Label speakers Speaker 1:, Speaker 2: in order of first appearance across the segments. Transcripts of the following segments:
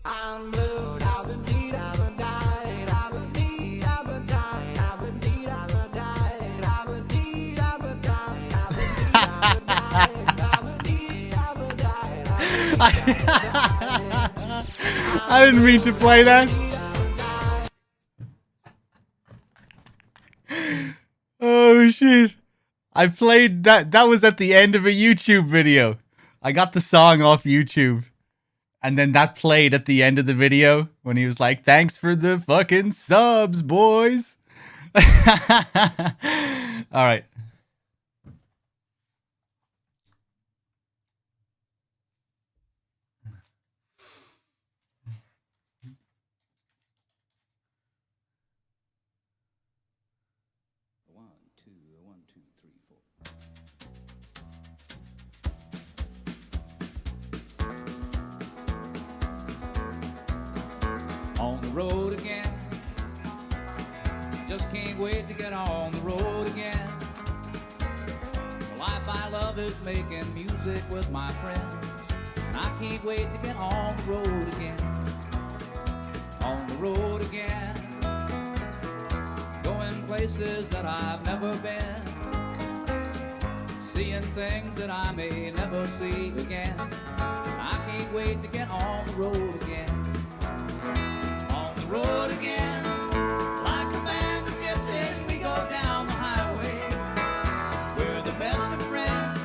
Speaker 1: I'm blue, I've been beat, I've been died, I've been beat, I've been died, I've been beat, I've been died, I've been beat, I've been died, I've been beat, I've been died, I've been beat, I've been died, I've been beat, I've been died.
Speaker 2: I didn't mean to play that. Oh shit. I played that. That was at the end of a YouTube video. I got the song off YouTube. And then that played at the end of the video when he was like, thanks for the fucking subs, boys. All right.
Speaker 1: One, two, three, four. On the road again. Just can't wait to get on the road again. The life I love is making music with my friends, and I can't wait to get on the road again. On the road again. Going places that I've never been. Seeing things that I may never see again. I can't wait to get on the road again. On the road again. Like a band of gypsies, we go down the highway. We're the best of friends,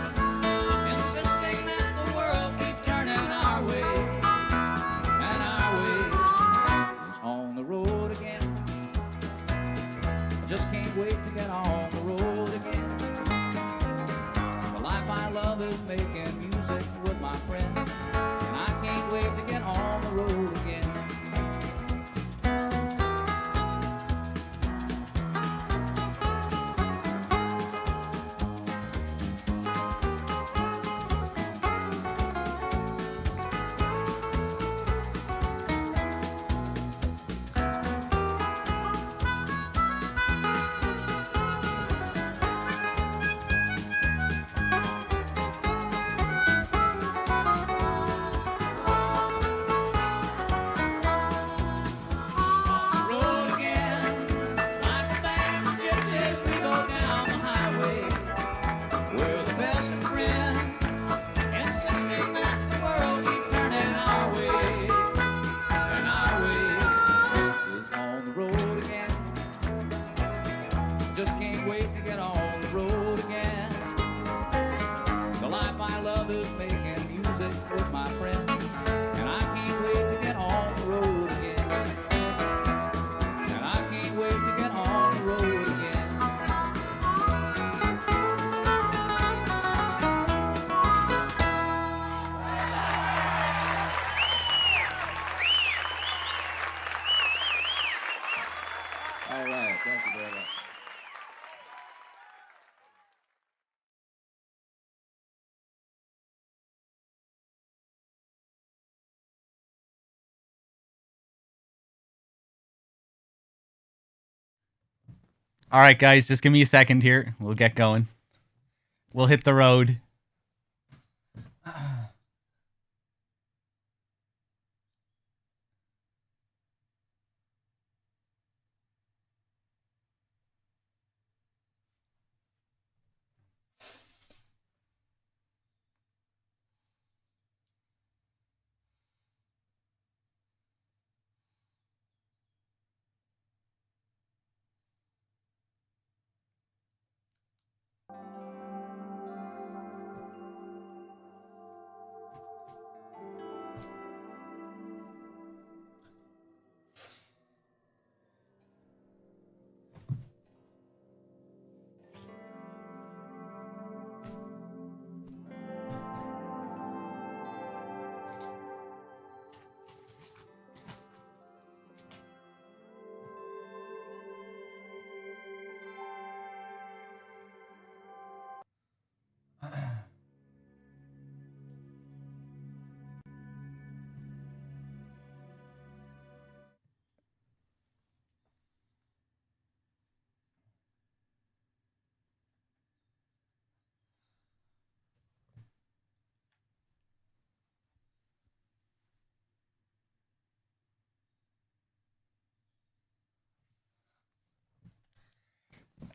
Speaker 1: insisting that the world keep turning our way. And our way is on the road again. I just can't wait to get on the road again. The life I love is making music with my friends, and I can't wait to get on the road again. Just can't wait to get on the road again. The life I love is making music with my friends, and I can't wait to get on the road again. And I can't wait to get on the road again. All right, thank you very much.
Speaker 2: All right, guys, just give me a second here. We'll get going. We'll hit the road.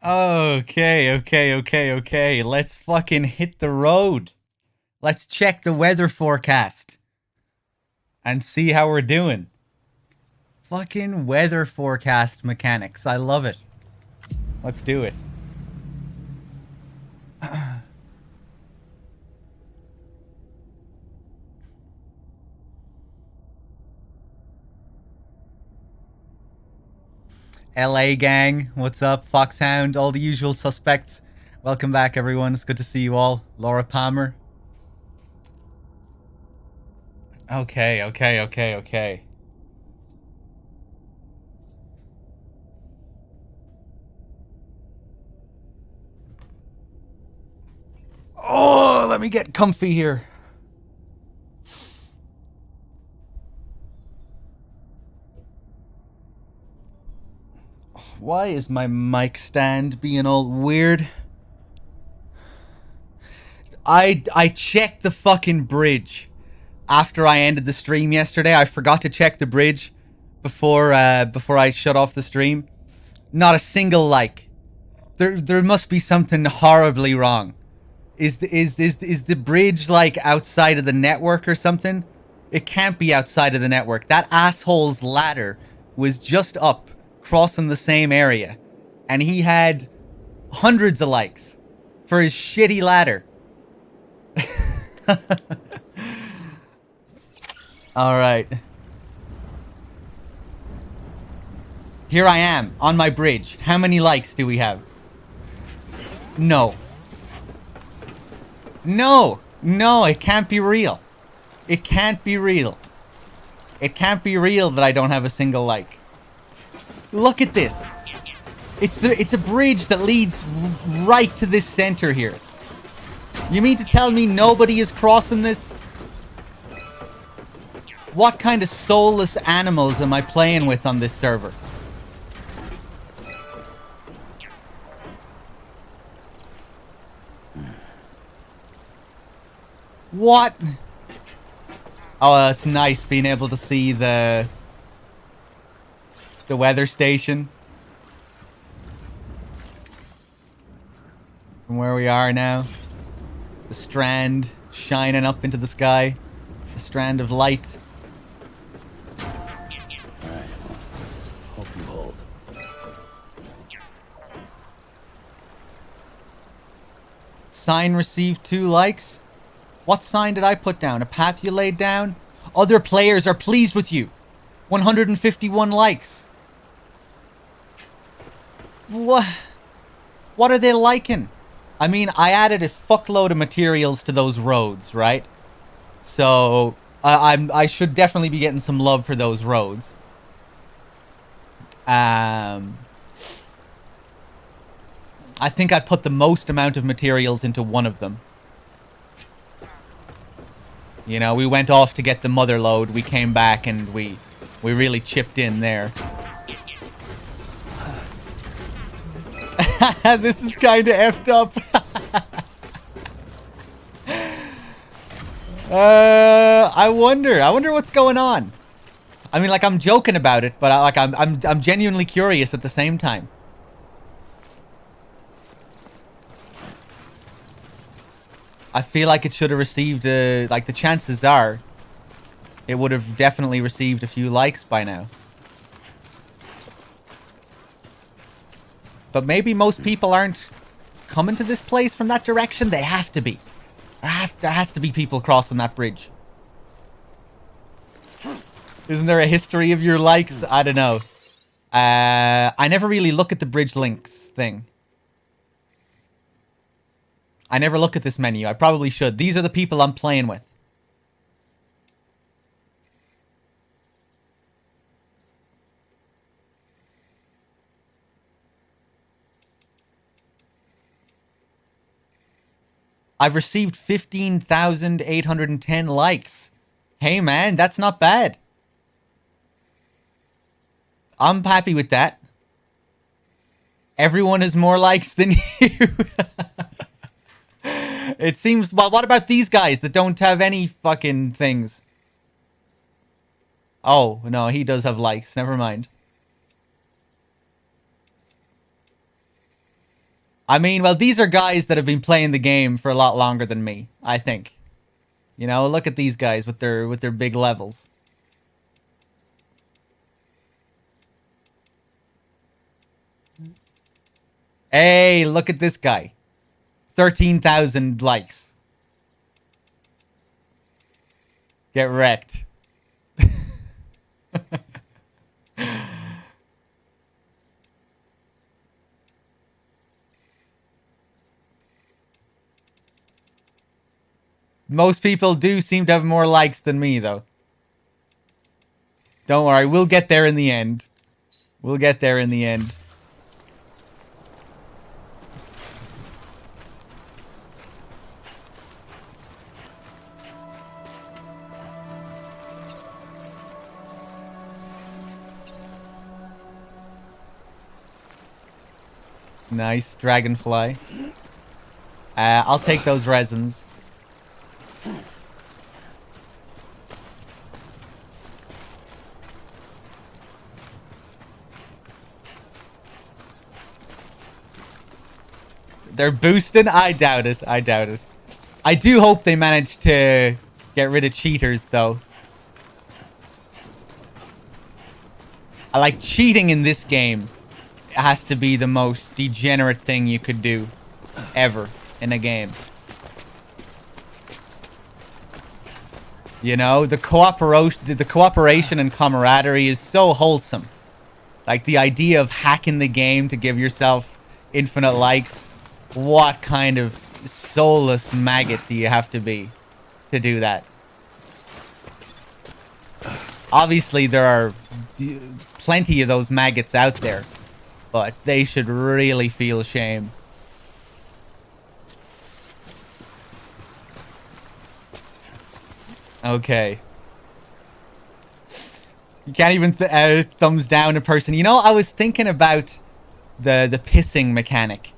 Speaker 2: Okay. Let's fucking hit the road. Let's check the weather forecast and see how we're doing. Fucking weather forecast mechanics. I love it. Let's do it. LA gang, what's up? Foxhound, all the usual suspects. Welcome back, everyone. It's good to see you all. Laura Palmer. Okay. Oh, let me get comfy here. Why is my mic stand being all weird? I checked the fucking bridge after I ended the stream yesterday. I forgot to check the bridge before I shut off the stream. Not a single like. There must be something horribly wrong. Is the bridge like outside of the network or something? It can't be outside of the network. That asshole's ladder was just up, crossing the same area, and he had hundreds of likes for his shitty ladder. All right. Here I am on my bridge. How many likes do we have? No, it can't be real. It can't be real. It can't be real that I don't have a single like. Look at this. It's a bridge that leads right to this center here. You mean to tell me nobody is crossing this? What kind of soulless animals am I playing with on this server? What? Oh, it's nice being able to see the weather station from where we are now. The strand shining up into the sky. The strand of light.
Speaker 3: Alright, well, let's hope you hold.
Speaker 2: Sign received 2 likes. What sign did I put down? A path you laid down? Other players are pleased with you. 151 likes. What are they liking? I mean, I added a fuckload of materials to those roads, right? So I should definitely be getting some love for those roads. I think I put the most amount of materials into one of them. You know, we went off to get the mother load. We came back and we really chipped in there. This is kind of effed up. I wonder what's going on. I mean, like, I'm joking about it, but I'm genuinely curious at the same time. I feel like it should have received like, the chances are it would have definitely received a few likes by now. But maybe most people aren't coming to this place from that direction. They have to be. There has to be people crossing that bridge. Isn't there a history of your likes? I don't know. I never really look at the bridge links thing. I never look at this menu. I probably should. These are the people I'm playing with. I've received 15,810 likes. Hey man, that's not bad. I'm happy with that. Everyone has more likes than you. It seems... Well, what about these guys that don't have any fucking things? Oh, no, he does have likes. Never mind. I mean, well, these are guys that have been playing the game for a lot longer than me, I think. You know, look at these guys with their big levels. Hey, look at this guy. 13,000 likes. Get wrecked. Most people do seem to have more likes than me, though. Don't worry, we'll get there in the end. We'll get there in the end. Nice, dragonfly. I'll take those resins. They're boosting? I doubt it. I doubt it. I do hope they manage to get rid of cheaters, though. I like cheating in this game. It has to be the most degenerate thing you could do ever in a game. You know, the cooperation and camaraderie is so wholesome. Like the idea of hacking the game to give yourself infinite likes. What kind of soulless maggot do you have to be to do that? Obviously, there are plenty of those maggots out there, but they should really feel shame. Okay. You can't even thumbs down a person. You know, I was thinking about the pissing mechanic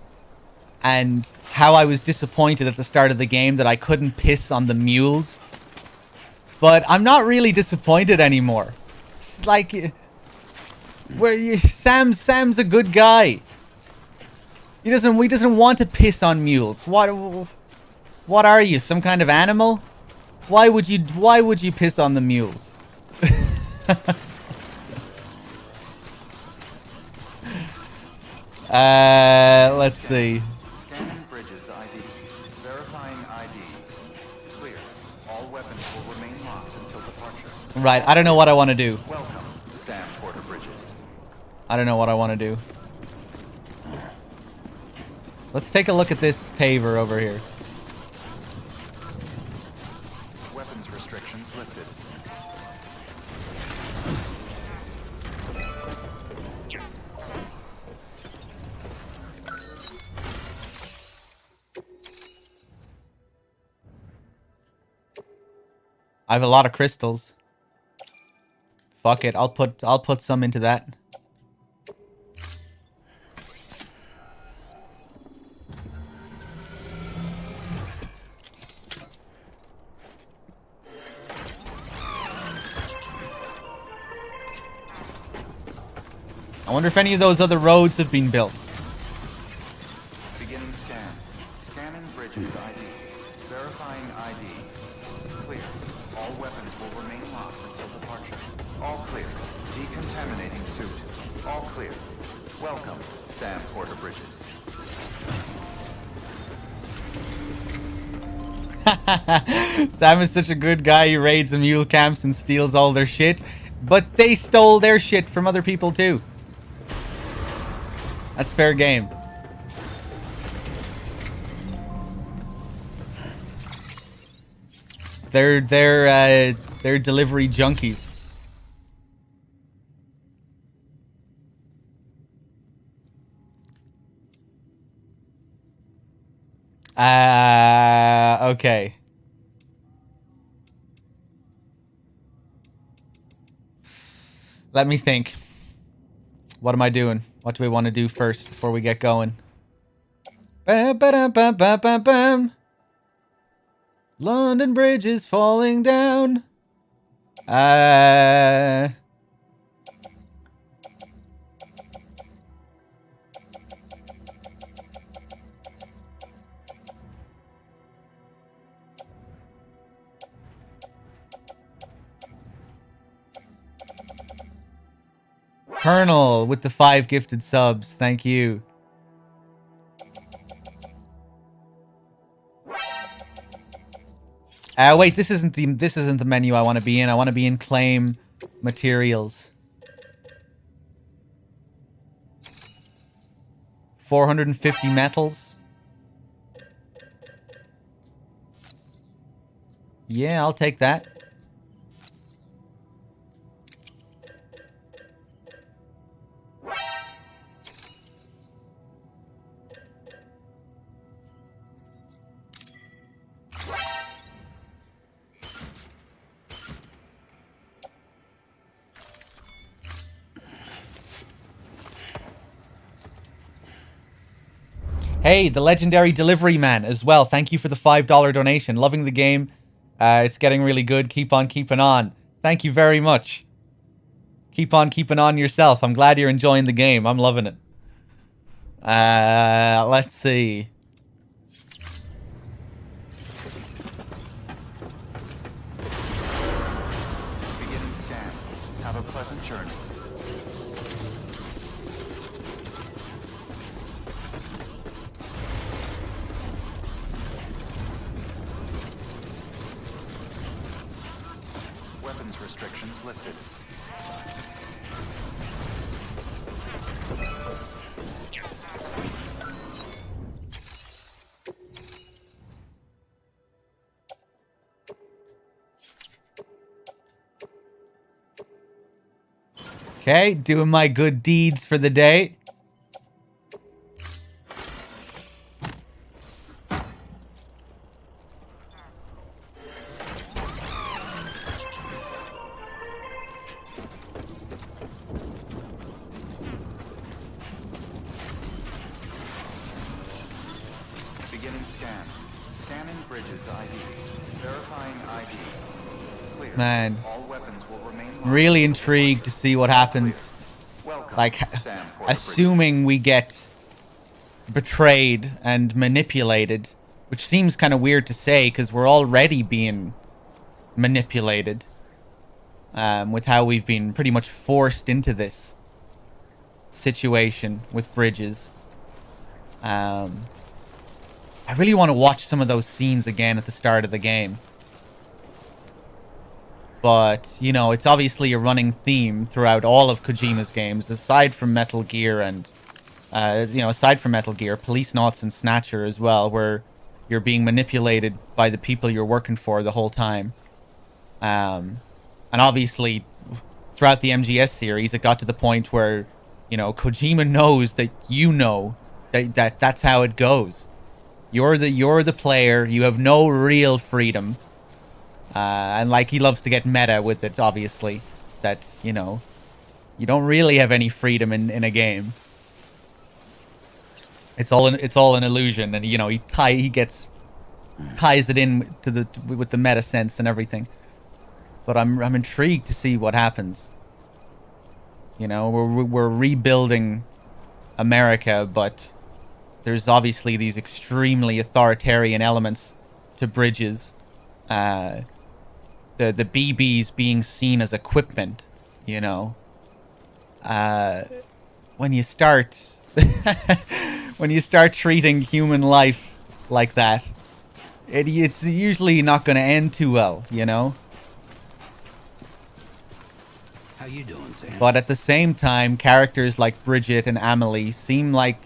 Speaker 2: and how I was disappointed at the start of the game that I couldn't piss on the mules. But I'm not really disappointed anymore. It's like, Sam's a good guy. He doesn't want to piss on mules. What are you, some kind of animal? Why would you piss on the mules? Let's see.
Speaker 4: Scanning bridges ID. Verifying ID. Clear. All weapons will remain locked until departure.
Speaker 2: Right, I don't know what I want to do.
Speaker 4: Welcome, Sam Porter Bridges.
Speaker 2: I don't know what I want to do. Let's take a look at this paver over here.
Speaker 4: Weapons restrictions lifted.
Speaker 2: I have a lot of crystals. Fuck it, I'll put some into that. I wonder if any of those other roads have been built.
Speaker 4: Beginning scan. Scanning bridges ID. Verifying ID. Clear. All weapons will remain locked until departure. All clear. Decontaminating suit. All clear. Welcome, Sam Porter Bridges.
Speaker 2: Sam is such a good guy. He raids the mule camps and steals all their shit. But they stole their shit from other people too. That's fair game. They're delivery junkies. Okay. Let me think. What am I doing? What do we want to do first before we get going? Bam, ba-dum, bam, bam, bam, bam. London Bridge is falling down. Colonel with the 5 gifted subs. Thank you. Wait, this isn't the menu I want to be in. I want to be in claim materials. 450 metals. Yeah, I'll take that. Hey, the legendary delivery man as well. Thank you for the $5 donation. Loving the game. It's getting really good. Keep on keeping on. Thank you very much. Keep on keeping on yourself. I'm glad you're enjoying the game. I'm loving it. Let's see.
Speaker 4: Beginning scan. Have a pleasant journey. Weapons restrictions lifted.
Speaker 2: Okay, doing my good deeds for the day.
Speaker 4: Beginning scan. Scanning bridges ID. Verifying ID. Clear.
Speaker 2: Man.
Speaker 4: All weapons will remain locked.
Speaker 2: I'm really intrigued to see what happens.
Speaker 4: Welcome,
Speaker 2: Like,
Speaker 4: Sam Porter
Speaker 2: assuming we get betrayed and manipulated, which seems kind of weird to say because we're already being manipulated with how we've been pretty much forced into this situation with Bridges. I really want to watch some of those scenes again at the start of the game. But, you know, it's obviously a running theme throughout all of Kojima's games, aside from Metal Gear and, aside from Metal Gear, Police Knots and Snatcher as well, where you're being manipulated by the people you're working for the whole time. And obviously, throughout the MGS series, it got to the point where, you know, Kojima knows that you know that that's how it goes. You're the player. You have no real freedom. And like he loves to get meta with it, obviously, that, you know, you don't really have any freedom in a game. It's all an illusion, and you know he ties it in to with the meta sense and everything. But I'm intrigued to see what happens. You know, we're rebuilding America, but there's obviously these extremely authoritarian elements to Bridges. The BBs being seen as equipment, you know. When you start treating human life like that, it's usually not going to end too well, you know.
Speaker 3: How you doing, Sam?
Speaker 2: But at the same time, characters like Bridget and Amelie seems like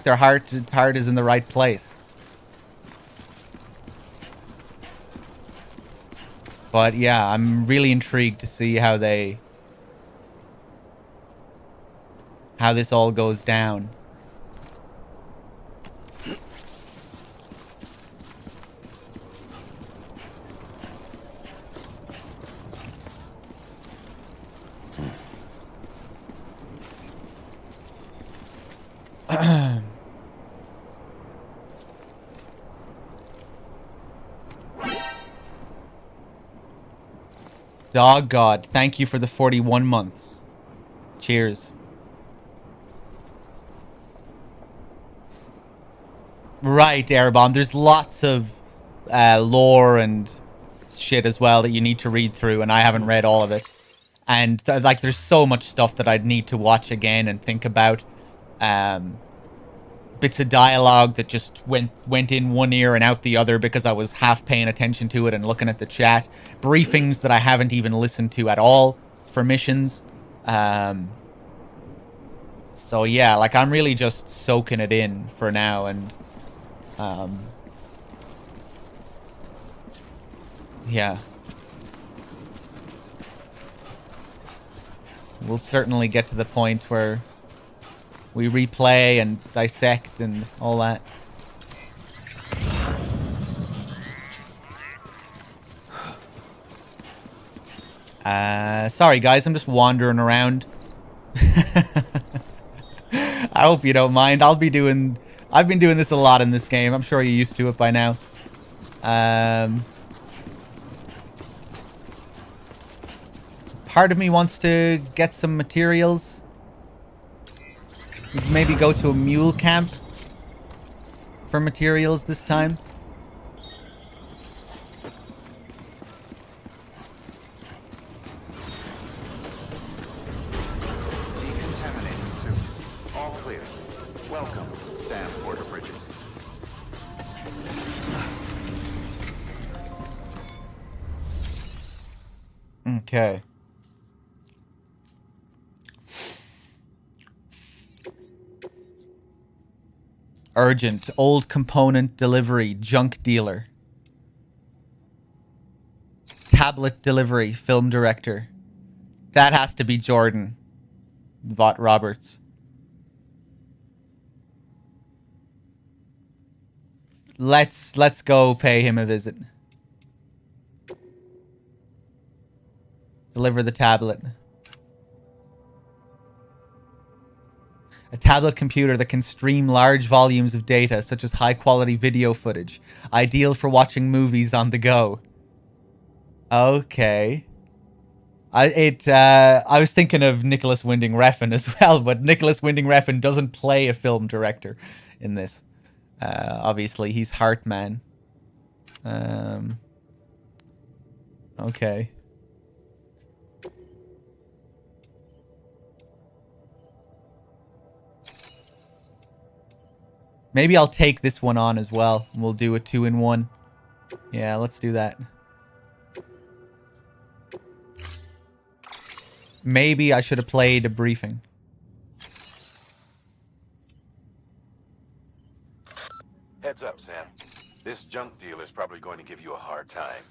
Speaker 2: their heart is in the right place. But yeah, I'm really intrigued to see how this all goes down. Dog God, thank you for the 41 months. Cheers. Right, Airbomb. There's lots of lore and shit as well that you need to read through, and I haven't read all of it. And like, there's so much stuff that I'd need to watch again and think about. Bits of dialogue that just went in one ear and out the other because I was half paying attention to it and looking at the chat. Briefings that I haven't even listened to at all for missions. So yeah, like, I'm really just soaking it in for now, and yeah. We'll certainly get to the point where we replay and dissect and all that. Sorry guys, I'm just wandering around. I hope you don't mind. I've been doing this a lot in this game. I'm sure you're used to it by now. Part of me wants to get some materials. Maybe go to a mule camp for materials this time.
Speaker 4: Decontaminating suit. All clear. Welcome, Sam Porter Bridges.
Speaker 2: Okay. Urgent. Old component delivery. Junk dealer. Tablet delivery. Film director. That has to be Jordan Vaught Roberts. Let's go pay him a visit. Deliver the tablet. A tablet computer that can stream large volumes of data, such as high-quality video footage. Ideal for watching movies on the go. Okay. I was thinking of Nicholas Winding Refn as well, but Nicholas Winding Refn doesn't play a film director in this. Obviously, he's Heartman. Okay. Maybe I'll take this one on as well. And we'll do a 2-in-1. Yeah, let's do that. Maybe I should have played a briefing.
Speaker 5: Heads up, Sam. This junk dealer's probably going to give you a hard time.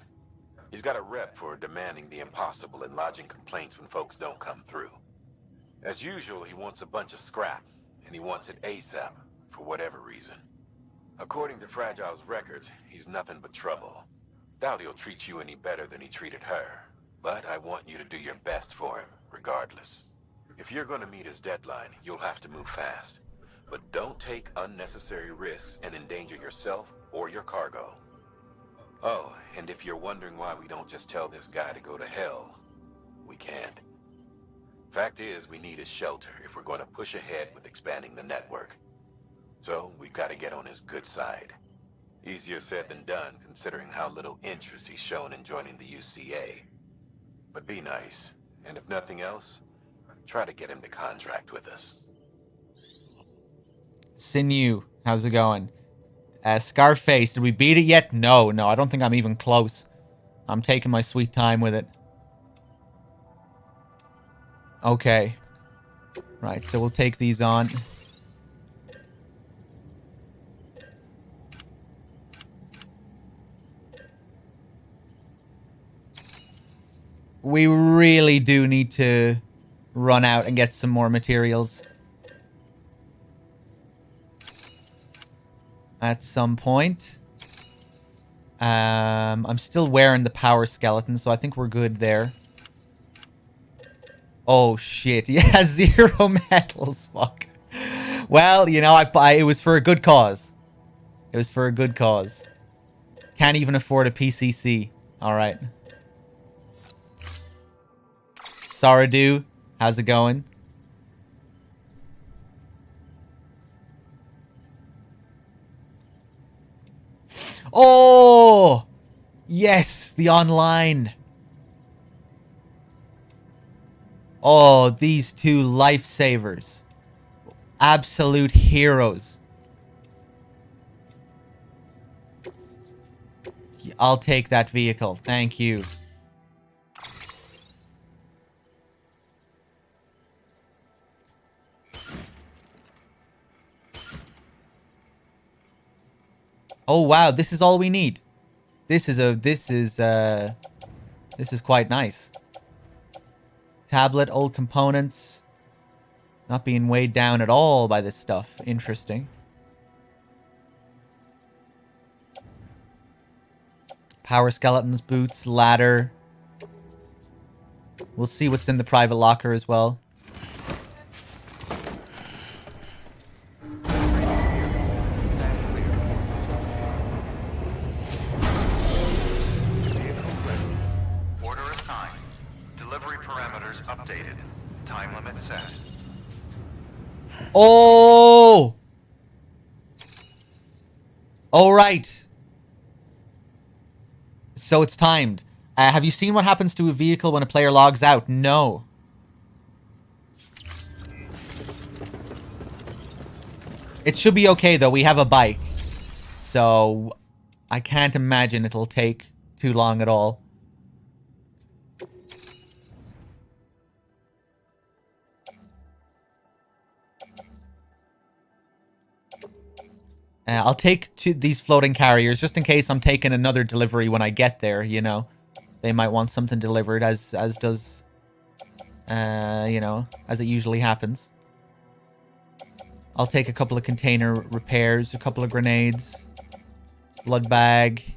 Speaker 5: He's got a rep for demanding the impossible and lodging complaints when folks don't come through. As usual, he wants a bunch of scrap, and he wants it ASAP. For whatever reason. According to Fragile's records, he's nothing but trouble. Doubt he'll treat you any better than he treated her. But I want you to do your best for him, regardless. If you're going to meet his deadline, you'll have to move fast. But don't take unnecessary risks and endanger yourself or your cargo. Oh, and if you're wondering why we don't just tell this guy to go to hell, we can't. Fact is, we need his shelter if we're going to push ahead with expanding the network. So, we've got to get on his good side. Easier said than done, considering how little interest he's shown in joining the UCA. But be nice, and if nothing else, try to get him to contract with us.
Speaker 2: Sinew, how's it going? Scarface, did we beat it yet? No, I don't think I'm even close. I'm taking my sweet time with it. Okay. Right, so we'll take these on. We really do need to run out and get some more materials. At some point. I'm still wearing the power skeleton, so I think we're good there. Oh, shit. Yeah, 0 metals. Fuck. Well, you know, it was for a good cause. It was for a good cause. Can't even afford a PCC. Alright. Saradu, how's it going? Oh! Yes, the online. Oh, these two lifesavers. Absolute heroes. I'll take that vehicle. Thank you. Oh wow, this is all we need. This is quite nice. Tablet, old components. Not being weighed down at all by this stuff. Interesting. Power skeletons, boots, ladder. We'll see what's in the private locker as well.
Speaker 4: Order assigned. Delivery parameters updated. Time limit set.
Speaker 2: Oh! All right. So it's timed. Have you seen what happens to a vehicle when a player logs out? No. It should be okay, though. We have a bike. So I can't imagine it'll take too long at all. I'll take these floating carriers just in case I'm taking another delivery when I get there, you know. They might want something delivered as does, you know, as it usually happens. I'll take a couple of container repairs, a couple of grenades, blood bag.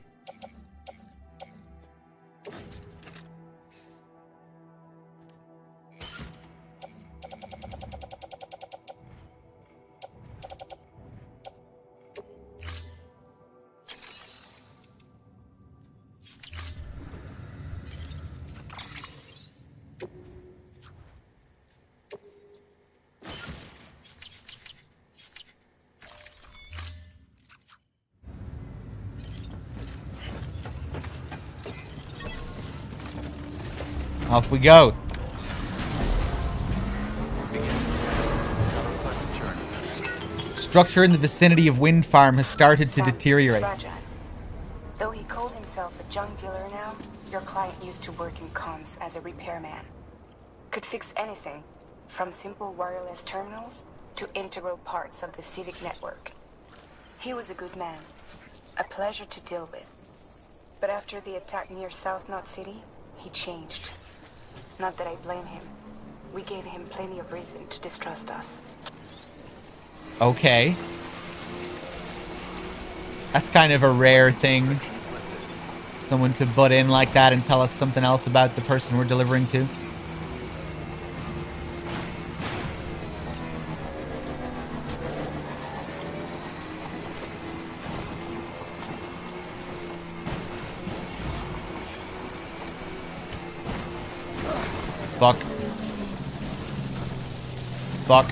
Speaker 2: Off we go. Structure in the vicinity of wind farm has started to deteriorate.
Speaker 6: Fragile. Though he calls himself a junk dealer now, your client used to work in comms as a repairman. Could fix anything, from simple wireless terminals to integral parts of the civic network. He was a good man, a pleasure to deal with. But after the attack near South Knot City, he changed. Not that I blame him. We gave him plenty of reason to distrust us.
Speaker 2: Okay. That's kind of a rare thing. Someone to butt in like that and tell us something else about the person we're delivering to. Fuck. Fuck.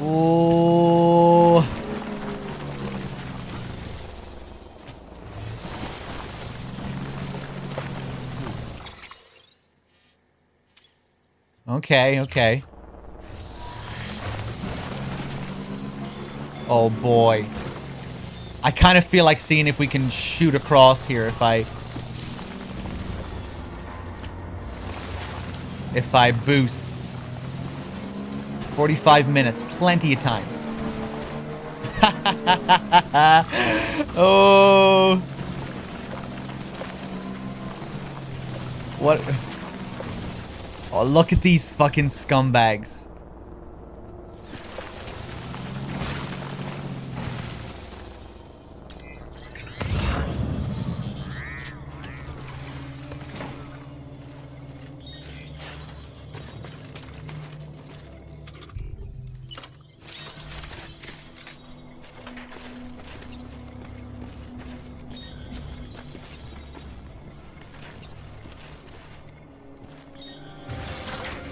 Speaker 2: Ooh. Okay, okay. Oh boy. I kind of feel like seeing if we can shoot across here if I boost. 45 minutes, plenty of time. Oh. What? Oh, look at these fucking scumbags.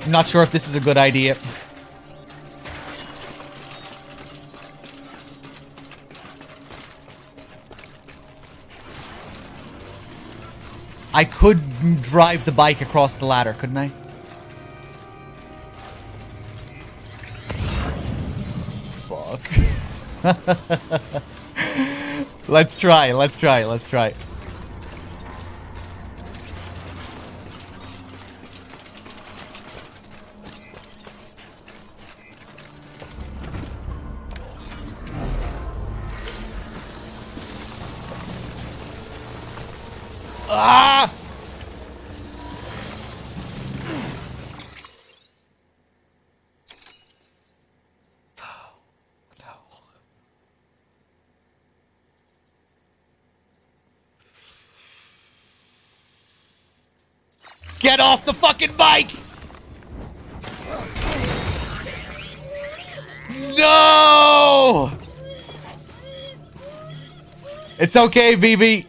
Speaker 2: I'm not sure if this is a good idea. I could drive the bike across the ladder, couldn't I? Fuck. Let's try. Ah! Get off the fucking bike! No! It's okay, BB.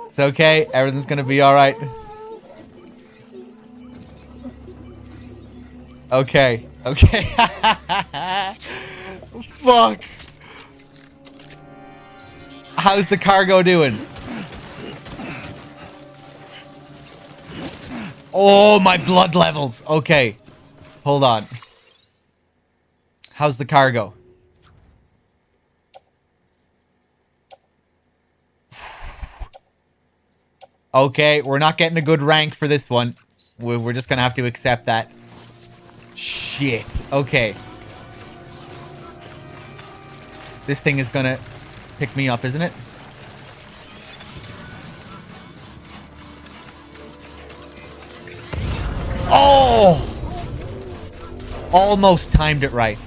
Speaker 2: It's okay. Everything's gonna be alright. Okay. Fuck. How's the cargo doing? Oh, my blood levels. Okay. Hold on. How's the cargo? Okay, we're not getting a good rank for this one. We're just gonna have to accept that. Shit. Okay. This thing is gonna pick me up, isn't it? Oh! Almost timed it right.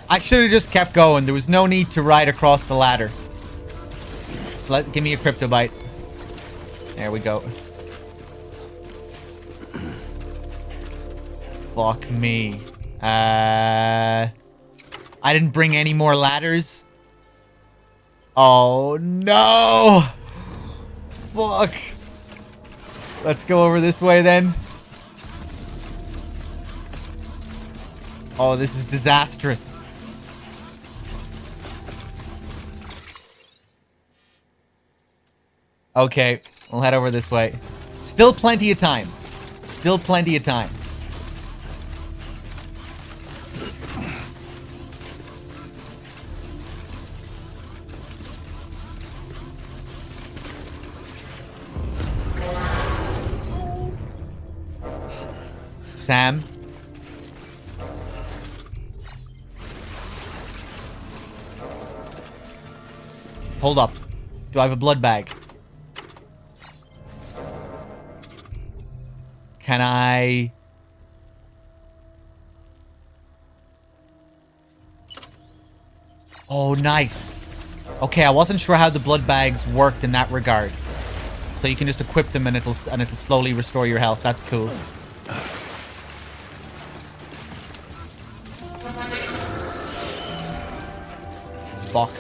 Speaker 2: I should have just kept going. There was no need to ride across the ladder. Give me a crypto bite. There we go. Fuck me. I didn't bring any more ladders. Oh no! Fuck. Let's go over this way then. Oh, this is disastrous. Okay, we'll head over this way. Still plenty of time. Still plenty of time. Sam? Hold up. Do I have a blood bag? Can I... Oh, nice. Okay, I wasn't sure how the blood bags worked in that regard. So you can just equip them and it'll slowly restore your health. That's cool. Fuck.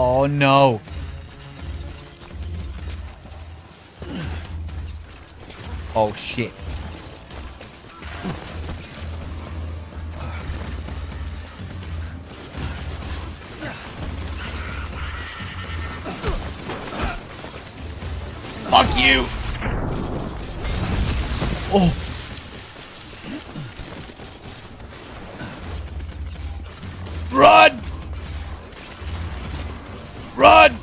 Speaker 2: Oh no. Oh shit. Fuck you. Oh. Run! Run!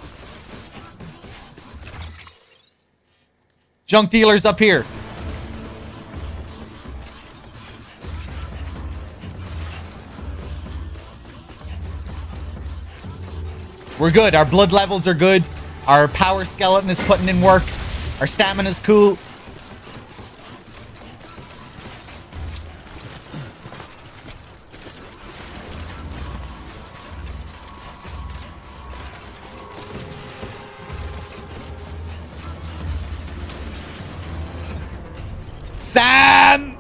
Speaker 2: Junk dealers up here. We're good. Our blood levels are good. Our power skeleton is putting in work. Our stamina's cool. Sam!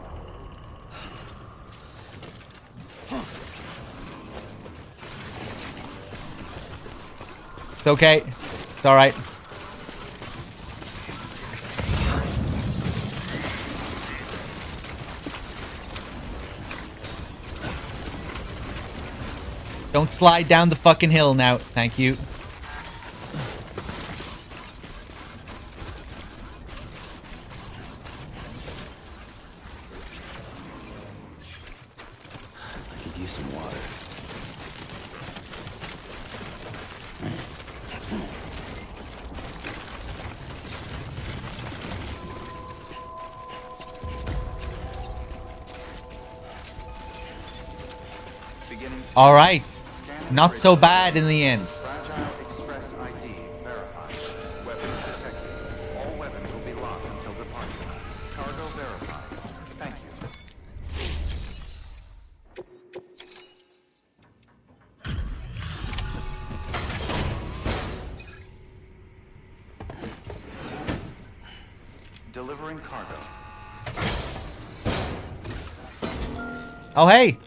Speaker 2: It's okay. It's alright. Don't slide down the fucking hill now. Thank you.
Speaker 3: I could use some water.
Speaker 4: Beginning
Speaker 2: All right.
Speaker 4: scanning
Speaker 2: Not so
Speaker 4: bridges.
Speaker 2: bad in the end.
Speaker 4: Fragile Express ID verified. Weapons detected. All weapons will be locked until departure. Cargo verified. Thank you. Delivering cargo.
Speaker 2: Oh, hey.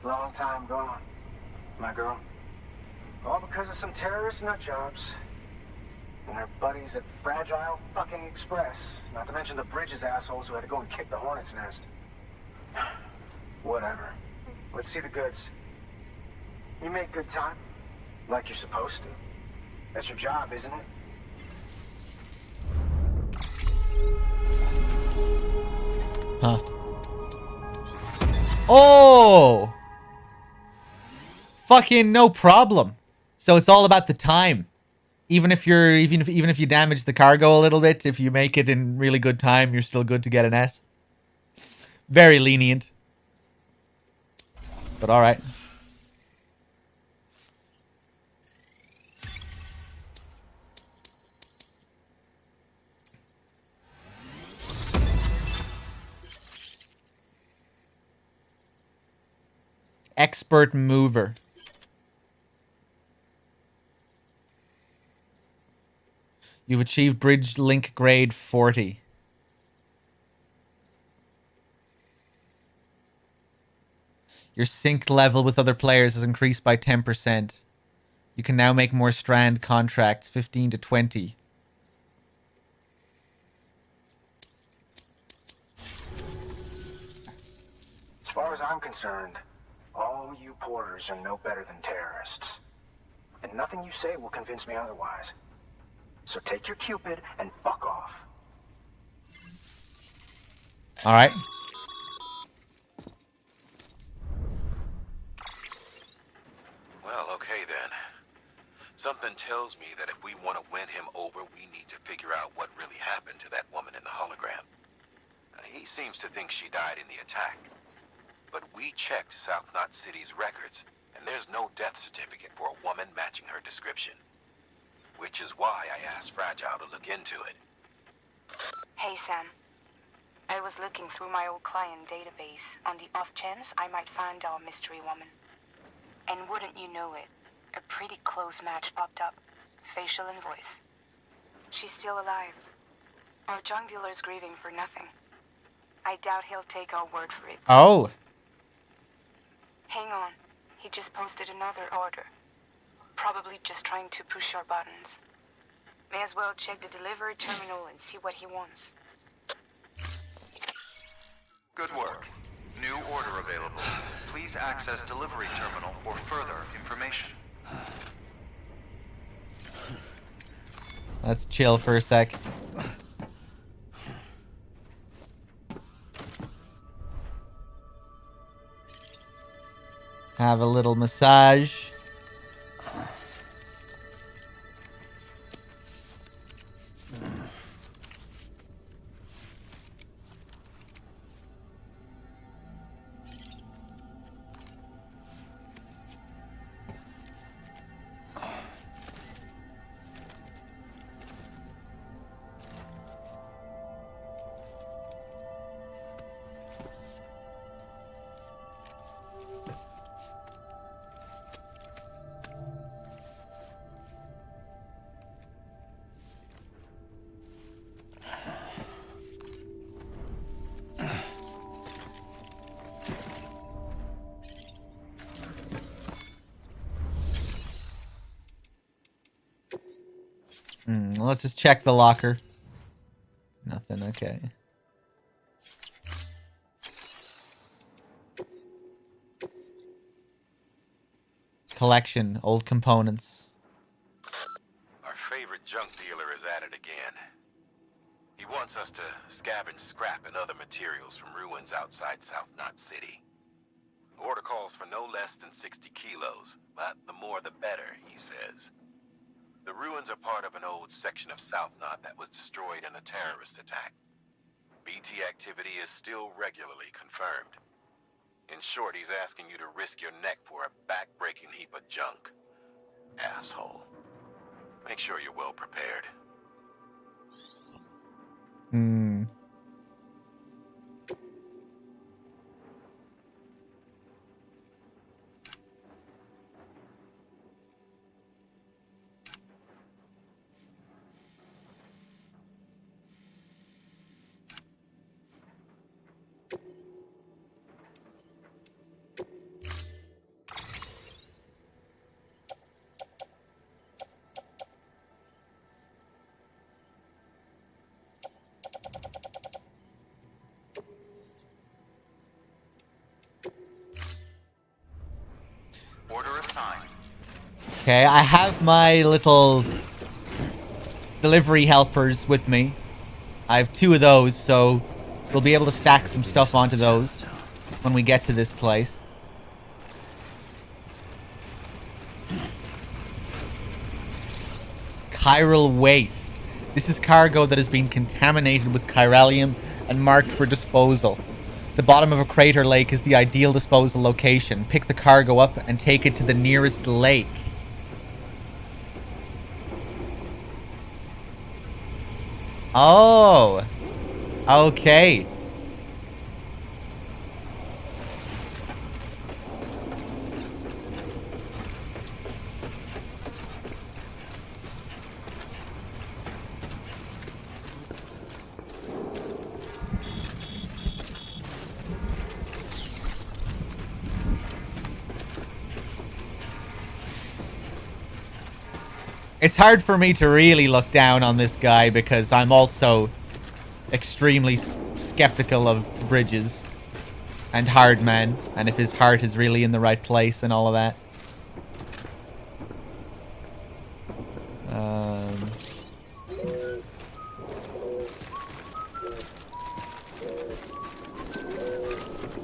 Speaker 7: Long time gone, my girl. All because of some terrorist nut jobs. And their buddies at Fragile fucking Express. Not to mention the Bridges assholes who had to go and kick the hornet's nest. Whatever. Let's see the goods. You make good time. Like you're supposed to. That's your job, isn't it?
Speaker 2: Huh. Oh! Fucking no problem. So it's all about the time. Even if you damage the cargo a little bit, if you make it in really good time, you're still good to get an S. Very lenient. But all right. Expert mover. You've achieved bridge link grade 40. Your sync level with other players has increased by 10%. You can now make more strand contracts, 15 to 20.
Speaker 7: As far as I'm concerned, all you porters are no better than terrorists. And nothing you say will convince me otherwise. So take your Cupid and fuck off.
Speaker 2: All right.
Speaker 5: Well, okay then. Something tells me that if we want to win him over, we need to figure out what really happened to that woman in the hologram. He seems to think she died in the attack. But we checked South Knot City's records, and there's no death certificate for a woman matching her description. Which is why I asked Fragile to look into it.
Speaker 6: Hey, Sam. I was looking through my old client database on the off chance I might find our mystery woman. And wouldn't you know it, a pretty close match popped up. Facial and voice. She's still alive. Our junk dealer's grieving for nothing. I doubt he'll take our word for it.
Speaker 2: Oh.
Speaker 6: Hang on. He just posted another order. Probably just trying to push our buttons. May as well check the delivery terminal and see what he wants.
Speaker 4: Good work. New order available. Please access delivery terminal for further information.
Speaker 2: Let's chill for a sec. Have a little massage. Let's just check the locker. Nothing, okay. Collection, old components.
Speaker 5: Our favorite junk dealer is at it again. He wants us to scavenge scrap and other materials from ruins outside South Knot City. Order calls for no less than 60 kilos, but the more the better, he says. The ruins are part of an old section of South Knot that was destroyed in a terrorist attack. BT activity is still regularly confirmed. In short, he's asking you to risk your neck for a back-breaking heap of junk. Asshole. Make sure you're well prepared.
Speaker 4: Order assigned.
Speaker 2: Okay, I have my little delivery helpers with me. I have 2 of those, so we'll be able to stack some stuff onto those when we get to this place. Chiral waste. This is cargo that has been contaminated with chiralium and marked for disposal. The bottom of a crater lake is the ideal disposal location. Pick the cargo up and take it to the nearest lake. Oh. Okay. It's hard for me to really look down on this guy because I'm also extremely skeptical of Bridges and Hardman, and if his heart is really in the right place and all of that.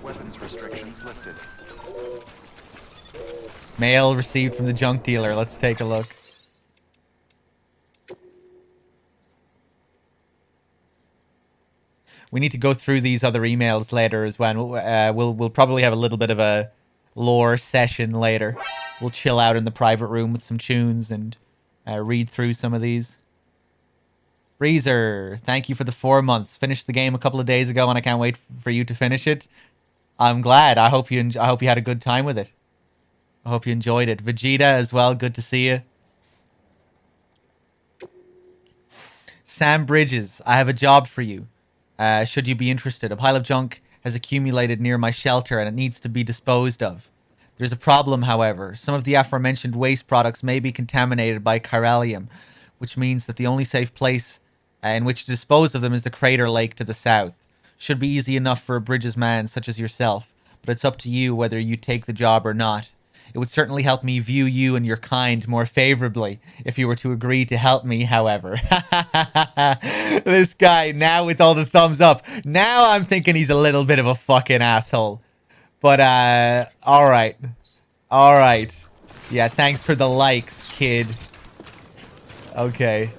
Speaker 4: Weapons restrictions lifted.
Speaker 2: Mail received from the junk dealer. Let's take a look. We need to go through these other emails later as well. We'll probably have a little bit of a lore session later. We'll chill out in the private room with some tunes and read through some of these. Freezer, thank you for the 4 months. Finished the game a couple of days ago, and I can't wait for you to finish it. I'm glad. I hope you had a good time with it. I hope you enjoyed it. Vegeta as well. Good to see you. Sam Bridges, I have a job for you. Should you be interested. A pile of junk has accumulated near my shelter and it needs to be disposed of. There's a problem, however. Some of the aforementioned waste products may be contaminated by chiralium, which means that the only safe place in which to dispose of them is the crater lake to the south. Should be easy enough for a Bridges man such as yourself, but it's up to you whether you take the job or not. It would certainly help me view you and your kind more favorably if you were to agree to help me, however. This guy, now with all the thumbs up. Now I'm thinking he's a little bit of a fucking asshole. But, alright. Alright. Yeah, thanks for the likes, kid. Okay.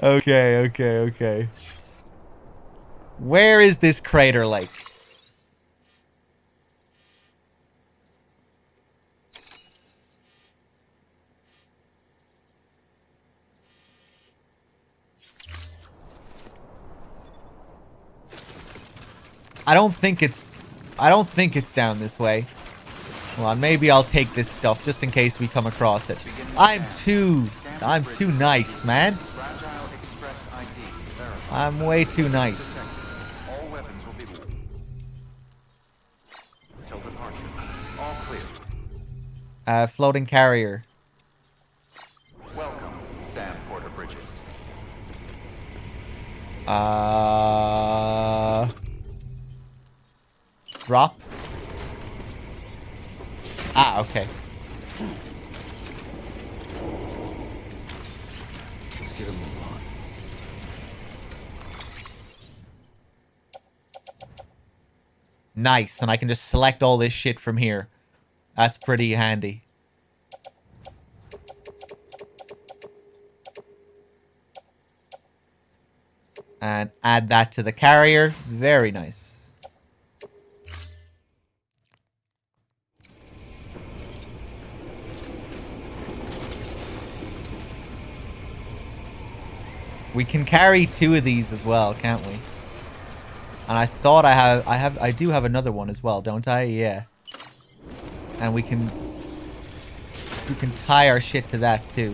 Speaker 2: Okay. Where is this crater lake? I don't think it's down this way. Hold on, maybe I'll take this stuff just in case we come across it. I'm too nice, man. I'm way too nice.
Speaker 4: All weapons will be until departure. All clear.
Speaker 2: Floating carrier.
Speaker 4: Welcome, Sam Porter Bridges.
Speaker 2: Drop. Ah, okay.
Speaker 3: Let's get a move on.
Speaker 2: Nice, and I can just select all this shit from here. That's pretty handy. And add that to the carrier. Very nice. We can carry 2 of these as well, can't we? And I thought I do have another one as well, don't I? Yeah. And we can tie our shit to that too.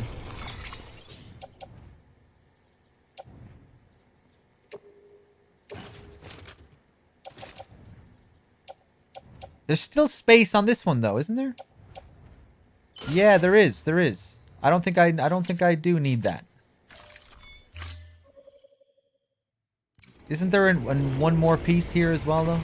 Speaker 2: There's still space on this one though, isn't there? Yeah, there is. There is. I don't think I do need that. Isn't there one more piece here as well, though?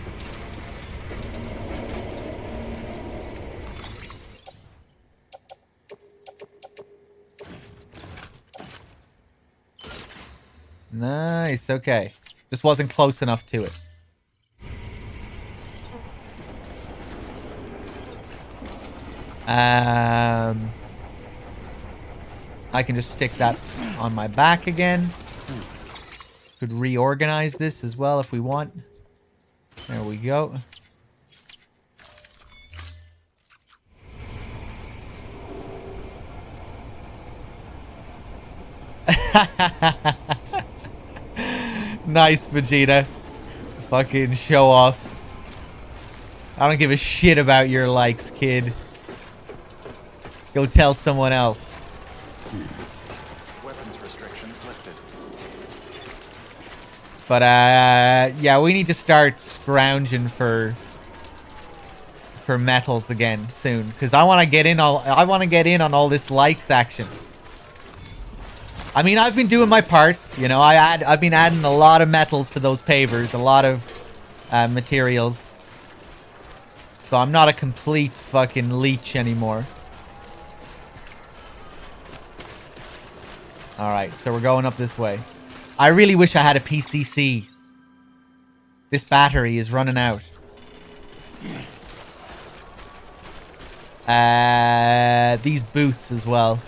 Speaker 2: Nice, okay. Just wasn't close enough to it. I can just stick that on my back again. Could reorganize this as well if we want. There we go. Nice, Vegeta. Fucking show off. I don't give a shit about your likes, kid. Go tell someone else.
Speaker 4: Weapons restrictions lifted.
Speaker 2: But yeah, we need to start scrounging for metals again soon, because I want to get in on all this likes action. I mean, I've been doing my part, you know. I've been adding a lot of metals to those pavers, a lot of materials. So I'm not a complete fucking leech anymore. Alright, so we're going up this way. I really wish I had a PCC. This battery is running out. These boots as well.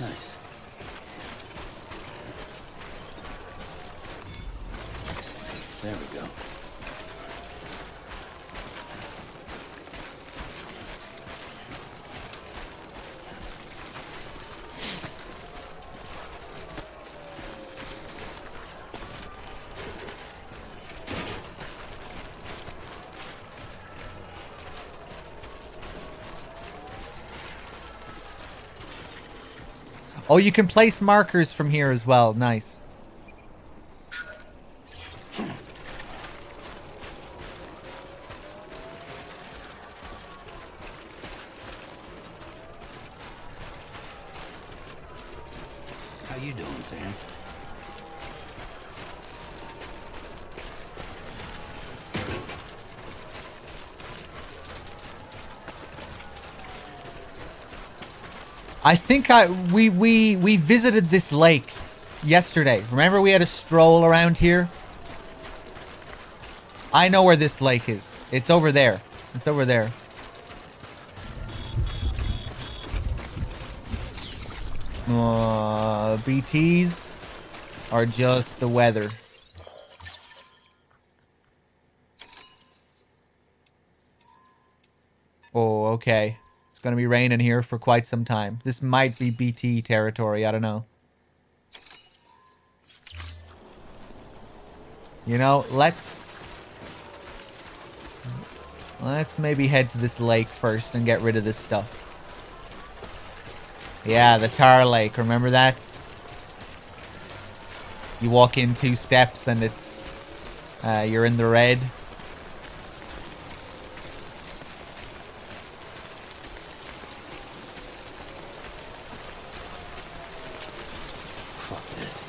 Speaker 3: Nice. There we go.
Speaker 2: Oh, you can place markers from here as well. Nice.
Speaker 3: How you doing, Sam?
Speaker 2: I think we visited this lake yesterday. Remember we had a stroll around here? I know where this lake is. It's over there. It's over there. BTs are just the weather. Oh, okay. It's going to be raining here for quite some time. This might be BT territory. I don't know. You know, let's maybe head to this lake first and get rid of this stuff. Yeah, the tar lake. Remember that? You walk in 2 steps and it's you're in the red.
Speaker 3: Fuck this.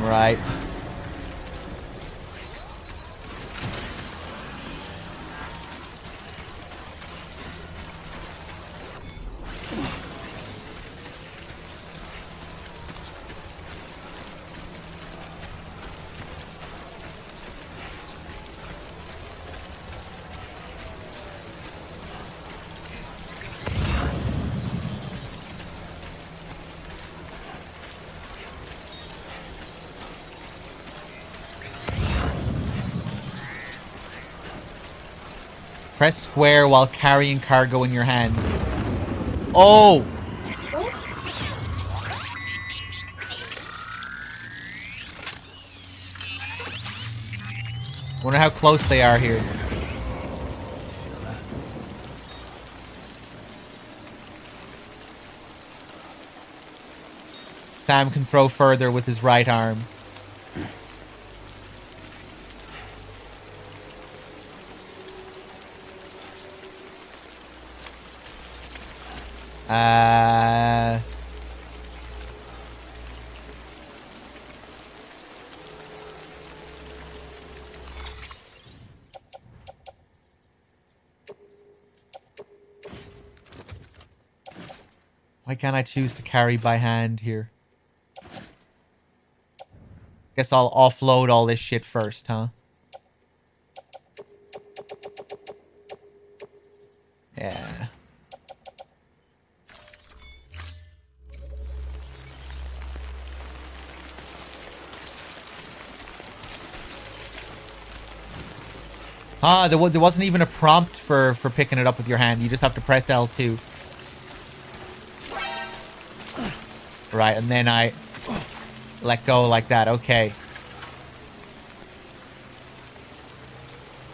Speaker 2: Right. Press square while carrying cargo in your hand. Oh! Wonder how close they are here. Sam can throw further with his right arm. Why can't I choose to carry by hand here? Guess I'll offload all this shit first, huh? Yeah. Ah, there wasn't even a prompt for picking it up with your hand. You just have to press L2. Right, and then I let go like that. Okay.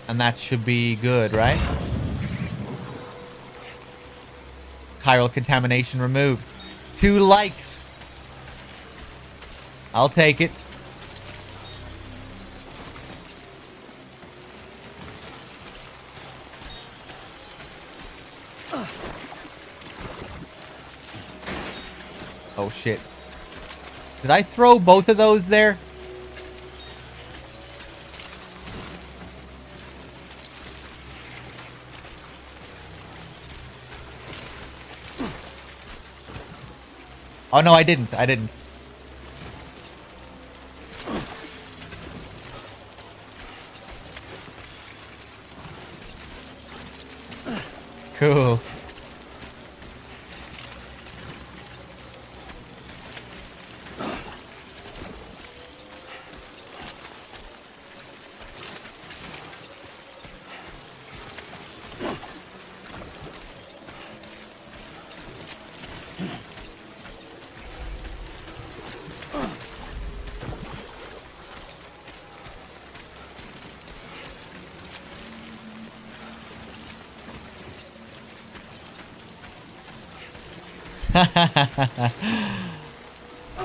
Speaker 2: And that should be good, right? Chiral contamination removed. 2 likes. I'll take it. Oh shit. Did I throw both of those there? Oh no, I didn't. I didn't. Cool.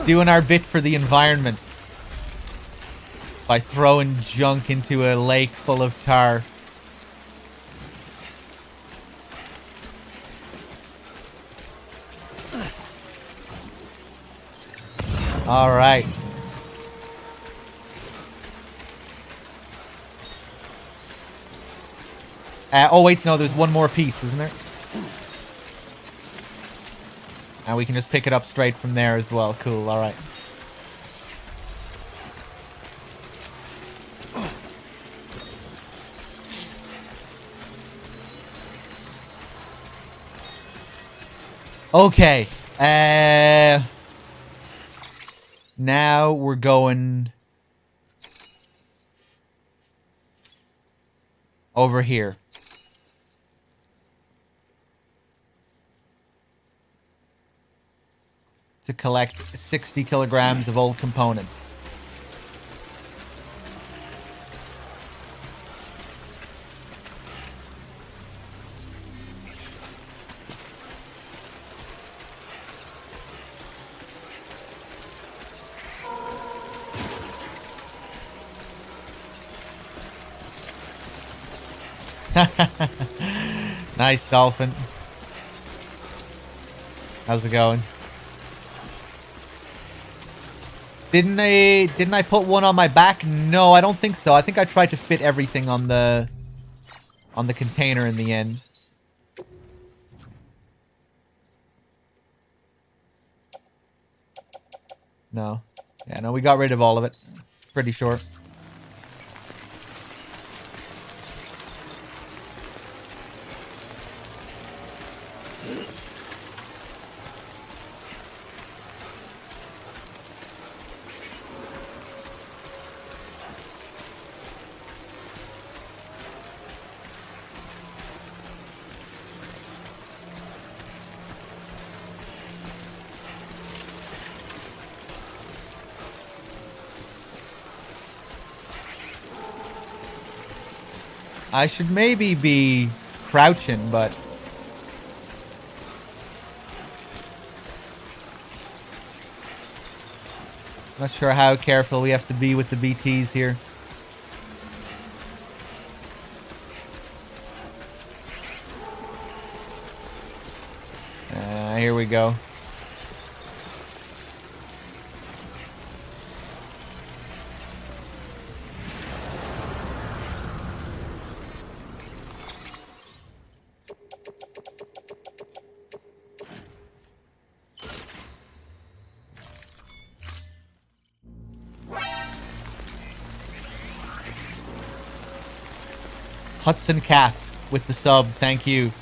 Speaker 2: Doing our bit for the environment by throwing junk into a lake full of tar. All right. Oh wait, no, there's one more piece, isn't there? And we can just pick it up straight from there as well. Cool, alright. Okay. Now we're going over here. to collect 60 kilograms of old components. Nice, Dolphin. How's it going? Didn't I put one on my back? No, I don't think so. I think I tried to fit everything on the container in the end. No. Yeah, no, we got rid of all of it. Pretty sure. I should maybe be crouching, but... not sure how careful we have to be with the BTs here. Here we go. Hudson Cat with the sub, thank you.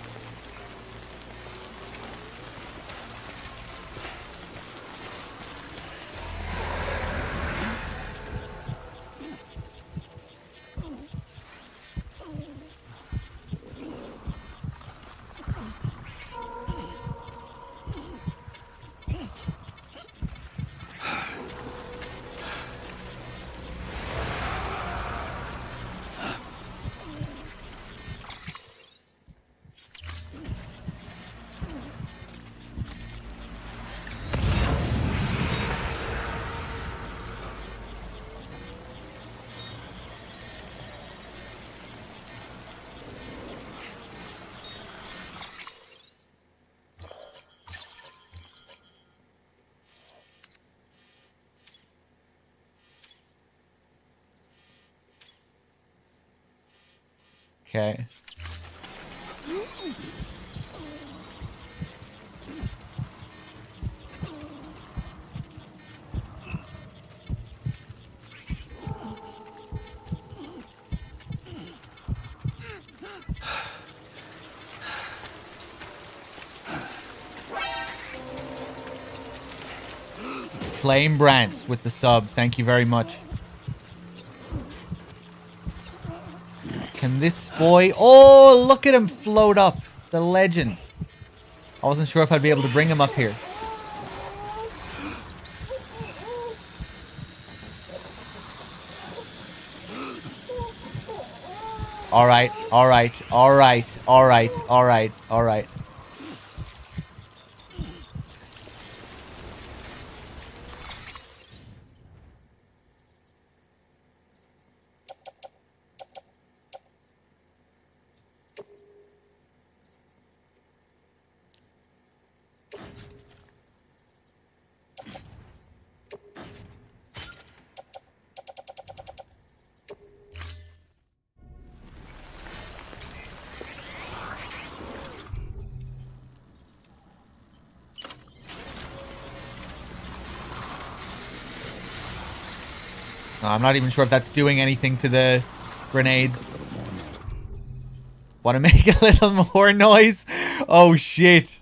Speaker 2: Okay. Flame Brants with the sub, thank you very much. Can this boy... oh, look at him float up. The legend. I wasn't sure if I'd be able to bring him up here. Alright, alright, alright, alright, alright, alright. I'm not even sure if that's doing anything to the grenades. Want to make a little more noise? Oh shit!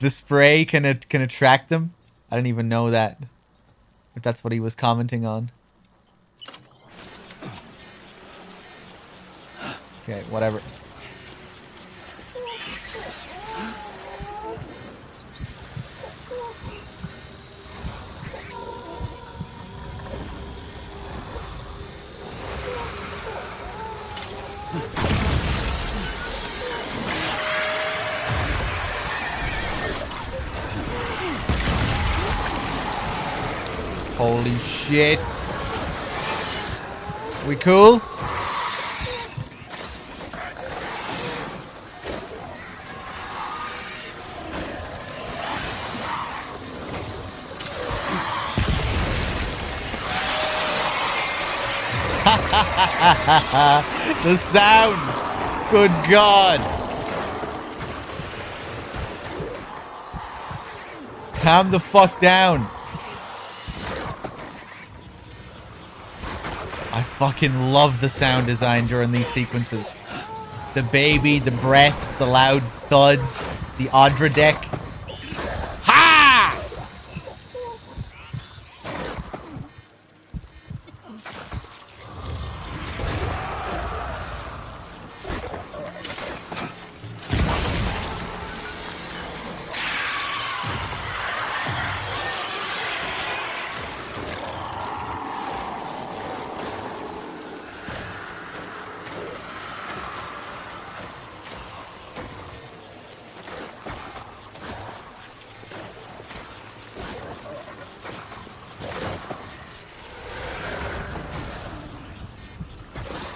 Speaker 2: The spray can attract them. I didn't even know that. If that's what he was commenting on. Okay, whatever. Holy shit. We cool? The sound. Good God. Calm the fuck down. I fucking love the sound design during these sequences. The baby, the breath, the loud thuds, the Audra deck. Ha!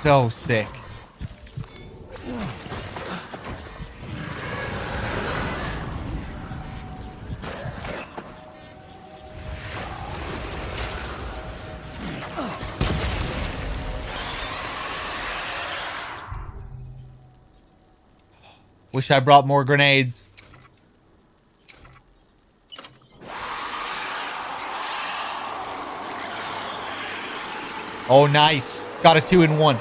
Speaker 2: So sick. Wish I brought more grenades. Oh, nice. Got a 2-in-1.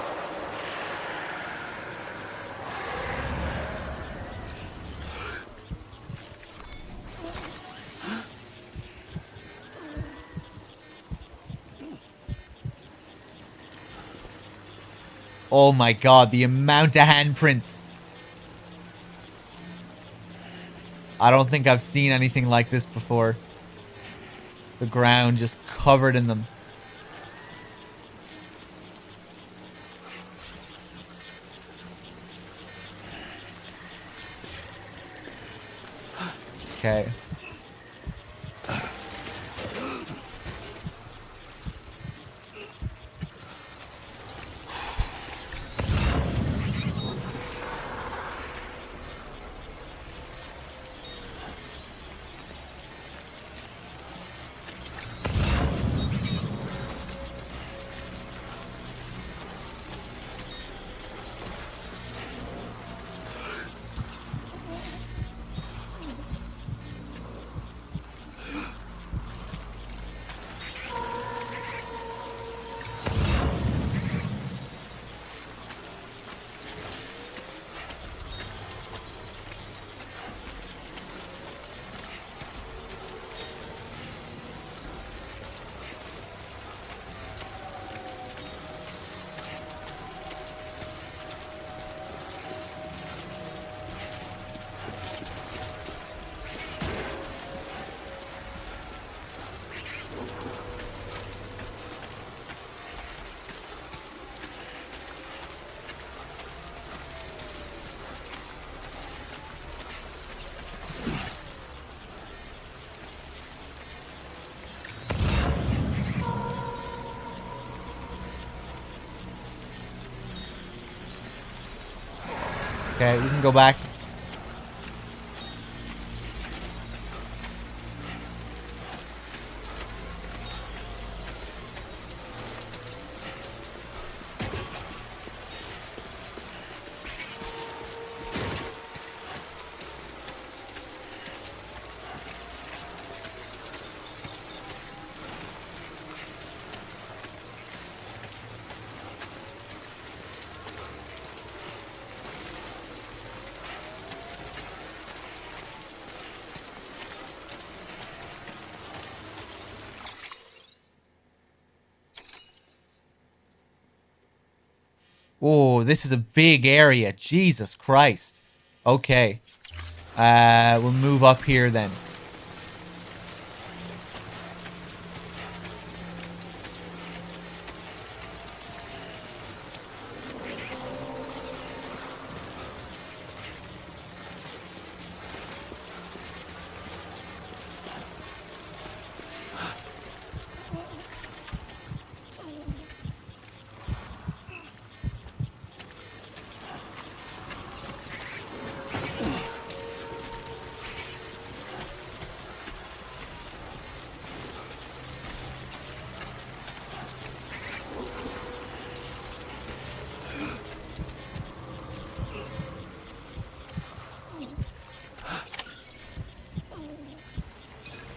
Speaker 2: Oh my God, the amount of handprints. I don't think I've seen anything like this before. The ground just covered in them. Okay. Okay, we can go back. Oh, this is a big area. Jesus Christ. Okay. We'll move up here then.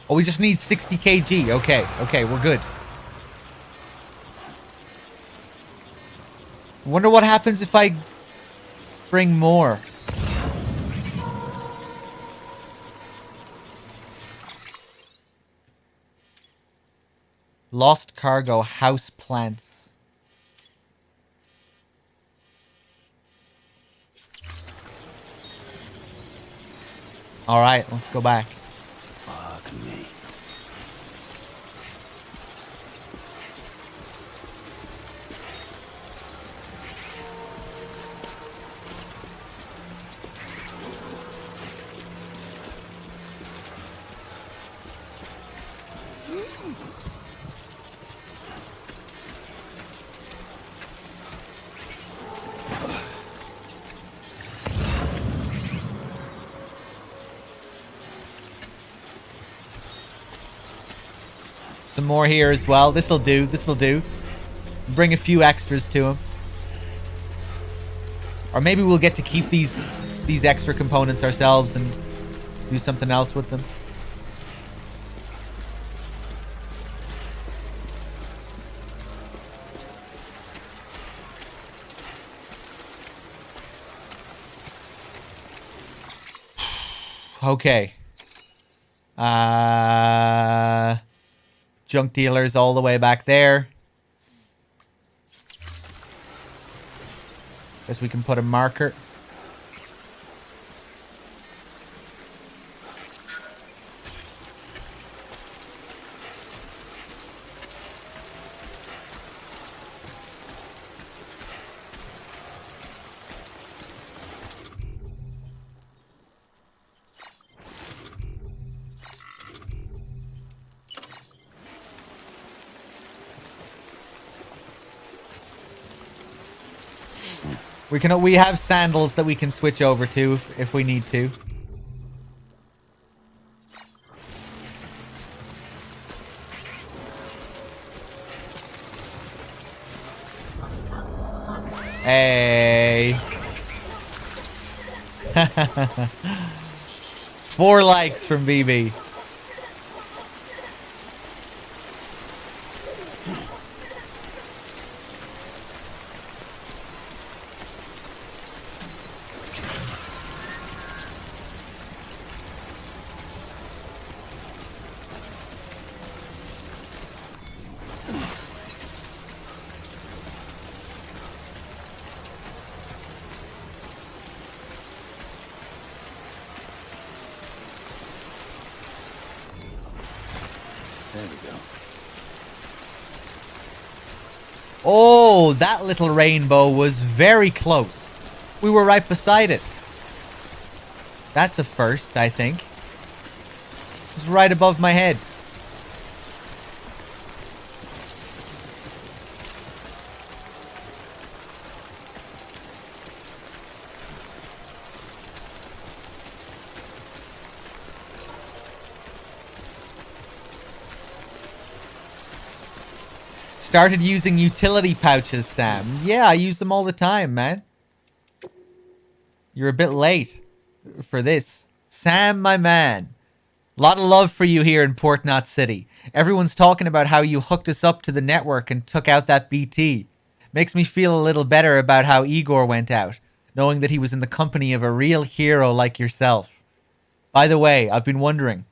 Speaker 2: Oh, we just need 60 kg. Okay, okay, we're good. Wonder what happens if I bring more. Lost cargo, house plants. All right, let's go back.
Speaker 3: Fuck me.
Speaker 2: Some more here as well. This'll do. This'll do. Bring a few extras to him. Or maybe we'll get to keep these extra components ourselves and do something else with them. Okay. Junk dealers all the way back there. Guess we can put a marker. We have sandals that we can switch over to if we need to. Hey. 4 likes from BB.
Speaker 3: There we go.
Speaker 2: Oh, that little rainbow was very close. We were right beside it. That's a first, I think. It was right above my head. Started using utility pouches, Sam. Yeah, I use them all the time, man. You're a bit late for this. Sam, my man. Lot of love for you here in Port Knot City. Everyone's talking about how you hooked us up to the network and took out that BT. Makes me feel a little better about how Igor went out, knowing that he was in the company of a real hero like yourself. By the way, I've been wondering.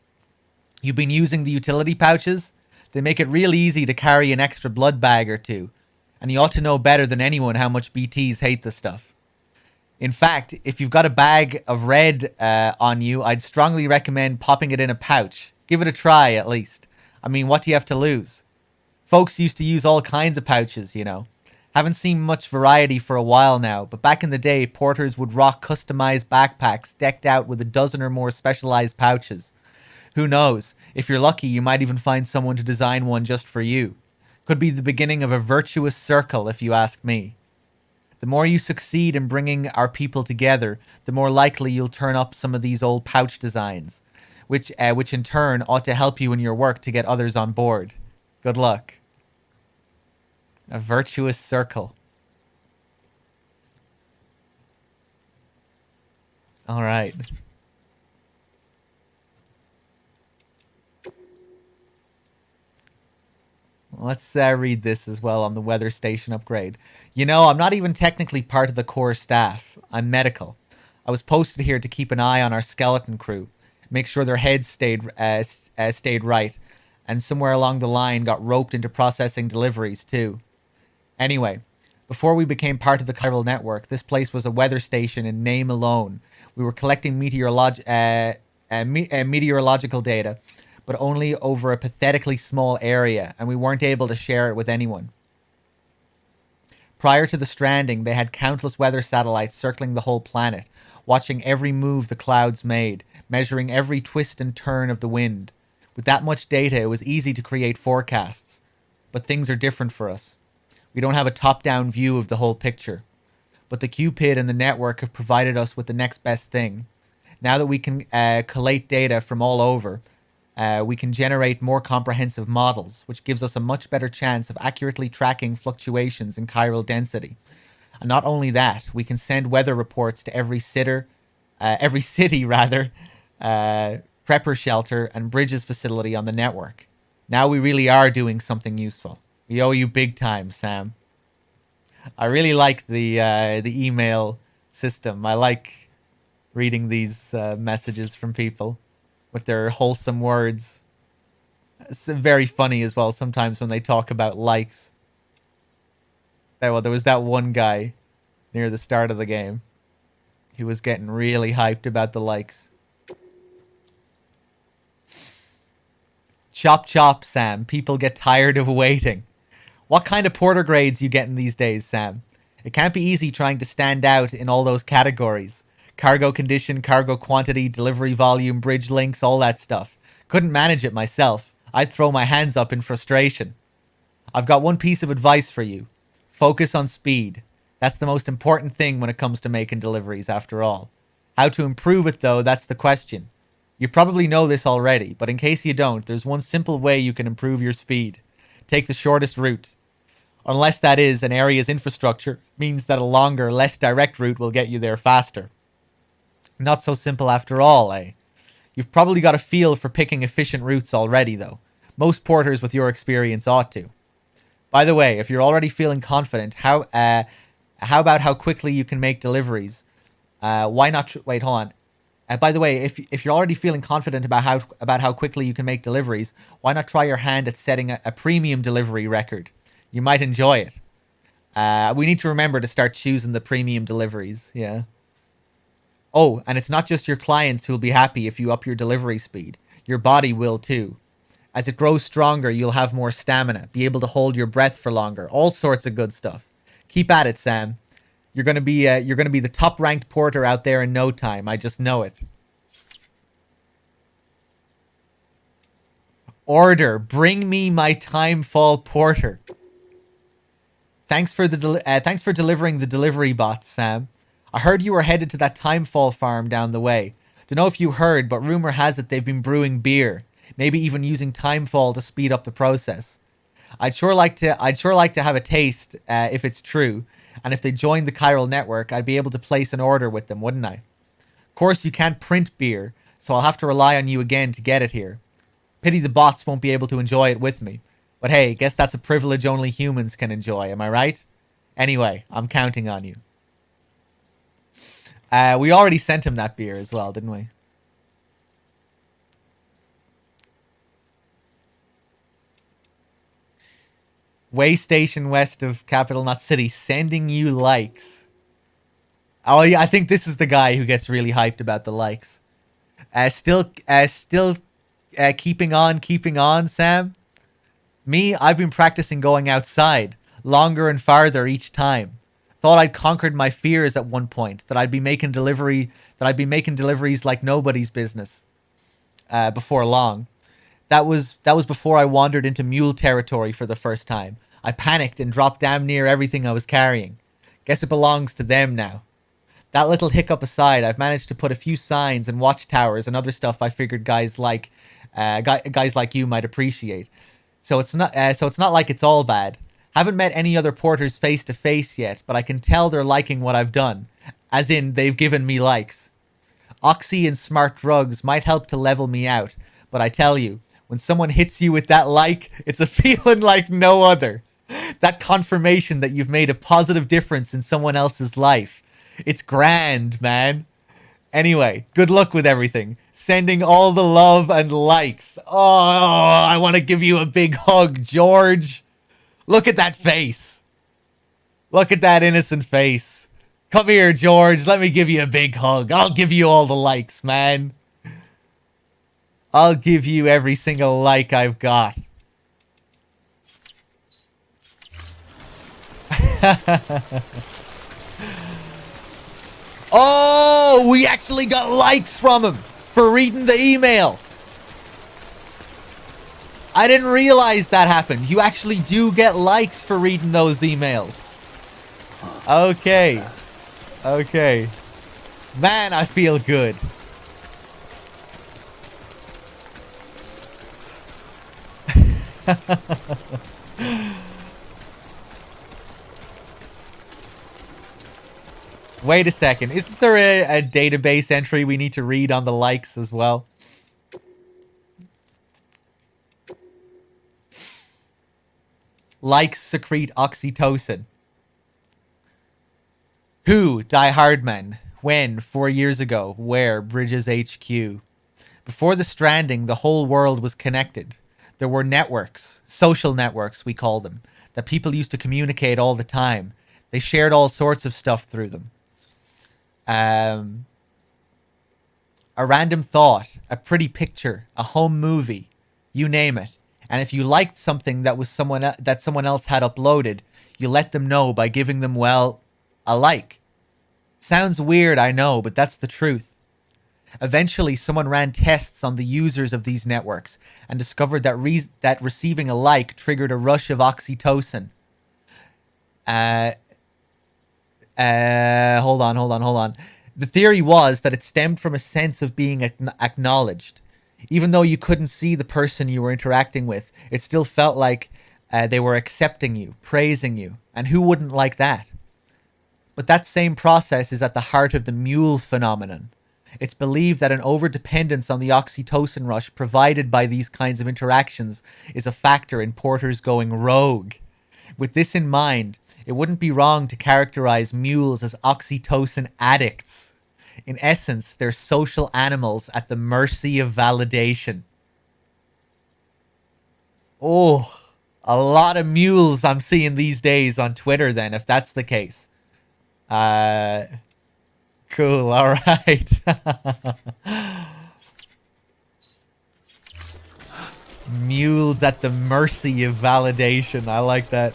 Speaker 2: You've been using the utility pouches? They make it real easy to carry an extra blood bag or two. And you ought to know better than anyone how much BTs hate the stuff. In fact, if you've got a bag of red on you, I'd strongly recommend popping it in a pouch. Give it a try, at least. I mean, what do you have to lose? Folks used to use all kinds of pouches, you know. Haven't seen much variety for a while now, but back in the day, porters would rock customized backpacks decked out with a dozen or more specialized pouches. Who knows? If you're lucky, you might even find someone to design one just for you. Could be the beginning of a virtuous circle, if you ask me. The more you succeed in bringing our people together, the more likely you'll turn up some of these old pouch designs, which in turn ought to help you in your work to get others on board. Good luck. A virtuous circle. All right. Let's read this as well on the weather station upgrade. You know, I'm not even technically part of the core staff. I'm medical. I was posted here to keep an eye on our skeleton crew, make sure their heads stayed right, and somewhere along the line got roped into processing deliveries too. Anyway, before we became part of the chiral network, this place was a weather station in name alone. We were collecting meteorological data, but only over a pathetically small area, and we weren't able to share it with anyone. Prior to the Stranding, they had countless weather satellites circling the whole planet, watching every move the clouds made, measuring every twist and turn of the wind. With that much data, it was easy to create forecasts. But things are different for us. We don't have a top-down view of the whole picture. But the Cupid and the network have provided us with the next best thing. Now that we can collate data from all over, we can generate more comprehensive models, which gives us a much better chance of accurately tracking fluctuations in chiral density. And not only that, we can send weather reports to every city, prepper shelter, and bridges facility on the network. Now we really are doing something useful. We owe you big time, Sam. I really like the email system. I like reading these messages from people with their wholesome words. It's very funny as well sometimes when they talk about likes. There was that one guy near the start of the game. He was getting really hyped about the likes. Chop chop, Sam. People get tired of waiting. What kind of porter grades you getting these days, Sam? It can't be easy trying to stand out in all those categories. Cargo condition, cargo quantity, delivery volume, bridge links, all that stuff. Couldn't manage it myself. I'd throw my hands up in frustration. I've got one piece of advice for you. Focus on speed. That's the most important thing when it comes to making deliveries, after all. How to improve it, though, that's the question. You probably know this already, but in case you don't, there's one simple way you can improve your speed. Take the shortest route. Unless that is, an area's infrastructure means that a longer, less direct route will get you there faster. Not so simple after all, eh? You've probably got a feel for picking efficient routes already, though. Most porters with your experience ought to. By the way, if you're already feeling confident, how about how quickly you can make deliveries? Why not... wait, hold on. By the way, if you're already feeling confident about how quickly you can make deliveries, why not try your hand at setting a premium delivery record? You might enjoy it. We need to remember to start choosing the premium deliveries, yeah. Oh, and it's not just your clients who'll be happy if you up your delivery speed. Your body will too. As it grows stronger, you'll have more stamina, be able to hold your breath for longer, all sorts of good stuff. Keep at it, Sam. You're gonna be the top-ranked porter out there in no time. I just know it. Order. Bring me my Timefall porter. Thanks for delivering the delivery bots, Sam. I heard you were headed to that Timefall farm down the way. Dunno if you heard, but rumor has it they've been brewing beer, maybe even using Timefall to speed up the process. I'd sure like to have a taste if it's true, and if they joined the chiral network, I'd be able to place an order with them, wouldn't I? Of course, you can't print beer, so I'll have to rely on you again to get it here. Pity the bots won't be able to enjoy it with me. But hey, guess that's a privilege only humans can enjoy, am I right? Anyway, I'm counting on you. We already sent him that beer as well, didn't we? Way station west of capital, not city, sending you likes. Oh yeah, I think this is the guy who gets really hyped about the likes. Still keeping on, Sam. Me, I've been practicing going outside, longer and farther each time. Thought I'd conquered my fears at one point, that I'd be making deliveries like nobody's business. Before long. That was before I wandered into mule territory for the first time. I panicked and dropped damn near everything I was carrying. Guess it belongs to them now. That little hiccup aside, I've managed to put a few signs and watchtowers and other stuff I figured guys like you might appreciate. So it's not like it's all bad. Haven't met any other porters face to face yet, but I can tell they're liking what I've done. As in, they've given me likes. Oxy and smart drugs might help to level me out, but I tell you, When someone hits you with that like, it's a feeling like no other. That confirmation that you've made a positive difference in someone else's life. It's grand, man. Anyway, good luck with everything. Sending all the love and likes. Oh, I want to give you a big hug, George. Look at that face. Look at that innocent face. Come here, George. Let me give you a big hug. I'll give you all the likes, man. I'll give you every single like I've got. Oh, we actually got likes from him for reading the email. I didn't realize that happened. You actually do get likes for reading those emails. Okay. Okay. Man, I feel good. Wait a second. Isn't there a database entry we need to read on the likes as well? Likes secrete oxytocin. Who? Die Hardman. When? 4 years ago. Where? Bridges HQ. Before the Stranding, the whole world was connected. There were networks, social networks we call them, that people used to communicate all the time. They shared all sorts of stuff through them. A random thought, a pretty picture, a home movie, you name it. And if you liked something that was someone else had uploaded, you let them know by giving them, well, a like. Sounds weird, I know, but that's the truth. Eventually, someone ran tests on the users of these networks and discovered that receiving a like triggered a rush of oxytocin. Hold on. The theory was that it stemmed from a sense of being acknowledged. Even though you couldn't see the person you were interacting with, it still felt like they were accepting you, praising you. And who wouldn't like that? But that same process is at the heart of the mule phenomenon. It's believed that an overdependence on the oxytocin rush provided by these kinds of interactions is a factor in porters going rogue. With this in mind, it wouldn't be wrong to characterize mules as oxytocin addicts. In essence, they're social animals at the mercy of validation. Oh, a lot of mules I'm seeing these days on Twitter then, if that's the case. Cool, alright. Mules at the mercy of validation. I like that.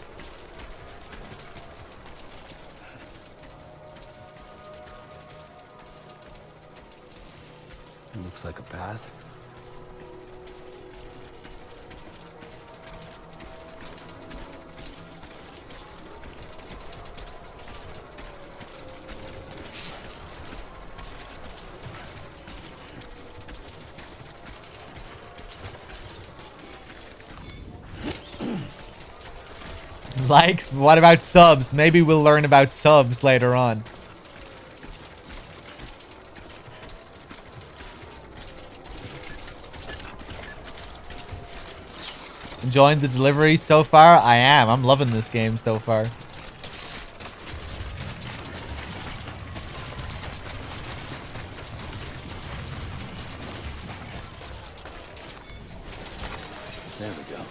Speaker 3: Looks like a path.
Speaker 2: Likes? What about subs? Maybe we'll learn about subs later on. Enjoying the delivery so far? I am. I'm loving this game so far.
Speaker 3: There we go.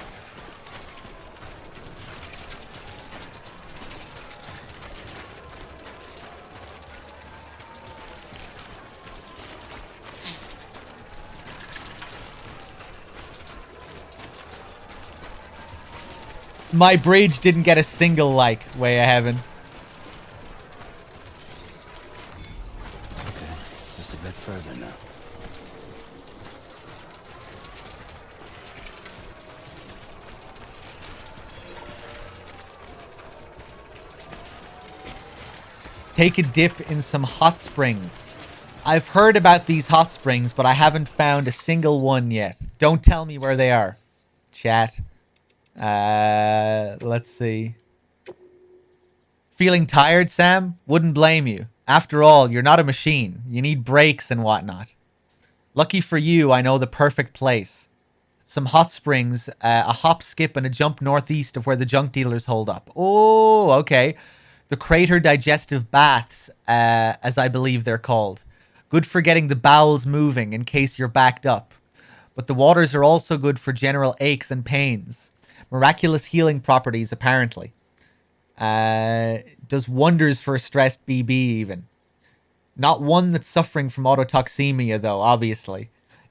Speaker 2: My bridge didn't get a single like, Way of Heaven.
Speaker 3: Okay, just a bit further now.
Speaker 2: Take a dip in some hot springs. I've heard about these hot springs, but I haven't found a single one yet. Don't tell me where they are. Chat. Let's see. Feeling tired, Sam? Wouldn't blame you. After all, you're not a machine. You need breaks and whatnot. Lucky for you, I know the perfect place. some hot springs, a hop, skip, and a jump northeast of where the junk dealers hold up. Oh, okay. The crater digestive baths, as I believe they're called. Good for getting the bowels moving in case you're backed up. But the waters are also good for general aches and pains. Miraculous healing properties, apparently. Does wonders for a stressed BB, even. Not one that's suffering from autotoxemia, though, obviously.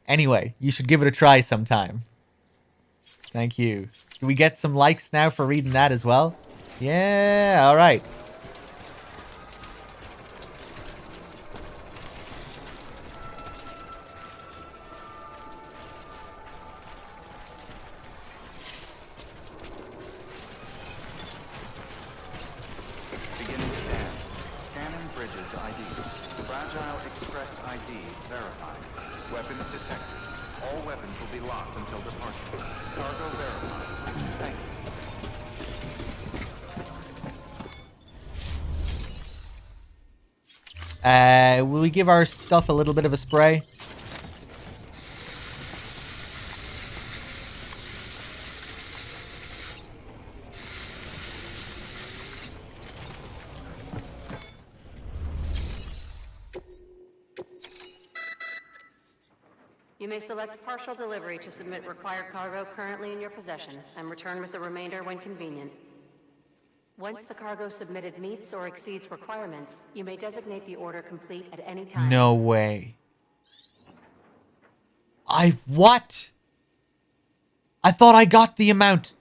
Speaker 2: Anyway, you should give it a try sometime. Thank you. Do we get some likes now for reading that as well? Yeah, alright.
Speaker 4: Beginning scan. Scanning bridges ID. Fragile Express ID verified. Weapons detected. All weapons will be locked until departure. Cargo verified. Thank you.
Speaker 2: Will we give our stuff a little bit of a spray?
Speaker 8: You may select partial delivery to submit required cargo currently in your possession and return with the remainder when convenient. Once the cargo submitted meets or exceeds requirements, you may designate the order complete at any time.
Speaker 2: No way. What? I thought I got the amount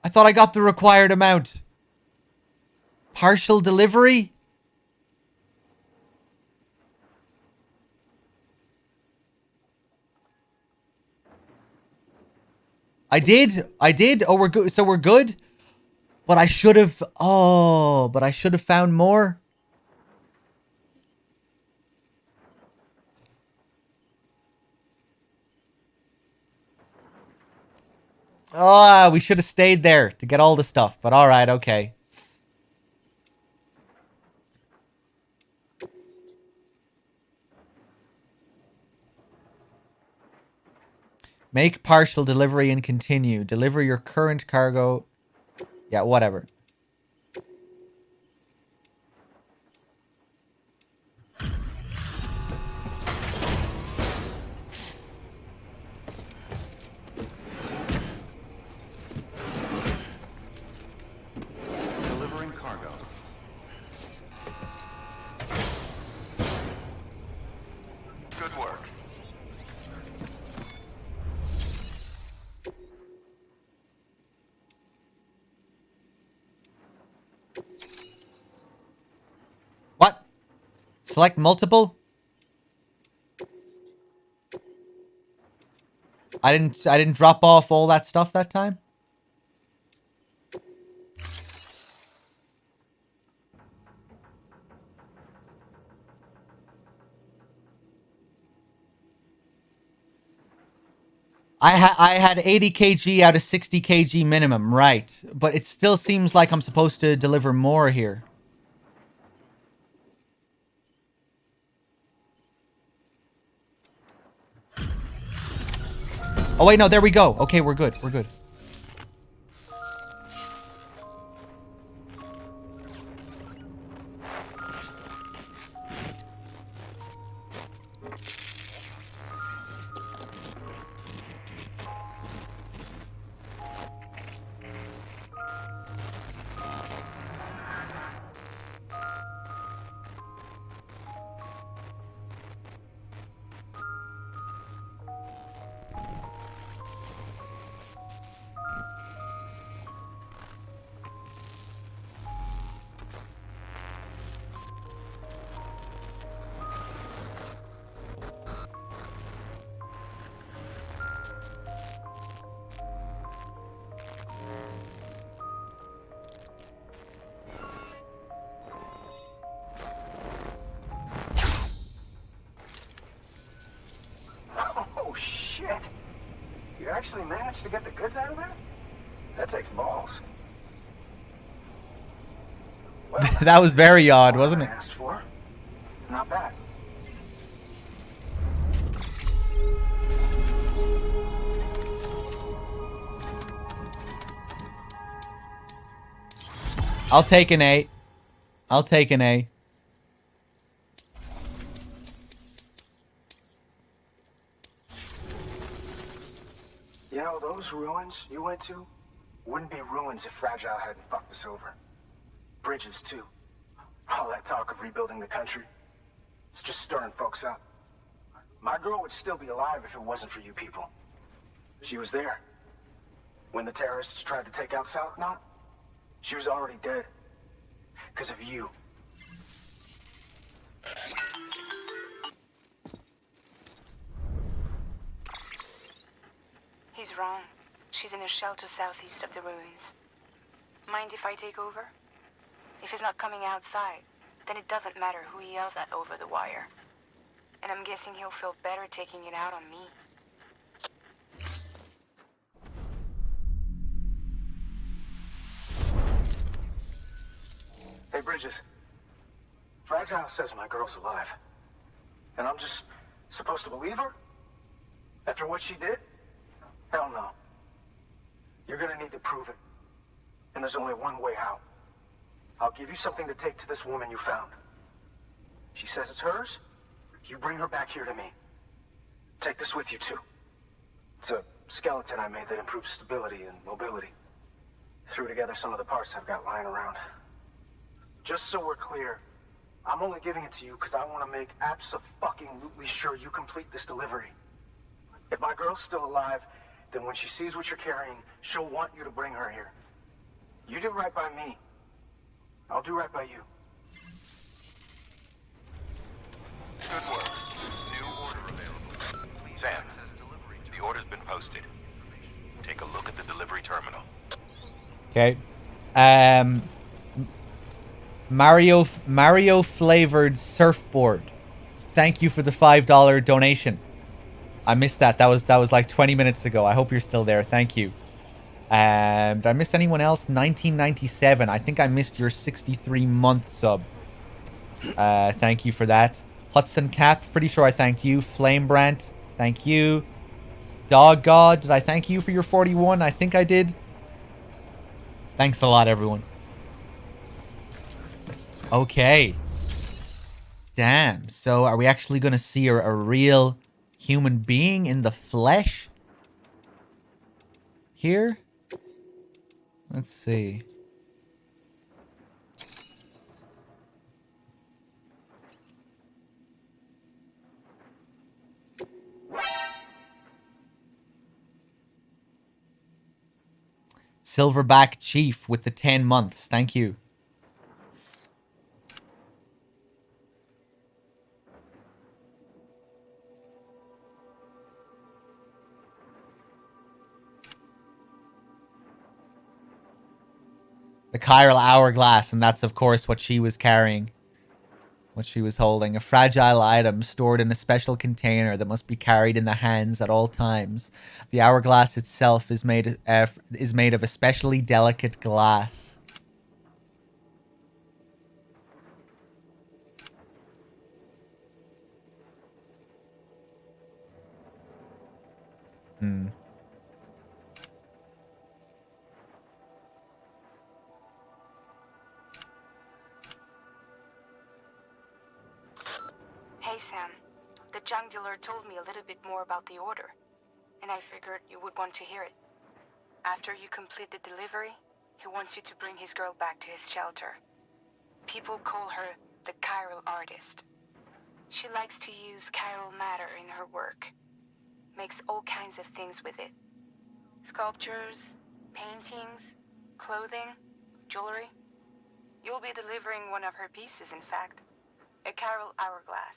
Speaker 2: I thought I got the required amount. Partial delivery? I did. Oh, we're good. So we're good. But I should have. Oh, but I should have found more. Oh, we should have stayed there to get all the stuff. But all right, okay. Make partial delivery and continue. Deliver your current cargo. Yeah, whatever.
Speaker 4: Delivering cargo. Good work.
Speaker 2: What? Select multiple? I didn't drop off all that stuff that time? I had 80 kg out of 60 kg minimum, right. But it still seems like I'm supposed to deliver more here. Oh, wait, no, there we go. Okay, we're good. We're good.
Speaker 7: Oh, shit. You actually managed to get the goods out of there? That takes balls. Well,
Speaker 2: That was very odd, wasn't it?
Speaker 7: Asked for. Not bad.
Speaker 2: I'll take an A. I'll take an A.
Speaker 7: You know, those ruins you went to wouldn't be ruins if Fragile hadn't fucked us over. Bridges, too. All that talk of rebuilding the country, it's just stirring folks up. My girl would still be alive if it wasn't for you people. She was there. When the terrorists tried to take out South Knot, she was already dead. Because of you.
Speaker 6: He's wrong. She's in a shelter southeast of the ruins. Mind if I take over? If he's not coming outside, then it doesn't matter who he yells at over the wire. And I'm guessing he'll feel better taking it out on me.
Speaker 7: Hey, Bridges. Fragile says my girl's alive. And I'm just supposed to believe her? After what she did? Hell no. You're gonna need to prove it. And there's only one way out. I'll give you something to take to this woman you found. She says it's hers. You bring her back here to me. Take this with you, too. It's a skeleton I made that improves stability and mobility. Threw together some of the parts I've got lying around. Just so we're clear, I'm only giving it to you because I want to make abso-fucking-lutely sure you complete this delivery. If my girl's still alive, then when she sees what you're carrying, she'll want you to bring her here. You do right by me. I'll do right by you.
Speaker 5: Good work. New order available. Sam, the order's been posted. Take a look at the delivery terminal.
Speaker 2: Okay. Mario flavored surfboard. Thank you for the $5 donation. I missed that. That was like 20 minutes ago. I hope you're still there. Thank you. Did I miss anyone else? 1997. I think I missed your 63-month sub. Thank you for that. Hudson Cap. Pretty sure I thanked you. Flamebrant. Thank you. Dog God. Did I thank you for your 41? I think I did. Thanks a lot, everyone. Okay. Damn. So are we actually going to see a real human being in the flesh here? Let's see. Silverback Chief with the 10 months. Thank you. The chiral hourglass, and that's of course what she was carrying. What she was holding. A fragile item stored in a special container that must be carried in the hands at all times. The hourglass itself is made of especially delicate glass.
Speaker 6: Hey, Sam. The junk dealer told me a little bit more about the order, and I figured you would want to hear it. After you complete the delivery, he wants you to bring his girl back to his shelter. People call her the chiral artist. She likes to use chiral matter in her work. Makes all kinds of things with it. Sculptures, paintings, clothing, jewelry. You'll be delivering one of her pieces, in fact. A chiral hourglass.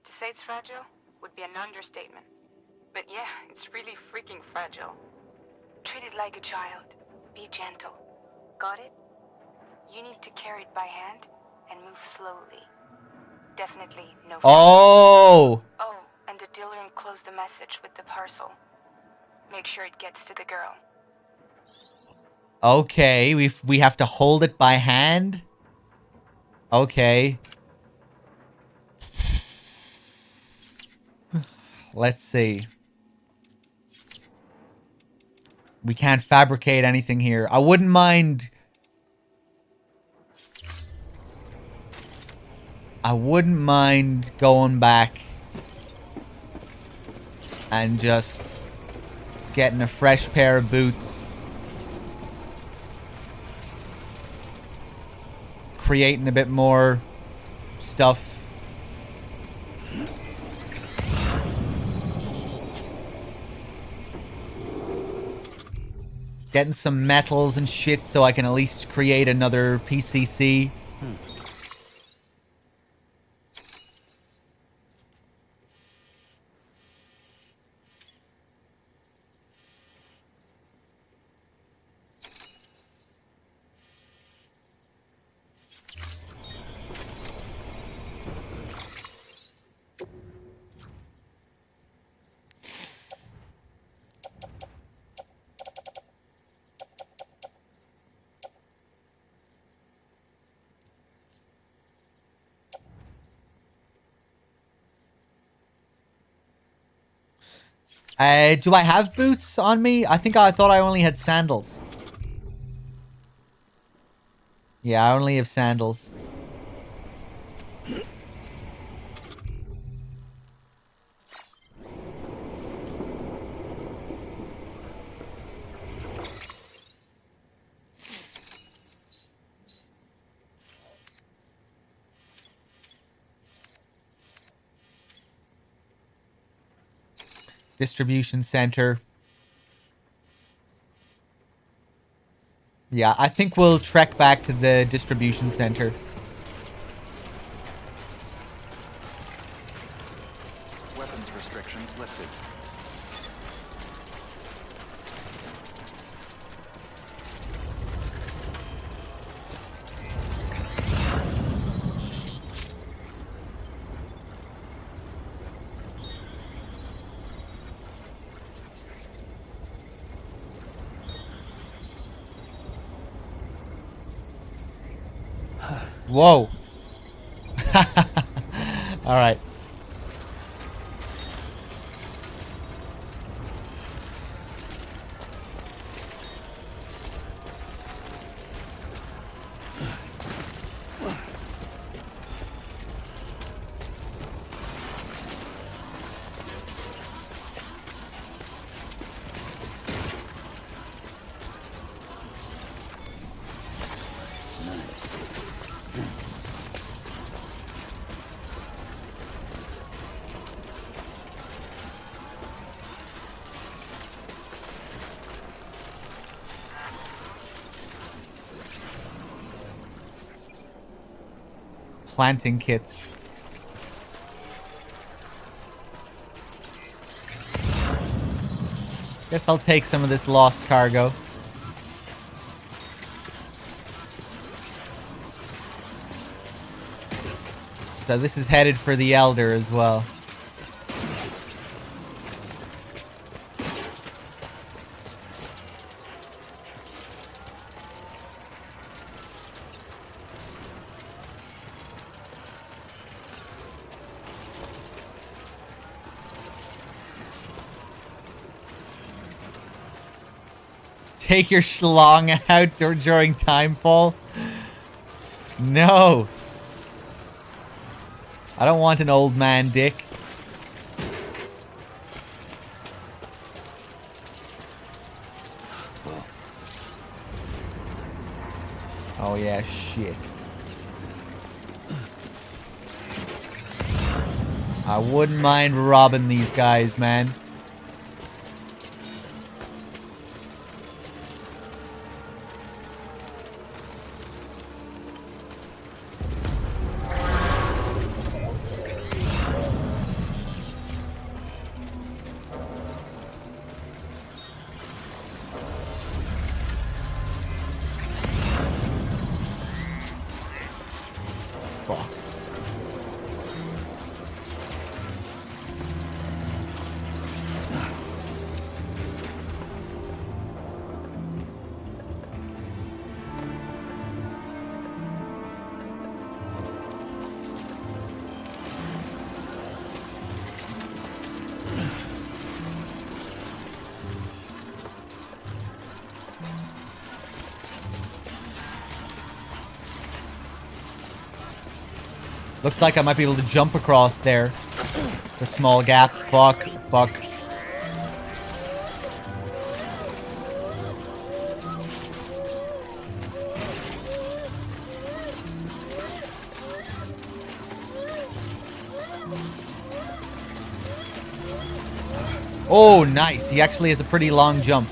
Speaker 6: To say it's fragile would be an understatement. But yeah, it's really freaking fragile. Treat it like a child. Be gentle. Got it? You need to carry it by hand and move slowly. Definitely no.
Speaker 2: Oh!
Speaker 6: Oh, and the dealer enclosed the message with the parcel. Make sure it gets to the girl.
Speaker 2: Okay, we have to hold it by hand? Okay. Let's see. We can't fabricate anything here. I wouldn't mind I wouldn't mind going back and just getting a fresh pair of boots, creating a bit more stuff. Getting some metals and shit so I can at least create another PCC. Do I have boots on me? I thought I only had sandals. Yeah, I only have sandals. Distribution center. Yeah, I think we'll trek back to the distribution center.
Speaker 4: Weapons restrictions lifted.
Speaker 2: Whoa. All right. Planting kits. Guess I'll take some of this lost cargo. So this is headed for the Elder as well. Take your schlong out during timefall? No. I don't want an old man dick. Oh yeah, shit. I wouldn't mind robbing these guys, man. Looks like I might be able to jump across there. The small gap. Fuck. Fuck. Oh, nice. He actually has a pretty long jump.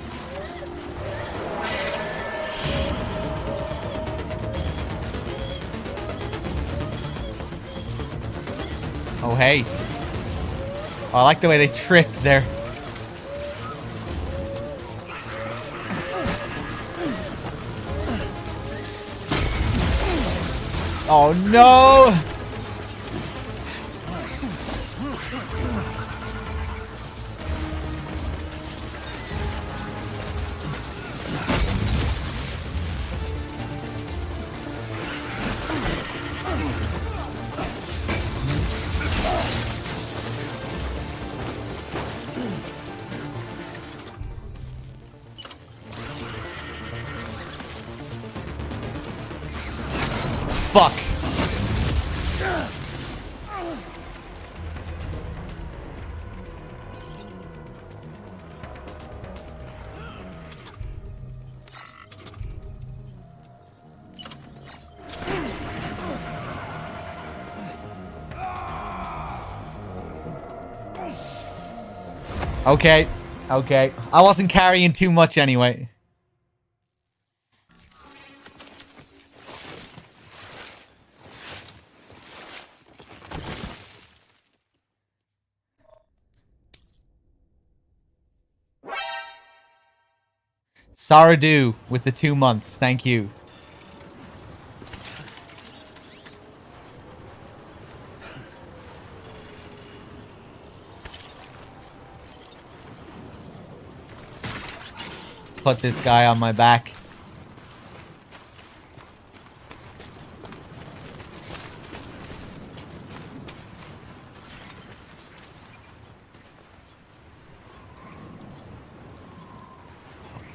Speaker 2: Oh, hey. Oh, I like the way they tripped there. Oh, no! Fuck. Okay. Okay. I wasn't carrying too much anyway. Saradu with the 2 months. Thank you. Put this guy on my back.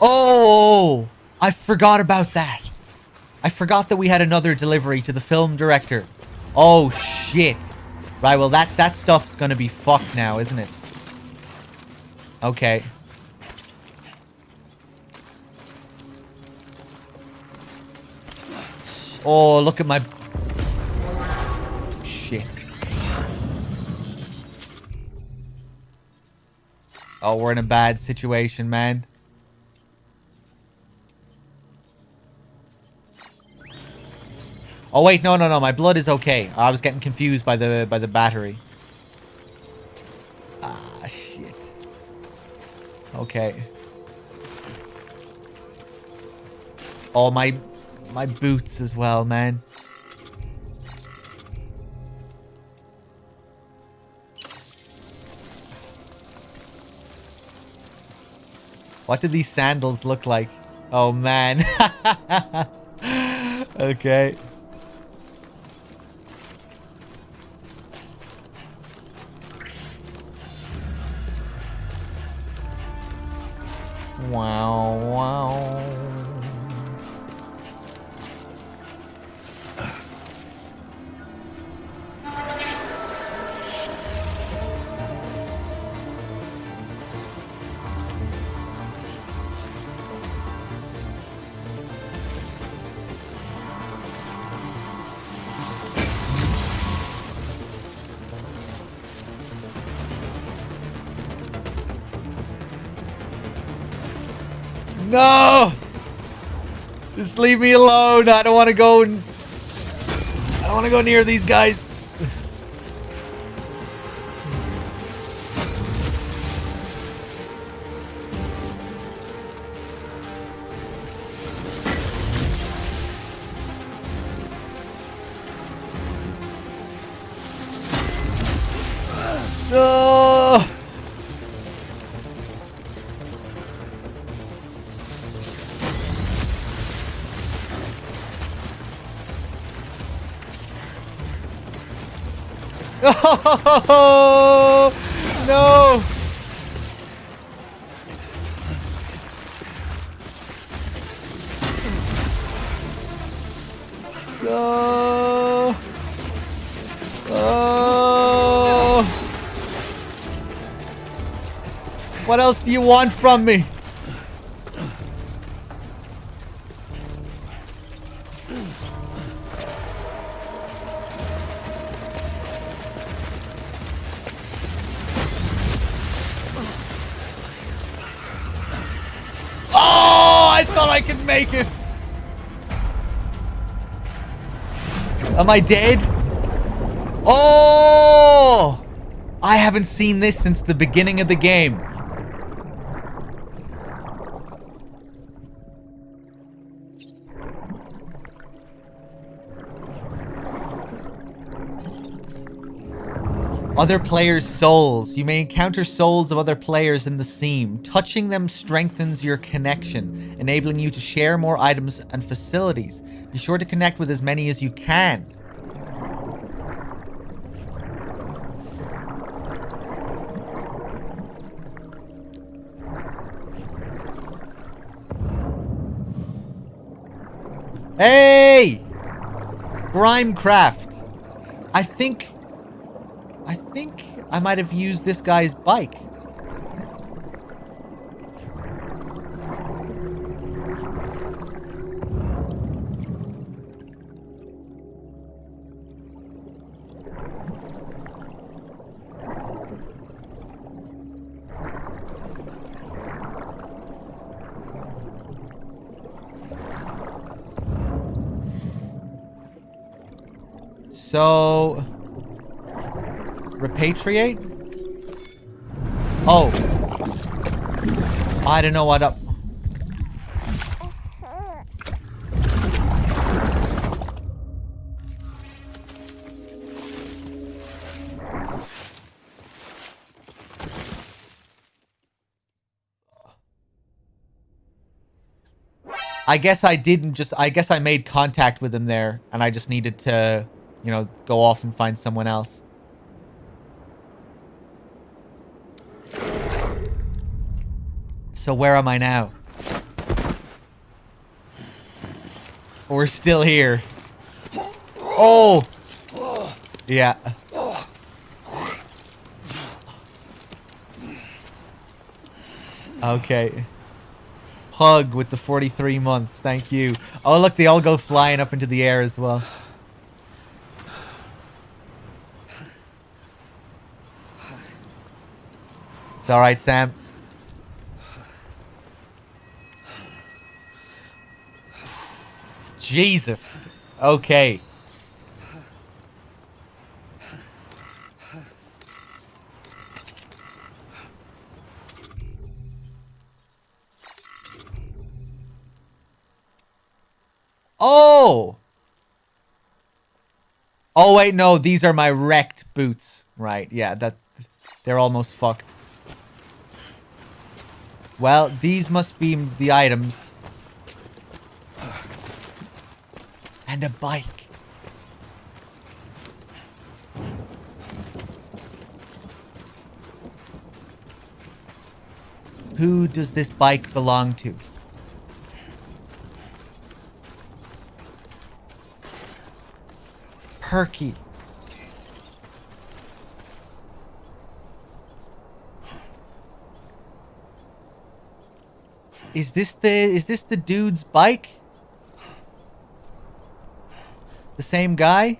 Speaker 2: Oh, I forgot about that. I forgot that we had another delivery to the film director. Oh, shit. Right, well, that stuff's gonna be fucked now, isn't it? Okay. Oh, look at my... Shit. Oh, we're in a bad situation, man. Oh wait, no, my blood is okay. I was getting confused by the battery. Ah, shit. Okay. Oh, my boots as well, man. What do these sandals look like? Oh man. Okay. Wow, wow. No! Just leave me alone. I don't want to go. I don't want to go near these guys. No! Oh, no! No! What else do you want from me? Oh, I thought I could make it. Am I dead? Oh! I haven't seen this since the beginning of the game. Other players' souls. You may encounter souls of other players in the scene. Touching them strengthens your connection, enabling you to share more items and facilities. Be sure to connect with as many as you can. Hey! Grimecraft. I think I might have used this guy's bike. So, repatriate? Oh. I don't know what up. I guess I didn't just, I guess I made contact with him there and I just needed to, you know, go off and find someone else. So where am I now? We're still here. Oh! Yeah. Okay. Hug with the 43 months. Thank you. Oh, look, they all go flying up into the air as well. It's alright, Sam. Jesus. Okay. Oh! Oh, wait, no. These are my wrecked boots. Right, yeah, that... They're almost fucked. Well, these must be the items. And a bike. Who does this bike belong to? Perky. Is this the dude's bike? The same guy?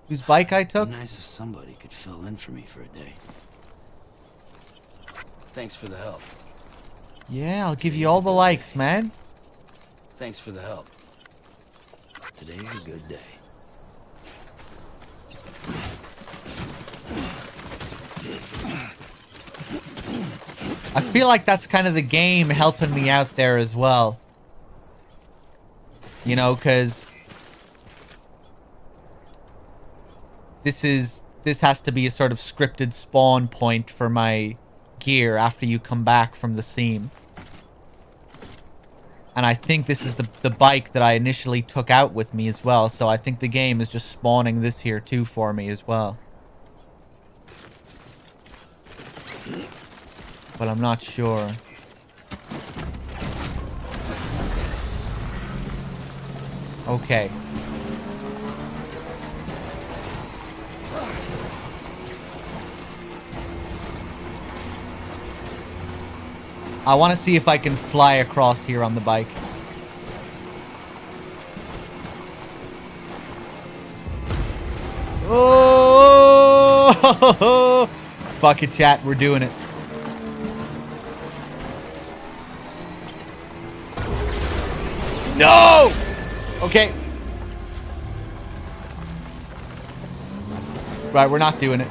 Speaker 2: Whose bike I took?
Speaker 3: Nice if somebody could fill in for me for a day. Thanks for the help.
Speaker 2: Yeah, I'll give you all the likes, man.
Speaker 3: Thanks for the help. Today's a good day.
Speaker 2: I feel like that's kind of the game helping me out there as well. You know, because this has to be a sort of scripted spawn point for my gear after you come back from the scene. And I think this is the bike that I initially took out with me as well, so I think the game is just spawning this here too for me as well. But I'm not sure. Okay. I want to see if I can fly across here on the bike. Oh! Fuck it, chat. We're doing it. No! Okay. Right, we're not doing it.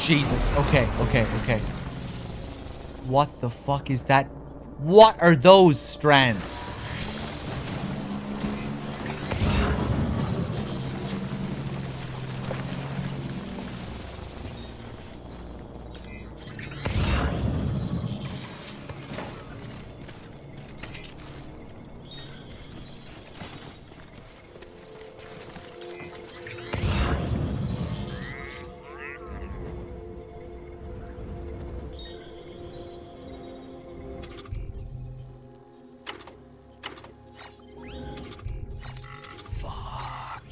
Speaker 2: Jesus. Okay. What the fuck is that? What are those strands?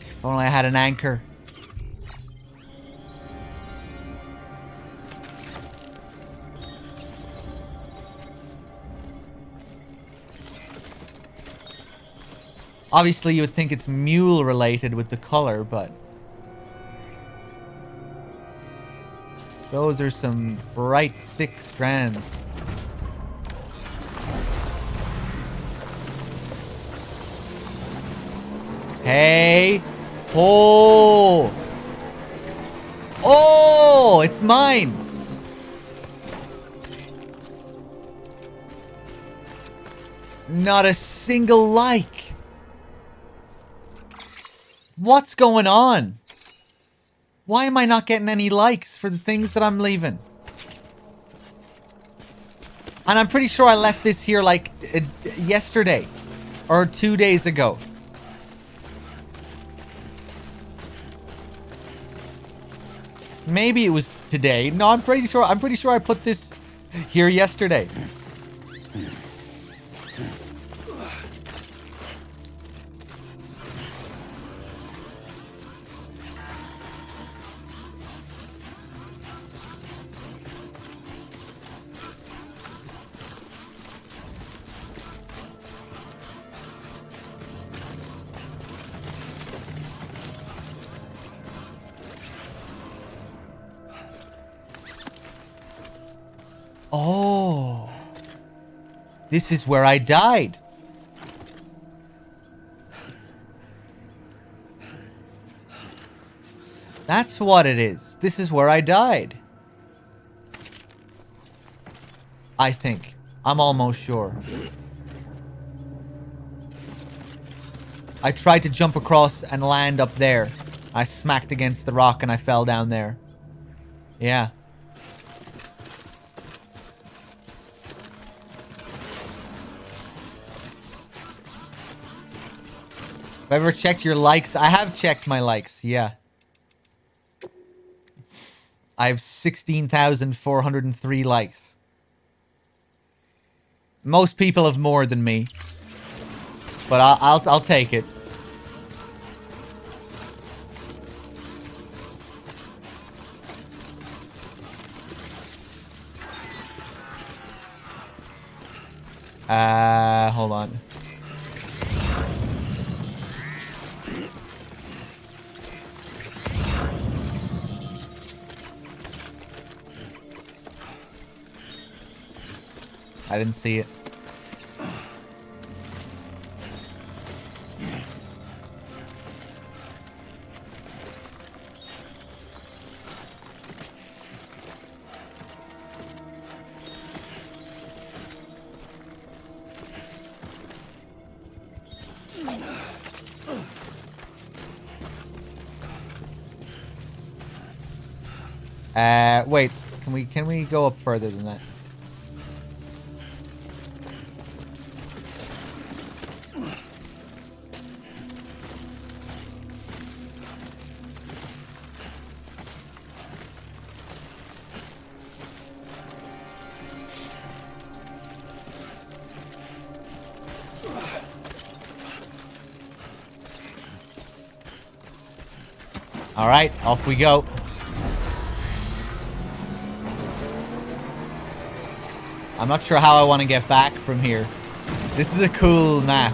Speaker 2: If only I had an anchor. Obviously, you would think it's mule related with the color, but those are some bright, thick strands. Hey! Oh! Oh! It's mine! Not a single like. What's going on? Why am I not getting any likes for the things that I'm leaving? And I'm pretty sure I left this here like yesterday or 2 days ago. Maybe it was today. No, I'm pretty sure I put this here yesterday. Oh. This is where I died. That's what it is. This is where I died. I think. I'm almost sure. I tried to jump across and land up there. I smacked against the rock and I fell down there. Yeah. Have I ever checked your likes? I have checked my likes, yeah. I have 16,403 likes. Most people have more than me. But I'll take it. Hold on. I didn't see it. Wait. Can we go up further than that? Alright, off we go. I'm not sure how I want to get back from here. This is a cool map.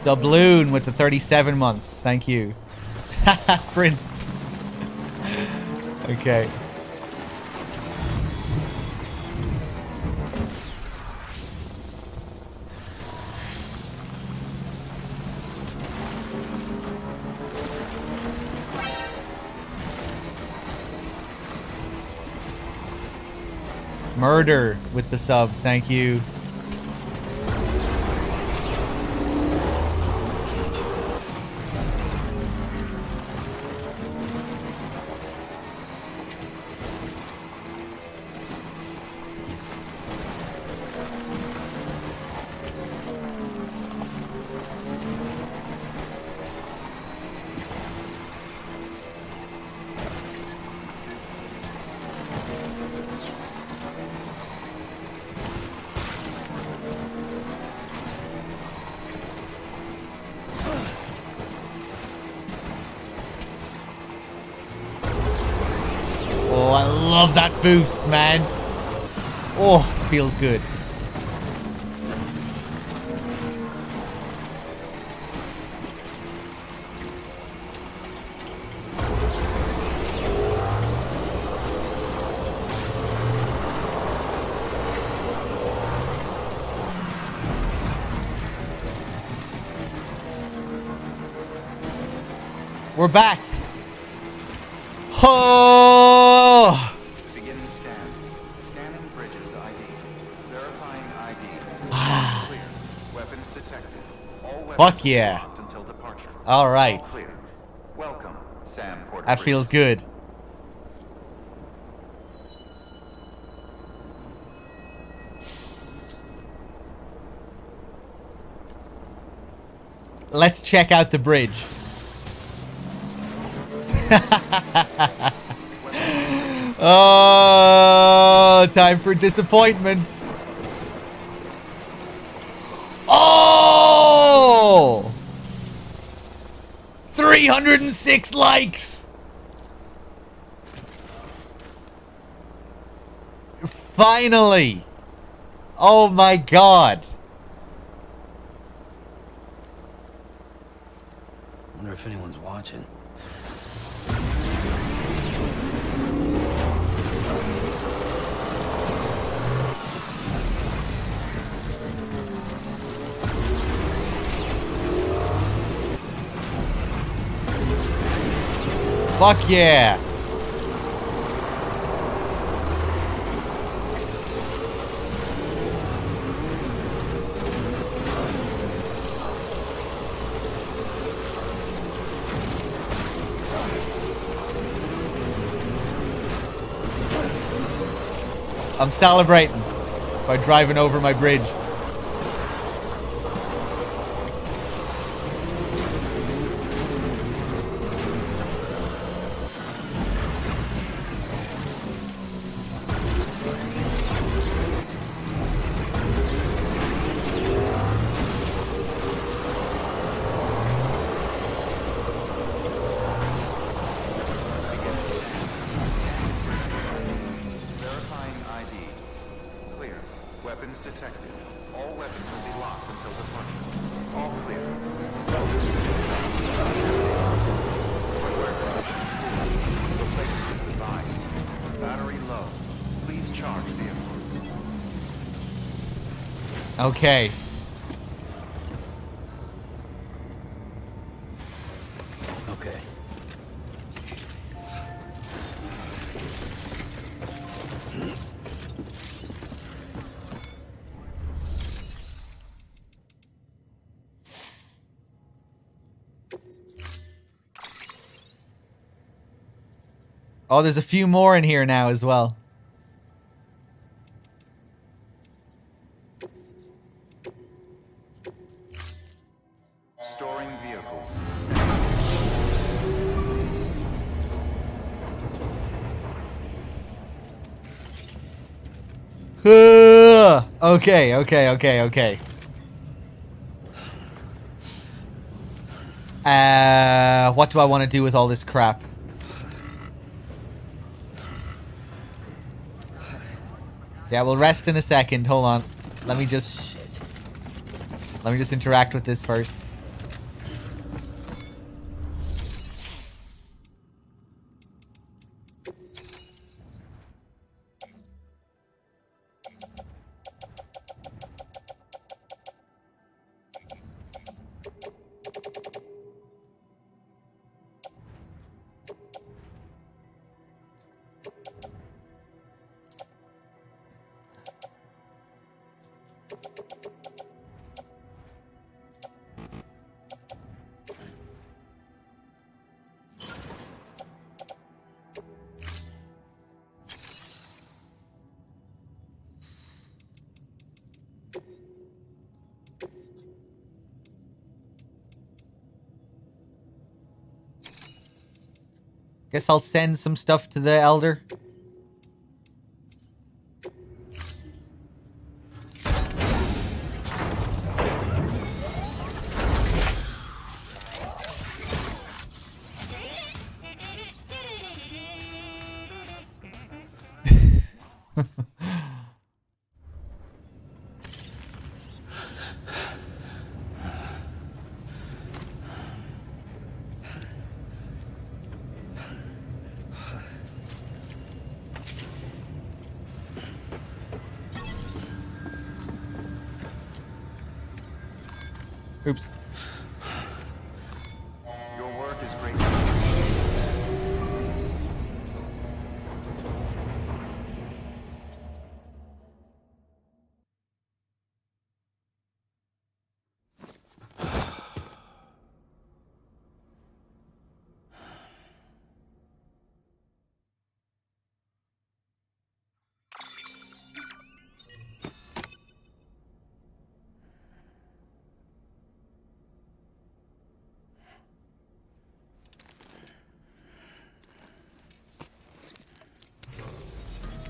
Speaker 2: Doubloon with the 37 months. Thank you. Prince. Okay. Murder with the sub. Thank you. Oh, I love that boost, man. Oh, it feels good. We're back. Oh!
Speaker 4: Begin scan. Scanning bridges ID. Verifying ID. Clear. Weapons detected. All weapons
Speaker 2: Fuck yeah.
Speaker 4: locked until departure.
Speaker 2: All right.
Speaker 4: All clear. Welcome, Sam Porter.
Speaker 2: That feels good. Let's check out the bridge. Oh, time for disappointment. Oh! 306 likes. Finally. Oh my god.
Speaker 3: Wonder if anyone's watching.
Speaker 2: Fuck yeah. I'm celebrating by driving over my bridge.
Speaker 4: Verifying ID. Clear. Weapons detected. All weapons will be locked until departure. All clear. Replacement is advised. Battery low. Please charge vehicle.
Speaker 2: Okay.
Speaker 3: Okay.
Speaker 2: Oh, there's a few more in here now as well.
Speaker 4: Storing vehicle.
Speaker 2: Okay, okay, okay, okay. What do I want to do with all this crap? Yeah, we'll rest in a second. Hold on. Let me just interact with this first. Guess I'll send some stuff to the Elder. Oops.
Speaker 4: Your work is great.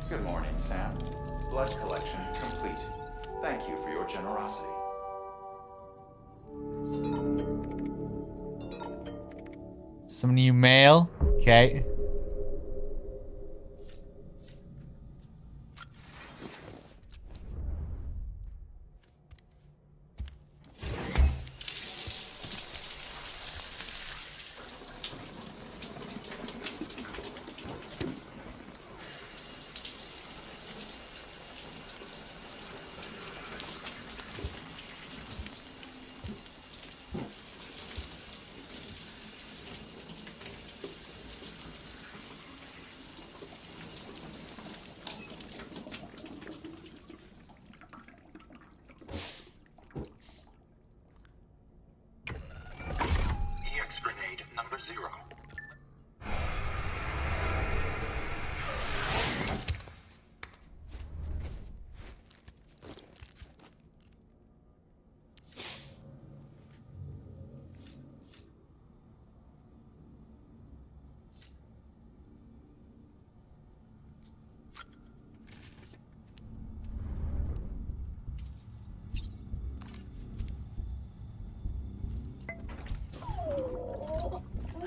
Speaker 4: Good morning, Sam. Blood collection complete. Thank you for your generosity.
Speaker 2: Some new mail. Okay.
Speaker 9: EX grenade number 0.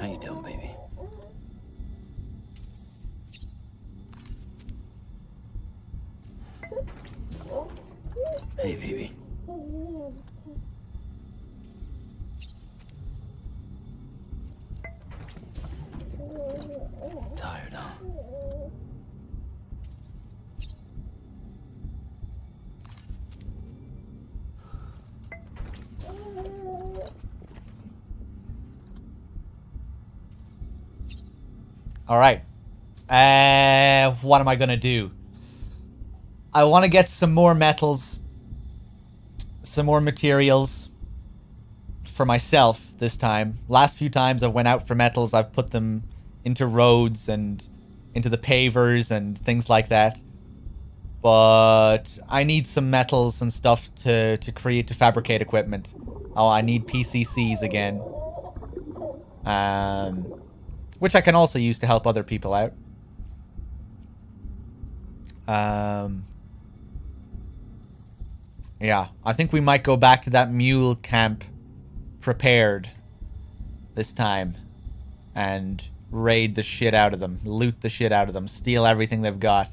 Speaker 3: How you doing, baby? Hey, baby. Tired, huh?
Speaker 2: All right. What am I gonna do? I want to get some more metals, some more materials for myself this time. Last few times I went out for metals, I've put them into roads and into the pavers and things like that. But I need some metals and stuff to fabricate equipment. Oh, I need PCCs again. Which I can also use to help other people out. Yeah, I think we might go back to that mule camp prepared this time and raid the shit out of them, loot the shit out of them, steal everything they've got.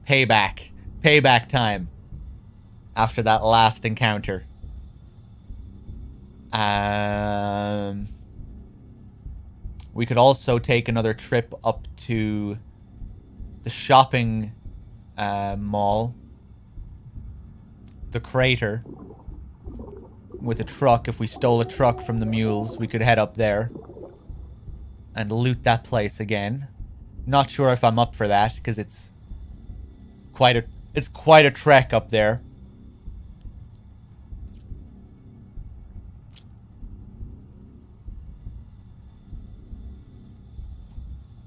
Speaker 2: Payback. Payback time after that last encounter. We could also take another trip up to the shopping mall, the crater, with a truck. If we stole a truck from the mules, we could head up there and loot that place again. Not sure if I'm up for that because it's quite a trek up there.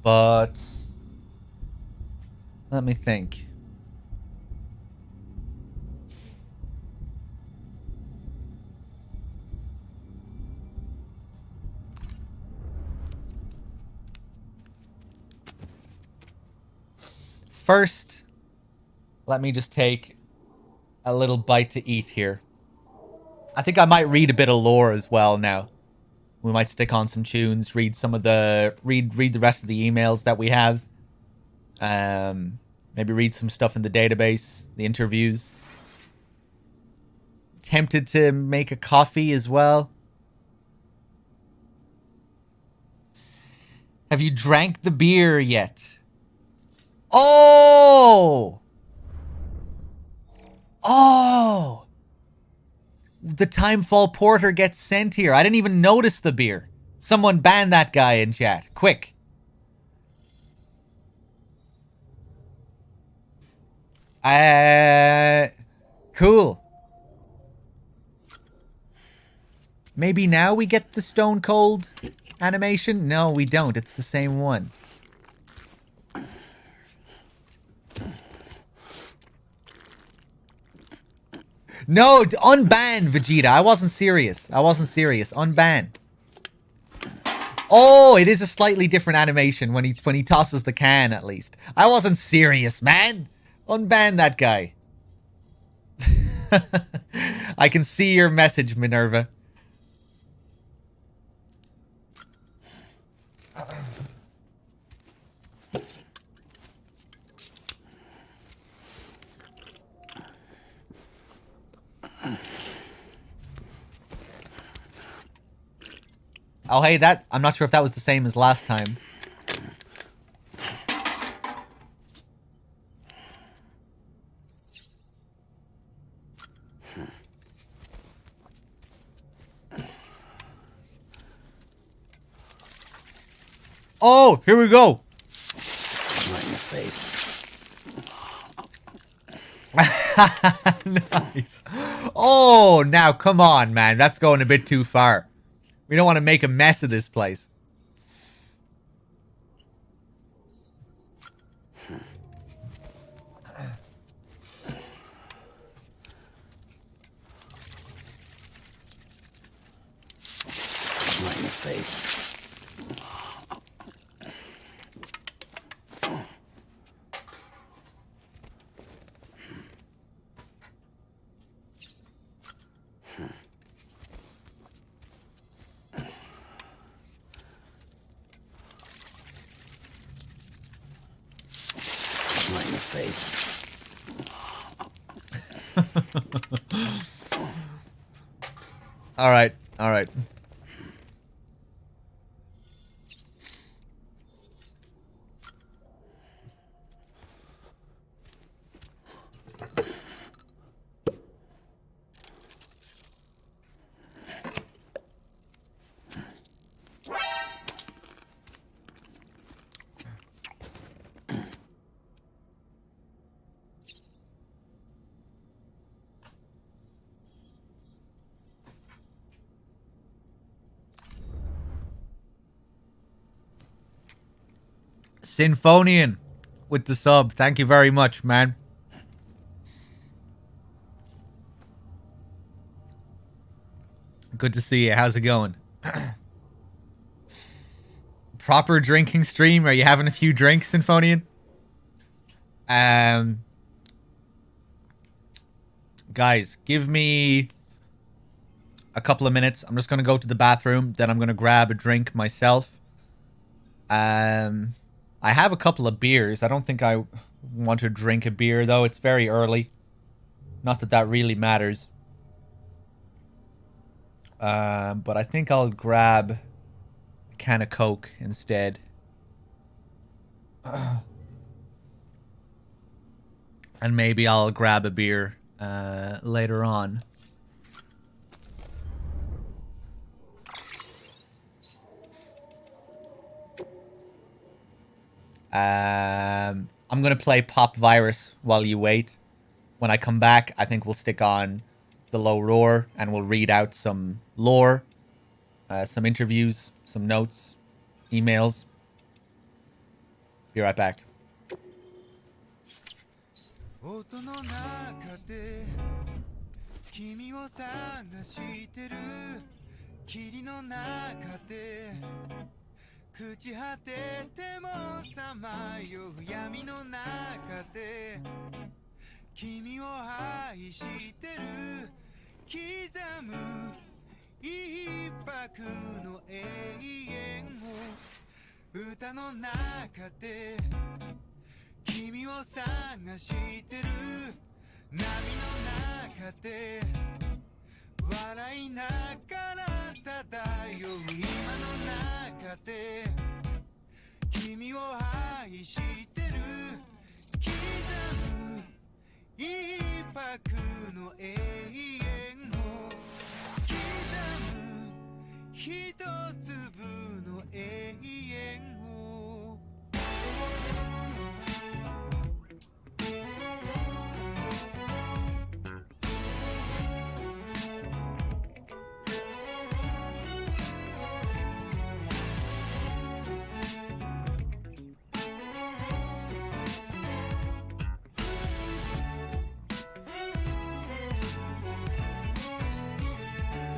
Speaker 2: But let me think. First, let me just take a little bite to eat here. I think I might read a bit of lore as well now. We might stick on some tunes, read some of the read the rest of the emails that we have. Maybe read some stuff in the database, the interviews. Tempted to make a coffee as well. Have you drank the beer yet? Oh! Oh! The Timefall Porter gets sent here. I didn't even notice the beer. Someone ban that guy in chat. Quick. Cool. Maybe now we get the Stone Cold animation? No, we don't. It's the same one. No, unban Vegeta. I wasn't serious. Unban. Oh, it is a slightly different animation when he tosses the can, at least. I wasn't serious, man. Unban that guy. I can see your message, Minerva. Oh, hey, I'm not sure if that was the same as last time. Oh, here we go.
Speaker 3: Right in the face.
Speaker 2: Nice. Oh, now come on, man. That's going a bit too far. We don't want to make a mess of this place.
Speaker 3: Right in the face. Right in the face.
Speaker 2: All right. All right. Symphonian with the sub. Thank you very much, man. Good to see you. How's it going? Proper drinking stream? Are you having a few drinks, Symphonian? Good Guys, give me a couple of minutes. I'm just going to go to the bathroom. Then I'm going to grab a drink myself. I have a couple of beers. I don't think I want to drink a beer, though. It's very early. Not that that really matters. But I think I'll grab a can of Coke instead. And maybe I'll grab a beer later on. I'm going to play Pop Virus while you wait. When I come back, I think we'll stick on the Low Roar and we'll read out some lore, some interviews, some notes, emails. Be right back.
Speaker 9: 音の中で君を探してる霧の中で朽ち果ててもさまよう闇の中で君を愛してる刻む一拍の永遠を歌の中で君を探してる波の中で笑いながら漂う今の中で君を愛してる刻む一拍の永遠を刻む一粒の永遠を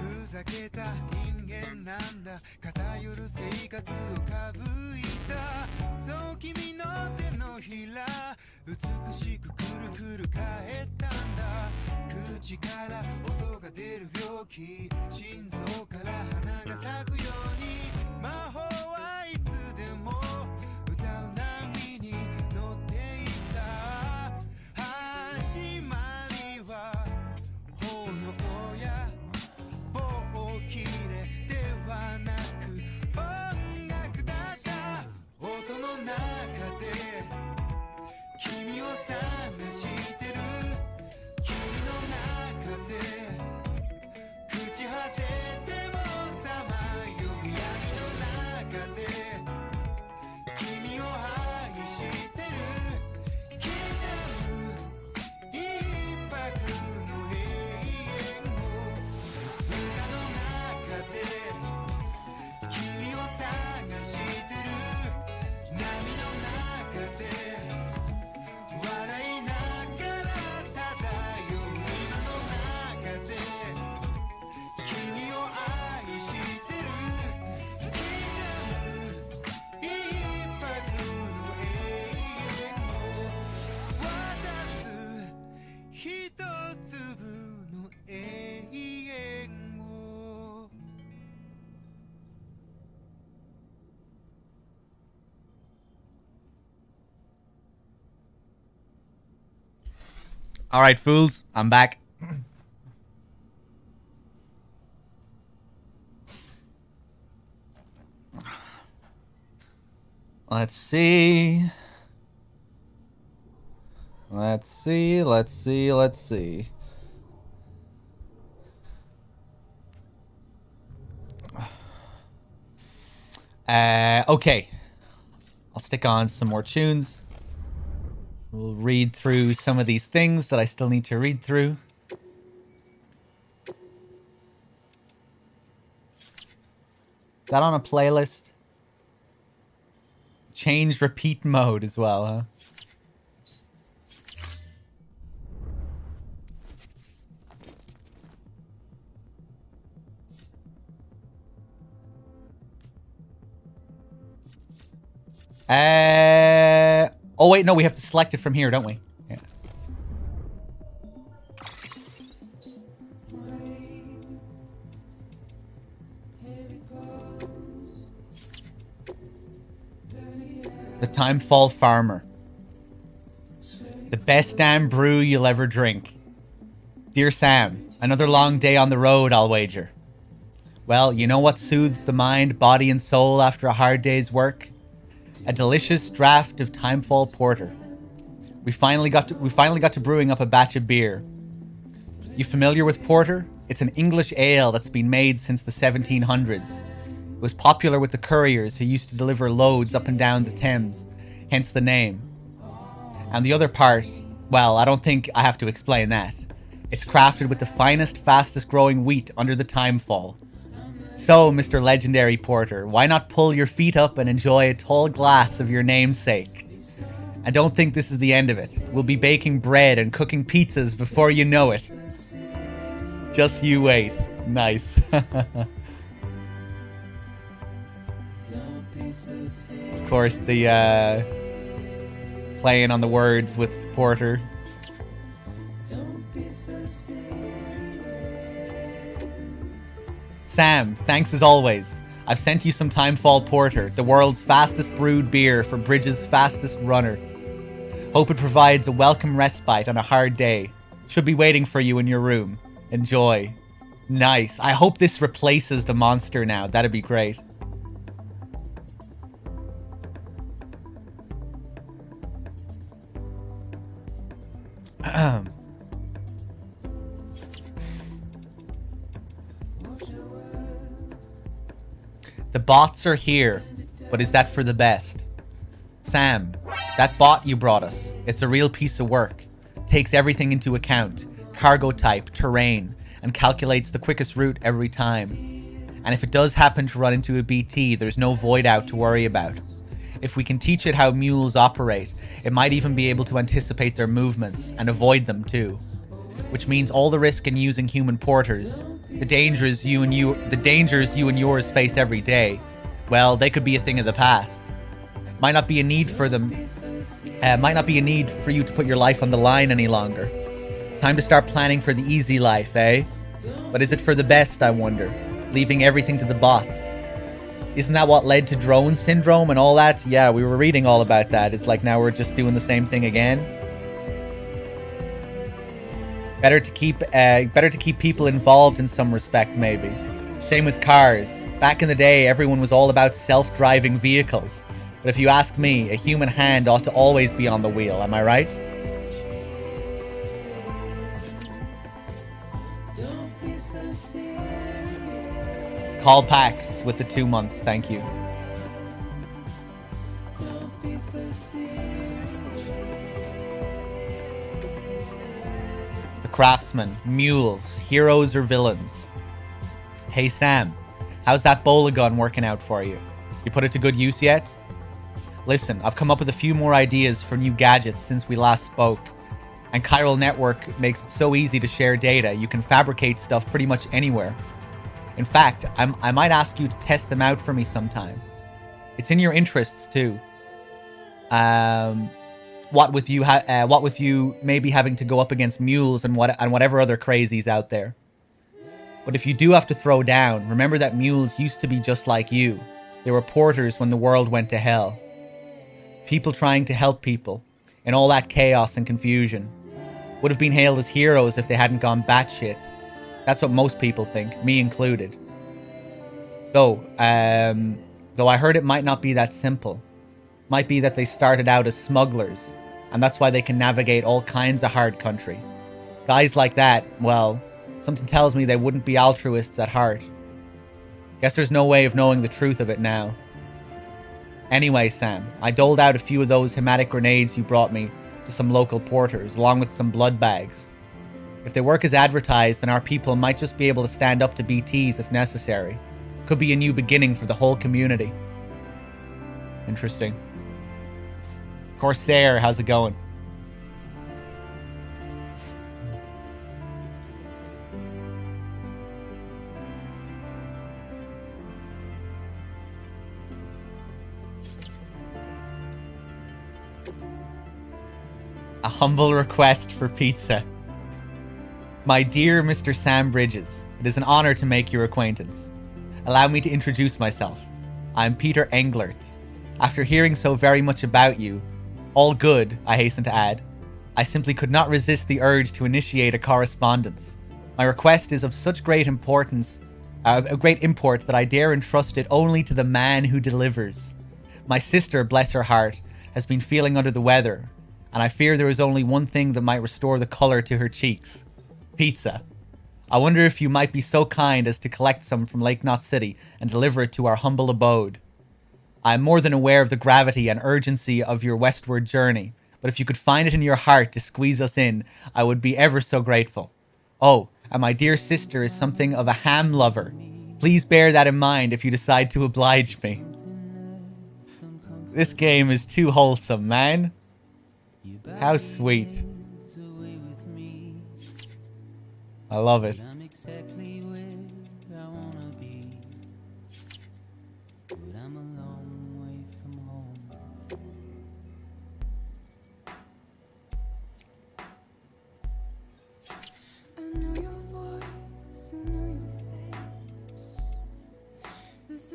Speaker 9: ふざけた人間なんだ偏る生活をかぶいたそう君の手のひら美しくくるくる返ったんだ口から音が出る病気心臓から花が咲くように魔法はいつでも歌う波に乗っていた始まりは炎や棒切れではなく音楽だった音の中で君を探してる君の中で朽ち果ててもさまよう闇の中で君を愛してる刻む一拍の永遠を歌の中で君を探してる波の中で笑いながら漂う今の中で君を愛してる刻む一拍の永遠を渡す一粒の永遠を
Speaker 2: All right, fools, I'm back. Let's see. Let's see. Okay. I'll stick on some more tunes. We'll read through some of these things that I still need to read through. That on a playlist? Change repeat mode as well, huh? Oh wait, no, we have to select it from here, don't we? Yeah. Timefall Farmer. The best damn brew you'll ever drink. Dear Sam, another long day on the road, I'll wager. Well, you know what soothes the mind, body, and soul after a hard day's work? A delicious draft of Timefall Porter. We finally got to brewing up a batch of beer. You familiar with porter? It's an English ale that's been made since the 1700s. It was popular with the couriers who used to deliver loads up and down the Thames, hence the name. And the other part, well, I don't think I have to explain that. It's crafted with the finest, fastest growing wheat under the Timefall. So, Mr. Legendary Porter, why not pull your feet up and enjoy a tall glass of your namesake? I don't think this is the end of it. We'll be baking bread and cooking pizzas before you know it. Just you wait. Nice. Of course, the playing on the words with Porter. Sam, thanks as always. I've sent you some Timefall Porter, the world's fastest brewed beer for Bridge's fastest runner. Hope it provides a welcome respite on a hard day. Should be waiting for you in your room. Enjoy. Nice. I hope this replaces the monster now. That'd be great. The bots are here, but is that for the best? Sam, that bot you brought us, it's a real piece of work. Takes everything into account, cargo type, terrain, and calculates the quickest route every time. And if it does happen to run into a BT, there's no void out to worry about. If we can teach it how mules operate, it might even be able to anticipate their movements and avoid them too. Which means all the risk in using human porters, the dangers you and yours face every day, well, they could be a thing of the past. Might not be a need for them. Might not be a need for you to put your life on the line any longer. Time to start planning for the easy life, eh? But is it for the best, I wonder? Leaving everything to the bots. Isn't that what led to drone syndrome and all that? Yeah, we were reading all about that. It's like now we're just doing the same thing again. Better to keep people involved in some respect, maybe. Same with cars. Back in the day, everyone was all about self-driving vehicles. But if you ask me, a human hand ought to always be on the wheel, am I right? Call Pax with the 2 months, thank you. The Craftsman, mules, heroes or villains. Hey Sam, how's that bowler gun working out for you? You put it to good use yet? Listen, I've come up with a few more ideas for new gadgets since we last spoke. And Chiral Network makes it so easy to share data, you can fabricate stuff pretty much anywhere. In fact, I might ask you to test them out for me sometime. It's in your interests too. What with you maybe having to go up against mules and whatever other crazies out there. But if you do have to throw down, remember that mules used to be just like you. They were porters when the world went to hell. People trying to help people, in all that chaos and confusion. Would have been hailed as heroes if they hadn't gone batshit. That's what most people think, me included. Though I heard it might not be that simple. Might be that they started out as smugglers, and that's why they can navigate all kinds of hard country. Guys like that, well, something tells me they wouldn't be altruists at heart. Guess there's no way of knowing the truth of it now. Anyway, Sam, I doled out a few of those hematic grenades you brought me to some local porters, along with some blood bags. If they work as advertised, then our people might just be able to stand up to BTs if necessary. Could be a new beginning for the whole community. Interesting. Corsair, how's it going? A humble request for pizza. My dear Mr. Sam Bridges, it is an honor to make your acquaintance. Allow me to introduce myself. I'm Peter Englert, After hearing so very much about you, all good, I hasten to add, I simply could not resist the urge to initiate a correspondence. My request is of such great importance, a great import that I dare entrust it only to the man who delivers. My sister, bless her heart, has been feeling under the weather, and I fear there is only one thing that might restore the color to her cheeks. Pizza. I wonder if you might be so kind as to collect some from Lake Knot City and deliver it to our humble abode. I am more than aware of the gravity and urgency of your westward journey, but if you could find it in your heart to squeeze us in, I would be ever so grateful. Oh, and my dear sister is something of a ham lover. Please bear that in mind if you decide to oblige me. This game is too wholesome, man. How sweet. I love it.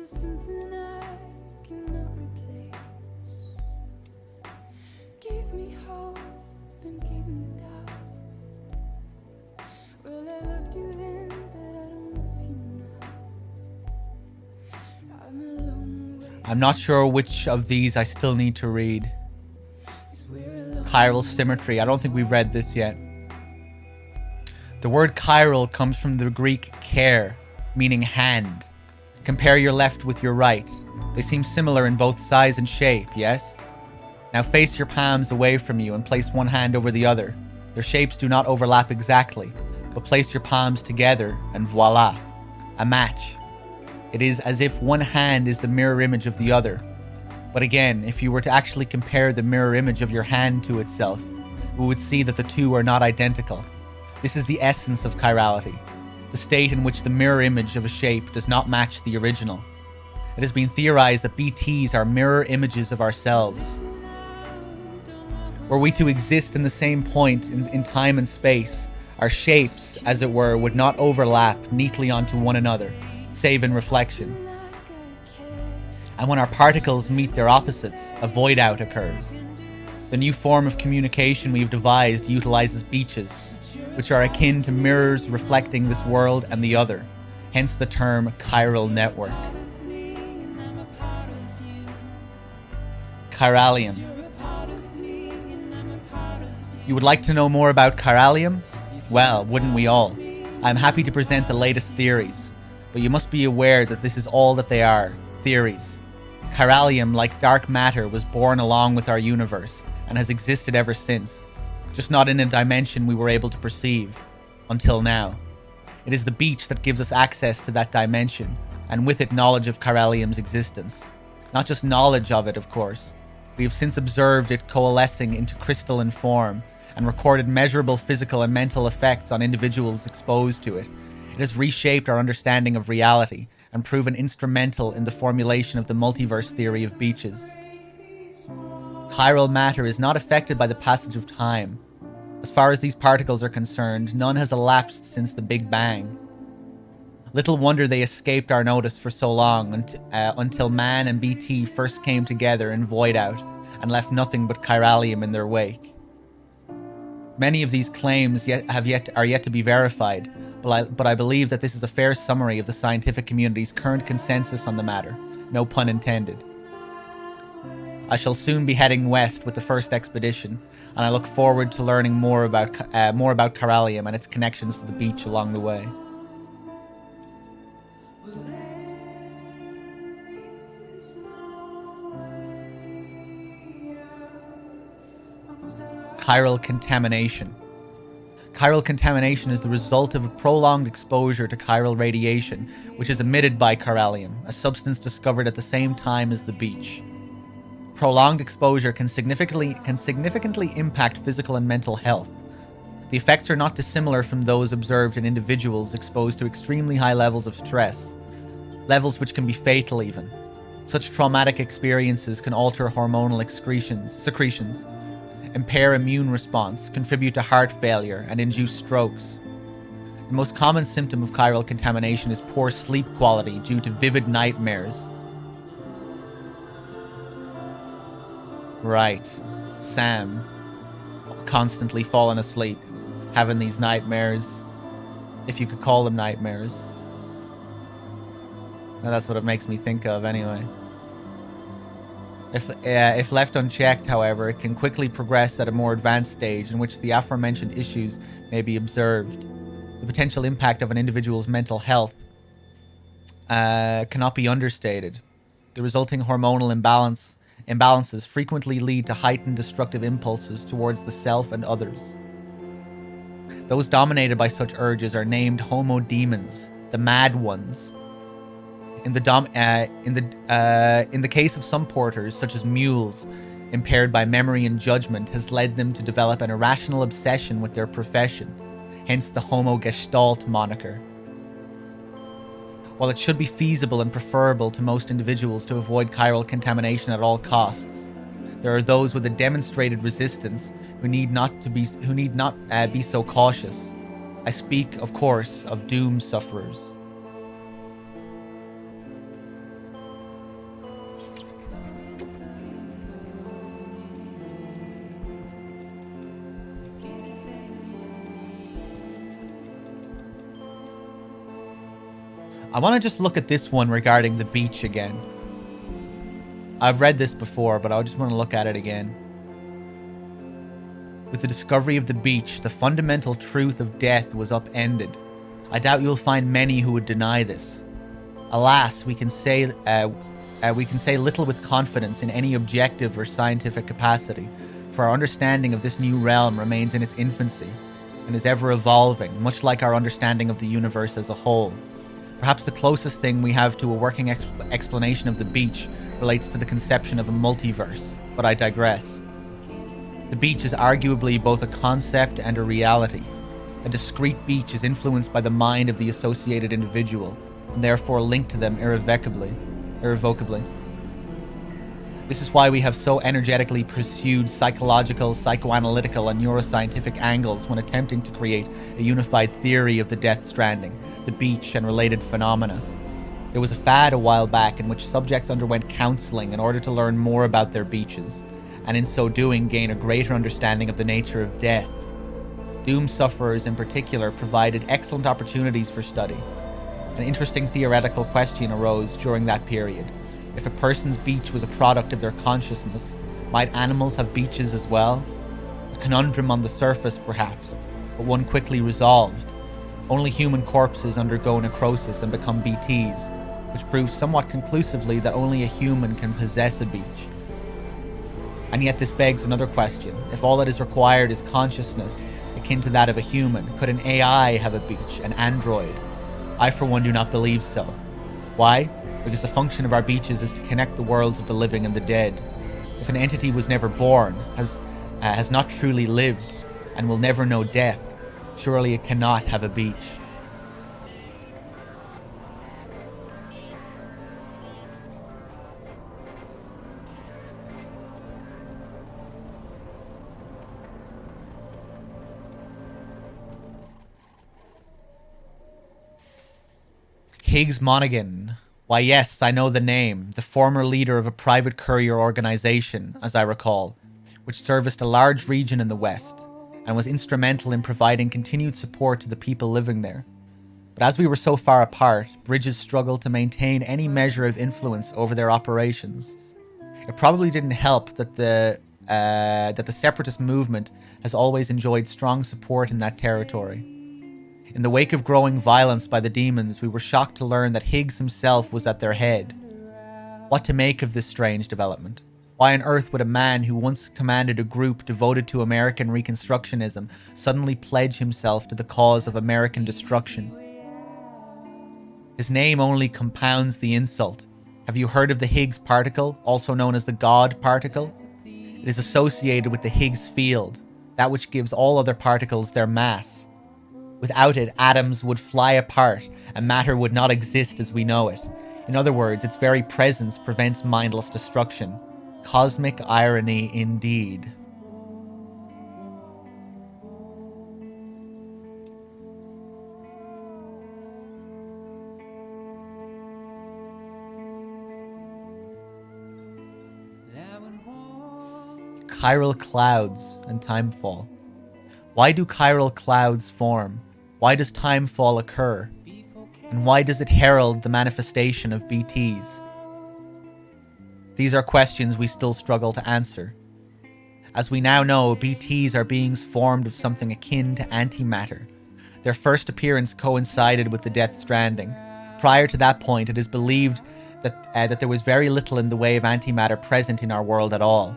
Speaker 10: Something I cannot replace. Gave me hope and gave me doubt. Well, I loved you then, but I don't love you now. I'm a long way.
Speaker 2: I'm not sure which of these I still need to read. Chiral Symmetry. I don't think we've read this yet. The word chiral comes from the Greek care, meaning hand. Compare your left with your right. They seem similar in both size and shape, yes? Now face your palms away from you and place one hand over the other. Their shapes do not overlap exactly, but place your palms together and voila, a match. It is as if one hand is the mirror image of the other. But again, if you were to actually compare the mirror image of your hand to itself, we would see that the two are not identical. This is the essence of chirality. The state in which the mirror image of a shape does not match the original. It has been theorized that BTs are mirror images of ourselves. Were we to exist in the same point in time and space, our shapes, as it were, would not overlap neatly onto one another, save in reflection. And when our particles meet their opposites, a void out occurs. The new form of communication we've devised utilizes beaches, which are akin to mirrors reflecting this world and the other, hence the term chiral network. Chiralium. You would like to know more about chiralium? Well, wouldn't we all? I'm happy to present the latest theories, but you must be aware that this is all that they are, theories. Chiralium, like dark matter, was born along with our universe and has existed ever since. Just not in a dimension we were able to perceive, until now. It is the beach that gives us access to that dimension, and with it knowledge of chiralium's existence. Not just knowledge of it, of course. We have since observed it coalescing into crystalline form, and recorded measurable physical and mental effects on individuals exposed to it. It has reshaped our understanding of reality, and proven instrumental in the formulation of the multiverse theory of beaches. Chiral matter is not affected by the passage of time. As far as these particles are concerned, none has elapsed since the Big Bang. Little wonder they escaped our notice for so long, until man and BT first came together in Void Out, and left nothing but chiralium in their wake. Many of these claims are yet to be verified, but I believe that this is a fair summary of the scientific community's current consensus on the matter, no pun intended. I shall soon be heading west with the first expedition, and I look forward to learning more about chiralium and its connections to the beach along the way. Chiral contamination. Chiral contamination is the result of a prolonged exposure to chiral radiation, which is emitted by chiralium, a substance discovered at the same time as the beach. Prolonged exposure can significantly impact physical and mental health. The effects are not dissimilar from those observed in individuals exposed to extremely high levels of stress, levels which can be fatal even. Such traumatic experiences can alter hormonal secretions, impair immune response, contribute to heart failure, and induce strokes. The most common symptom of chiral contamination is poor sleep quality due to vivid nightmares. Right. Sam. Constantly falling asleep. Having these nightmares. If you could call them nightmares. Well, that's what it makes me think of anyway. If left unchecked, however, it can quickly progress at a more advanced stage in which the aforementioned issues may be observed. The potential impact of an individual's mental health cannot be understated. The resulting hormonal imbalances frequently lead to heightened destructive impulses towards the self and others. Those dominated by such urges are named homodemons, the mad ones. In the case of some porters, such as mules, impaired by memory and judgment has led them to develop an irrational obsession with their profession, hence the Homo Gestalt moniker. While it should be feasible and preferable to most individuals to avoid chiral contamination at all costs, there are those with a demonstrated resistance who need not be so cautious. I speak, of course, of doom sufferers. I want to just look at this one regarding the beach again. I've read this before, but I just want to look at it again. With the discovery of the beach, the fundamental truth of death was upended. I doubt you'll find many who would deny this. Alas, we can say little with confidence in any objective or scientific capacity, for our understanding of this new realm remains in its infancy and is ever evolving, much like our understanding of the universe as a whole. Perhaps the closest thing we have to a working explanation of the beach relates to the conception of a multiverse, but I digress. The beach is arguably both a concept and a reality. A discrete beach is influenced by the mind of the associated individual, and therefore linked to them irrevocably. This is why we have so energetically pursued psychological, psychoanalytical, and neuroscientific angles when attempting to create a unified theory of the Death Stranding, the beach, and related phenomena. There was a fad a while back in which subjects underwent counseling in order to learn more about their beaches, and in so doing gain a greater understanding of the nature of death. Doom sufferers in particular provided excellent opportunities for study. An interesting theoretical question arose during that period. If a person's beach was a product of their consciousness, might animals have beaches as well? A conundrum on the surface, perhaps, but one quickly resolved. Only human corpses undergo necrosis and become BTs, which proves somewhat conclusively that only a human can possess a beach. And yet this begs another question. If all that is required is consciousness, akin to that of a human, could an AI have a beach, an android? I for one do not believe so. Why? Because the function of our beaches is to connect the worlds of the living and the dead. If an entity was never born, has not truly lived, and will never know death, surely it cannot have a beach. Higgs Monaghan. Why yes, I know the name. The former leader of a private courier organization, as I recall, which serviced a large region in the West, and was instrumental in providing continued support to the people living there. But as we were so far apart, Bridges struggled to maintain any measure of influence over their operations. It probably didn't help that the separatist movement has always enjoyed strong support in that territory. In the wake of growing violence by the demons, we were shocked to learn that Higgs himself was at their head. What to make of this strange development? Why on earth would a man who once commanded a group devoted to American Reconstructionism suddenly pledge himself to the cause of American destruction? His name only compounds the insult. Have you heard of the Higgs particle, also known as the God particle? It is associated with the Higgs field, that which gives all other particles their mass. Without it, atoms would fly apart, and matter would not exist as we know it. In other words, its very presence prevents mindless destruction. Cosmic irony indeed. chiral clouds and timefall? Why do chiral clouds form? Why does timefall occur? And why does it herald the manifestation of BTs? These are questions we still struggle to answer. As we now know, BTs are beings formed of something akin to antimatter. Their first appearance coincided with the Death Stranding. Prior to that point, it is believed that there was very little in the way of antimatter present in our world at all.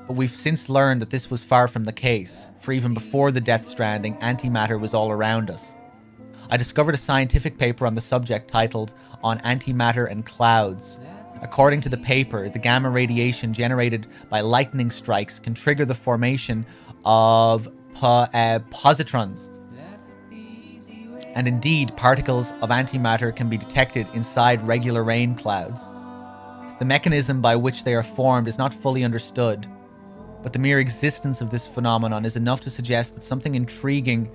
Speaker 2: But we've since learned that this was far from the case, for even before the Death Stranding, antimatter was all around us. I discovered a scientific paper on the subject titled On Antimatter and Clouds. According to the paper, the gamma radiation generated by lightning strikes can trigger the formation of positrons. And indeed, particles of antimatter can be detected inside regular rain clouds. The mechanism by which they are formed is not fully understood, but the mere existence of this phenomenon is enough to suggest that something intriguing...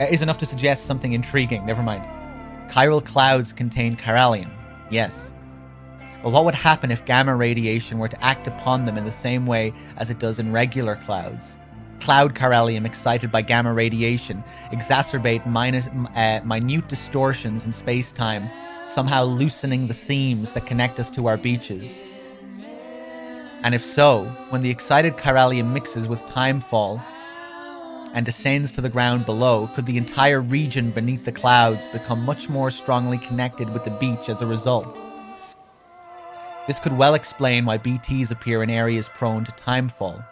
Speaker 2: is enough to suggest something intriguing. Never mind. Chiral clouds contain chiralium. Yes. But what would happen if gamma radiation were to act upon them in the same way as it does in regular clouds? Cloud chiralium excited by gamma radiation exacerbate minute distortions in space-time, somehow loosening the seams that connect us to our beaches. And if so, when the excited chiralium mixes with timefall and descends to the ground below, could the entire region beneath the clouds become much more strongly connected with the beach as a result? This could well explain why BTs appear in areas prone to timefall.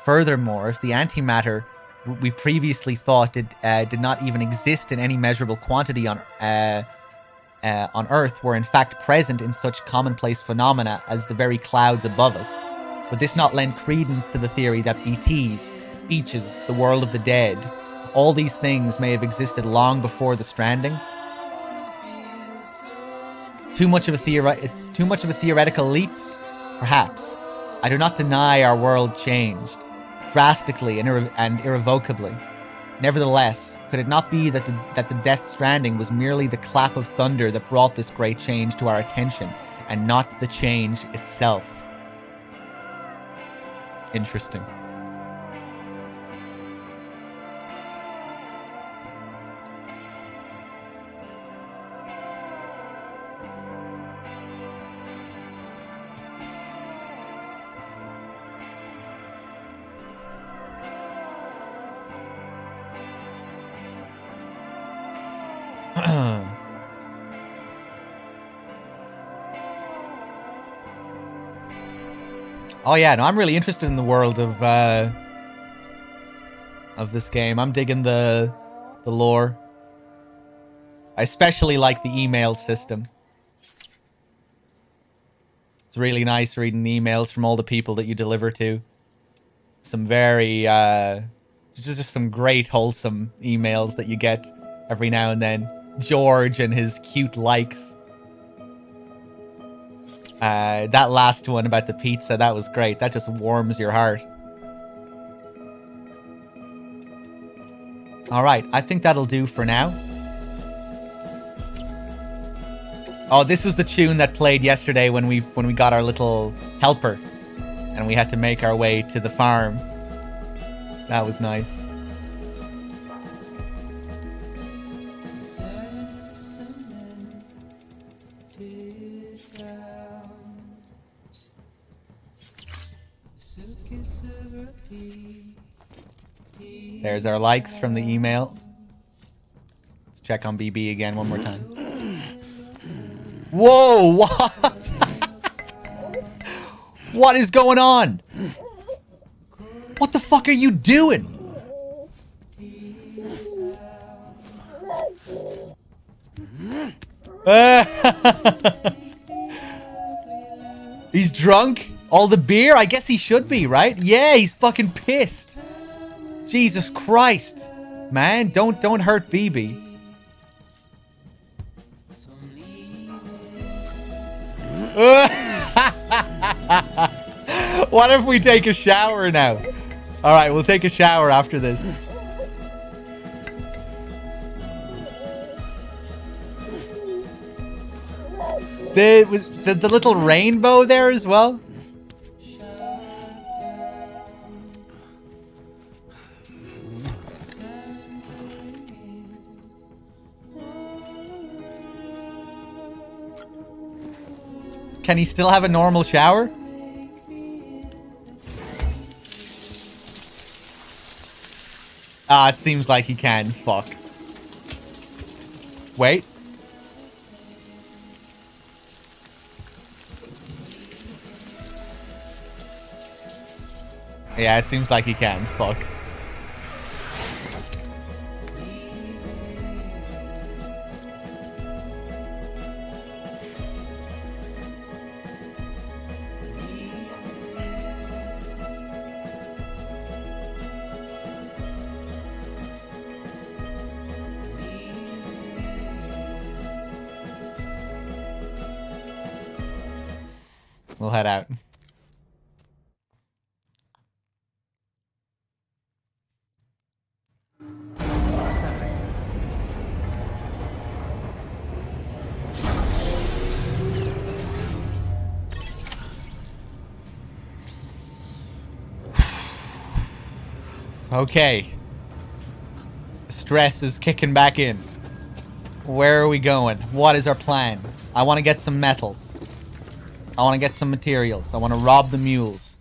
Speaker 2: Furthermore, if the antimatter we previously thought did not even exist in any measurable quantity on Earth were in fact present in such commonplace phenomena as the very clouds above us, would this not lend credence to the theory that BTs, beaches, the world of the dead, all these things may have existed long before the Stranding? Too much of a theoretical leap? Perhaps. I do not deny our world changed, drastically and irrevocably. Nevertheless, could it not be that the Death Stranding was merely the clap of thunder that brought this great change to our attention, and not the change itself? Interesting. Oh yeah, no, I'm really interested in the world of this game. I'm digging the lore. I especially like the email system. It's really nice reading emails from all the people that you deliver to. Some very just some great wholesome emails that you get every now and then. George and his cute likes. That last one about the pizza, that was great. That just warms your heart. Alright, I think that'll do for now. Oh, this was the tune that played yesterday when we got our little helper. And we had to make our way to the farm. That was nice. There's our likes from the email. Let's check on BB again one more time. Whoa, what? What is going on? What the fuck are you doing? He's drunk? All the beer? I guess he should be, right? Yeah, he's fucking pissed. Jesus Christ. Man, don't hurt BB. What if we take a shower now? Alright, we'll take a shower after this. the little rainbow there as well. Can he still have a normal shower? Ah, it seems like he can. Fuck. Wait. Yeah, it seems like he can. Fuck. We'll head out. Okay. Stress is kicking back in. Where are we going? What is our plan? I want to get some metals. I want to get some materials. I want to rob the mules.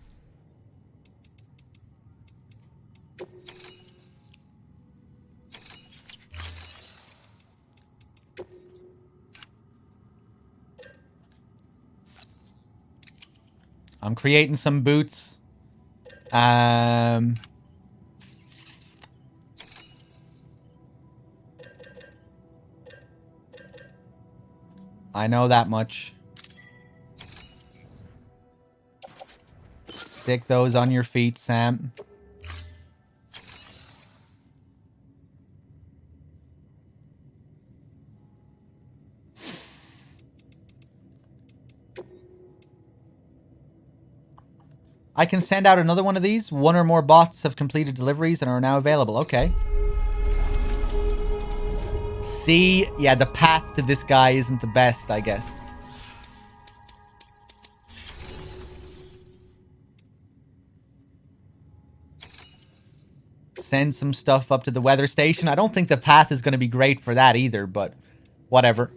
Speaker 2: I'm creating some boots. I know that much. Stick those on your feet, Sam. I can send out another one of these. One or more bots have completed deliveries and are now available. Okay. See? Yeah, the path to this guy isn't the best, I guess. Send some stuff up to the weather station. I don't think the path is going to be great for that either, but whatever.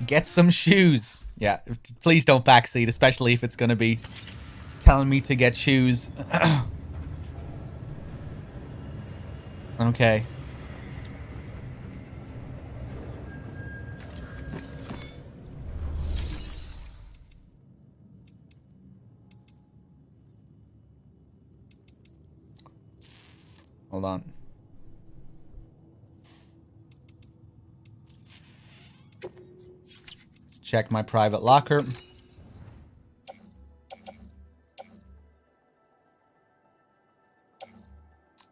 Speaker 2: Get some shoes. Yeah, please don't backseat, especially if it's going to be telling me to get shoes. Okay. Hold on. Let's check my private locker.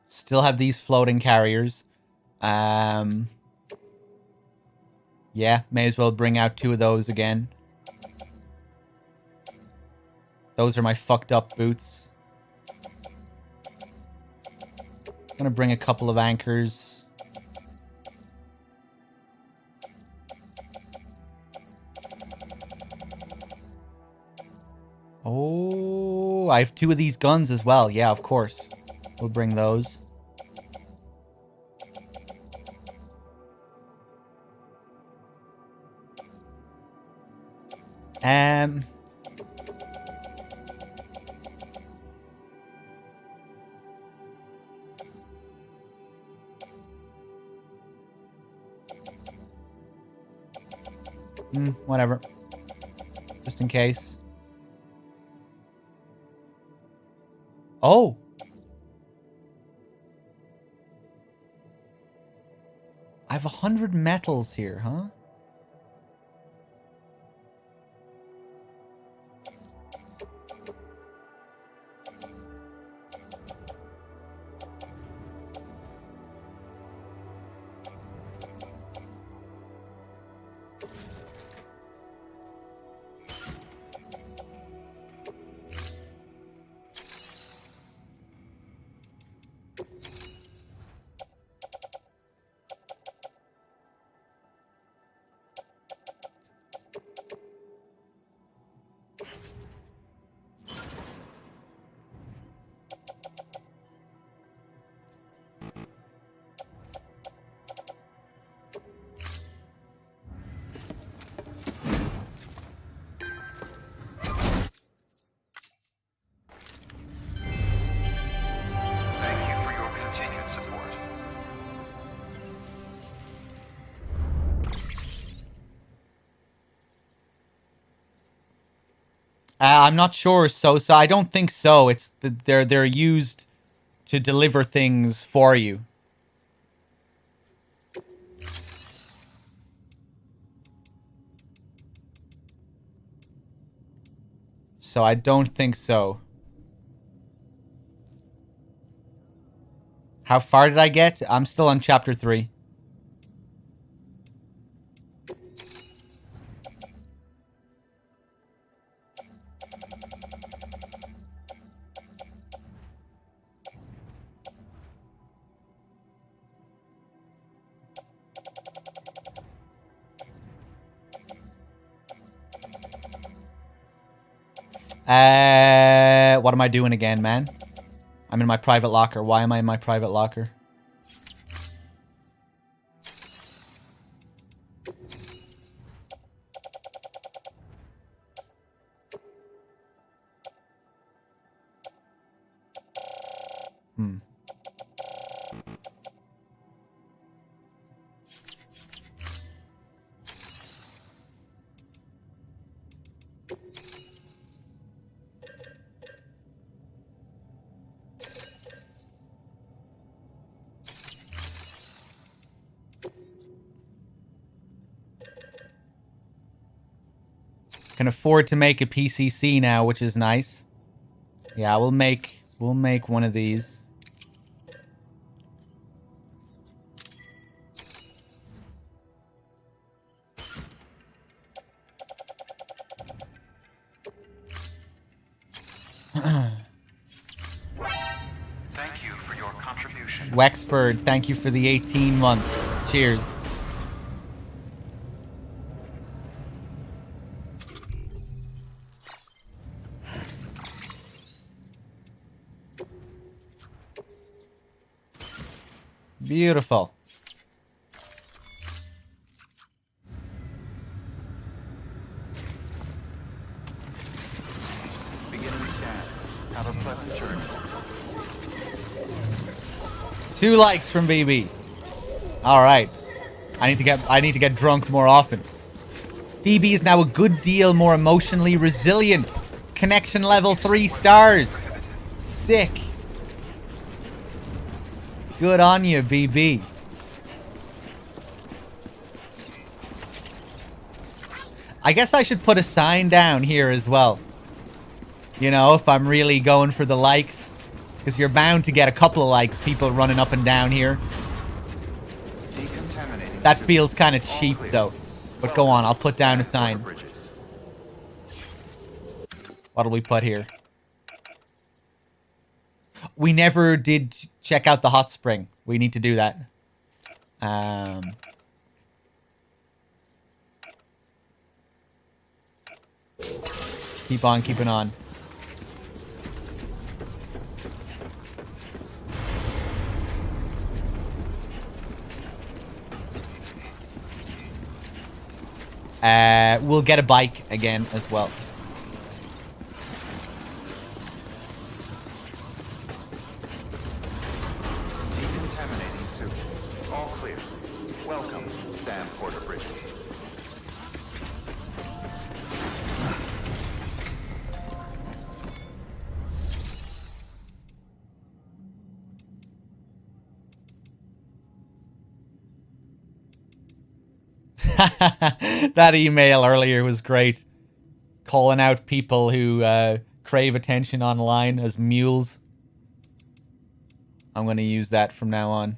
Speaker 2: Still have these floating carriers. Yeah, may as well bring out 2 of those again. Those are my fucked up boots. Gonna bring a couple of anchors. Oh, I have 2 of these guns as well. Yeah, of course. We'll bring those. Whatever. Just in case. Oh! I have 100 metals here, huh? I'm not sure. So I don't think so. It's they're used to deliver things for you. So I don't think so. How far did I get? I'm still on chapter 3. What am I doing again, man? I'm in my private locker. Why am I in my private locker? Can afford to make a PCC now, which is nice. Yeah, we'll make one of these.
Speaker 4: Thank you for your contribution.
Speaker 2: Wexford, thank you for the 18 months. Cheers. Beautiful.
Speaker 4: Beginning scan. Have a pleasant journey.
Speaker 2: 2 likes from BB. All right. I need to get drunk more often. BB is now a good deal more emotionally resilient. Connection level 3 stars. Sick. Good on you, BB. I guess I should put a sign down here as well. You know, if I'm really going for the likes. Because you're bound to get a couple of likes, people running up and down here. That feels kind of cheap, though. But go on, I'll put down a sign. What'll we put here? We never did check out the hot spring. We need to do that. Keep on keeping on. We'll get a bike again as well.
Speaker 4: Decontaminating suit. All clear. Welcome, Sam Porter Bridges.
Speaker 2: That email earlier was great. Calling out people who crave attention online as mules. I'm going to use that from now on.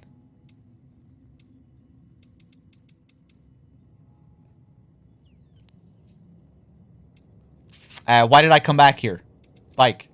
Speaker 2: Why did I come back here? Bike.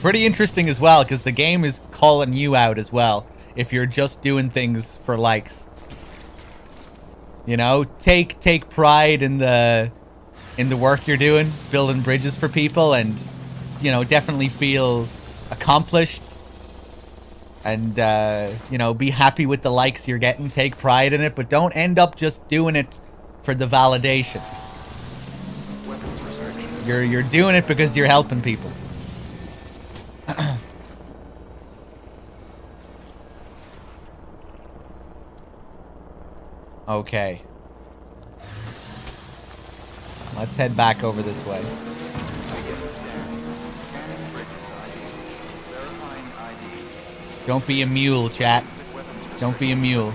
Speaker 2: Pretty interesting as well, because the game is calling you out as well. if you're just doing things for likes. You know, take pride in the work you're doing, building bridges for people, and you know, definitely feel accomplished. And you know, be happy with the likes you're getting. Take pride in it, but don't end up just doing it for the validation. You're doing it because you're helping people. Okay. Let's head back over this way. Don't be a mule, chat. Don't be a mule.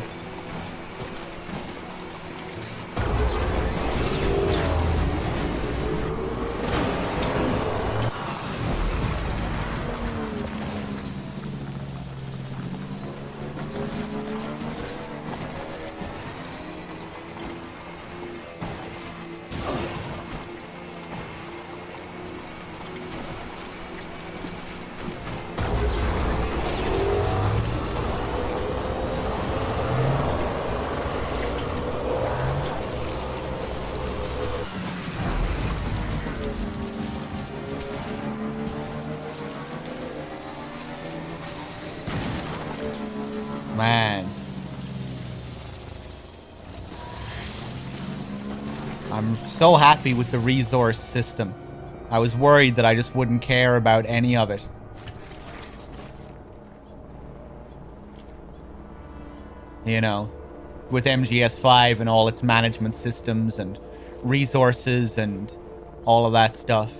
Speaker 2: Man. I'm so happy with the resource system. I was worried that I just wouldn't care about any of it. You know, with MGS5 and all its management systems and resources and all of that stuff.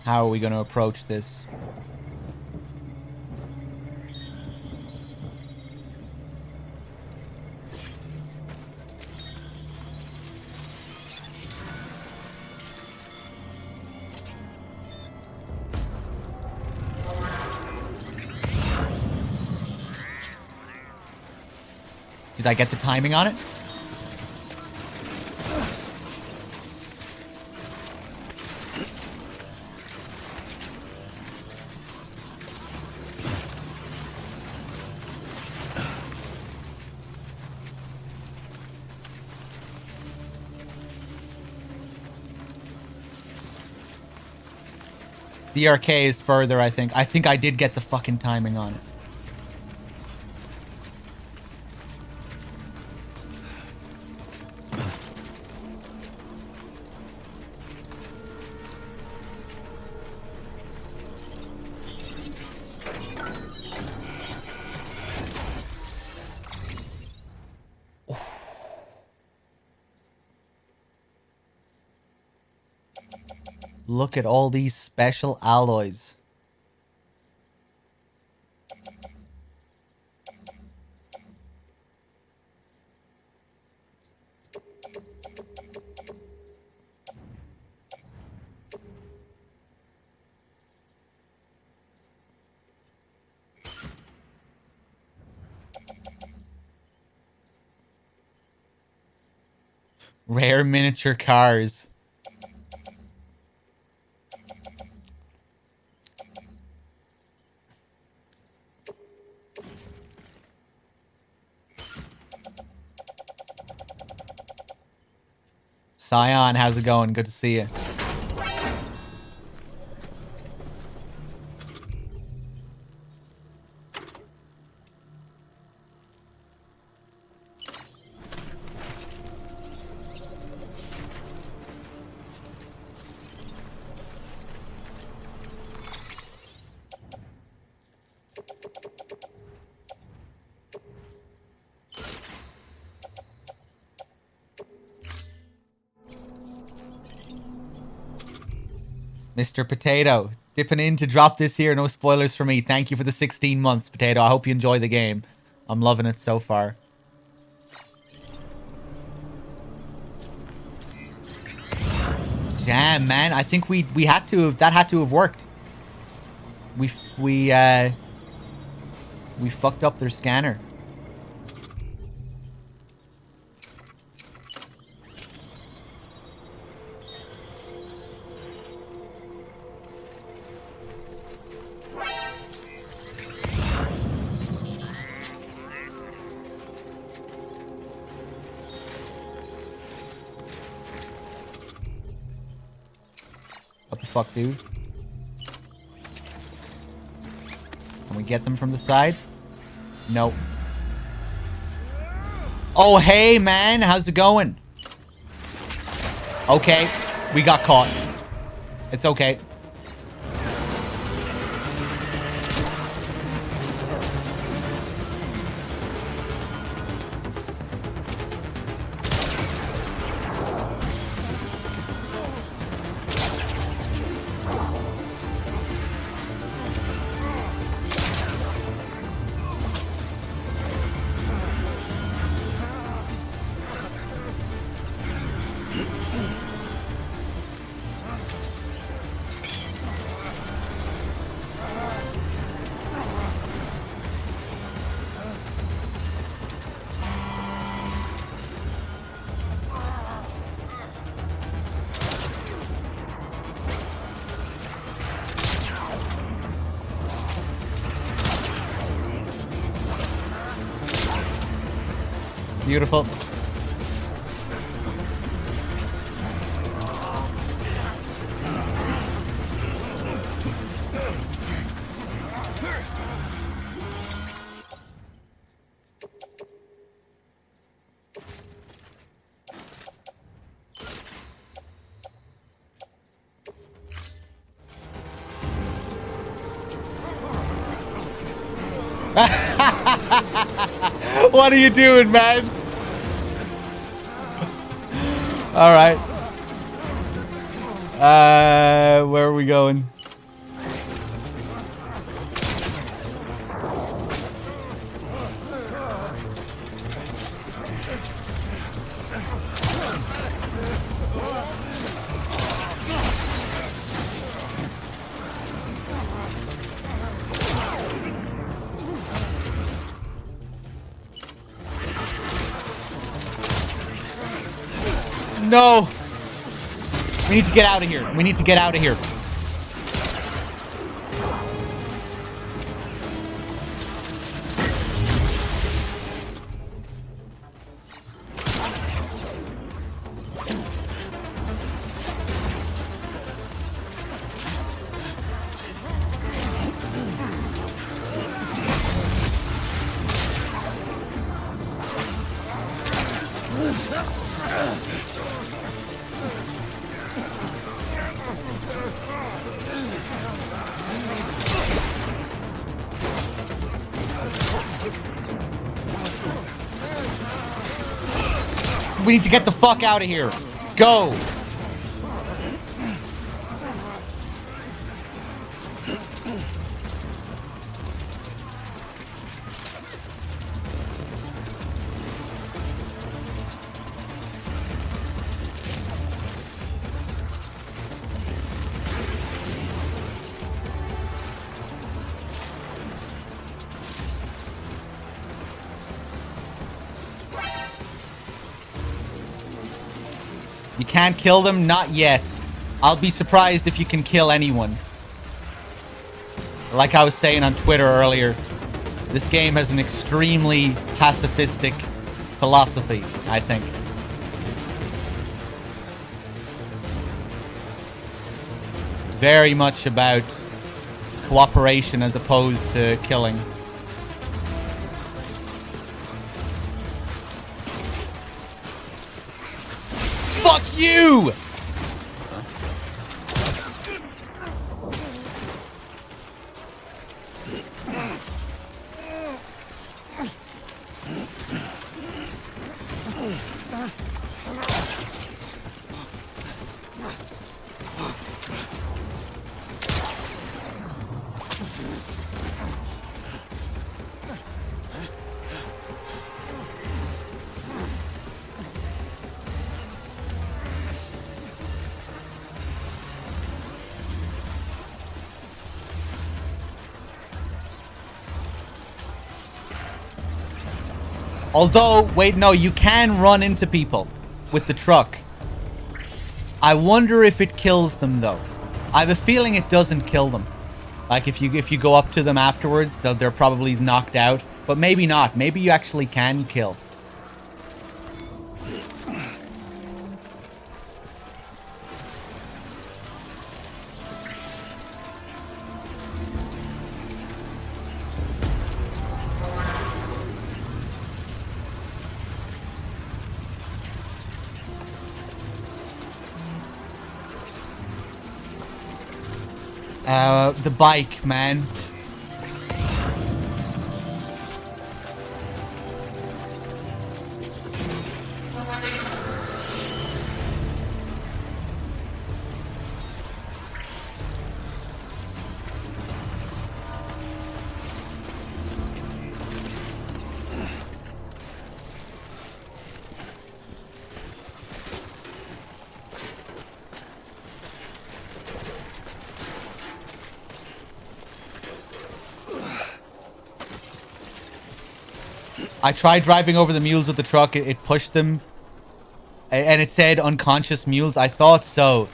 Speaker 2: How are we going to approach this? Did I get the timing on it? The arcade is further, I think. I think I did get the fucking timing on it. Look at all these special alloys. Rare miniature cars. Scion, how's it going? Good to see you. Mr. Potato, Dipping in to drop this here. No spoilers for me. Thank you for the 16 months, Potato. I hope you enjoy the game. I'm loving it so far. Damn, man. I think we had to have... That had to have worked. We fucked up their scanner. What the fuck, dude? Can we get them from the side? Nope. Oh, hey, man. How's it going? Okay. We got caught. It's okay. Beautiful. What are you doing, man? All right. Where are we going? No! We need to get out of here. We need to get out of here. We need to get the fuck out of here. Go. You can't kill them? Not yet. I'll be surprised if you can kill anyone. Like I was saying on Twitter earlier, this game has an extremely pacifistic philosophy, I think. Very much about cooperation as opposed to killing. Fuck you! Although, wait, no, you can run into people with the truck. I wonder if it kills them, though. I have a feeling it doesn't kill them. Like, if you go up to them afterwards, they're probably knocked out. But maybe not. Maybe you actually can kill. The bike, man. I tried driving over the mules with the truck. It pushed them. And it said unconscious mules. I thought so.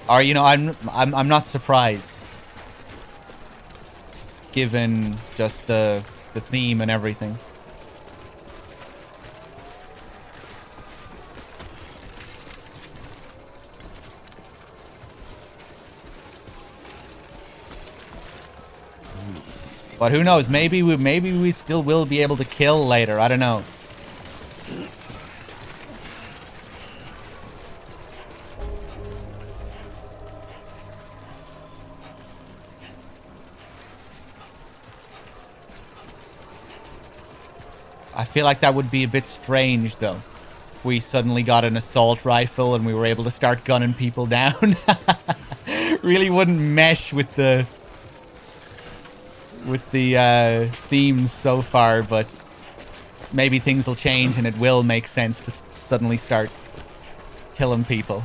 Speaker 2: Or, you know, I'm not surprised. Given just the theme and everything. But who knows? Maybe we still will be able to kill later. I don't know. I feel like that would be a bit strange, though. If we suddenly got an assault rifle and we were able to start gunning people down. Really wouldn't mesh with the themes so far, but maybe things will change and it will make sense to suddenly start killing people.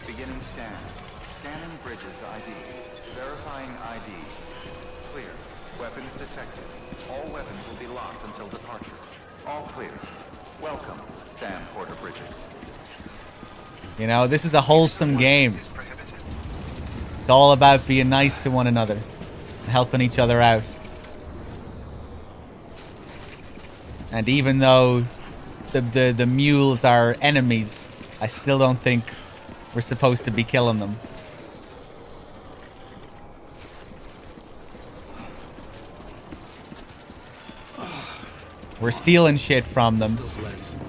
Speaker 4: Beginning scan. Scanning bridges ID. Verifying ID. Clear. Weapons detected. All weapons will be locked until departure. All clear. Welcome, Sam Porter Bridges.
Speaker 2: You know, this is a wholesome game. It's all about being nice to one another. Helping each other out. And even though the mules are enemies, I still don't think we're supposed to be killing them. We're stealing shit from them.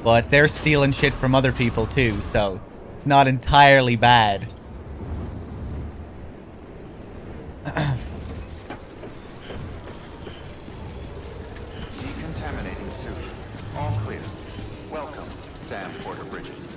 Speaker 2: But they're stealing shit from other people too, so it's not entirely bad.
Speaker 4: Decontaminating suit. All clear. Welcome, Sam Porter Bridges.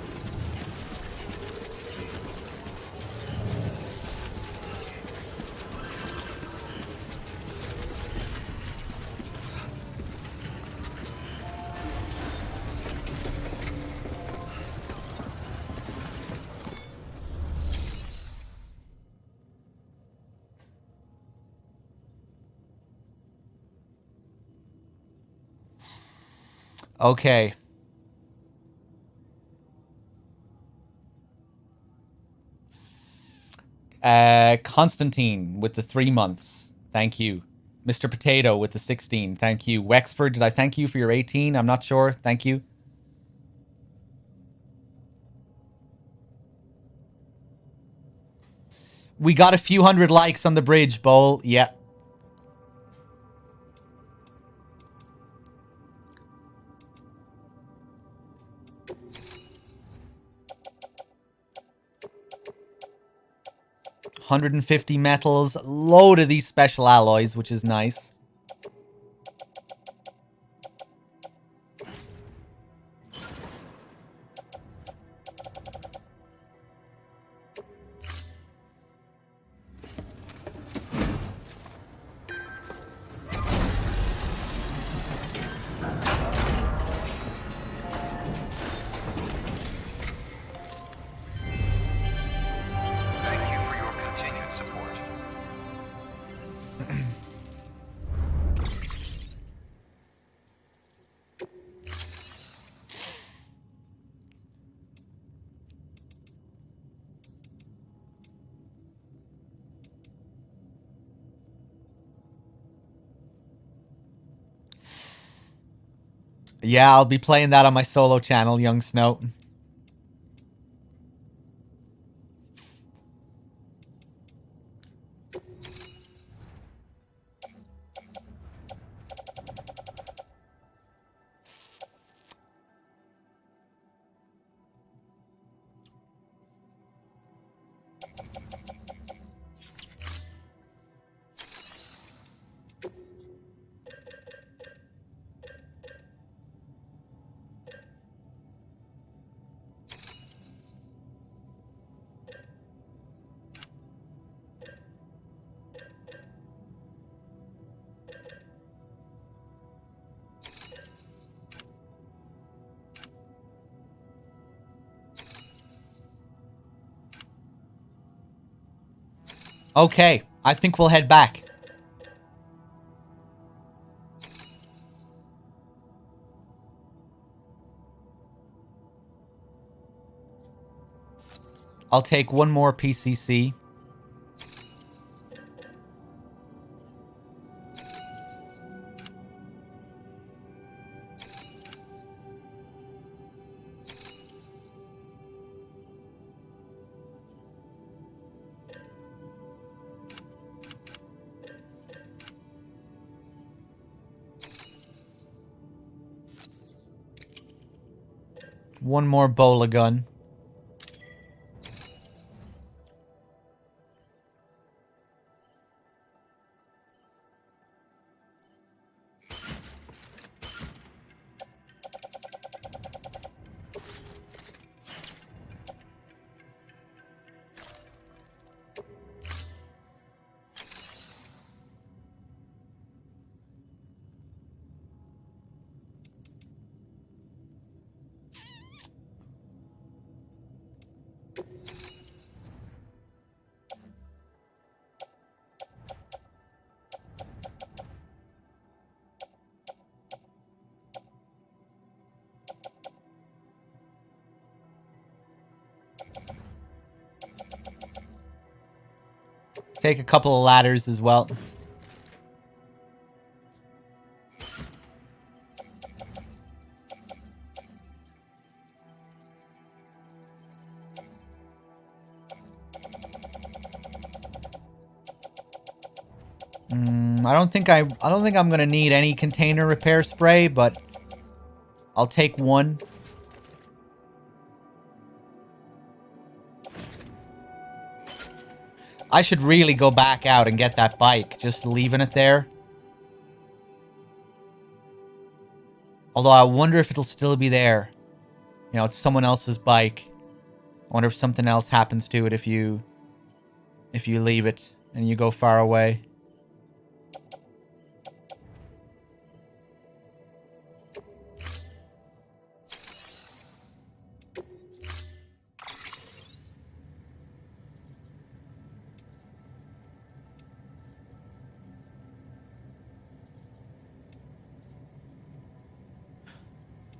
Speaker 2: Okay. Constantine with the 3 months. Thank you. Mr. Potato with the 16. Thank you. Wexford, did I thank you for your 18? I'm not sure. Thank you. We got a few hundred likes on the bridge, Bowl. Yeah. $150 metals, load of these special alloys, which is nice. Yeah, I'll be playing that on my solo channel, Young Snow. Okay, I think we'll head back. I'll take one more PCC. One more bola gun. Take a couple of ladders as well. I don't think I'm gonna need any container repair spray, but I'll take one. I should really go back out and get that bike, just leaving it there. Although I wonder if it'll still be there. You know, it's someone else's bike. I wonder if something else happens to it if you leave it and you go far away.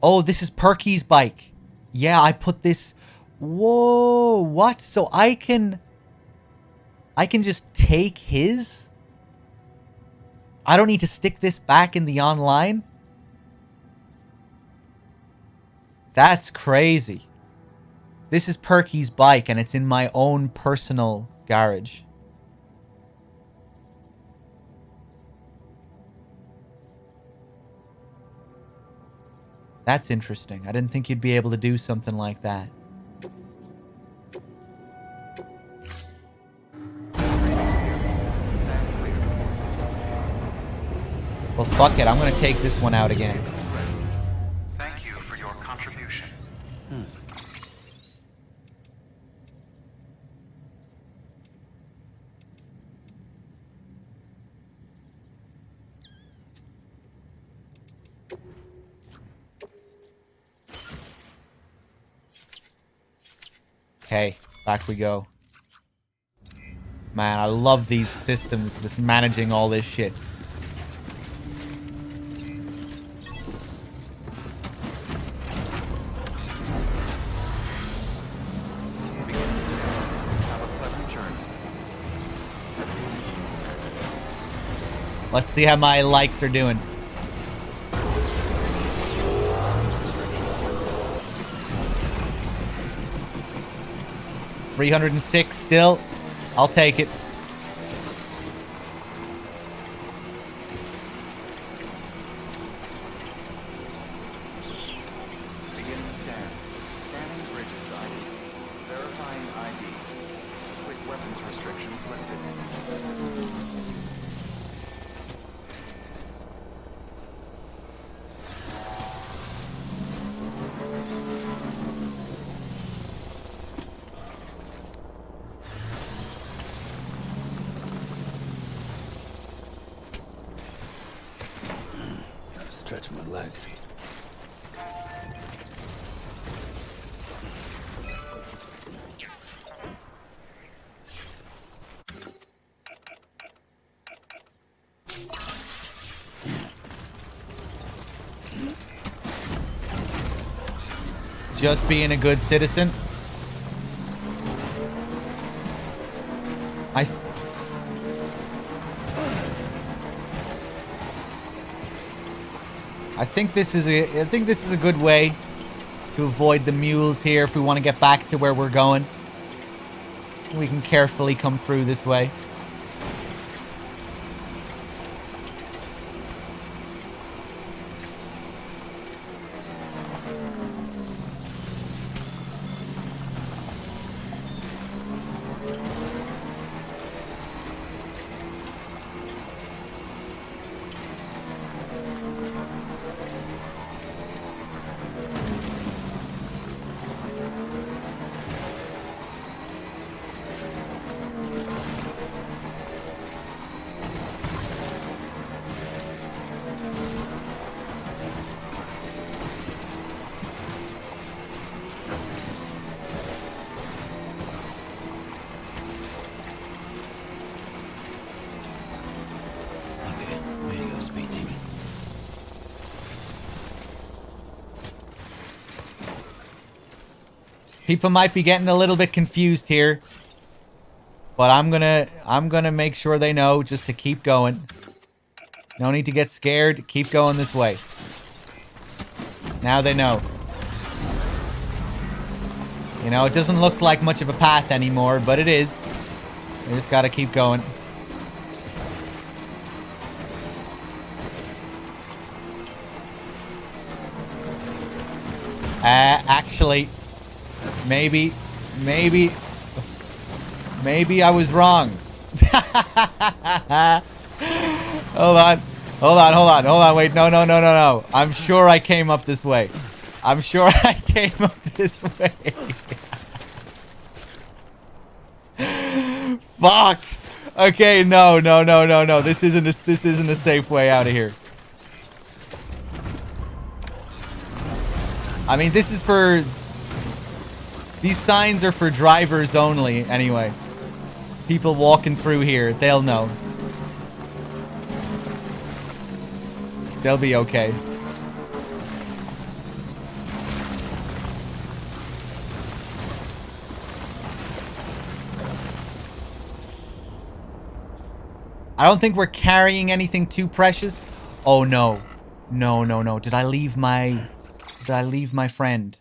Speaker 2: Oh, this is Perky's bike. Yeah, I put this... Whoa, what? So I can just take his? I don't need to stick this back in the online? That's crazy. This is Perky's bike, and it's in my own personal garage. That's interesting. I didn't think you'd be able to do something like that. Well, fuck it. I'm gonna take this one out again.
Speaker 4: Thank you for your contribution.
Speaker 2: Okay, back we go. Man, I love these systems, just managing all this shit.
Speaker 4: Have a pleasant journey.
Speaker 2: Let's see how my likes are doing. 306 still. I'll take it.
Speaker 4: Begin scan. Scanning bridges ID. Verifying ID. Quick weapons restrictions lifted.
Speaker 3: Gotta stretch my legs.
Speaker 2: Just being a good citizen. I think this is a good way to avoid the mules here if we want to get back to where we're going. We can carefully come through this way. People might be getting a little bit confused here, but I'm gonna make sure they know just to keep going. No need to get scared. Keep going this way. Now they know. You know, it doesn't look like much of a path anymore, but it is. We just gotta keep going. Actually, maybe I was wrong. Hold on. Wait, no. I'm sure I came up this way. Fuck. Okay, no. This isn't a safe way out of here. I mean, this is for... These signs are for drivers only, anyway. People walking through here, they'll know. They'll be okay. I don't think we're carrying anything too precious. Oh, no. No. Did I leave my friend?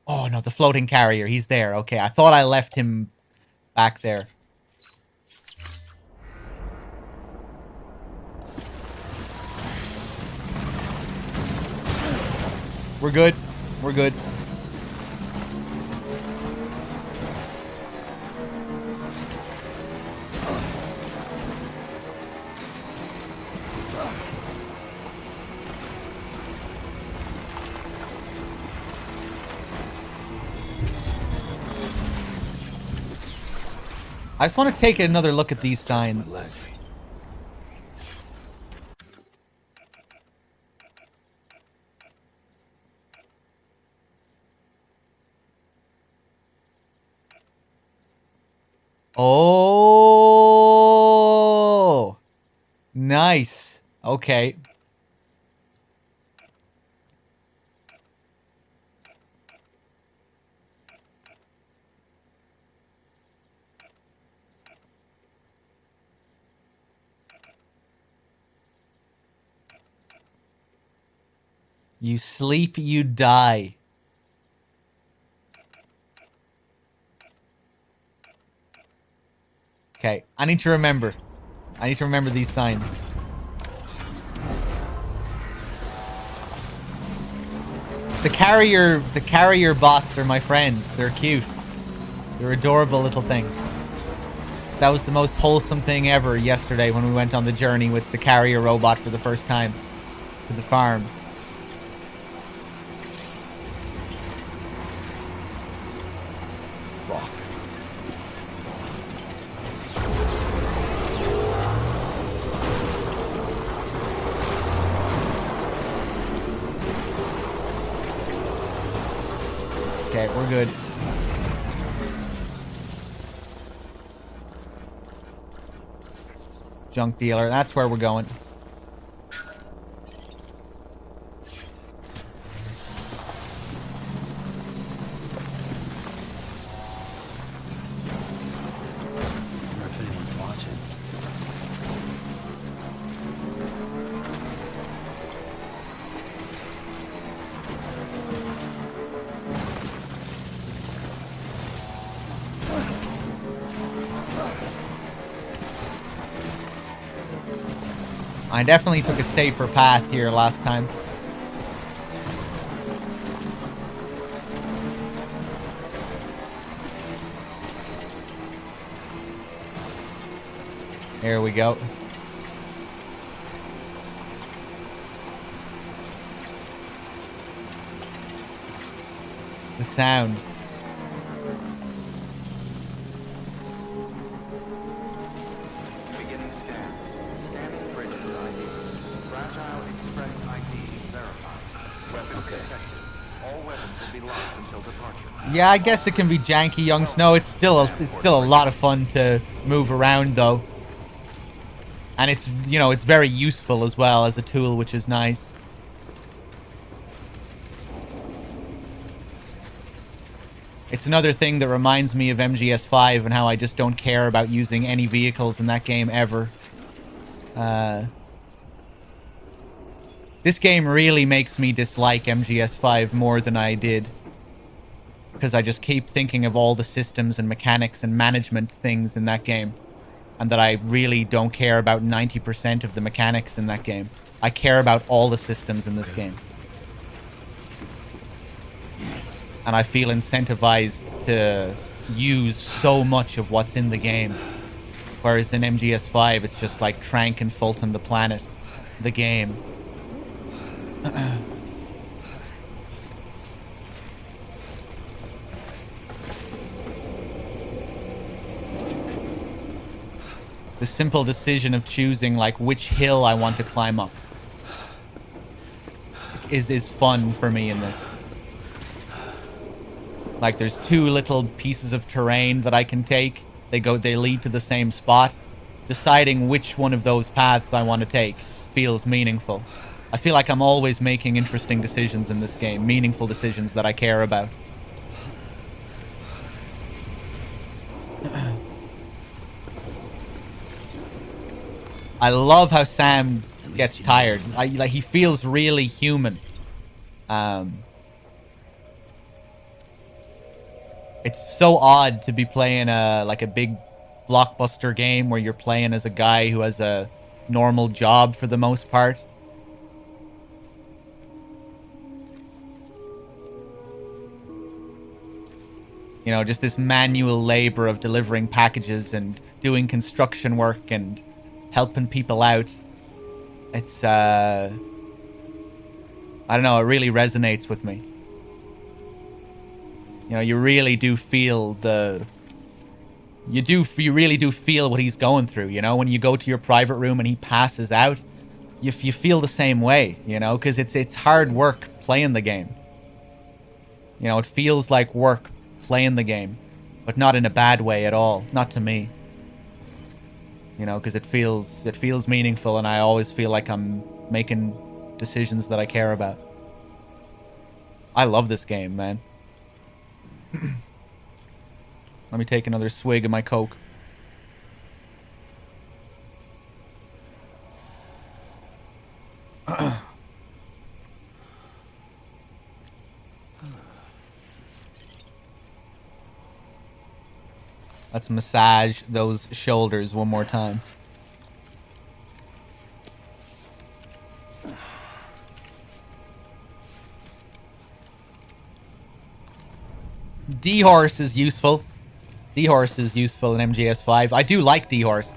Speaker 2: Oh, no, the floating carrier. He's there. Okay, I thought I left him back there. We're good. I just want to take another look at these signs. Oh, nice. Okay. You sleep, you die. Okay, I need to remember. I need to remember these signs. The carrier bots are my friends. They're cute. They're adorable little things. That was the most wholesome thing ever yesterday when we went on the journey with the carrier robot for the first time to the farm. Fuck. Okay, we're good. Junk dealer, that's where we're going.
Speaker 3: Wonder if anyone's watching.
Speaker 2: I definitely took a safer path here last time. There we go. The sound.
Speaker 4: Beginning scan. Scanning bridges ID. Fragile Express ID verified. Weapons detected. All weapons will be locked until departure.
Speaker 2: Yeah, I guess it can be janky, young Snow. It's still a lot of fun to move around though. And it's, you know, it's very useful as well as a tool, which is nice. It's another thing that reminds me of MGS5 and how I just don't care about using any vehicles in that game ever. This game really makes me dislike MGS5 more than I did. Because I just keep thinking of all the systems and mechanics and management things in that game. And that I really don't care about 90% of the mechanics in that game. I care about all the systems in this game. And I feel incentivized to use so much of what's in the game. Whereas in MGS5, it's just like Trank and Fulton the planet. The game. The simple decision of choosing like which hill I want to climb up is fun for me in this. Like there's two little pieces of terrain that I can take. They lead to the same spot. Deciding which one of those paths I want to take feels meaningful. I feel like I'm always making interesting decisions in this game, meaningful decisions that I care about. I love how Sam gets tired. Like he feels really human. It's so odd to be playing a big blockbuster game where you're playing as a guy who has a normal job for the most part. You know, just this manual labor of delivering packages and doing construction work and helping people out. It's, I don't know, it really resonates with me. You know, you really do feel you really do feel what he's going through, you know? When you go to your private room and he passes out, you feel the same way, you know? Because it's hard work playing the game. You know, it feels like work playing the game, but not in a bad way at all. Not to me. You know, because it feels meaningful, and I always feel like I'm making decisions that I care about. I love this game, man. Let me take another swig of my Coke. Let's massage those shoulders one more time. D-Horse is useful. D-Horse is useful in MGS5. I do like D-Horse.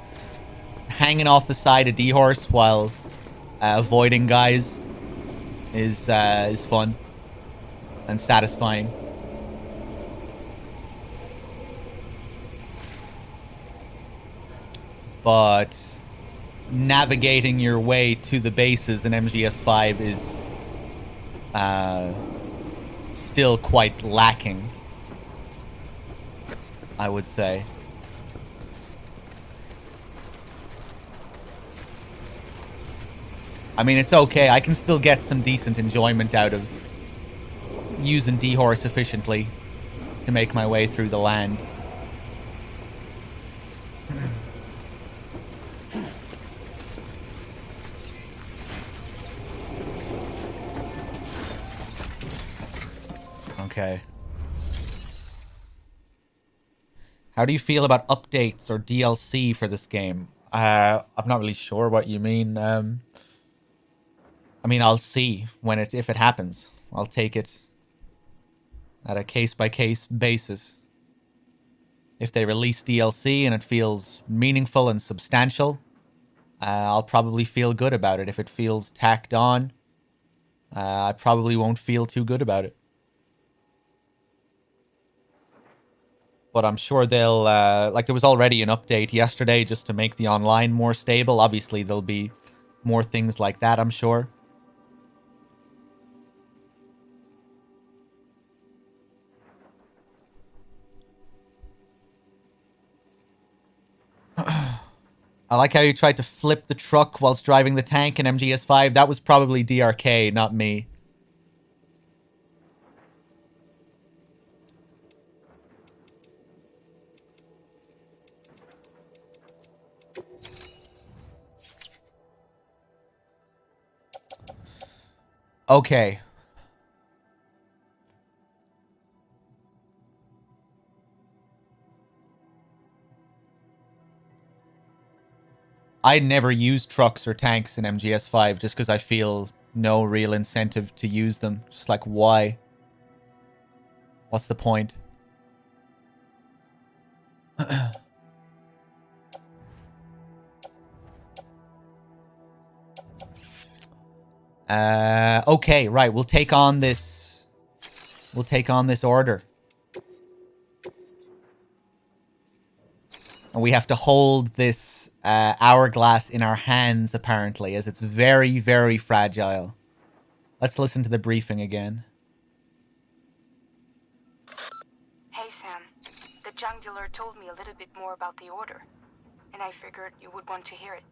Speaker 2: Hanging off the side of D-Horse while avoiding guys is fun and satisfying. But navigating your way to the bases in MGS5 is still quite lacking, I would say. I mean, it's okay. I can still get some decent enjoyment out of using D-Horse efficiently to make my way through the land. Okay. How do you feel about updates or DLC for this game? I'm not really sure what you mean. I mean, I'll see when if it happens. I'll take it at a case-by-case basis. If they release DLC and it feels meaningful and substantial, I'll probably feel good about it. If it feels tacked on, I probably won't feel too good about it. But I'm sure they'll, like there was already an update yesterday just to make the online more stable. Obviously, there'll be more things like that, I'm sure. I like how you tried to flip the truck whilst driving the tank in MGS5. That was probably DRK, not me. Okay. I never use trucks or tanks in MGS5 just because I feel no real incentive to use them. Just like, why? What's the point? Okay, right. We'll take on this. We'll take on this order. And we have to hold this hourglass in our hands, apparently, as it's very, very fragile. Let's listen to the briefing again.
Speaker 6: Hey, Sam. The junk dealer told me a little bit more about the order, and I figured you would want to hear it.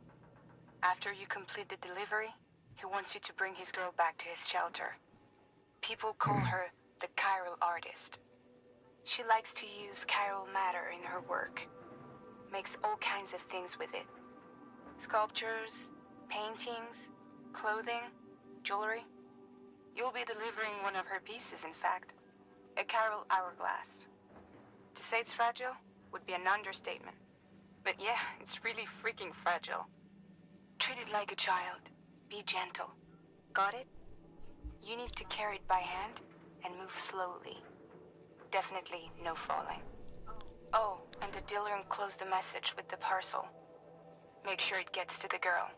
Speaker 6: After you complete the delivery, he wants you to bring his girl back to his shelter. People call her the chiral artist. She likes to use chiral matter in her work. Makes all kinds of things with it. Sculptures, paintings, clothing, jewelry. You'll be delivering one of her pieces, in fact. A chiral hourglass. To say it's fragile would be an understatement. But yeah, it's really freaking fragile. Treat it like a child. Be gentle. Got it? You need to carry it by hand and move slowly. Definitely no falling. Oh, and the dealer enclosed a message with the parcel. Make sure it gets to the girl.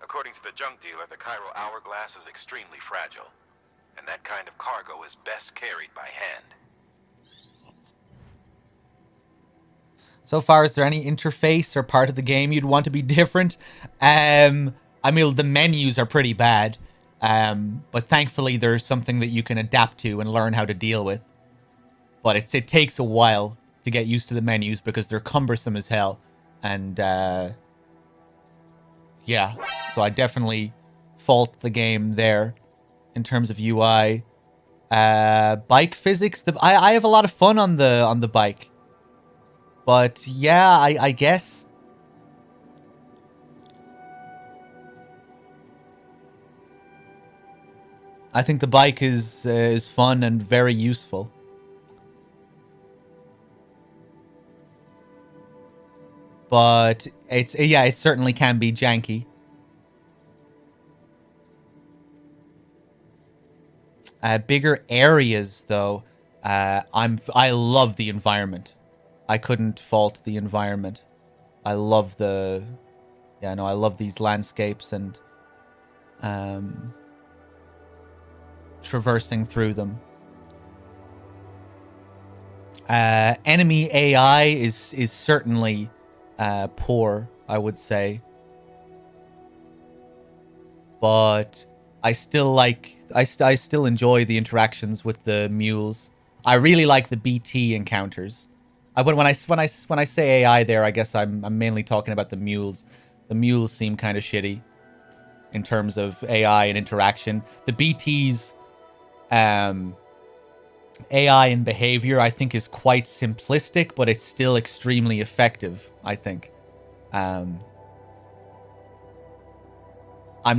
Speaker 5: According to the junk dealer, the chiral hourglass is extremely fragile, and that kind of cargo is best carried by hand.
Speaker 2: So far, is there any interface or part of the game you'd want to be different? I mean, the menus are pretty bad, but thankfully there's something that you can adapt to and learn how to deal with. But it takes a while to get used to the menus because they're cumbersome as hell. And, yeah, so I definitely fault the game there in terms of UI. Bike physics, I have a lot of fun on the bike. But yeah, I guess I think the bike is fun and very useful. But it certainly can be janky. Bigger areas though, I love the environment. I couldn't fault the environment. I love I love these landscapes and traversing through them. Enemy AI is certainly poor, I would say. But I still I still enjoy the interactions with the mules. I really like the BT encounters. When I say AI there, I guess I'm mainly talking about the mules. The mules seem kind of shitty in terms of AI and interaction. The BT's AI and behavior, I think, is quite simplistic, but it's still extremely effective, I think. I'm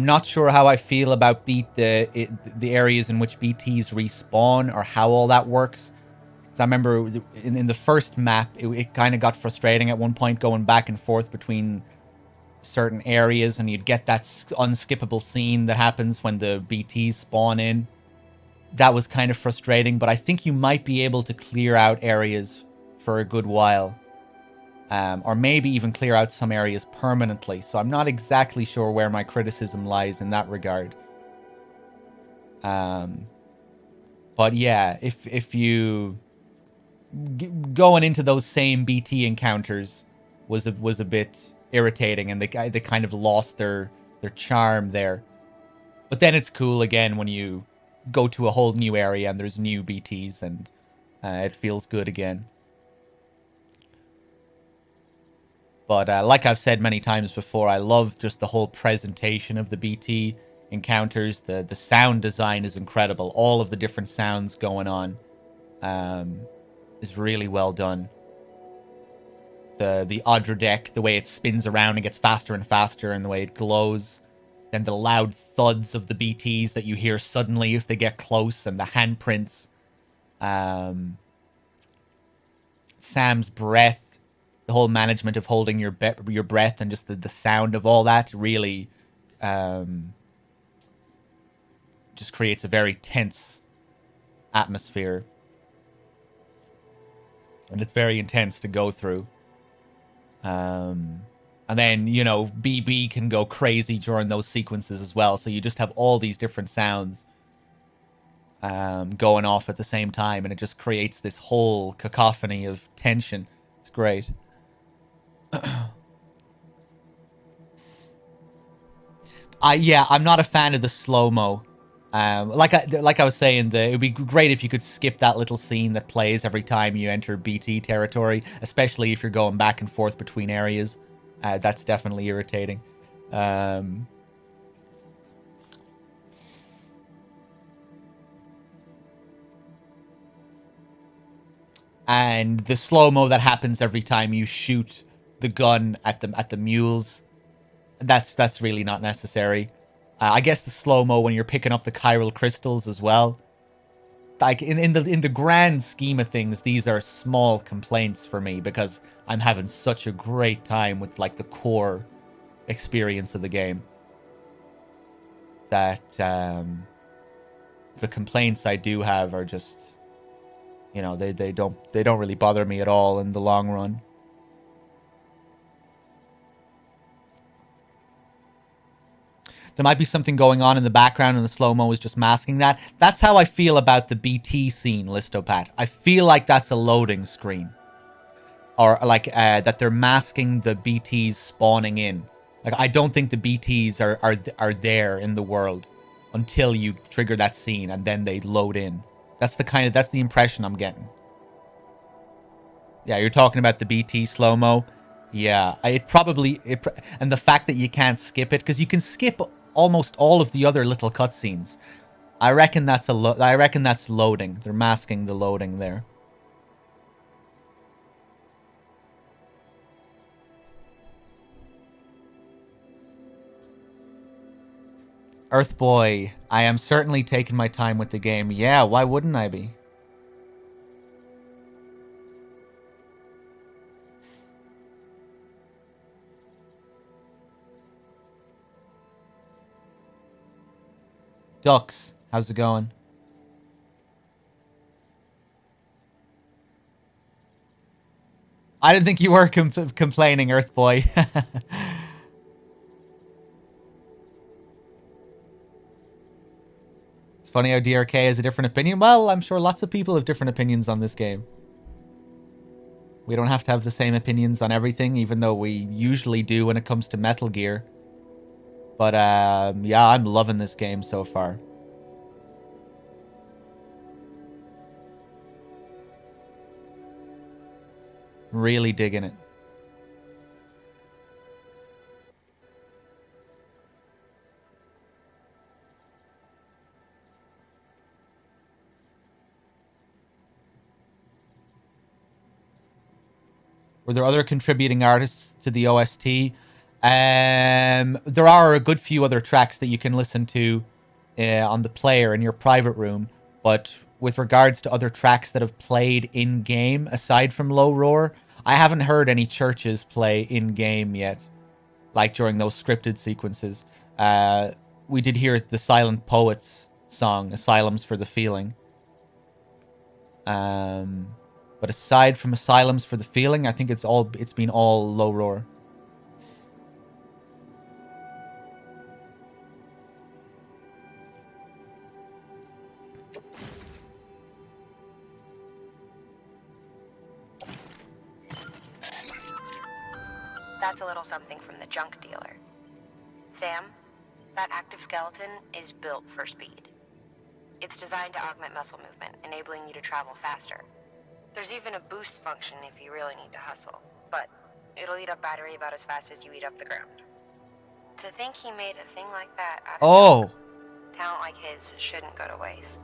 Speaker 2: not sure how I feel about the areas in which BTs respawn or how all that works. Because I remember in the first map, it kind of got frustrating at one point going back and forth between certain areas, and you'd get that unskippable scene that happens when the BTs spawn in. That was kind of frustrating, but I think you might be able to clear out areas for a good while. Or maybe even clear out some areas permanently. So I'm not exactly sure where my criticism lies in that regard. But yeah, if you going into those same BT encounters was a bit irritating, and they kind of lost their charm there. But then it's cool again when you go to a whole new area and there's new BTs, and it feels good again. But like I've said many times before, I love just the whole presentation of the BT encounters. The sound design is incredible. All of the different sounds going on is really well done. The Audra deck, the way it spins around and gets faster and faster, and the way it glows. Then the loud thuds of the BTs that you hear suddenly if they get close, and the handprints. Sam's breath. The whole management of holding your breath and just the sound of all that really just creates a very tense atmosphere. And it's very intense to go through. And then, you know, BB can go crazy during those sequences as well. So you just have all these different sounds going off at the same time. And it just creates this whole cacophony of tension. It's great. I'm not a fan of the slow-mo. Like I was saying, it would be great if you could skip that little scene that plays every time you enter BT territory, especially if you're going back and forth between areas. That's definitely irritating. And the slow-mo that happens every time you shoot the gun at the mules, that's really not necessary. I guess the slow-mo when you're picking up the chiral crystals as well. Like in the grand scheme of things, these are small complaints for me because I'm having such a great time with like the core experience of the game. That the complaints I do have are just, you know, they don't really bother me at all in the long run. There might be something going on in the background and the slow-mo is just masking that. That's how I feel about the BT scene, Listopat. I feel like that's a loading screen. Or like that they're masking the BTs spawning in. Like I don't think the BTs are there in the world until you trigger that scene and then they load in. That's the impression I'm getting. Yeah, you're talking about the BT slow-mo. Yeah, and the fact that you can't skip it, because you can skip almost all of the other little cutscenes. I reckon that's loading. They're masking the loading there. Earthboy, I am certainly taking my time with the game. Yeah, why wouldn't I be? Ducks, how's it going? I didn't think you were complaining, Earthboy. It's funny how DRK has a different opinion. Well, I'm sure lots of people have different opinions on this game. We don't have to have the same opinions on everything, even though we usually do when it comes to Metal Gear. But, yeah, I'm loving this game so far. Really digging it. Were there other contributing artists to the OST? There are a good few other tracks that you can listen to on the player in your private room. But with regards to other tracks that have played in-game, aside from Low Roar, I haven't heard any churches play in-game yet. Like during those scripted sequences. We did hear the Silent Poets song, Asylums for the Feeling. But aside from Asylums for the Feeling, I think it's been all Low Roar.
Speaker 8: That's a little something from the junk dealer. Sam, that active skeleton is built for speed. It's designed to augment muscle movement, enabling you to travel faster. There's even a boost function if you really need to hustle, but it'll eat up battery about as fast as you eat up the ground. To think he made a thing like that out of junk, talent like his shouldn't go to waste.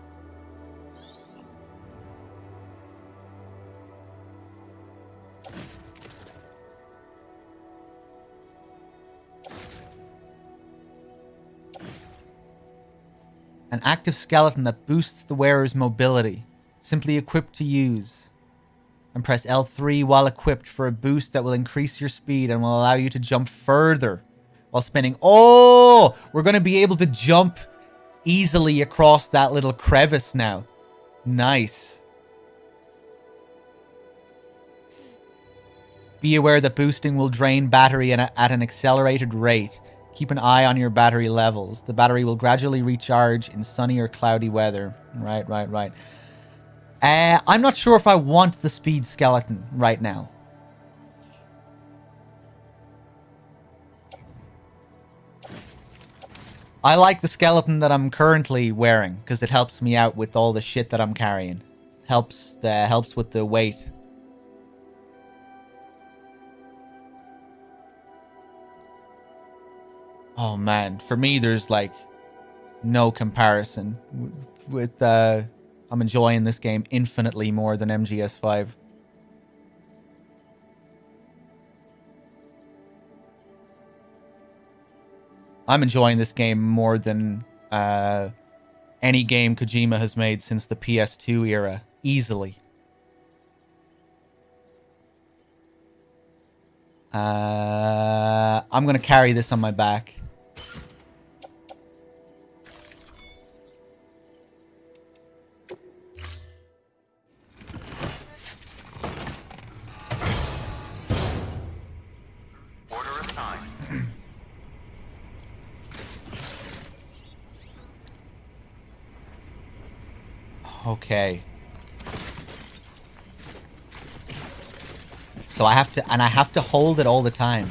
Speaker 2: An active skeleton that boosts the wearer's mobility. Simply equipped to use. And press L3 while equipped for a boost that will increase your speed and will allow you to jump further while spinning. Oh! We're going to be able to jump easily across that little crevice now. Nice. Be aware that boosting will drain battery at an accelerated rate. Keep an eye on your battery levels. The battery will gradually recharge in sunny or cloudy weather. Right. I'm not sure if I want the speed skeleton right now. I like the skeleton that I'm currently wearing because it helps me out with all the shit that I'm carrying. Helps with the weight. Oh man, for me there's like no comparison with I'm enjoying this game infinitely more than MGS5. I'm enjoying this game more than any game Kojima has made since the PS2 era, easily. I'm gonna carry this on my back. Okay. So I have to hold it all the time.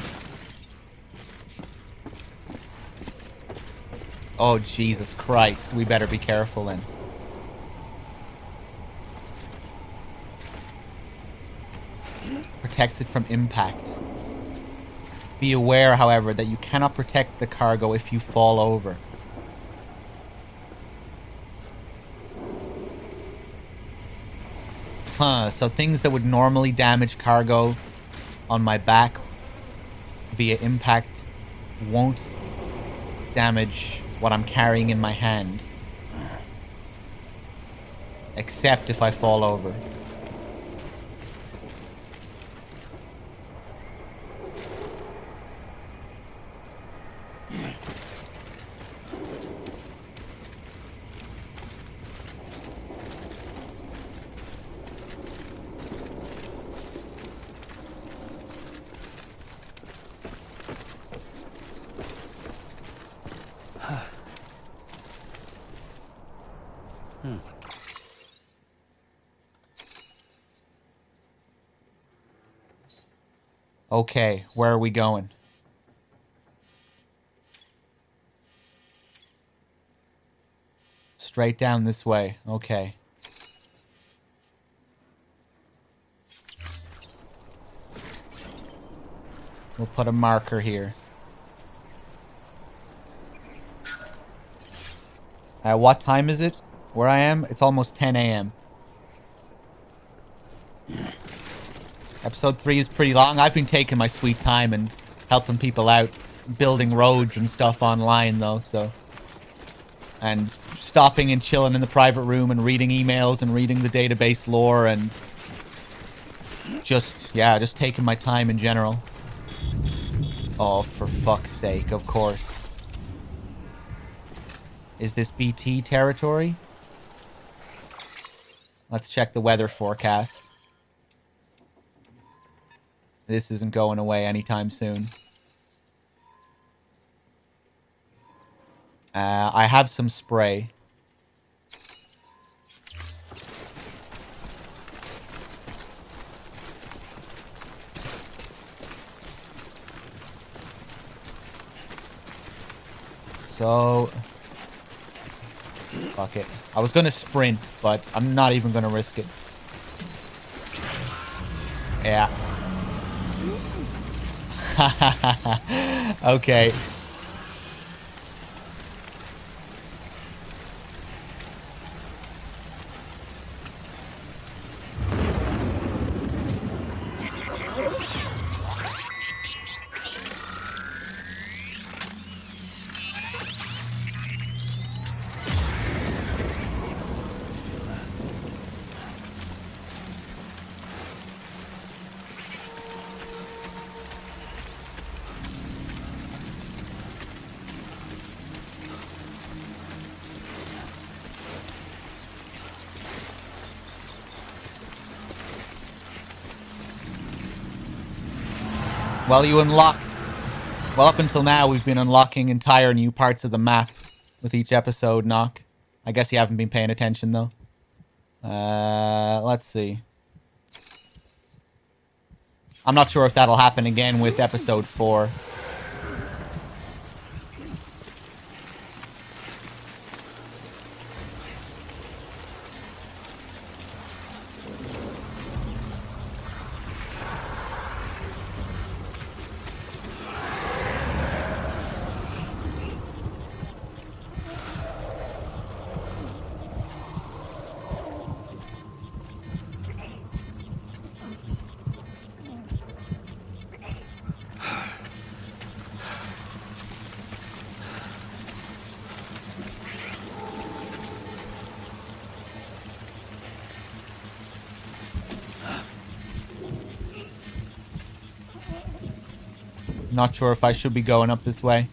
Speaker 2: Oh, Jesus Christ. We better be careful then. Protects it from impact. Be aware, however, that you cannot protect the cargo if you fall over. So things that would normally damage cargo on my back via impact won't damage what I'm carrying in my hand. Except if I fall over. Okay, where are we going? Straight down this way. Okay. We'll put a marker here. What time is it? Where I am? It's almost 10 a.m. Episode 3 is pretty long. I've been taking my sweet time and helping people out, building roads and stuff online, though, so... And stopping and chilling in the private room and reading emails and reading the database lore and... Just taking my time in general. Oh, for fuck's sake, of course. Is this BT territory? Let's check the weather forecast. This isn't going away anytime soon. I have some spray. So... Fuck it. I was gonna sprint, but I'm not even gonna risk it. Yeah. Okay. Well, you unlock... Well, up until now, we've been unlocking entire new parts of the map with each episode, Knock. I guess you haven't been paying attention, though. Let's see. I'm not sure if that'll happen again with episode 4. Not sure if I should be going up this way.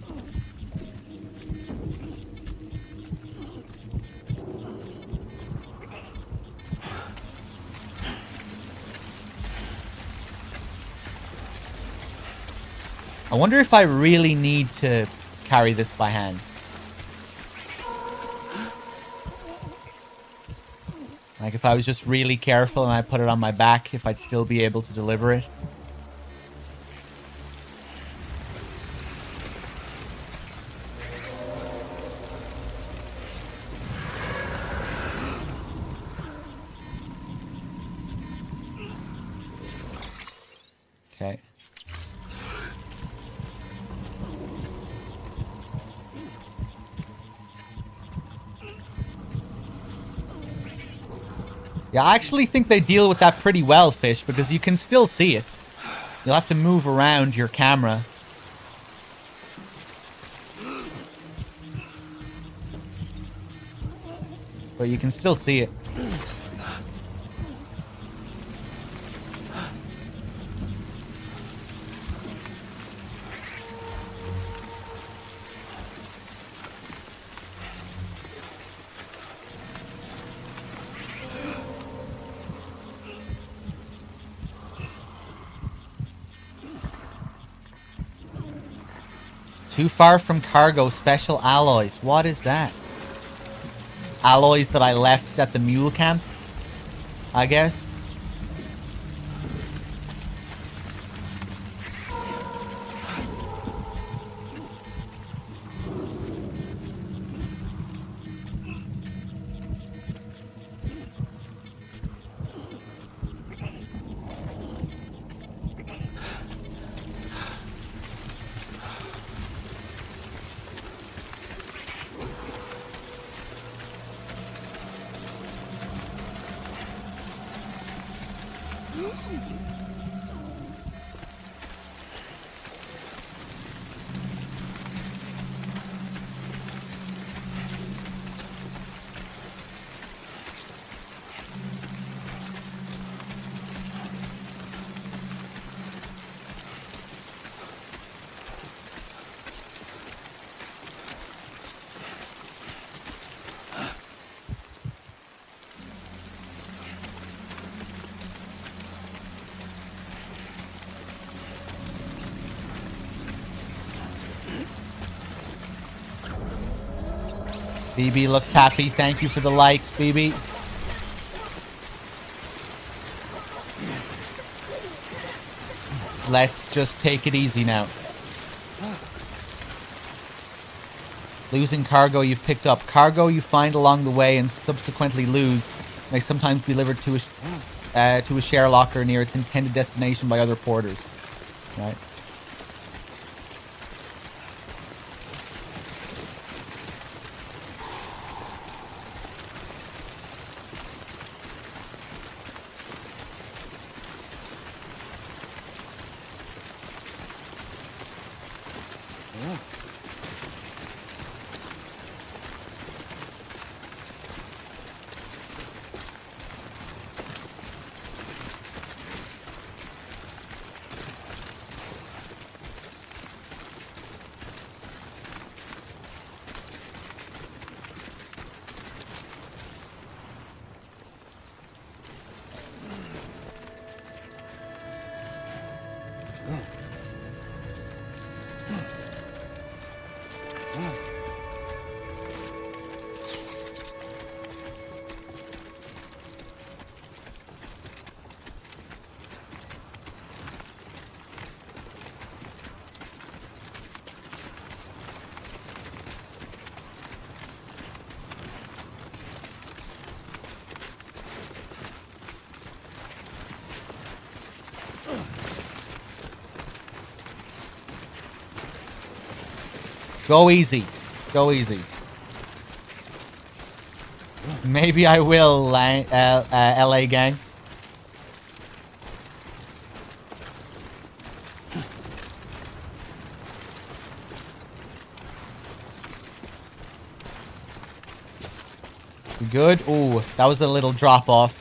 Speaker 2: I wonder if I really need to carry this by hand. Like if I was just really careful and I put it on my back, if I'd still be able to deliver it. Okay. Yeah, I actually think they deal with that pretty well, Fish, because you can still see it. You'll have to move around your camera. but you can still see it. Too far from cargo, special alloys. What is that? Alloys that I left at the mule camp, I guess. BB looks happy. Thank you for the likes, BB. Let's just take it easy now. Losing cargo you've picked up. Cargo you find along the way and subsequently lose may sometimes be delivered to a share locker near its intended destination by other porters. Right. Go easy. Go easy. Maybe I will, LA gang. Good. Ooh, that was a little drop off.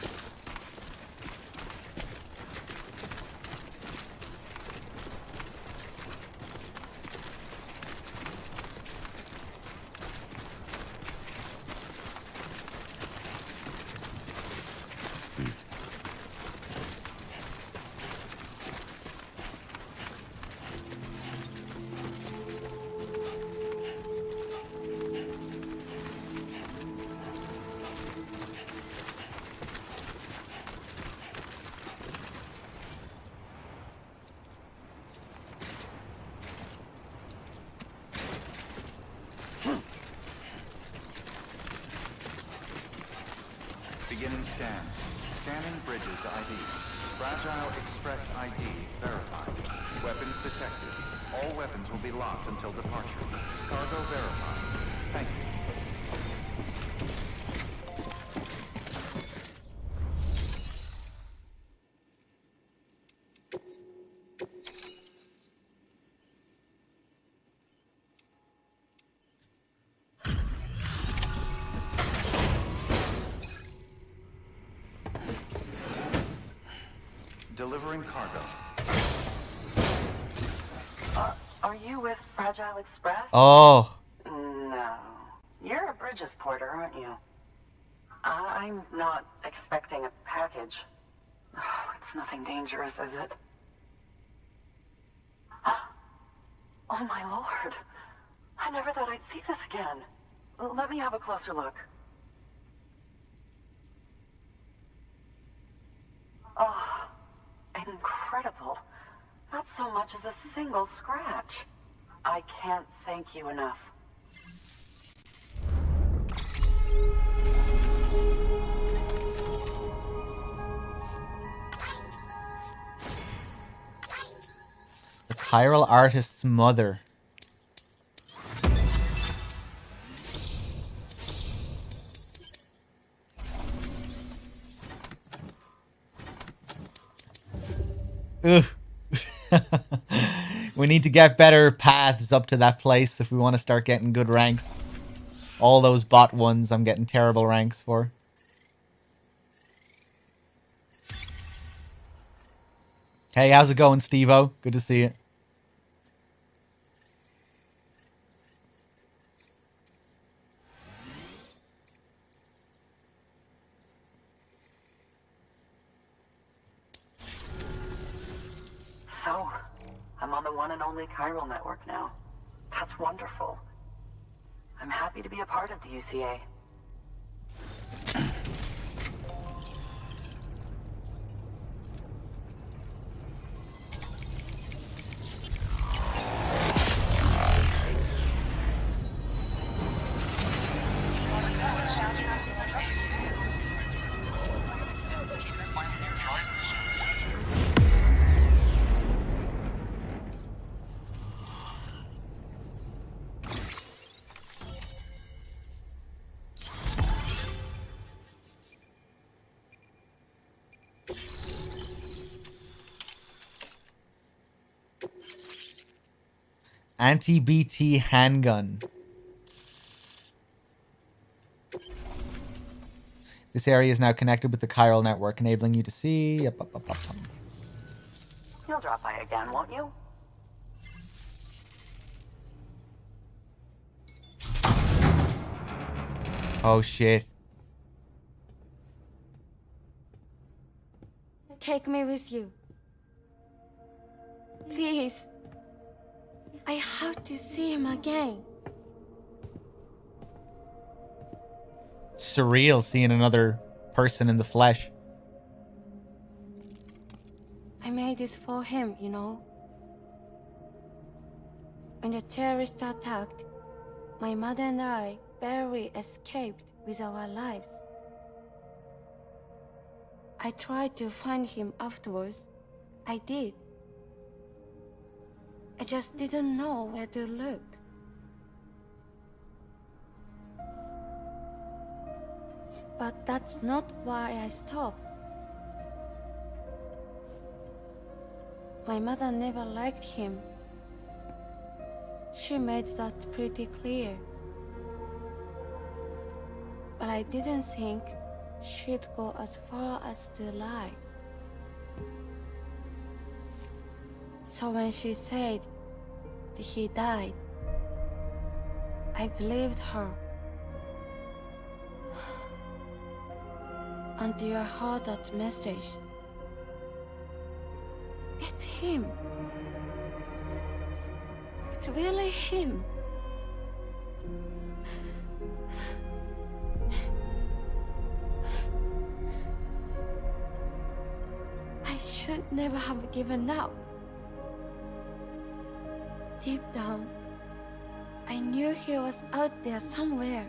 Speaker 4: Beginning scan. Scanning bridges ID. Fragile Express ID verified. Weapons detected. All weapons will be locked until departure. Cargo verified. Thank you. delivering cargo.
Speaker 11: Are you with Fragile Express?
Speaker 2: Oh.
Speaker 11: No. You're a Bridges porter, aren't you? I'm not expecting a package. Oh, it's nothing dangerous, is it? Oh my lord. I never thought I'd see this again. Let me have a closer look. Oh, incredible. Not so much as a single scratch. I can't thank you enough.
Speaker 2: The chiral artist's mother. Ugh. We need to get better paths up to that place if we want to start getting good ranks. All those bot ones I'm getting terrible ranks for. Hey, how's it going, Steve-O? Good to see you.
Speaker 11: So, I'm on the one and only chiral network now. That's wonderful. I'm happy to be a part of the UCA.
Speaker 2: Anti-BT handgun. This area is now connected with the chiral network, enabling you to see...
Speaker 11: You'll drop by again, won't you?
Speaker 2: Oh, shit.
Speaker 10: Take me with you. Please. I have to see him again.
Speaker 2: Surreal seeing another person in the flesh.
Speaker 10: I made this for him, you know. When the terrorists attacked, my mother and I barely escaped with our lives. I tried to find him afterwards. I did. I just didn't know where to look. But that's not why I stopped. My mother never liked him. She made that pretty clear. But I didn't think she'd go as far as to lie. So when she said that he died, I believed her. Until I heard that message. It's him. It's really him. I should never have given up. Deep down, I knew he was out there somewhere.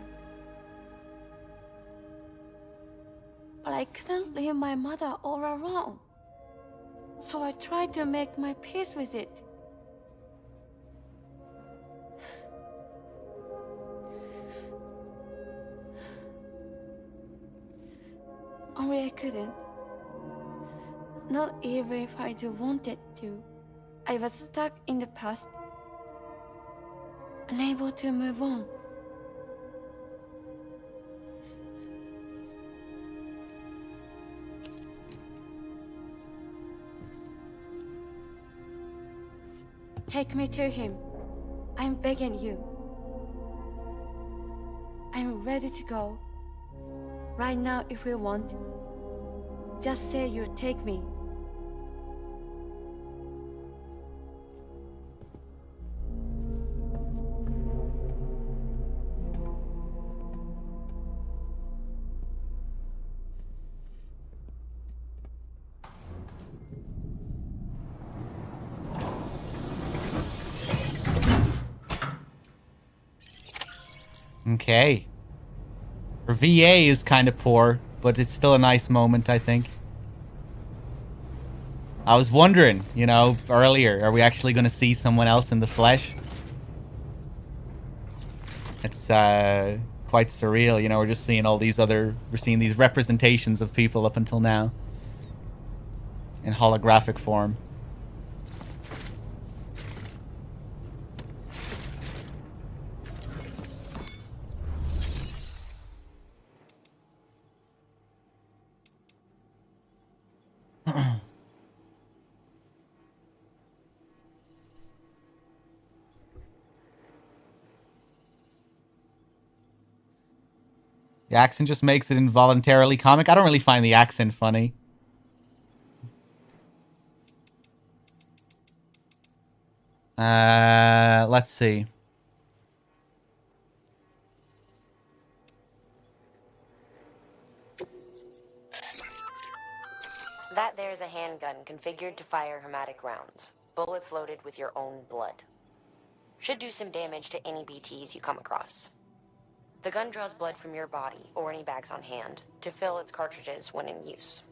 Speaker 10: But I couldn't leave my mother all alone. So I tried to make my peace with it. Only I couldn't. Not even if I do wanted to. I was stuck in the past, unable to move on. Take me to him. I'm begging you. I'm ready to go. Right now, if you want. Just say you'll take me.
Speaker 2: Okay. Her VA is kind of poor, but it's still a nice moment, I think. I was wondering, you know, earlier, are we actually going to see someone else in the flesh? It's quite surreal, you know, we're just seeing we're seeing these representations of people up until now. In holographic form. The accent just makes it involuntarily comic. I don't really find the accent funny. Let's see.
Speaker 8: That there's a handgun configured to fire hermetic rounds. Bullets loaded with your own blood. Should do some damage to any BTs you come across. The gun draws blood from your body, or any bags on hand, to fill its cartridges when in use.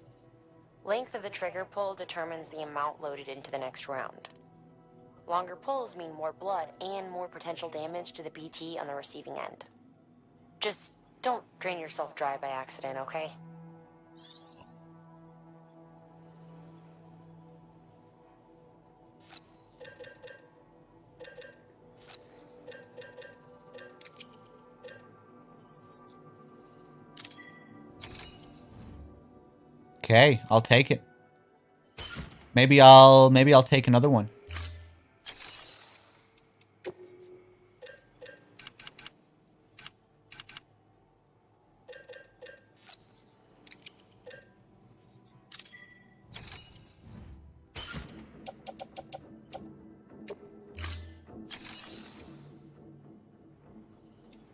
Speaker 8: Length of the trigger pull determines the amount loaded into the next round. Longer pulls mean more blood and more potential damage to the BT on the receiving end. Just don't drain yourself dry by accident, okay?
Speaker 2: Okay, I'll take it. Maybe I'll take another one.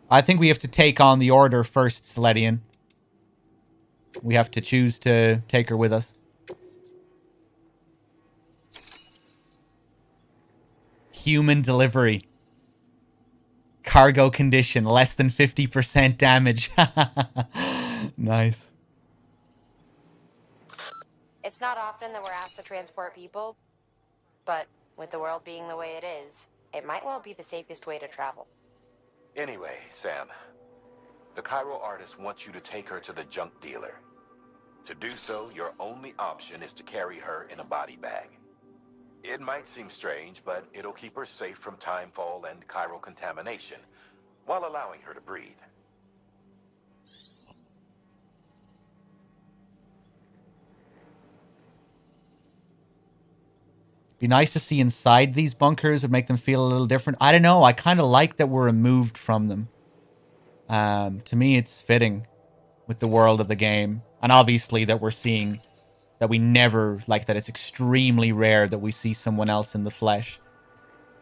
Speaker 2: I think we have to take on the order first, Seledian. We have to choose to take her with us. Human delivery. Cargo condition. Less than 50% damage. Nice.
Speaker 8: It's not often that we're asked to transport people, but with the world being the way it is, it might well be the safest way to travel.
Speaker 5: Anyway, Sam, the Cairo artist wants you to take her to the junk dealer. To do so, your only option is to carry her in a body bag. It might seem strange, but it'll keep her safe from timefall and chiral contamination, while allowing her to breathe.
Speaker 2: Be nice to see inside these bunkers. Would make them feel a little different. I don't know. I kind of like that we're removed from them. To me, it's fitting with the world of the game. And obviously that we're seeing that we never, like that it's extremely rare that we see someone else in the flesh.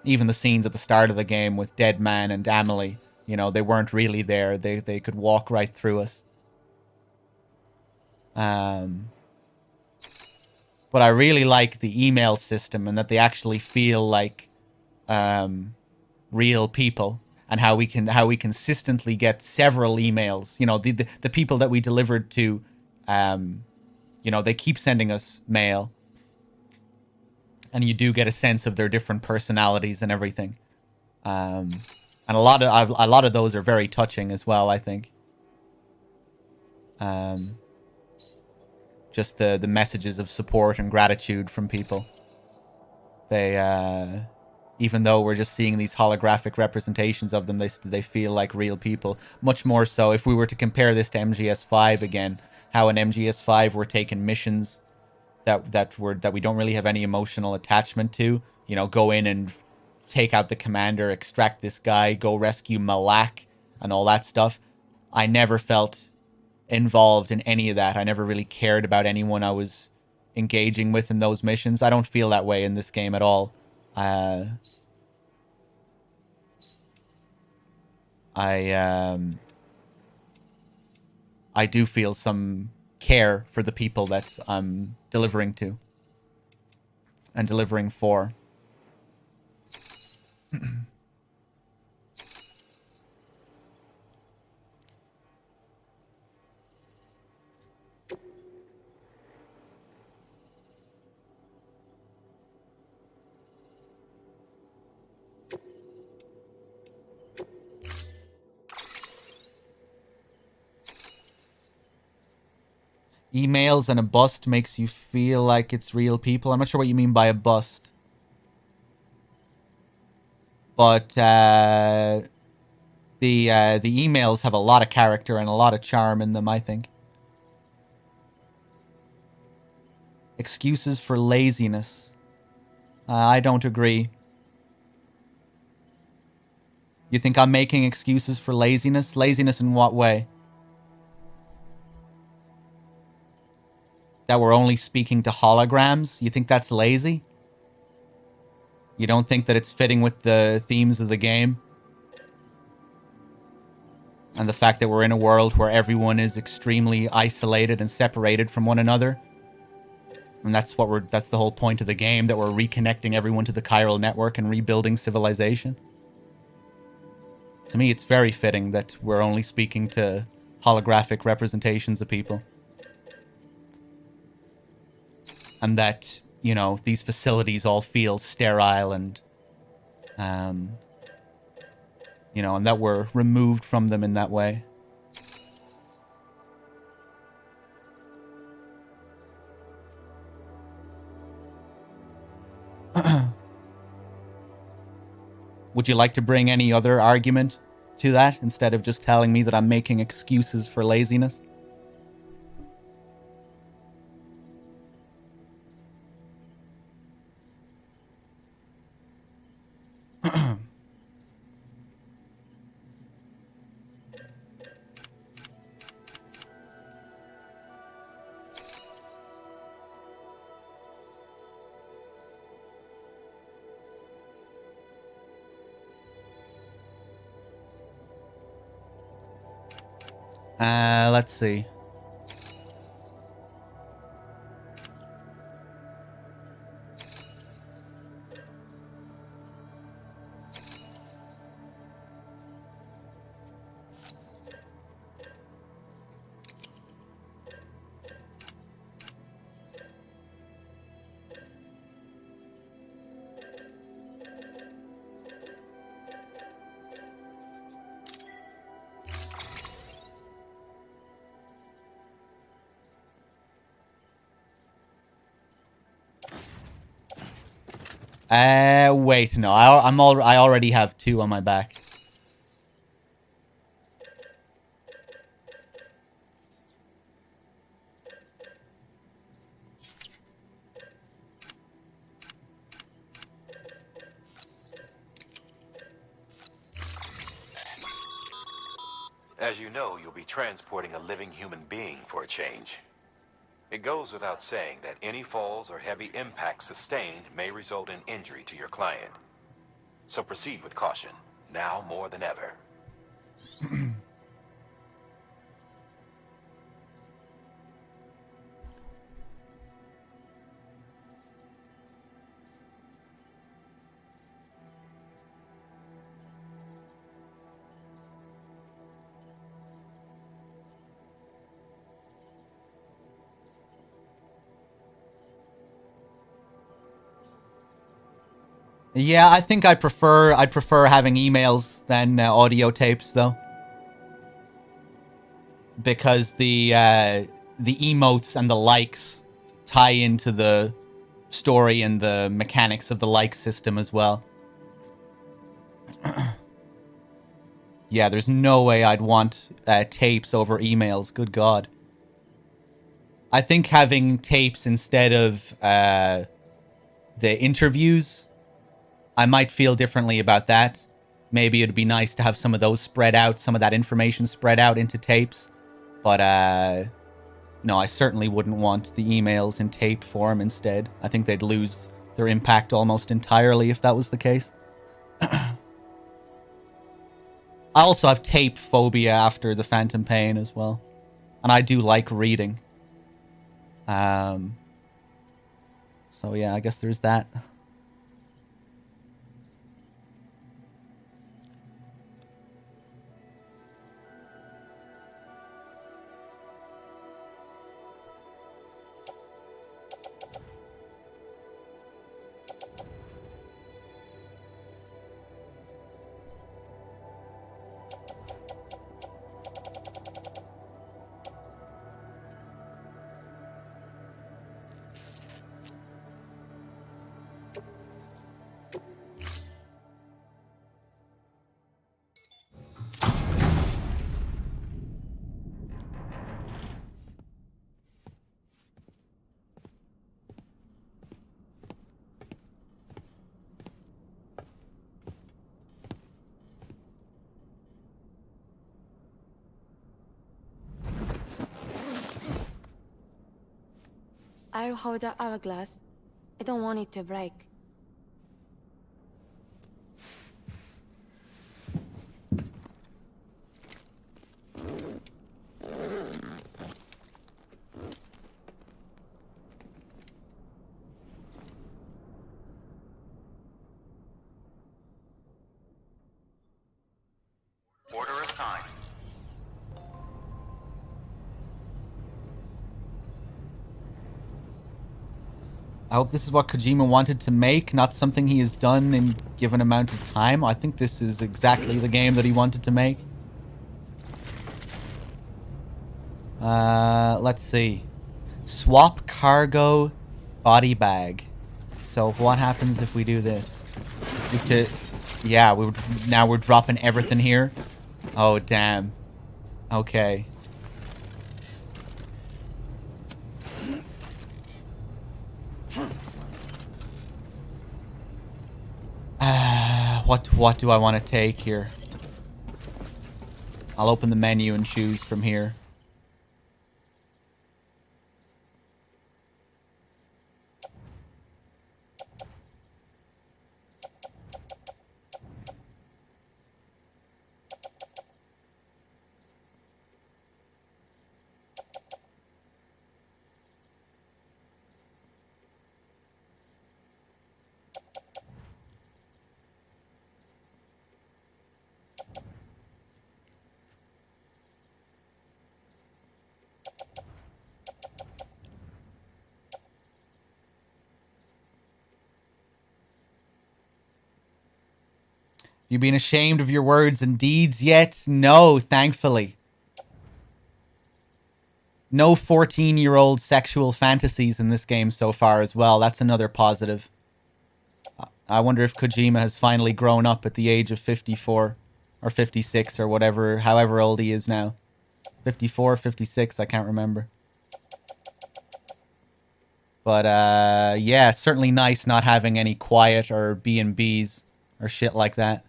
Speaker 2: Even the scenes at the start of the game with Dead Man and Amelie, you know, they weren't really there. They could walk right through us. But I really like the email system and that they actually feel like real people, and how we consistently get several emails. You know, the people that we delivered to, you know, they keep sending us mail, and you do get a sense of their different personalities and everything. And a lot of those are very touching as well, I think. Just the messages of support and gratitude from people. They, even though we're just seeing these holographic representations of them, they feel like real people. Much more so if we were to compare this to MGS5 again, how in MGS5 we're taking missions that we don't really have any emotional attachment to. You know, go in and take out the commander, extract this guy, go rescue Malak, and all that stuff. I never felt involved in any of that. I never really cared about anyone I was engaging with in those missions. I don't feel that way in this game at all. I do feel some care for the people that I'm delivering to and delivering for. Emails and a bust makes you feel like it's real people. I'm not sure what you mean by a bust. But the emails have a lot of character and a lot of charm in them, I think. Excuses for laziness. I don't agree. You think I'm making excuses for laziness? Laziness in what way? That we're only speaking to holograms? You think that's lazy? You don't think that it's fitting with the themes of the game? And the fact that we're in a world where everyone is extremely isolated and separated from one another? And that's the whole point of the game, that we're reconnecting everyone to the chiral network and rebuilding civilization. To me, it's very fitting that we're only speaking to holographic representations of people. And that, you know, these facilities all feel sterile and, you know, and that we're removed from them in that way. Would you like to bring any other argument to that instead of just telling me that I'm making excuses for laziness? Let's see. Wait, no, I already have 2 on my back.
Speaker 5: As you know, you'll be transporting a living human being for a change. It goes without saying that any falls or heavy impacts sustained may result in injury to your client. So proceed with caution, now more than ever.
Speaker 2: Yeah, I think I'd prefer having emails than audio tapes, though, because the emotes and the likes tie into the story and the mechanics of the like system as well. Yeah, there's no way I'd want tapes over emails. Good God. I think having tapes instead of the interviews I might feel differently about that. Maybe it'd be nice to have some of those spread out, some of that information spread out into tapes. But, no, I certainly wouldn't want the emails in tape form instead. I think they'd lose their impact almost entirely if that was the case. I also have tape phobia after the Phantom Pain as well. And I do like reading. So yeah, I guess there's that.
Speaker 10: I'll hold the hourglass. I don't want it to break.
Speaker 4: Order assigned.
Speaker 2: I hope this is what Kojima wanted to make, not something he has done in given amount of time. I think this is exactly the game that he wanted to make. Let's see. Swap cargo body bag. So what happens if we do this? We have to... Yeah, now we're dropping everything here. Oh, damn. Okay. What do I want to take here? I'll open the menu and choose from here. You been ashamed of your words and deeds yet? No, thankfully. No 14-year-old sexual fantasies in this game so far as well. That's another positive. I wonder if Kojima has finally grown up at the age of 54 or 56 or whatever, however old he is now. 54, 56, I can't remember. But, yeah, it's certainly nice not having any quiet or B&Bs or shit like that.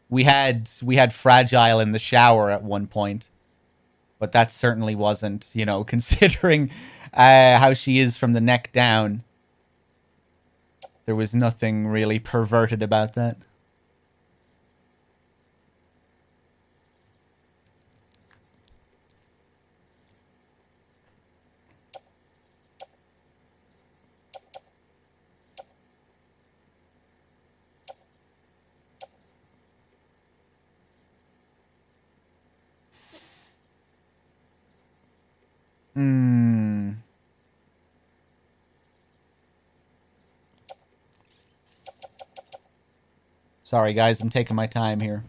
Speaker 2: We had Fragile in the shower at one point, but that certainly wasn't, you know, considering how she is from the neck down. There was nothing really perverted about that. Sorry, guys, I'm taking my time here.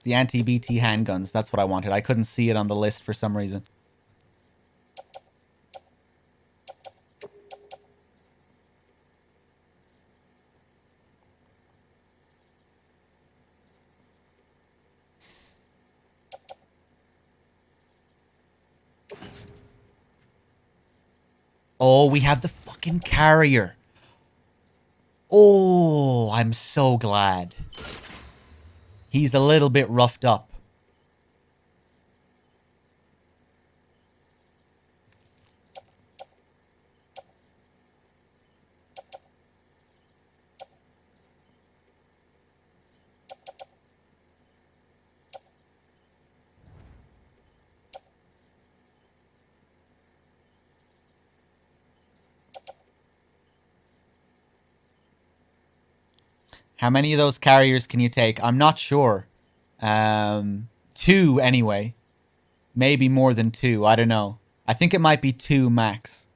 Speaker 2: The anti-BT handguns, that's what I wanted. I couldn't see it on the list for some reason. Oh, we have the fucking carrier. Oh, I'm so glad. He's a little bit roughed up. How many of those carriers can you take? I'm not sure. 2 anyway. Maybe more than 2. I don't know. I think it might be 2 max.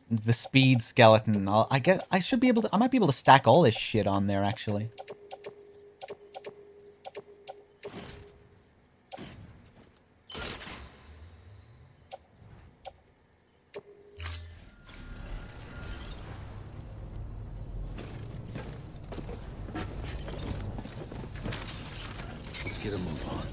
Speaker 2: The speed skeleton. I guess I should be able to. I might be able to stack all this shit on there actually.
Speaker 3: Let's get a move on.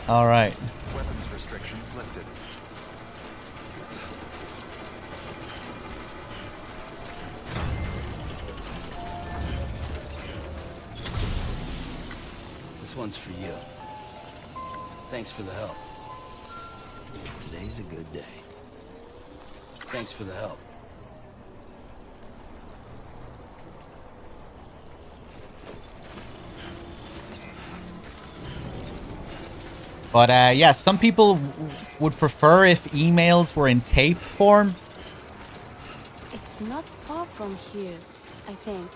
Speaker 2: All right.
Speaker 4: Weapons restrictions lifted.
Speaker 3: This one's for you. Thanks for the help. Today's a good day. Thanks for the help.
Speaker 2: But yeah, some people would prefer if emails were in tape form.
Speaker 10: It's not far from here, I think.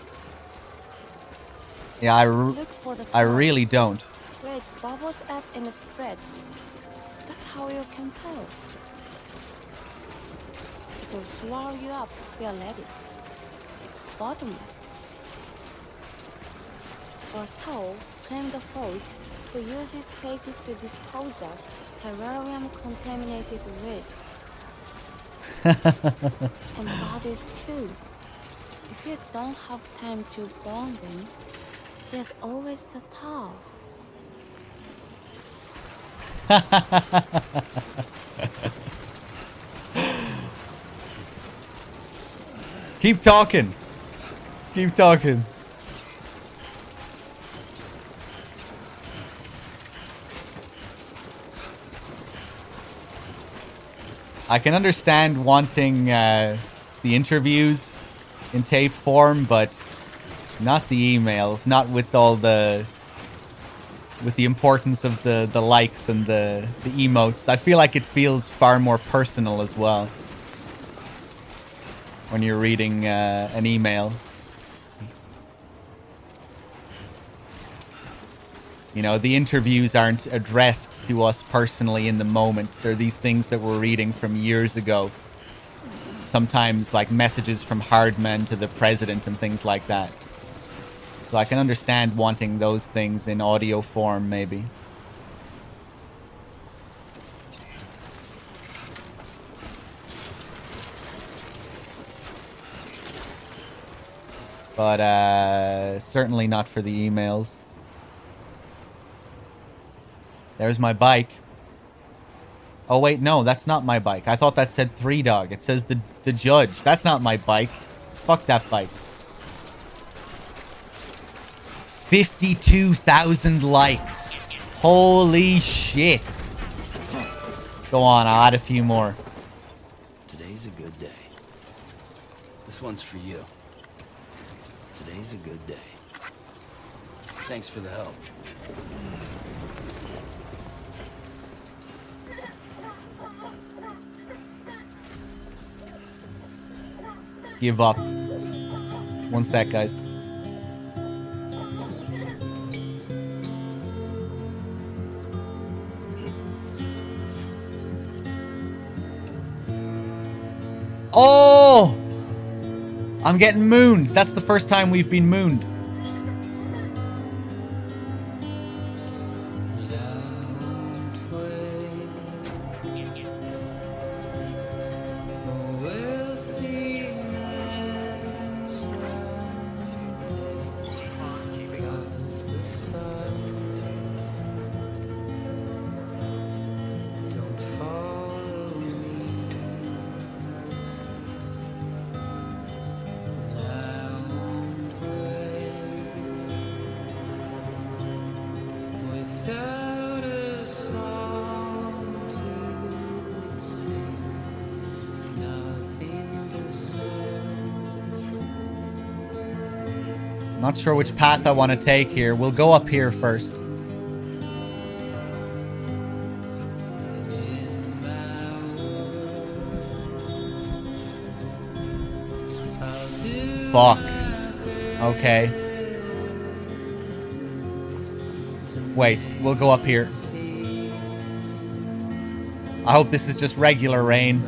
Speaker 2: Yeah,
Speaker 10: Look for the
Speaker 2: I
Speaker 10: cloud.
Speaker 2: really don't.
Speaker 10: Where it bubbles up and spreads. That's how you can tell. It'll swallow you up if you're ready. It's bottomless. Or so claim the folks who use these places to dispose of terrarium-contaminated waste. And bodies too. If you don't have time to burn them, there's always the towel.
Speaker 2: Keep talking. Keep talking. I can understand wanting the interviews in tape form, but not the emails. Not with all the importance of the likes and the emotes. I feel like it feels far more personal as well when you're reading an email. You know, the interviews aren't addressed to us personally in the moment. They're these things that we're reading from years ago. Sometimes like messages from Hardman to the president and things like that. So I can understand wanting those things in audio form, maybe. But certainly not for the emails. There's my bike. Oh wait, no, that's not my bike. I thought that said Threedogg. It says the judge. That's not my bike. Fuck that bike. 52,000 likes. Holy shit. Go on, I'll add a few more.
Speaker 3: Today's a good day. This one's for you. Today's a good day. Thanks for the help.
Speaker 2: Give up. One sec, guys. Oh! I'm getting mooned. That's the first time we've been mooned. Not sure which path I want to take here. We'll go up here first. Fuck. Okay. Wait, we'll go up here. I hope this is just regular rain.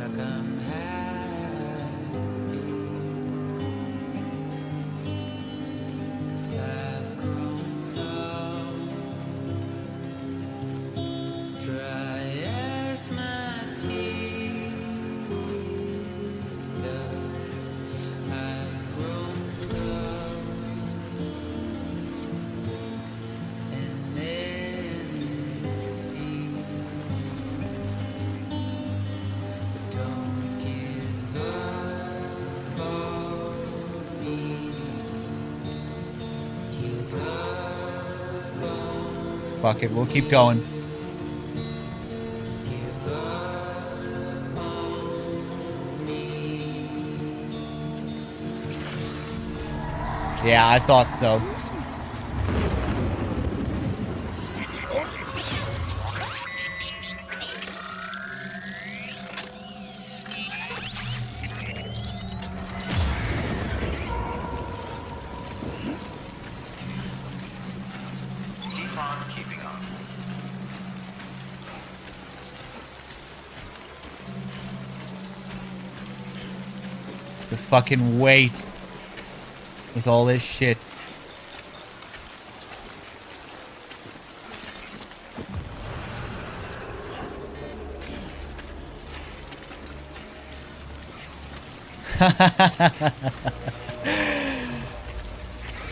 Speaker 2: Fuck it, we'll keep going. Yeah, I thought so. The fucking weight with all this shit.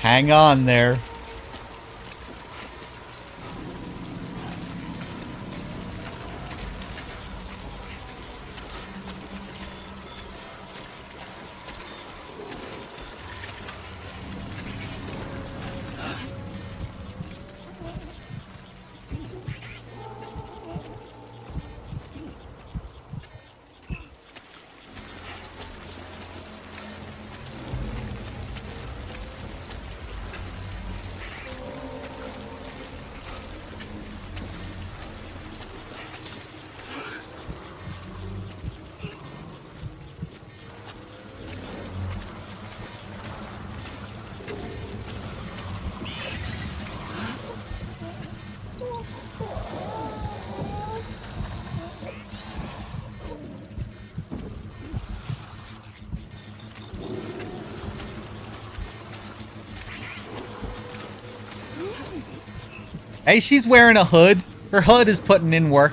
Speaker 2: Hang on there. Hey, she's wearing a hood. Her hood is putting in work.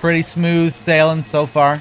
Speaker 2: Pretty smooth sailing so far.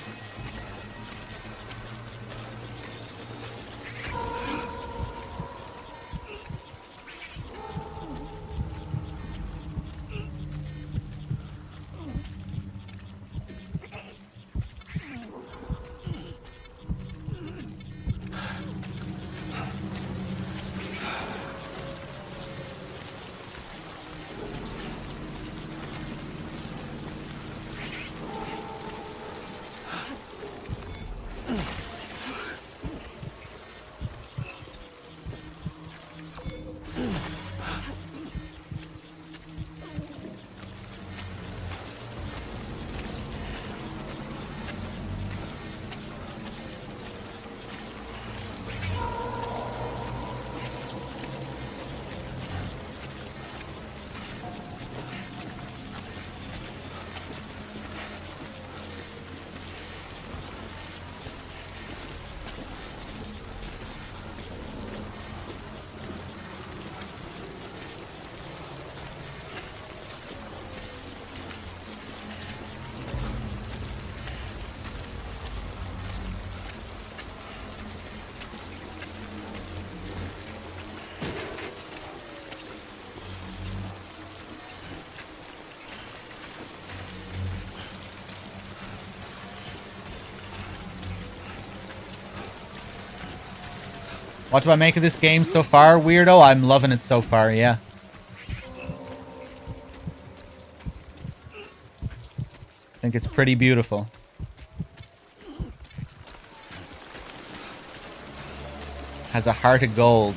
Speaker 2: What do I make of this game so far, weirdo? I'm loving it so far, yeah. I think it's pretty beautiful. Has a heart of gold.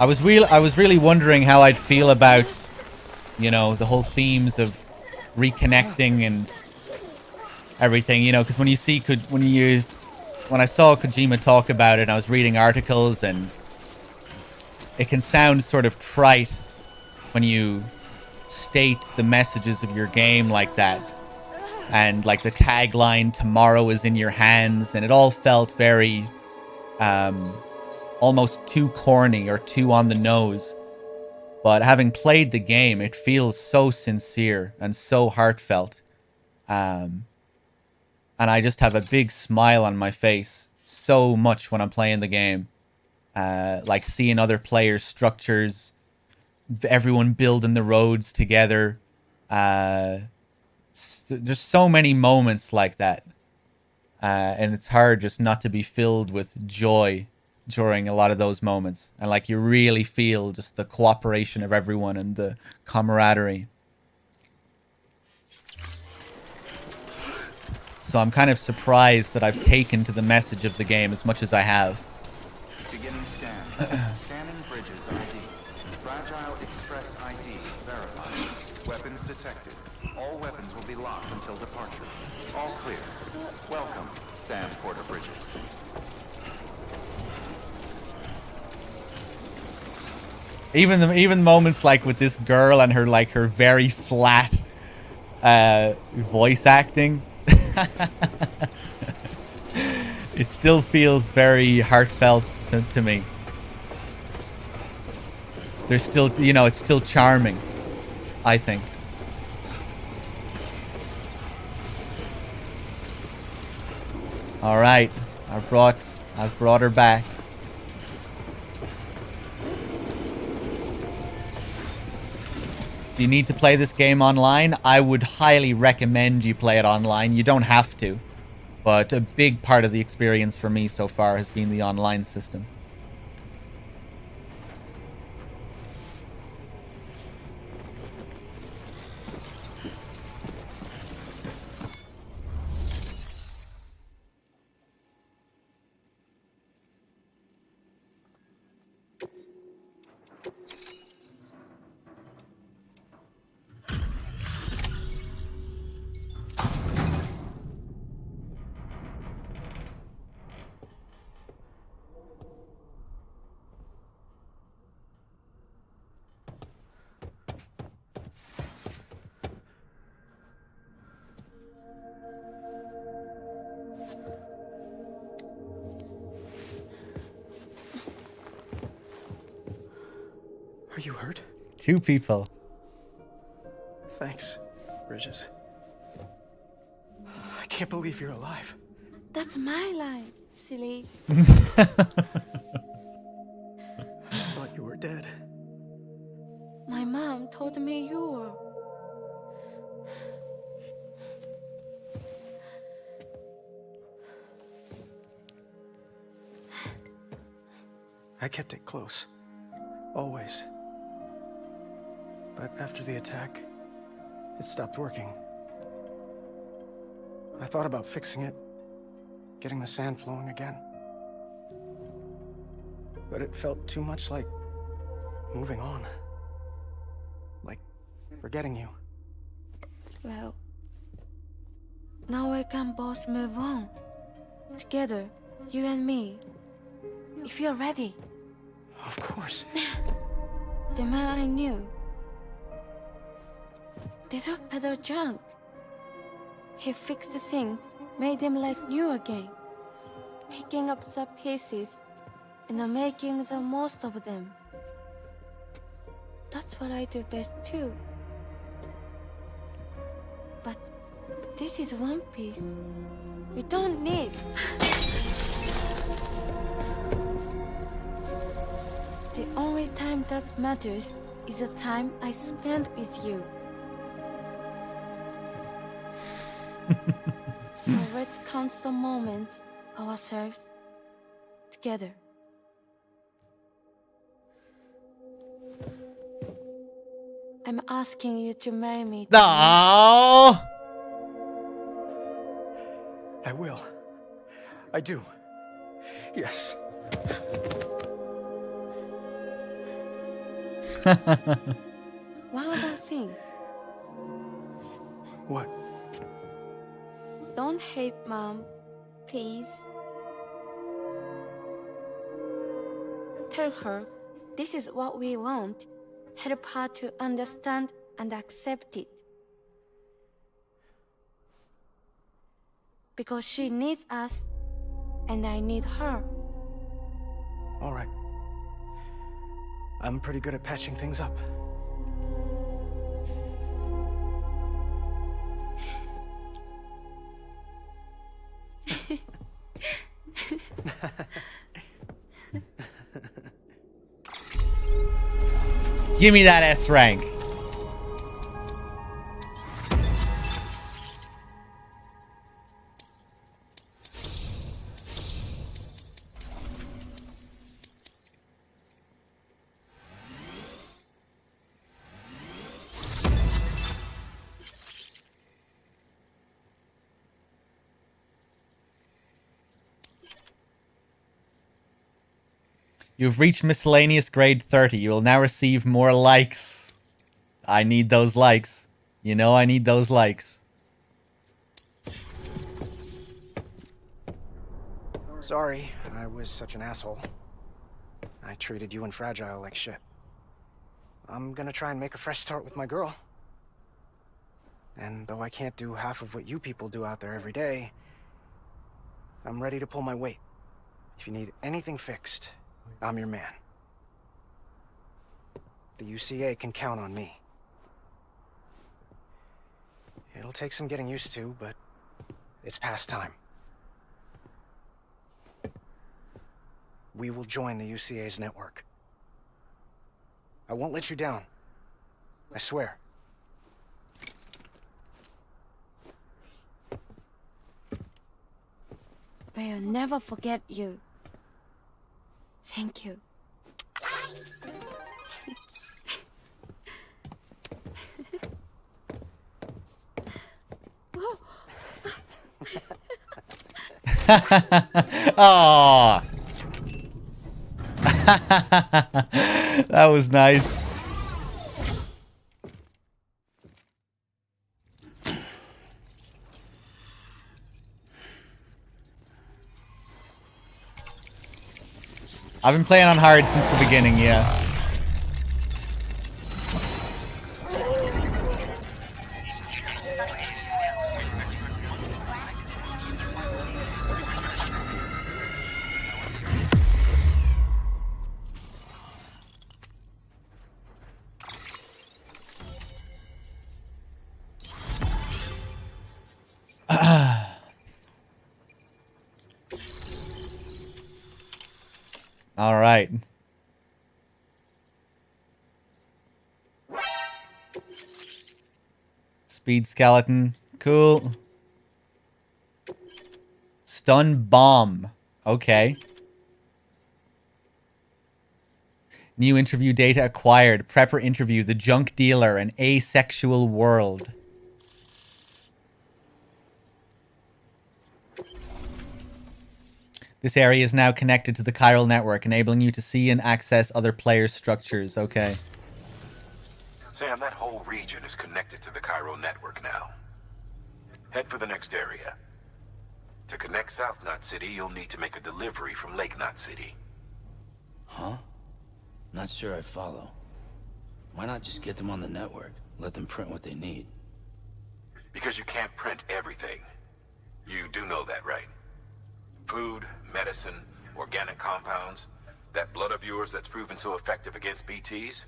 Speaker 2: I was really wondering how I'd feel about, you know, the whole themes of reconnecting and everything, you know, because when I saw Kojima talk about it, I was reading articles, and it can sound sort of trite when you state the messages of your game like that, and like the tagline "Tomorrow is in your hands," and it all felt very almost too corny or too on the nose. But having played the game, it feels so sincere and so heartfelt. And I just have a big smile on my face so much when I'm playing the game. Like seeing other players' structures, everyone building the roads together. There's so many moments like that. And it's hard just not to be filled with joy during a lot of those moments. And like you really feel just the cooperation of everyone and the camaraderie. So I'm kind of surprised that I've taken to the message of the game as much as I have.
Speaker 4: Beginning scan. Scanning bridges ID. Fragile Express ID verified. Weapons detected. All weapons will be locked until departure. All clear. Welcome, Sam Porter Bridges.
Speaker 2: Even moments like with this girl and her very flat voice acting, it still feels very heartfelt to me. There's still, you know, it's still charming, I think. All right, I've brought her back. Do you need to play this game online? I would highly recommend you play it online. You don't have to, but a big part of the experience for me so far has been the online system.
Speaker 12: Are you hurt?
Speaker 2: 2 people.
Speaker 12: Thanks, Bridges. I can't believe you're alive.
Speaker 10: That's my line, silly.
Speaker 12: I thought you were dead.
Speaker 10: My mom told me you were.
Speaker 12: I kept it close. Always. But after the attack, it stopped working. I thought about fixing it, getting the sand flowing again. But it felt too much like moving on. Like forgetting you.
Speaker 10: Well, now we can both move on. Together, you and me. If you're ready.
Speaker 12: Of course.
Speaker 10: The man I knew. Didn't peddle junk. He fixed things, made them like new again. Picking up the pieces and making the most of them. That's what I do best too. But this is one piece. We don't need. The only time that matters is the time I spend with you. So let's count some moments ourselves together. I'm asking you to marry me.
Speaker 2: No.
Speaker 12: I will. I do. Yes.
Speaker 10: One other thing.
Speaker 12: What?
Speaker 10: Don't hate Mom, please. Tell her this is what we want. Help her to understand and accept it. Because she needs us, and I need her.
Speaker 12: All right. I'm pretty good at patching things up.
Speaker 2: Give me that S rank. You've reached miscellaneous grade 30. You will now receive more likes. I need those likes. You know I need those likes.
Speaker 12: Sorry, I was such an asshole. I treated you and Fragile like shit. I'm gonna try and make a fresh start with my girl. And though I can't do half of what you people do out there every day, I'm ready to pull my weight. If you need anything fixed, I'm your man. The UCA can count on me. It'll take some getting used to, but it's past time. We will join the UCA's network. I won't let you down. I swear.
Speaker 10: We'll never forget you. Thank you.
Speaker 2: Aww. That was nice. I've been playing on hard since the beginning, yeah. All right. Speed skeleton. Cool. Stun bomb. Okay. New interview data acquired. Prepper interview. The junk dealer. An asexual world. This area is now connected to the chiral network, enabling you to see and access other players' structures. Okay.
Speaker 5: Sam, that whole region is connected to the chiral network now. Head for the next area. To connect South Knot City, you'll need to make a delivery from Lake Knot City.
Speaker 3: Huh? Not sure I follow. Why not just get them on the network? Let them print what they need.
Speaker 5: Because you can't print everything. You do know that, right? Food, medicine, organic compounds, that blood of yours that's proven so effective against BTs?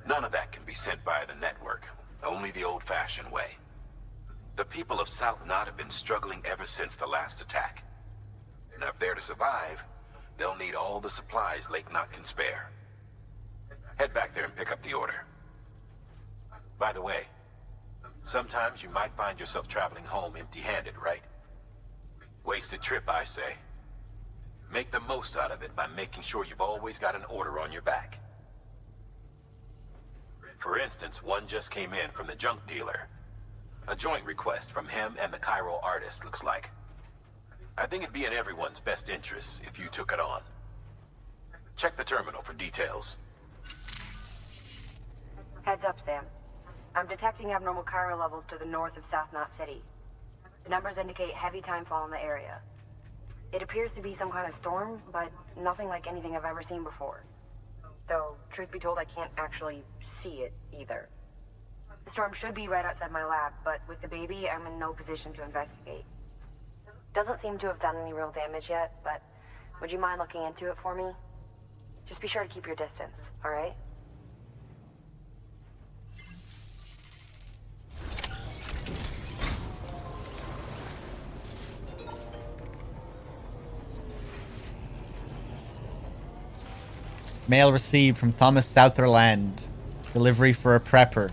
Speaker 5: None of that can be sent via the network, only the old-fashioned way. The people of South Knot have been struggling ever since the last attack. Now, if they're to survive, they'll need all the supplies Lake Knot can spare. Head back there and pick up the order. By the way, sometimes you might find yourself traveling home empty-handed, right? Wasted trip, I say. Make the most out of it by making sure you've always got an order on your back. For instance, one just came in from the junk dealer. A joint request from him and the Cairo artist, looks like. I think it'd be in everyone's best interests if you took it on. Check the terminal for details.
Speaker 6: Heads up, Sam. I'm detecting abnormal Cairo levels to the north of South Knot City. The numbers indicate heavy timefall in the area. It appears to be some kind of storm, but nothing like anything I've ever seen before. Though, truth be told, I can't actually see it either. The storm should be right outside my lab, but with the baby, I'm in no position to investigate. Doesn't seem to have done any real damage yet, but would you mind looking into it for me? Just be sure to keep your distance, alright?
Speaker 2: Mail received from Thomas Southerland. Delivery for a prepper.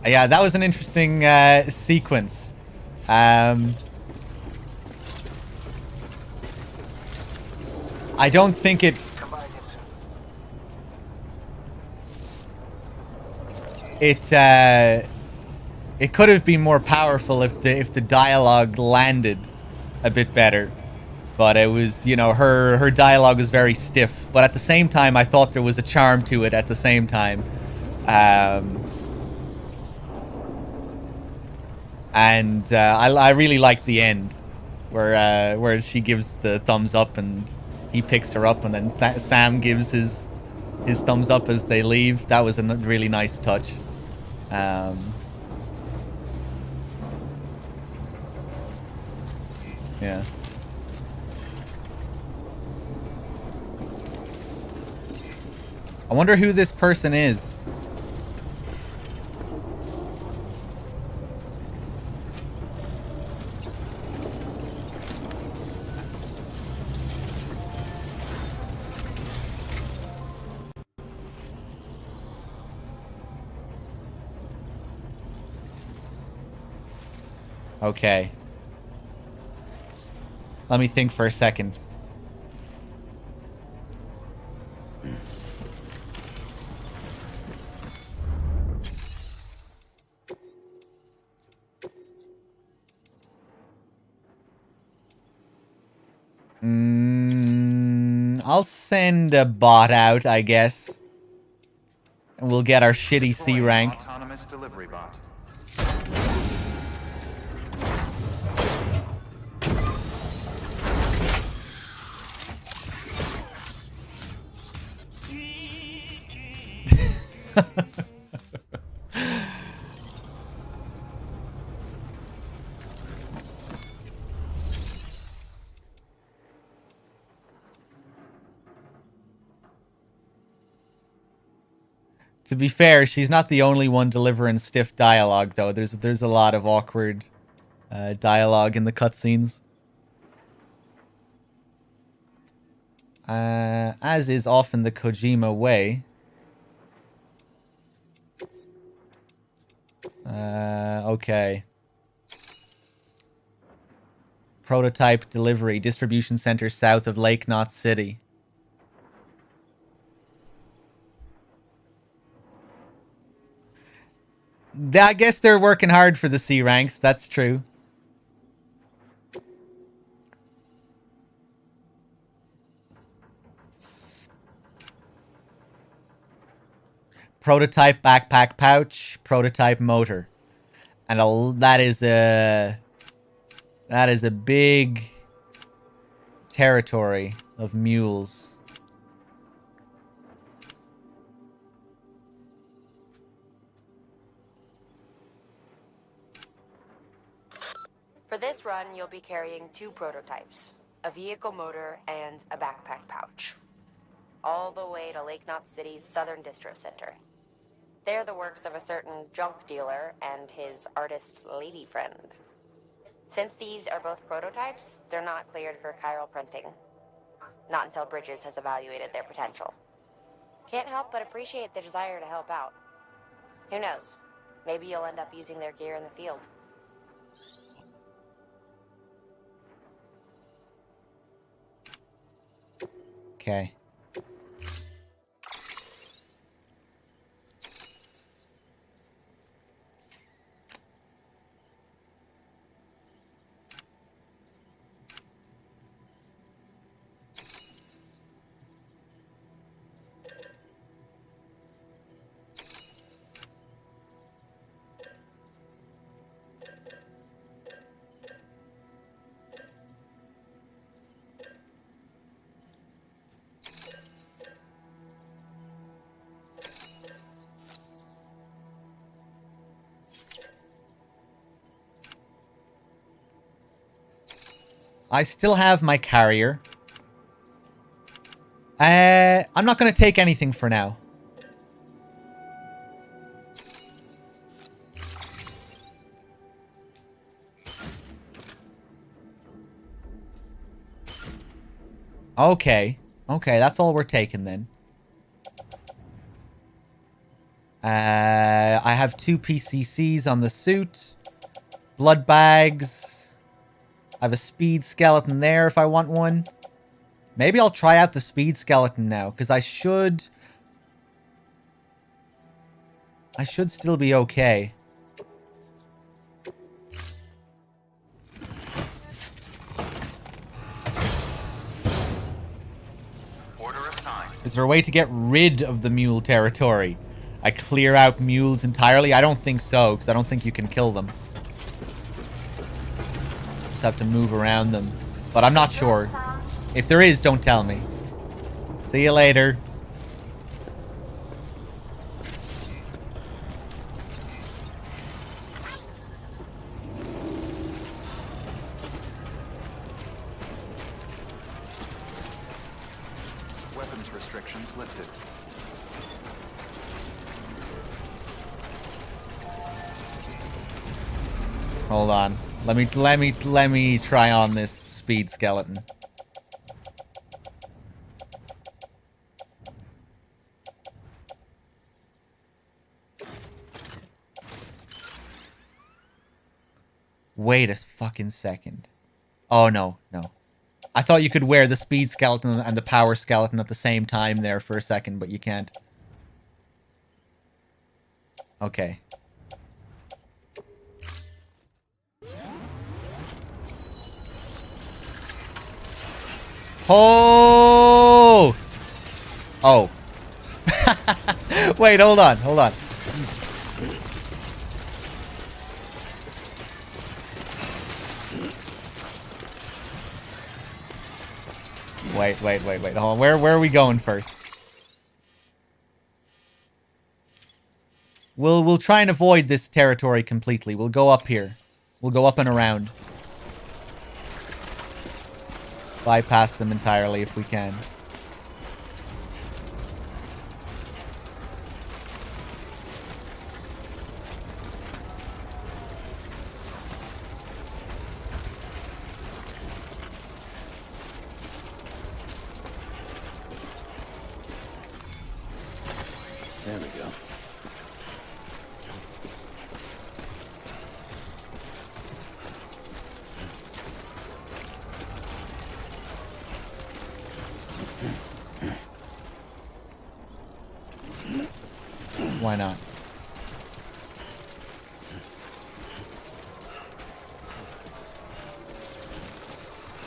Speaker 2: Yeah, that was an interesting sequence. I don't think it... It could have been more powerful if the dialogue landed a bit better. But it was, you know, her dialogue was very stiff. But at the same time, I thought there was a charm to it at the same time. And I really liked the end, where she gives the thumbs up and he picks her up, and then Sam gives his thumbs up as they leave. That was a really nice touch. Yeah. I wonder who this person is. Okay. Let me think for a second. I'll send a bot out, I guess. And we'll get our shitty C rank.
Speaker 4: Autonomous delivery bot.
Speaker 2: To be fair, she's not the only one delivering stiff dialogue, though. There's a lot of awkward dialogue in the cutscenes. As is often the Kojima way. Okay. Prototype delivery. Distribution center south of Lake Knot City. I guess they're working hard for the C ranks. That's true. Prototype backpack pouch, prototype motor, and that is a big territory of mules.
Speaker 6: For this run, you'll be carrying 2 prototypes, a vehicle motor and a backpack pouch, all the way to Lake Knot City's southern distro center.
Speaker 8: They're the works of a certain junk dealer and his artist lady friend. Since these are both prototypes, they're not cleared for chiral printing. Not until Bridges has evaluated their potential. Can't help but appreciate the desire to help out. Who knows? Maybe you'll end up using their gear in the field.
Speaker 2: Okay. I still have my carrier. I'm not going to take anything for now. Okay. Okay, that's all we're taking then. I have 2 PCCs on the suit. Blood bags. I have a speed skeleton there if I want one. Maybe I'll try out the speed skeleton now, because I should still be okay.
Speaker 4: Order assigned.
Speaker 2: Is there a way to get rid of the mule territory? I clear out mules entirely? I don't think so, because I don't think you can kill them. Just have to move around them. But I'm not sure. If there is, don't tell me. See you later.
Speaker 4: Weapons restrictions lifted.
Speaker 2: Hold on. Let me try on this speed skeleton. Wait a fucking second. Oh, no. I thought you could wear the speed skeleton and the power skeleton at the same time there for a second, but you can't. Okay. Oh! Oh. Wait, hold on. Wait. Hold on. Where are we going first? We'll try and avoid this territory completely. We'll go up here. We'll go up and around. Bypass them entirely if we can.
Speaker 3: There we go.
Speaker 2: Why not?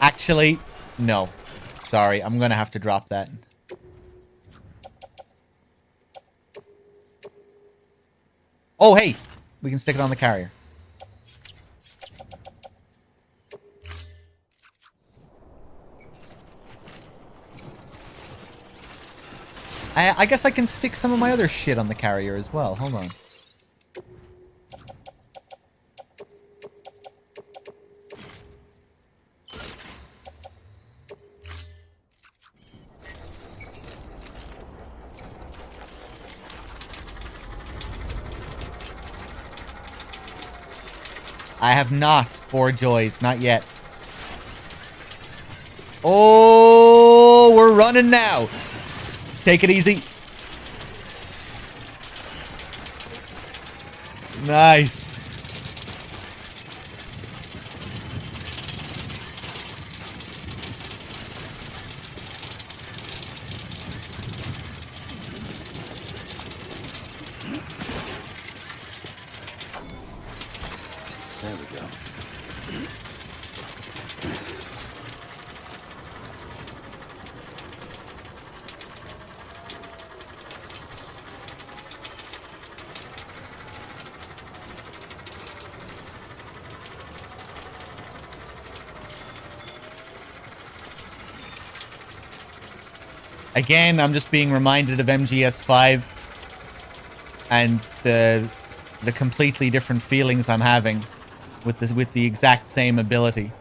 Speaker 2: Actually, no. Sorry, I'm gonna have to drop that. Oh, hey! We can stick it on the carrier. I guess I can stick some of my other shit on the carrier as well. Hold on. I have not. Four joys. Not yet. Oh, we're running now. Take it easy. Nice.
Speaker 3: There we go.
Speaker 2: Again, I'm just being reminded of MGS5 and the completely different feelings I'm having with the exact same ability.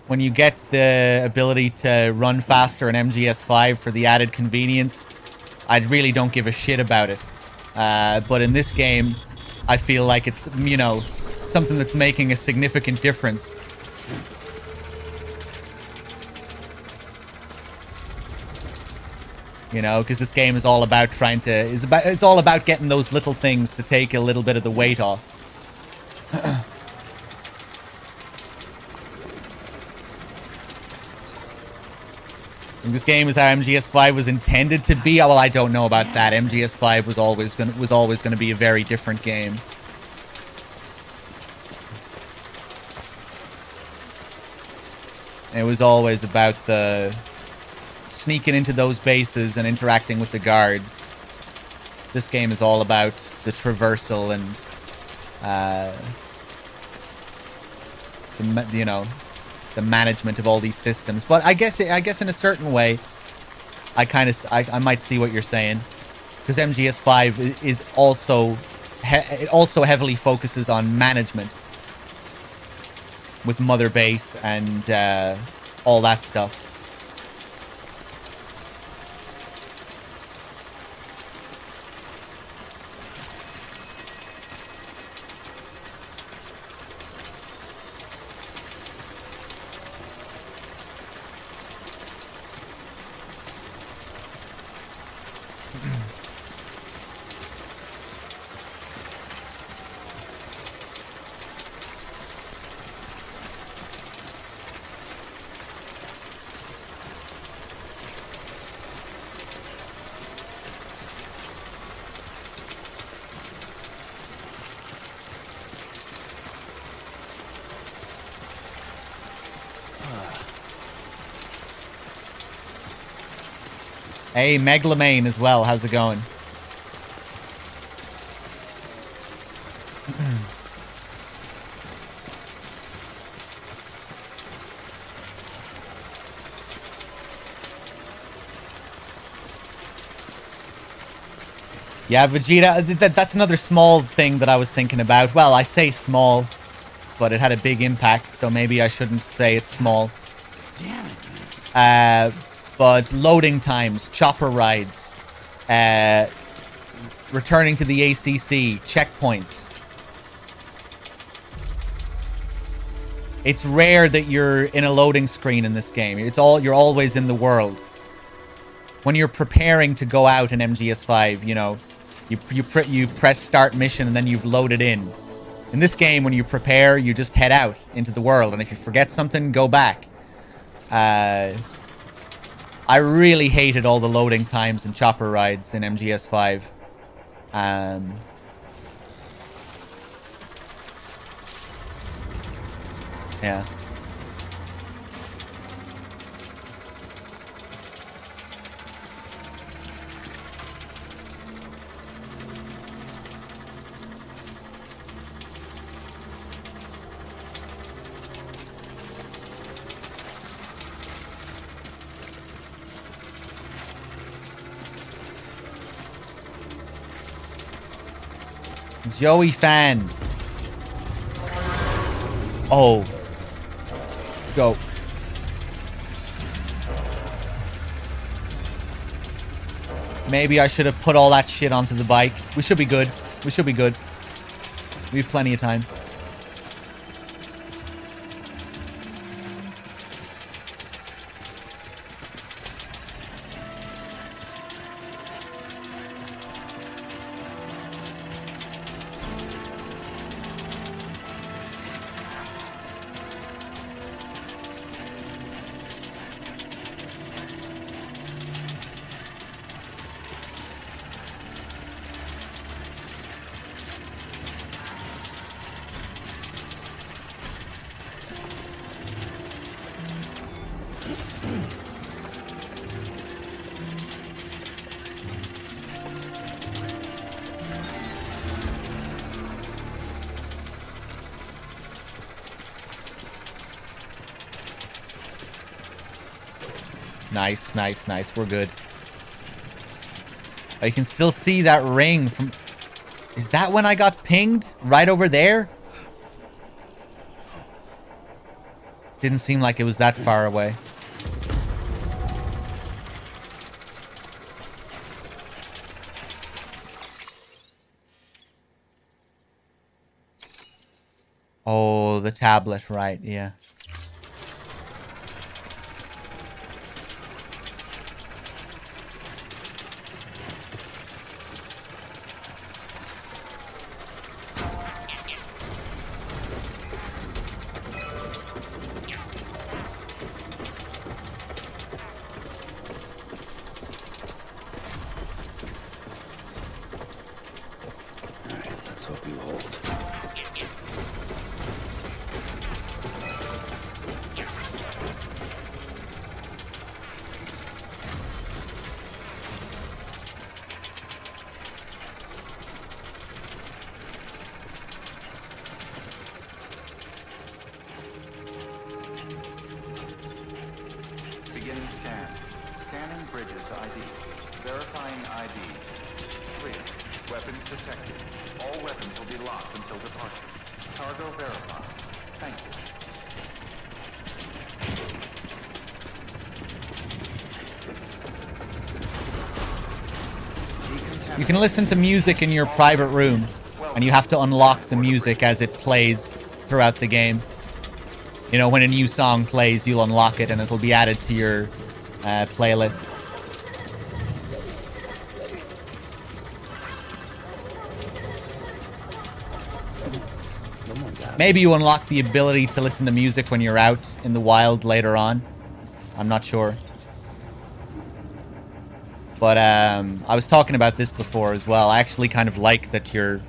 Speaker 2: When you get the ability to run faster in MGS5 for the added convenience, I really don't give a shit about it. But in this game, I feel like it's, you know, something that's making a significant difference. You know, because this game is all about it's all about getting those little things to take a little bit of the weight off. And this game is how MGS5 was intended to be. Well, I don't know about that. MGS5 was always going to be a very different game. It was always about the sneaking into those bases and interacting with the guards. This game is all about the traversal and, the management of all these systems. But I guess in a certain way, I might see what you're saying, because MGS5 is also it also heavily focuses on management with Mother Base and all that stuff. Hey, Megalomane as well. How's it going? Yeah, Vegeta, that's another small thing that I was thinking about. Well, I say small, but it had a big impact, so maybe I shouldn't say it's small.
Speaker 3: Damn it, man.
Speaker 2: But loading times, chopper rides, returning to the ACC, checkpoints. It's rare that you're in a loading screen in this game. You're always in the world. When you're preparing to go out in MGS5, you know, you press start mission and then you've loaded in. In this game, when you prepare, you just head out into the world, and if you forget something, go back. I really hated all the loading times and chopper rides in MGS5. Yeah. Joey Fan. Oh. Go. Maybe I should have put all that shit onto the bike. We should be good. We should be good. We have plenty of time. Nice, nice, nice. We're good. I can still see that ring from... Is that when I got pinged? Right over there? Didn't seem like it was that far away. Oh, the tablet, right, yeah.
Speaker 3: Alright, let's hope you hold.
Speaker 4: Beginning scan. Scanning bridges ID. Verifying ID. Clear. Weapons detected. All weapons will be locked until departure. Cargo verified. Thank you.
Speaker 2: You can listen to music in your private room, and you have to unlock the music as it plays throughout the game. You know, when a new song plays, you'll unlock it and it'll be added to your playlist. Maybe you unlock the ability to listen to music when you're out in the wild later on. I'm not sure. But I was talking about this before as well. I actually kind of like that you're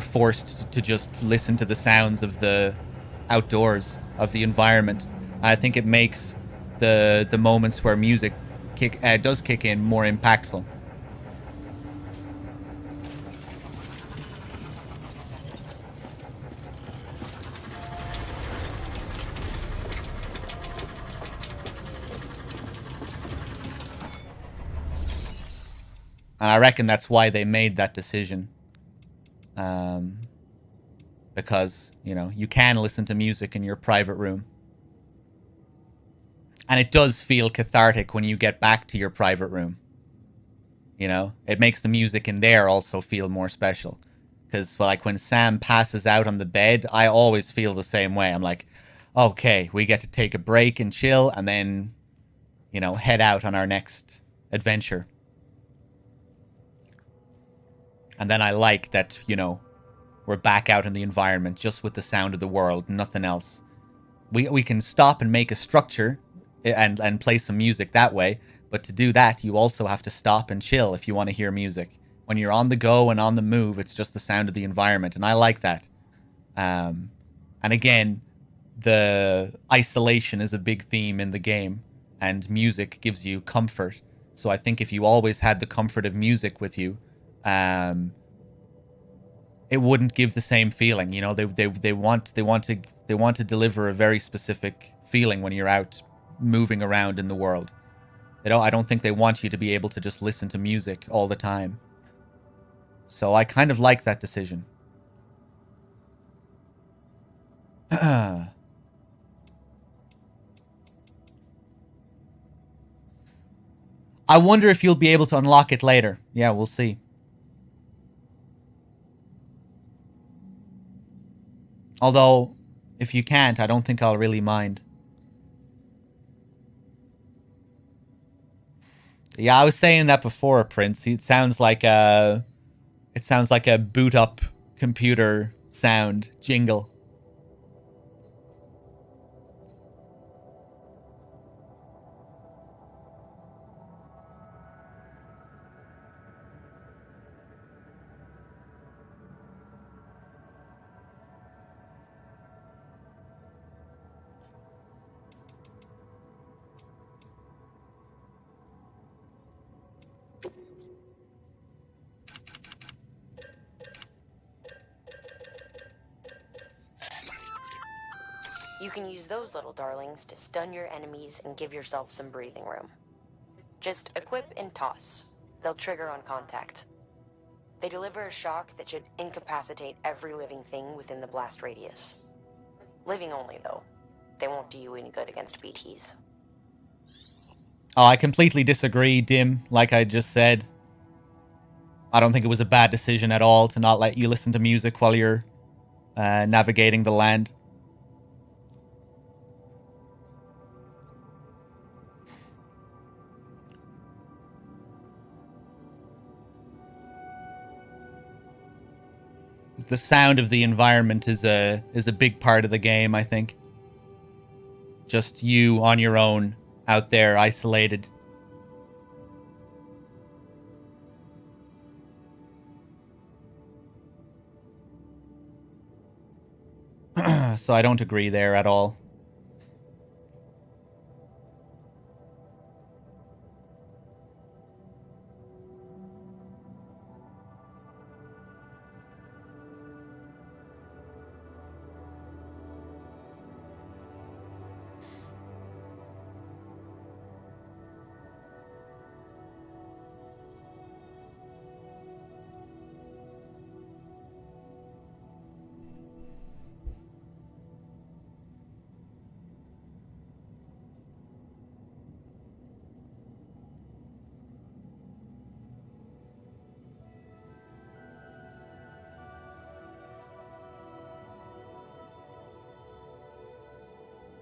Speaker 2: forced to just listen to the sounds of the outdoors, of the environment. I think it makes the moments where music does kick in more impactful. And I reckon that's why they made that decision. Because, you know, you can listen to music in your private room. And it does feel cathartic when you get back to your private room. You know, it makes the music in there also feel more special. Because, like, when Sam passes out on the bed, I always feel the same way. I'm like, okay, we get to take a break and chill and then, you know, head out on our next adventure. And then I like that, you know, we're back out in the environment just with the sound of the world, nothing else. We can stop and make a structure and play some music that way. But to do that, you also have to stop and chill if you want to hear music. When you're on the go and on the move, it's just the sound of the environment. And I like that. And again, the isolation is a big theme in the game. And music gives you comfort. So I think if you always had the comfort of music with you, it wouldn't give the same feeling. You know, they want to deliver a very specific feeling when you're out moving around in the world. I don't think they want you to be able to just listen to music all the time. So I kind of like that decision. I wonder if you'll be able to unlock it later. Yeah, we'll see. Although, if you can't, I don't think I'll really mind. Yeah, I was saying that before, Prince. It sounds like a boot up computer sound jingle.
Speaker 8: You can use those little darlings to stun your enemies and give yourself some breathing room. Just equip and toss. They'll trigger on contact. They deliver a shock that should incapacitate every living thing within the blast radius. Living only, though. They won't do you any good against BTs.
Speaker 2: Oh, I completely disagree, Dim. Like I just said, I don't think it was a bad decision at all to not let you listen to music while you're navigating the land. The sound of the environment is a big part of the game, I think. Just you on your own, out there, isolated. So I don't agree there at all.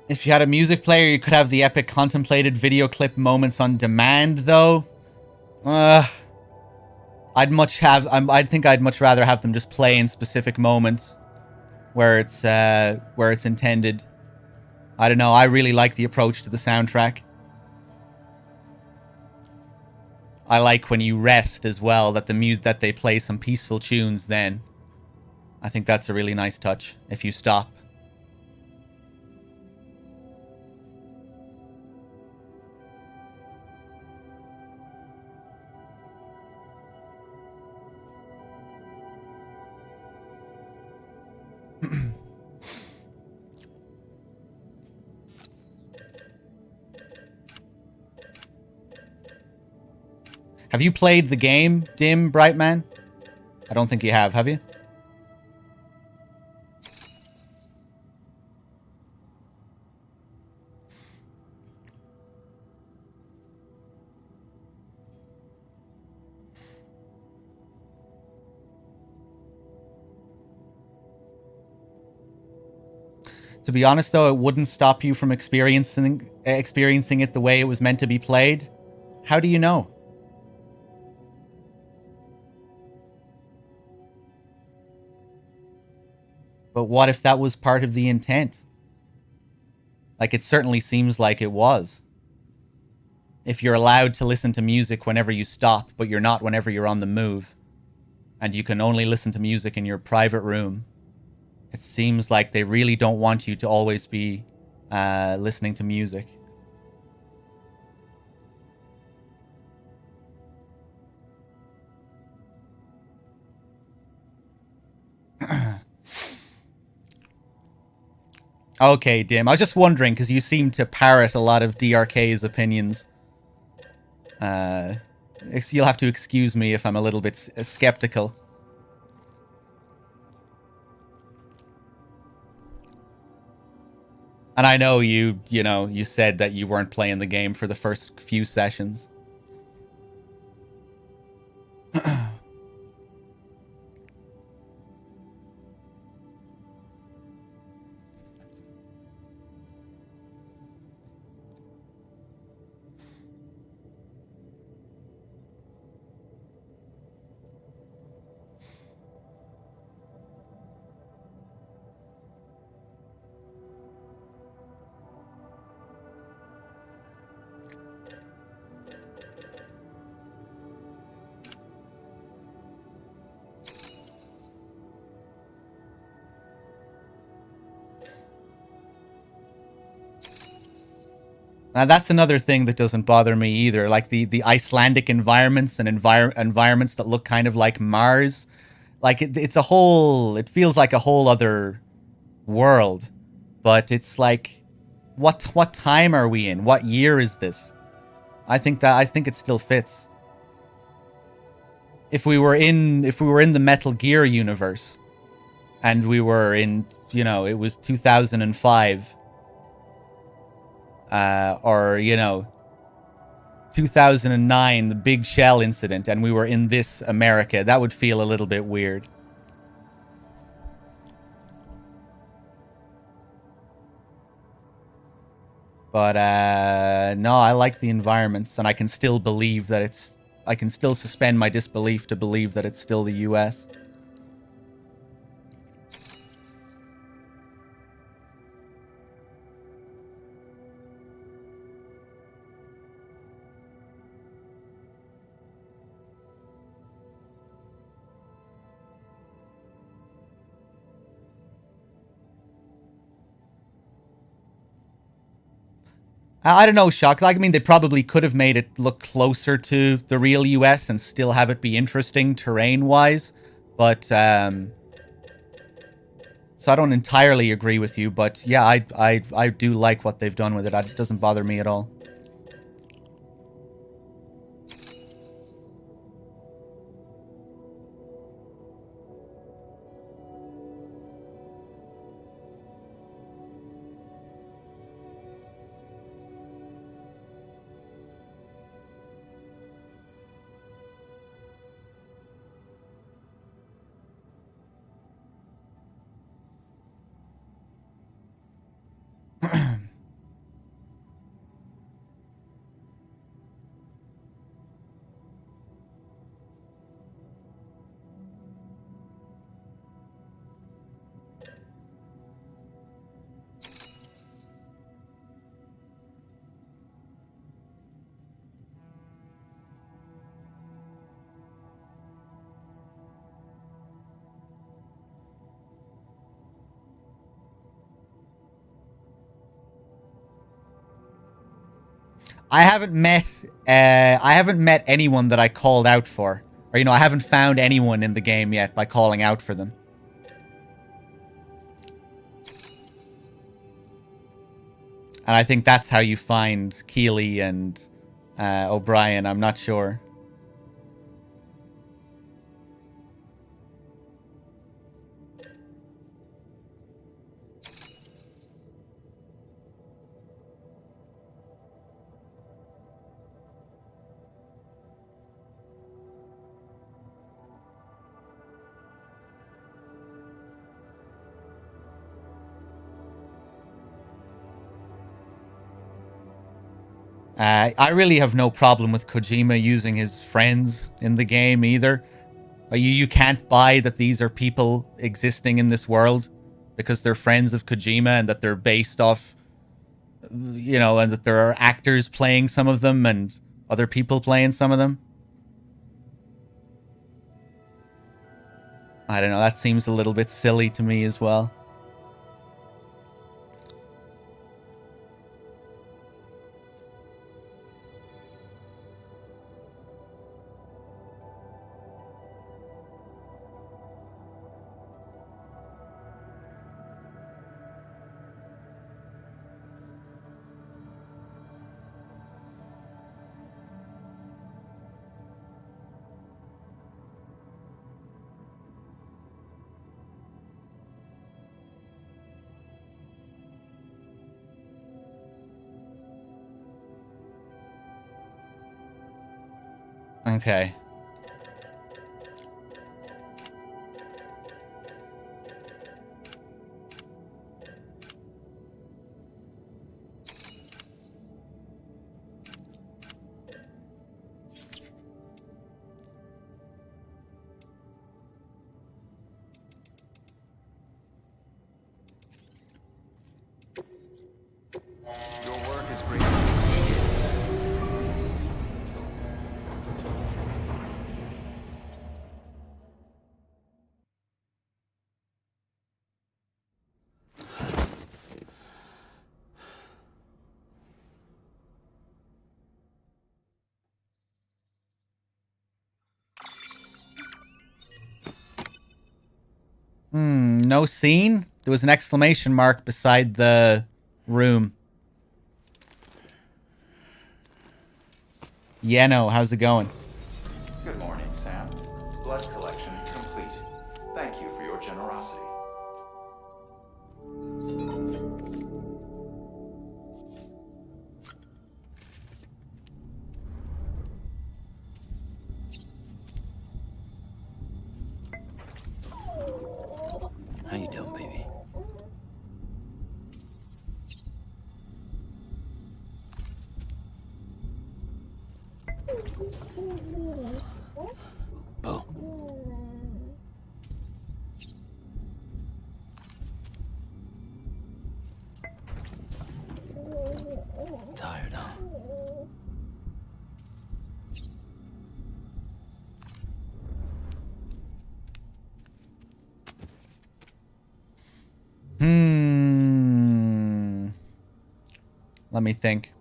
Speaker 2: If you had a music player, you could have the epic contemplated video clip moments on demand, though. I think I'd much rather have them just play in specific moments where it's intended. I don't know. I really like the approach to the soundtrack. I like when you rest as well, that that they play some peaceful tunes then. I think that's a really nice touch if you stop. Have you played the game, Dim Brightman? I don't think you have you? To be honest, though, it wouldn't stop you from experiencing it the way it was meant to be played. How do you know? But what if that was part of the intent? Like, it certainly seems like it was. If you're allowed to listen to music whenever you stop, but you're not whenever you're on the move, and you can only listen to music in your private room, it seems like they really don't want you to always be listening to music. Okay, Dim. I was just wondering, because you seem to parrot a lot of DRK's opinions. You'll have to excuse me if I'm a little bit skeptical. And I know you said that you weren't playing the game for the first few sessions. Now, that's another thing that doesn't bother me either. Like the Icelandic environments and environments that look kind of like Mars. Like it feels like a whole other world. But it's like, what time are we in? What year is this? I think it still fits. If we were in the Metal Gear universe, and we were in, you know, it was 2005, or, you know, 2009, the Big Shell incident, and we were in this America, that would feel a little bit weird. But no, I like the environments, and I can still believe that it's... I can still suspend my disbelief to believe that it's still the US. I don't know, Shock. Like, I mean, they probably could have made it look closer to the real US and still have it be interesting terrain-wise. But, so I don't entirely agree with you. But, yeah, I do like what they've done with it. It doesn't bother me at all. I haven't met anyone that I called out for. Or, you know, I haven't found anyone in the game yet by calling out for them. And I think that's how you find Keeley and O'Brien. I'm not sure. I really have no problem with Kojima using his friends in the game either. You can't buy that these are people existing in this world because they're friends of Kojima and that they're based off, you know, and that there are actors playing some of them and other people playing some of them. I don't know, that seems a little bit silly to me as well. Okay.
Speaker 4: Your work is great.
Speaker 2: No scene? There was an exclamation mark beside the room. Yeno, how's it going?
Speaker 4: Good morning, Sam. Blood collection complete. Thank you for your generosity.
Speaker 3: How you doing, baby? Bo. Tired, huh?
Speaker 2: Let me think.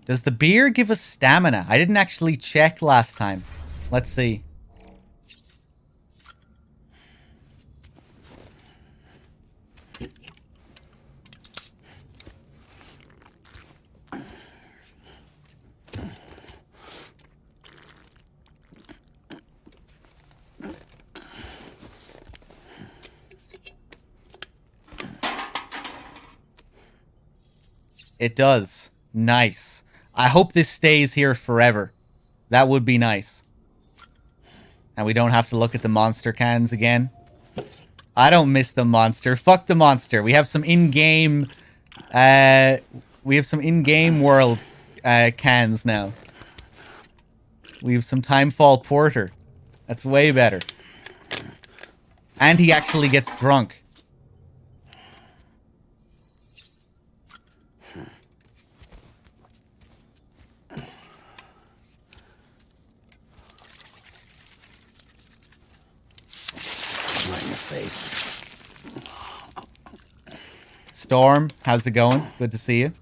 Speaker 2: Does the beer give us stamina? I didn't actually check last time. Let's see. It does. Nice. I hope this stays here forever. That would be nice. And we don't have to look at the monster cans again. I don't miss the monster. Fuck the monster. We have some in-game... we have some in-game world cans now. We have some Timefall Porter. That's way better. And he actually gets drunk.
Speaker 3: Right in the face.
Speaker 2: Storm, how's it going? Good to see you.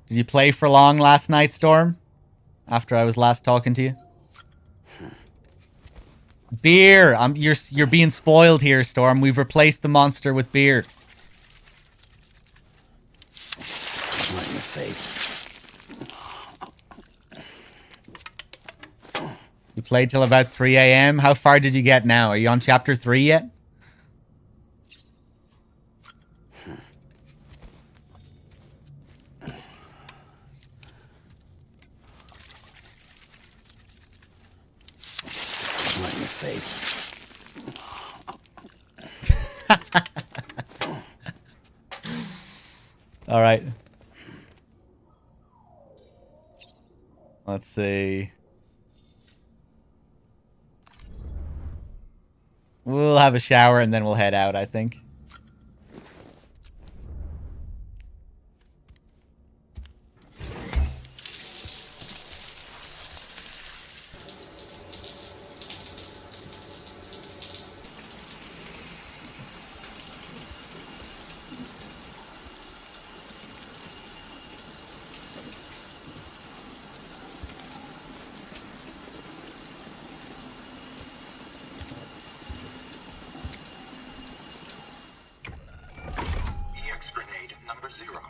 Speaker 2: Did you play for long last night, Storm? After I was last talking to you? Beer! You're being spoiled here, Storm. We've replaced the monster with beer.
Speaker 3: Right in the face.
Speaker 2: You played till about 3 a.m. How far did you get now? Are you on chapter 3 yet?
Speaker 3: Right in the face.
Speaker 2: All right. Let's see. We'll have a shower and then we'll head out, I think.
Speaker 13: EX grenade number 0.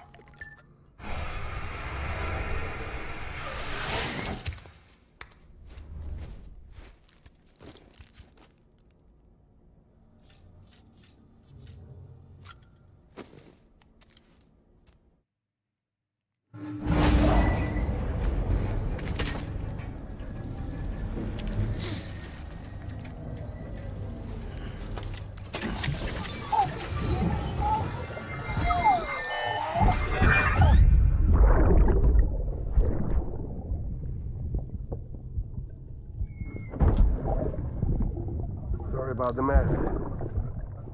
Speaker 14: Sorry about the mess.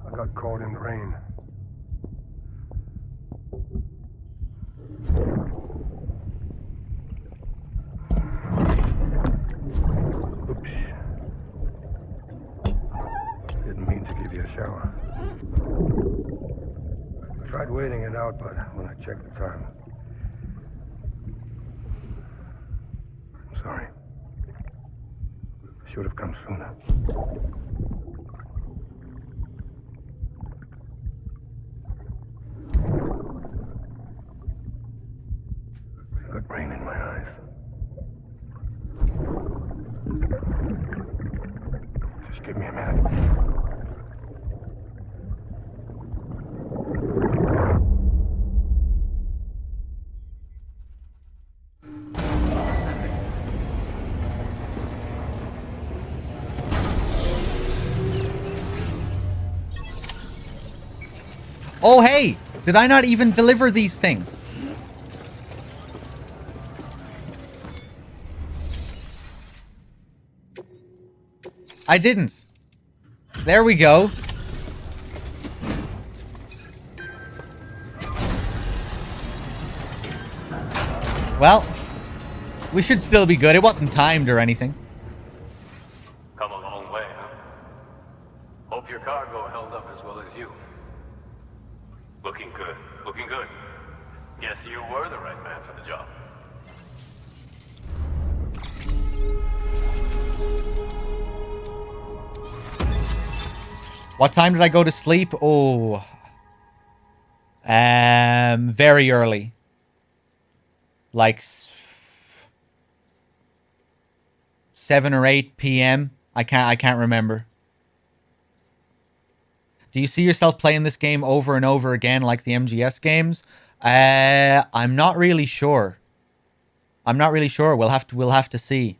Speaker 14: I got caught in the rain. Oops. Didn't mean to give you a shower. I tried waiting it out. out, but when I checked the time... I'm sorry. I should have come sooner. I got rain in my eyes. Just give me a minute.
Speaker 2: Oh, hey! Did I not even deliver these things? I didn't. There we go. Well, we should still be good. It wasn't timed or anything.
Speaker 13: Come a long way, huh? Hope your cargo held up as well as you. Looking good. Looking good. Guess you were the right man for the job.
Speaker 2: What time did I go to sleep? Oh. Very early. Like 7 or 8 p.m. I can't remember. Do you see yourself playing this game over and over again like the MGS games? I'm not really sure. I'm not really sure. We'll have to see.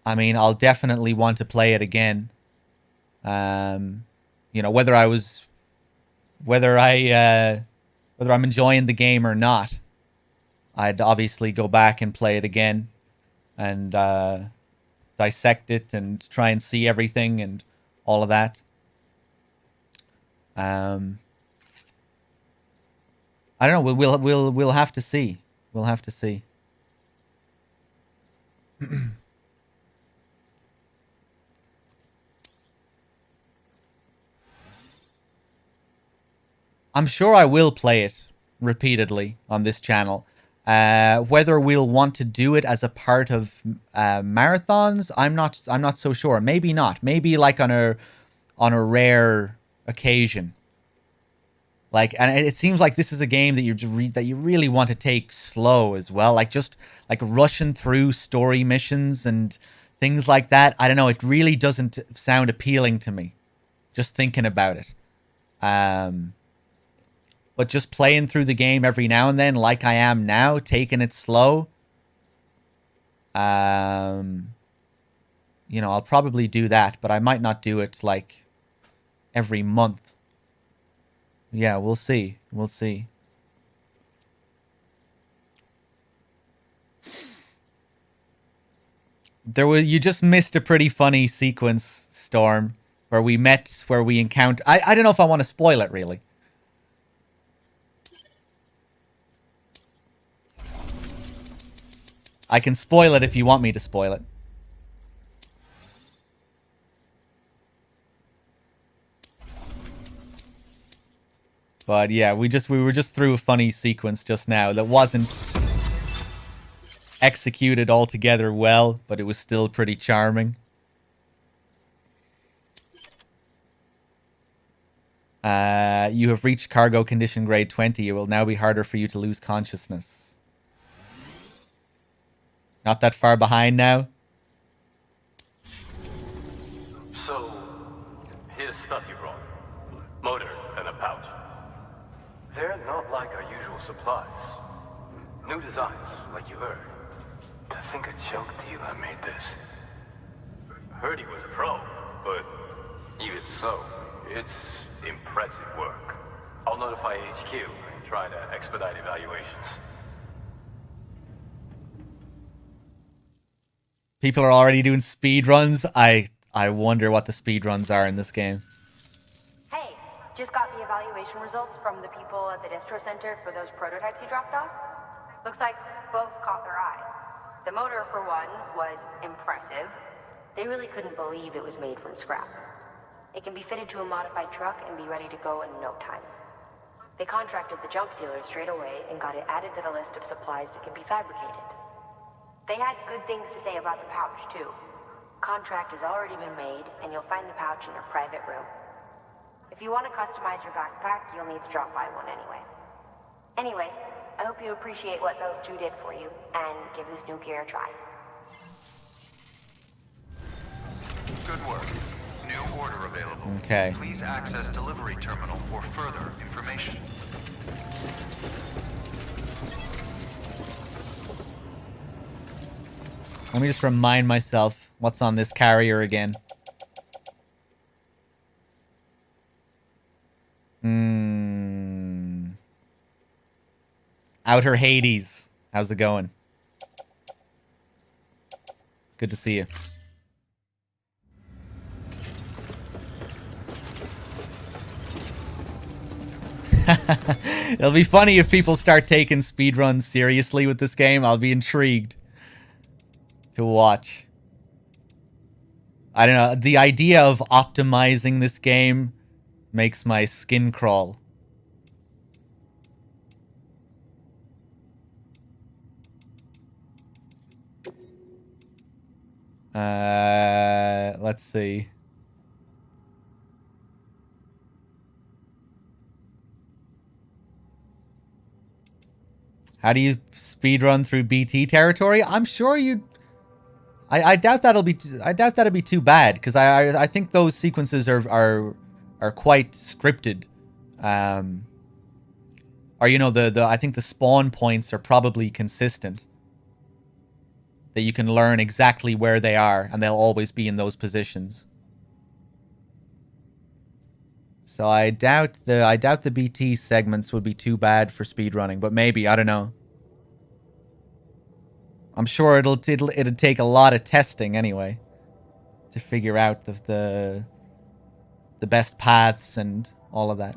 Speaker 2: I mean, I'll definitely want to play it again. You know, whether I'm enjoying the game or not, I'd obviously go back and play it again and dissect it and try and see everything and all of that. I don't know. We'll have to see. We'll have to see. I'm sure I will play it repeatedly on this channel. Whether we'll want to do it as a part of marathons, I'm not so sure. Maybe not. Maybe like on a rare occasion. Like, and it seems like this is a game that you really want to take slow as well. Like just like rushing through story missions and things like that. I don't know. It really doesn't sound appealing to me. Just thinking about it. But just playing through the game every now and then, like I am now, taking it slow. You know, I'll probably do that, but I might not do it like every month. Yeah, we'll see. We'll see. You just missed a pretty funny sequence, Storm, where we encountered. I don't know if I want to spoil it really. I can spoil it if you want me to spoil it. But yeah, we were just through a funny sequence just now that wasn't executed altogether well, but it was still pretty charming. You have reached cargo condition grade 20. It will now be harder for you to lose consciousness. Not that far behind now.
Speaker 13: So, here's stuff you brought. Motor and a pouch. They're not like our usual supplies. New designs, like you heard. To think a junk dealer made this. Heard he was a pro, but even so, it's impressive work. I'll notify HQ and try to expedite evaluations.
Speaker 2: People are already doing speed runs. I wonder what the speed runs are in this game.
Speaker 15: Hey, just got the evaluation results from the people at the distro center for those prototypes you dropped off. Looks like both caught their eye. The motor, for one, was impressive. They really couldn't believe it was made from scrap. It can be fitted to a modified truck and be ready to go in no time. They contracted the junk dealer straight away and got it added to the list of supplies that can be fabricated. They had good things to say about the pouch, too. Contract has already been made, and you'll find the pouch in your private room. If you want to customize your backpack, you'll need to drop by one anyway. Anyway, I hope you appreciate what those two did for you, and give this new gear a try.
Speaker 4: Good work. New order available.
Speaker 2: Okay.
Speaker 4: Please access delivery terminal for further information.
Speaker 2: Let me just remind myself what's on this carrier again. Outer Hades. How's it going? Good to see you. It'll be funny if people start taking speedruns seriously with this game. I'll be intrigued to watch. I don't know. The idea of optimizing this game makes my skin crawl. Let's see. How do you speedrun through BT territory? I'm sure you. I doubt that'll be. I doubt that'll be too bad because I think those sequences are quite scripted. Or you know I think the spawn points are probably consistent. That you can learn exactly where they are and they'll always be in those positions. So I doubt the BT segments would be too bad for speedrunning, but maybe, I don't know. I'm sure it'll take a lot of testing anyway to figure out the best paths and all of that.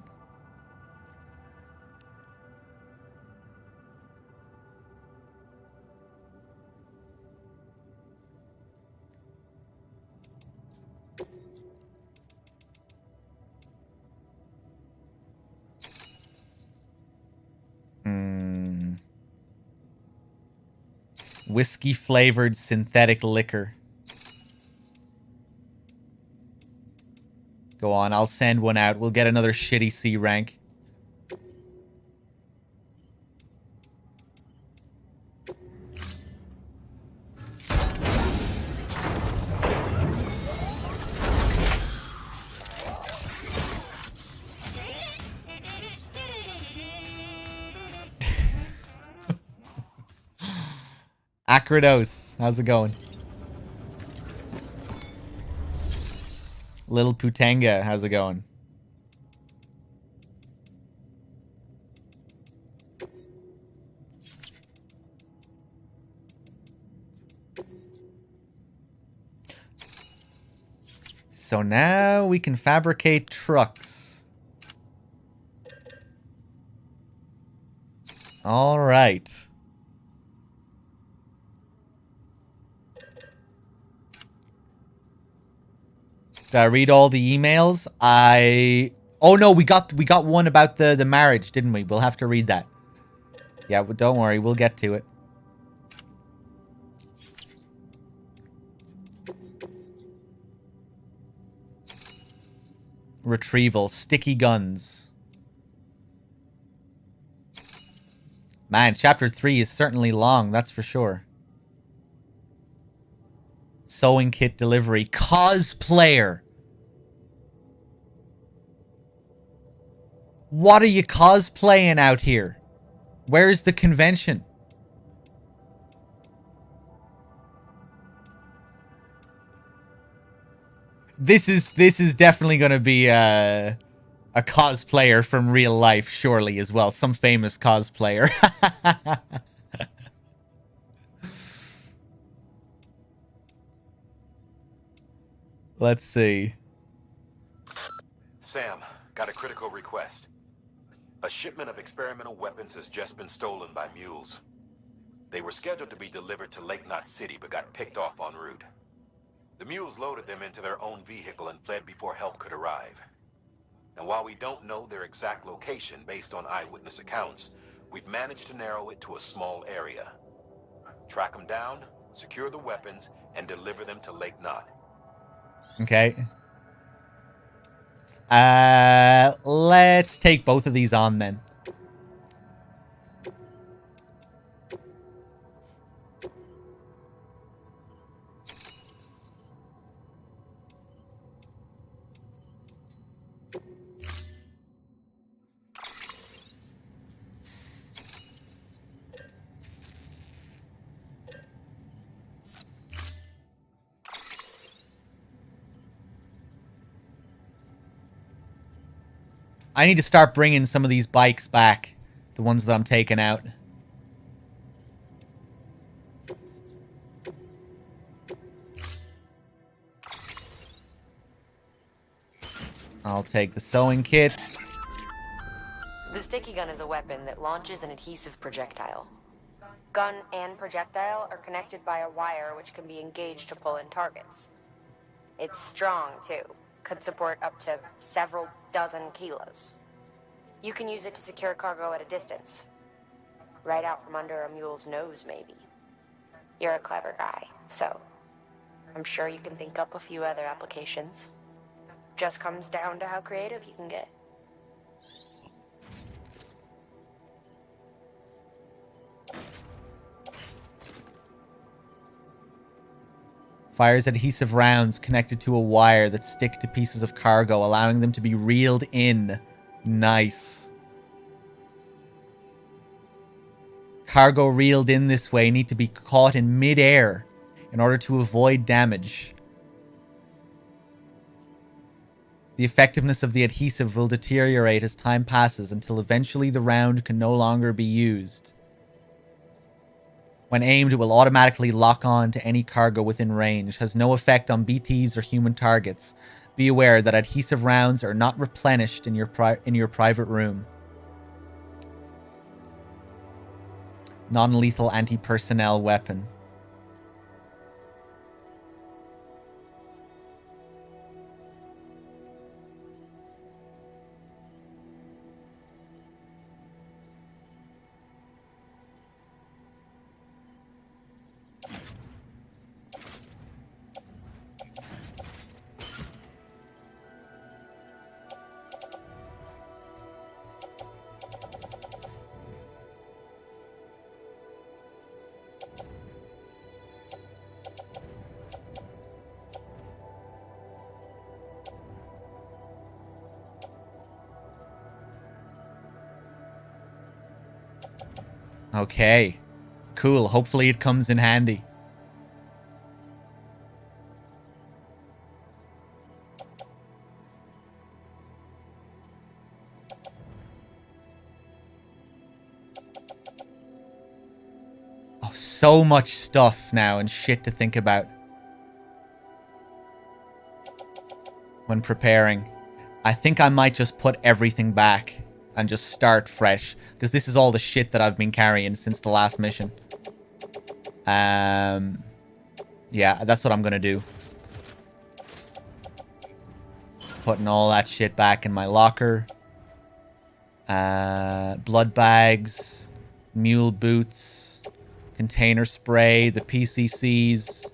Speaker 2: Whiskey-flavored synthetic liquor. Go on, I'll send one out. We'll get another shitty C rank. Akrados, how's it going? Little Putanga, how's it going? So now we can fabricate trucks. All right. Did I read all the emails? Oh no, we got one about the marriage, didn't we? We'll have to read that. Yeah, but don't worry, we'll get to it. Retrieval, sticky guns. Man, chapter 3 is certainly long, that's for sure. Sewing kit delivery. Cosplayer. What are you cosplaying out here? Where's the convention? This is definitely going to be a cosplayer from real life, surely, as well. Some famous cosplayer. Let's see.
Speaker 5: Sam, got a critical request. A shipment of experimental weapons has just been stolen by mules. They were scheduled to be delivered to Lake Knot City, but got picked off en route. The mules loaded them into their own vehicle and fled before help could arrive. And while we don't know their exact location based on eyewitness accounts, we've managed to narrow it to a small area. Track them down, secure the weapons, and deliver them to Lake Knot.
Speaker 2: Okay. Let's take both of these on then. I need to start bringing some of these bikes back. The ones that I'm taking out. I'll take the sewing kit.
Speaker 15: The sticky gun is a weapon that launches an adhesive projectile. Gun and projectile are connected by a wire which can be engaged to pull in targets. It's strong, too. Could support up to several dozen kilos. You can use it to secure cargo at a distance. Right out from under a mule's nose, maybe. You're a clever guy, so I'm sure you can think up a few other applications. Just comes down to how creative you can get.
Speaker 2: Fires adhesive rounds connected to a wire that stick to pieces of cargo, allowing them to be reeled in. Nice. Cargo reeled in this way need to be caught in mid-air in order to avoid damage. The effectiveness of the adhesive will deteriorate as time passes until eventually the round can no longer be used. When aimed, it will automatically lock on to any cargo within range. Has no effect on BTs or human targets. Be aware that adhesive rounds are not replenished in your private room. Non-lethal anti-personnel weapon. Okay. Cool. Hopefully it comes in handy. Oh, so much stuff now and shit to think about when preparing. I think I might just put everything back and just start fresh, because this is all the shit that I've been carrying since the last mission. Yeah, that's what I'm gonna do. Putting all that shit back in my locker. Blood bags, mule boots, container spray, the PCCs.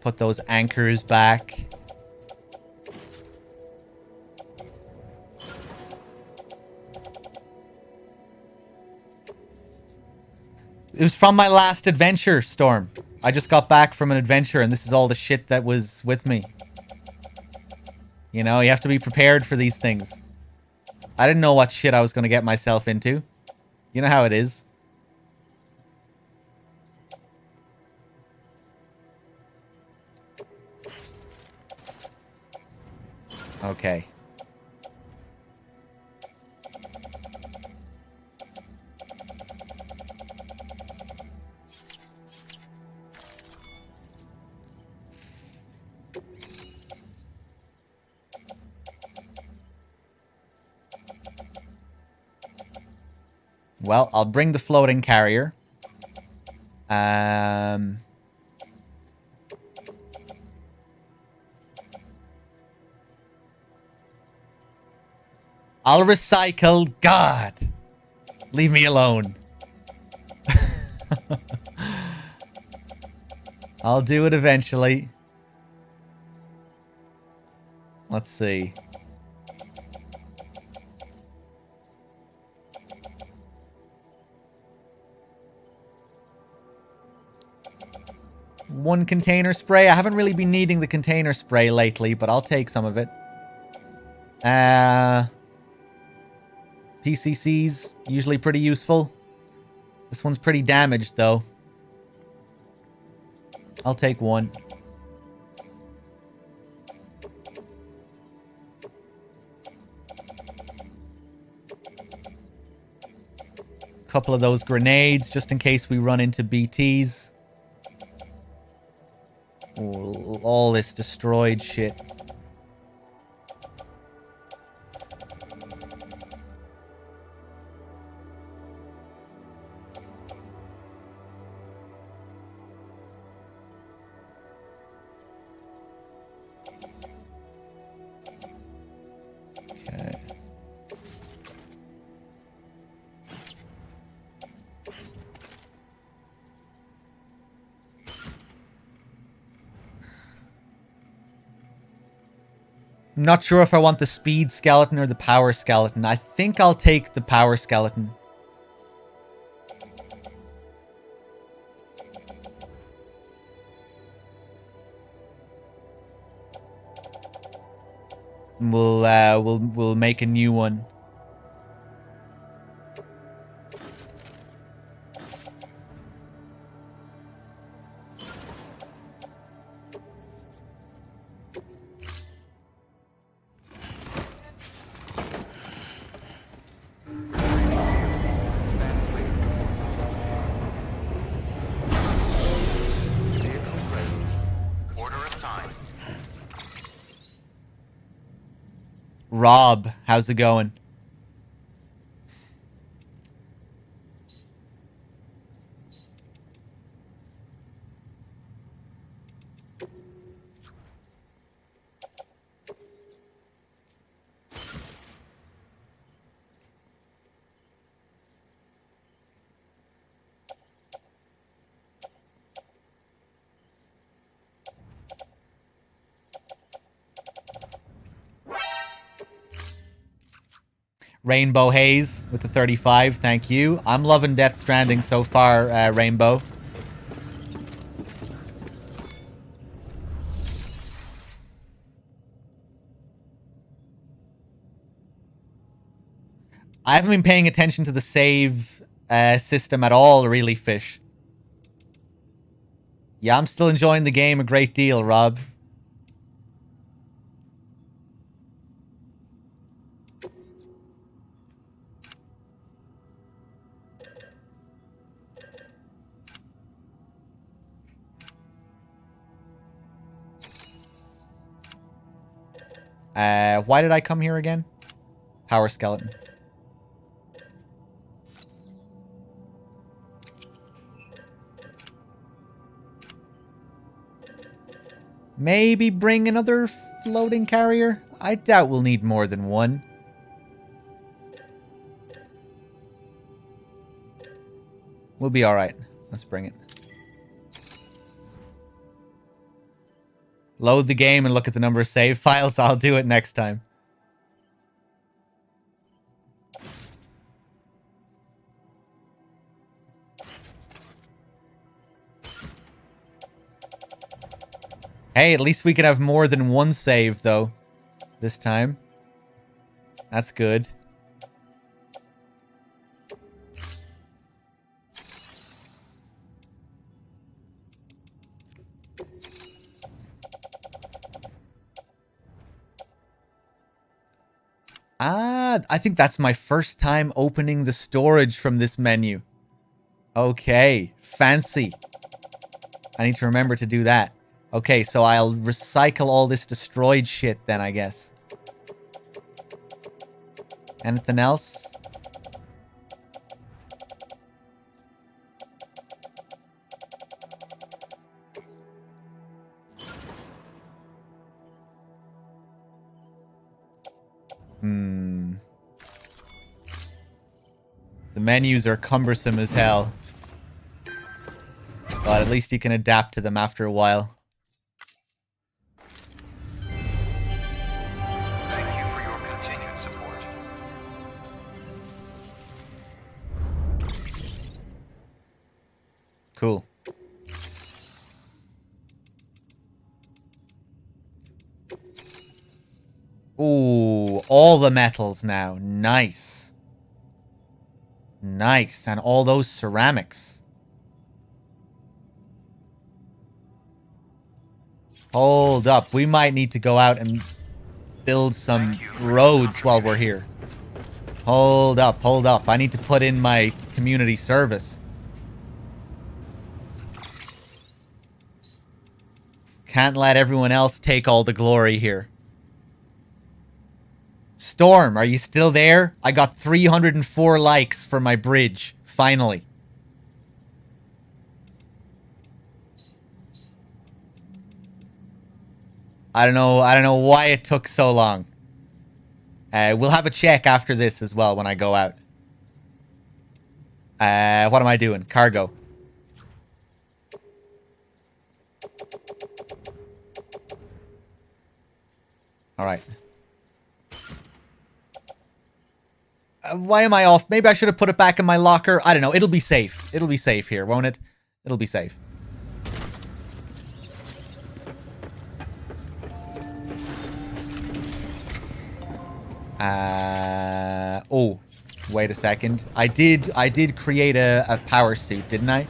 Speaker 2: Put those anchors back. It was from my last adventure, Storm. I just got back from an adventure and this is all the shit that was with me. You know, you have to be prepared for these things. I didn't know what shit I was going to get myself into. You know how it is. Okay. Well, I'll bring the floating carrier. I'll recycle. God. Leave me alone. I'll do it eventually. Let's see. One container spray. I haven't really been needing the container spray lately, but I'll take some of it. PCC's usually pretty useful. This one's pretty damaged, though. I'll take one. Couple of those grenades, just in case we run into BTs. Ooh, all this destroyed shit. Okay. I'm not sure if I want the speed skeleton or the power skeleton. I think I'll take the power skeleton. We'll make a new one. Rob, how's it going? Rainbow Haze with the 35, thank you. I'm loving Death Stranding so far, Rainbow. I haven't been paying attention to the save system at all, really, Fish. Yeah, I'm still enjoying the game a great deal, Rob. Why did I come here again? Power skeleton. Maybe bring another floating carrier? I doubt we'll need more than one. We'll be alright. Let's bring it. Load the game and look at the number of save files. I'll do it next time. Hey, at least we can have more than one save, though, this time. That's good. Ah, I think that's my first time opening the storage from this menu. Okay, fancy. I need to remember to do that. Okay, so I'll recycle all this destroyed shit then, I guess. Anything else? The menus are cumbersome as hell. But at least you can adapt to them after a while.
Speaker 4: Thank you for your continued support.
Speaker 2: Cool. Ooh, all the metals now. Nice. Nice. And all those ceramics. Hold up. We might need to go out and build some roads while we're here. Hold up. Hold up. I need to put in my community service. Can't let everyone else take all the glory here. Storm, are you still there? I got 304 likes for my bridge. Finally. I don't know why it took so long. We'll have a check after this as well when I go out. What am I doing? Cargo. Alright. Why am I off? Maybe I should have put it back in my locker. I don't know. It'll be safe. It'll be safe here, won't it? It'll be safe. Oh, wait a second. I did create a power suit, didn't I?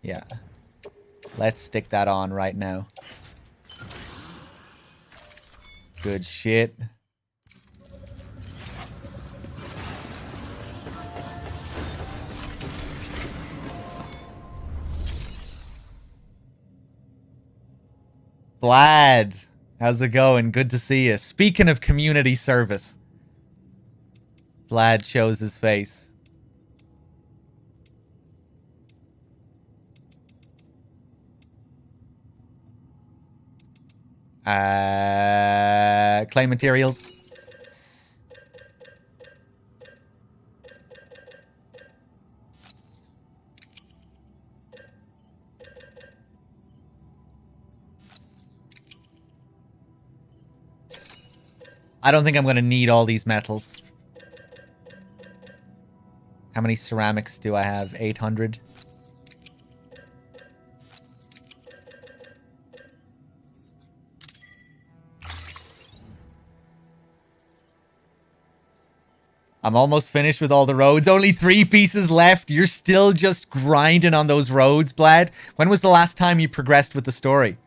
Speaker 2: Yeah. Let's stick that on right now. Good shit. Vlad, how's it going? Good to see you. Speaking of community service. Vlad shows his face. Clay materials. I don't think I'm going to need all these metals. How many ceramics do I have? 800. I'm almost finished with all the roads. Only 3 pieces left. You're still just grinding on those roads, Vlad. When was the last time you progressed with the story?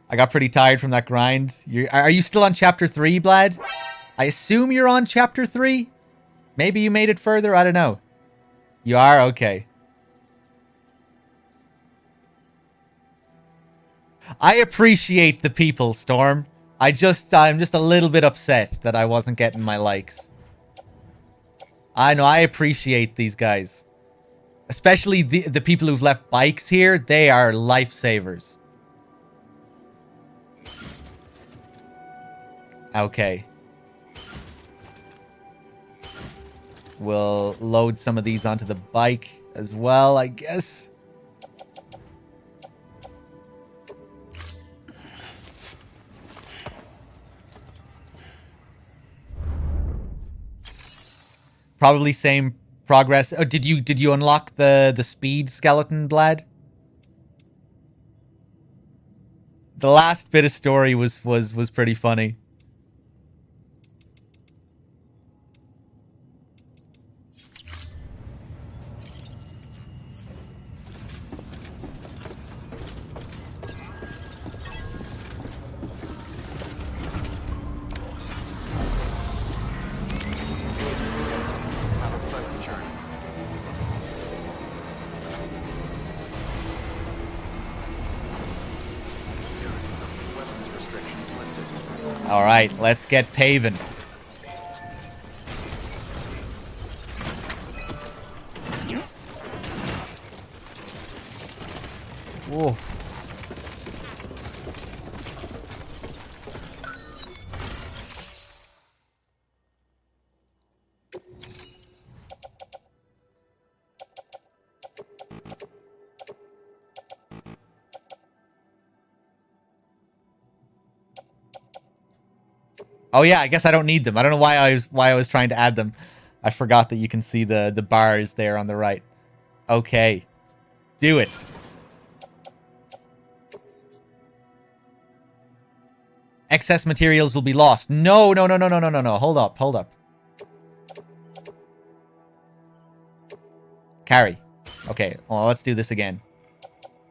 Speaker 2: I got pretty tired from that grind. Are you still on chapter 3, Vlad? I assume you're on chapter 3? Maybe you made it further? I don't know. You are? Okay. I appreciate the people, Storm. I'm just a little bit upset that I wasn't getting my likes. I know, I appreciate these guys. Especially the people who've left bikes here. They are lifesavers. Okay. We'll load some of these onto the bike as well, I guess. Probably same progress. Oh, did you unlock the speed skeleton, Vlad? The last bit of story was pretty funny. All right, let's get paving. Whoa. Oh yeah, I guess I don't need them. I don't know why I was trying to add them. I forgot that you can see the bars there on the right. Okay. Do it. Excess materials will be lost. No, no, no, no, no, no, no, no. Hold up, hold up. Carry. Okay, well, let's do this again.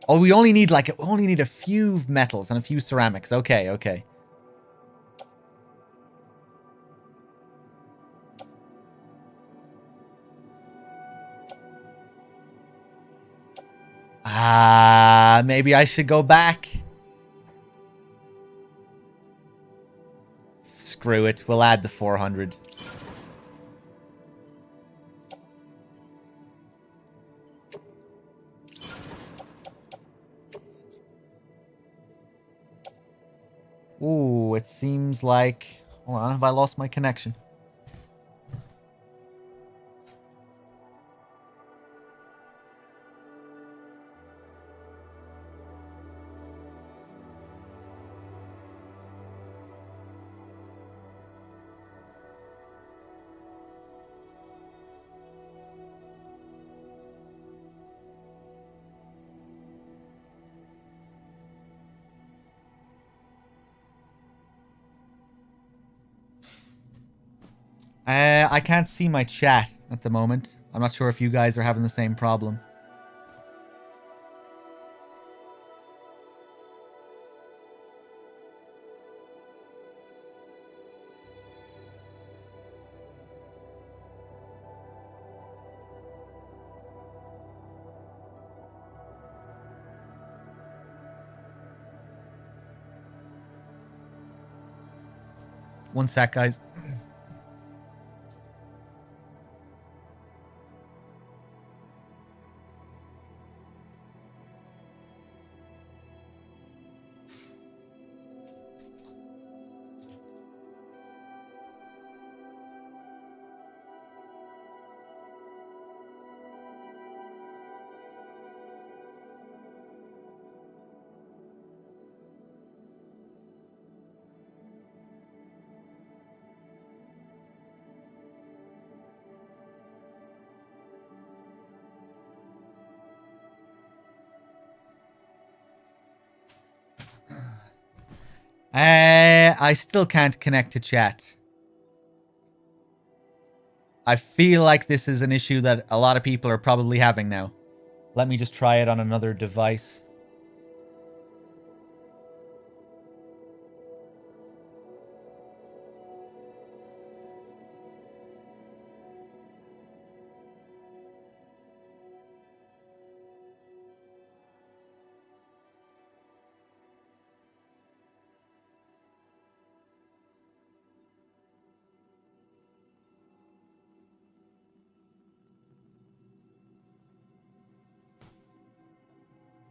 Speaker 2: Oh, we only need a few metals and a few ceramics. Okay, okay. Maybe I should go back. Screw it. We'll add the 400. Ooh, it seems like... Hold on, have I lost my connection? I can't see my chat at the moment. I'm not sure if you guys are having the same problem. One sec, guys. I still can't connect to chat. I feel like this is an issue that a lot of people are probably having now. Let me just try it on another device.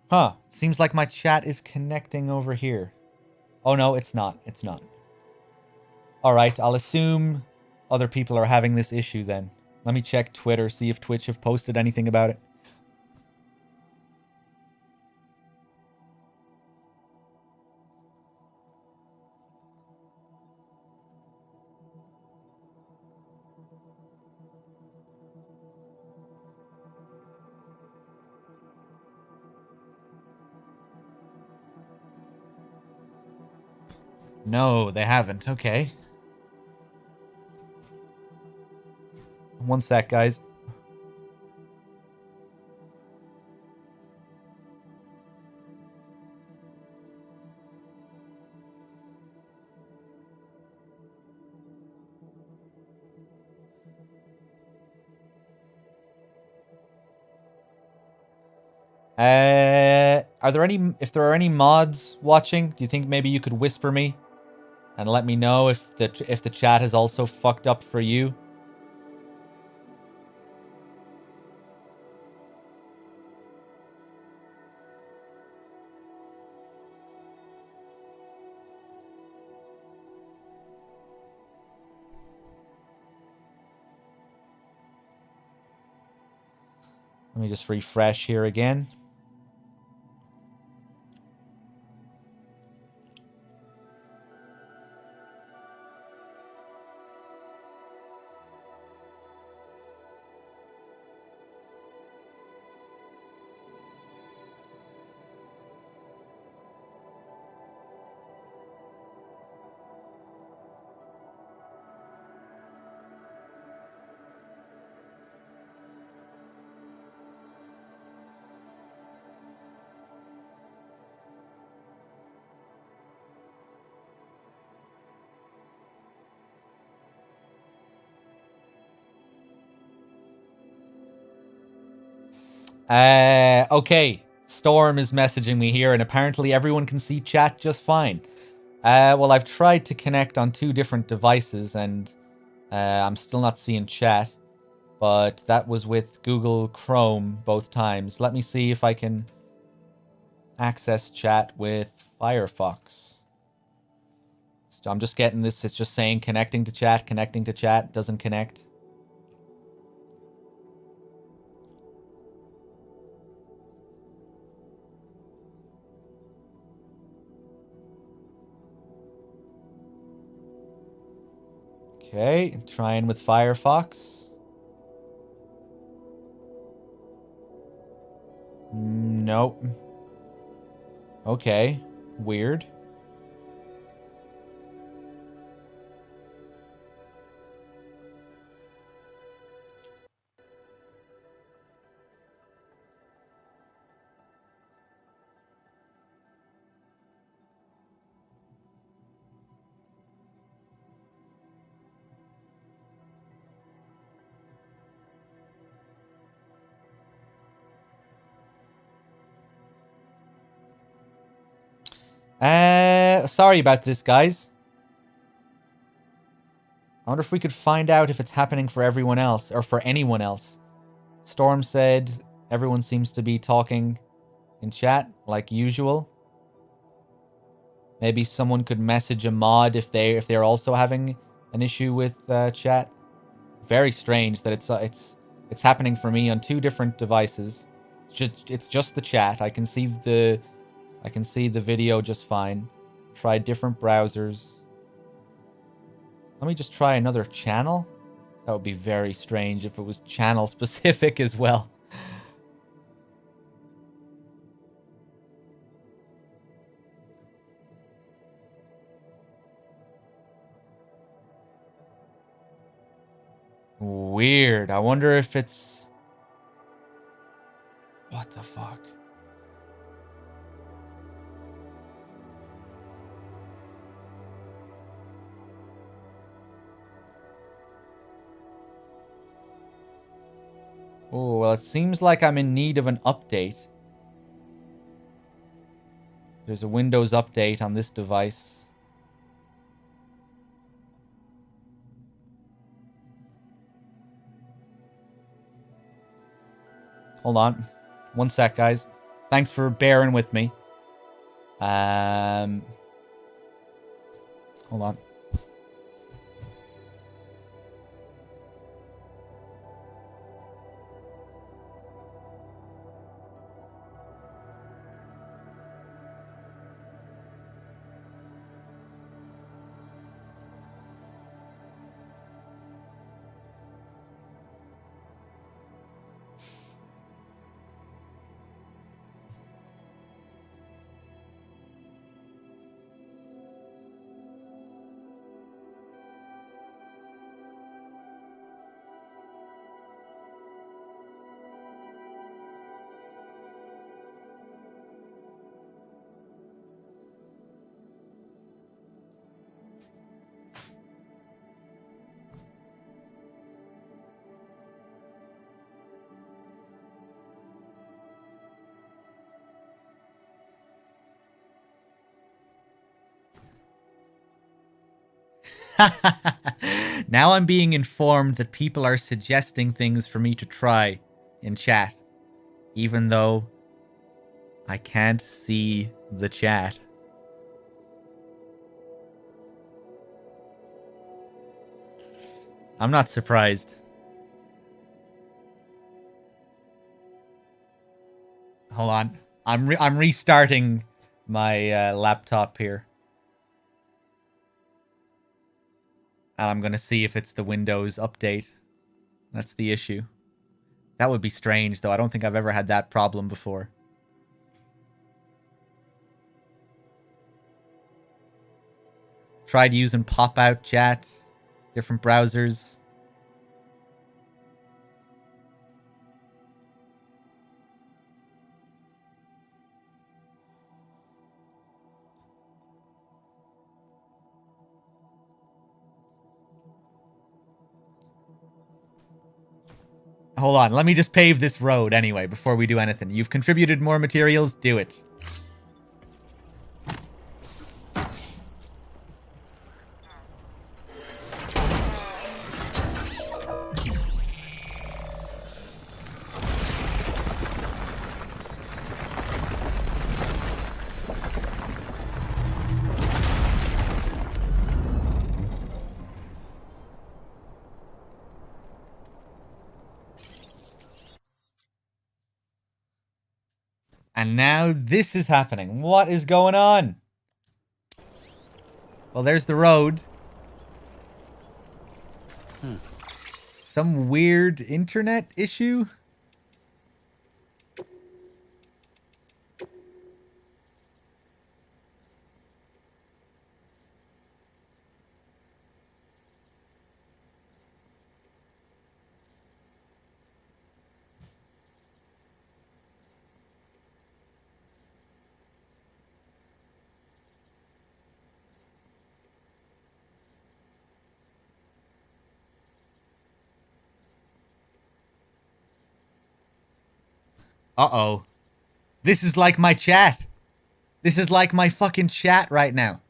Speaker 2: Huh. Seems like my chat is connecting over here. Oh no, it's not. It's not. Alright, I'll assume other people are having this issue then. Let me check Twitter, see if Twitch have posted anything about it. No, they haven't. Okay. One sec, guys. Are there any... If there are any mods watching, do you think maybe you could whisper me? And let me know if the chat has also fucked up for you? Let me just refresh here again. Okay. Storm is messaging me here, and apparently everyone can see chat just fine. Well, I've tried to connect on 2 different devices, and I'm still not seeing chat. But that was with Google Chrome both times. Let me see if I can access chat with Firefox. So I'm just getting this. It's just saying connecting to chat, doesn't connect. Okay, trying with Firefox. Nope. Okay, weird. Sorry about this, guys. I wonder if we could find out if it's happening for everyone else, or for anyone else. Storm said everyone seems to be talking in chat, like usual. Maybe someone could message a mod if they're also having an issue with chat. Very strange that it's happening for me on 2 different devices. It's just the chat. I can see the video just fine. Try different browsers. Let me just try another channel. That would be very strange if it was channel specific as well. Weird. I wonder if it's... What the fuck? Oh, well, it seems like I'm in need of an update. There's a Windows update on this device. Hold on. 1 sec, guys. Thanks for bearing with me. Hold on. Now I'm being informed that people are suggesting things for me to try in chat, even though I can't see the chat. I'm not surprised. Hold on. I'm restarting my laptop here. And I'm going to see if it's the Windows update. That's the issue. That would be strange, though. I don't think I've ever had that problem before. Tried using pop-out chat, different browsers. Hold on, let me just pave this road anyway before we do anything. You've contributed more materials, do it. And now this is happening. What is going on? Well, there's the road. Some weird internet issue? Uh-oh. This is like my chat. This is like my fucking chat right now.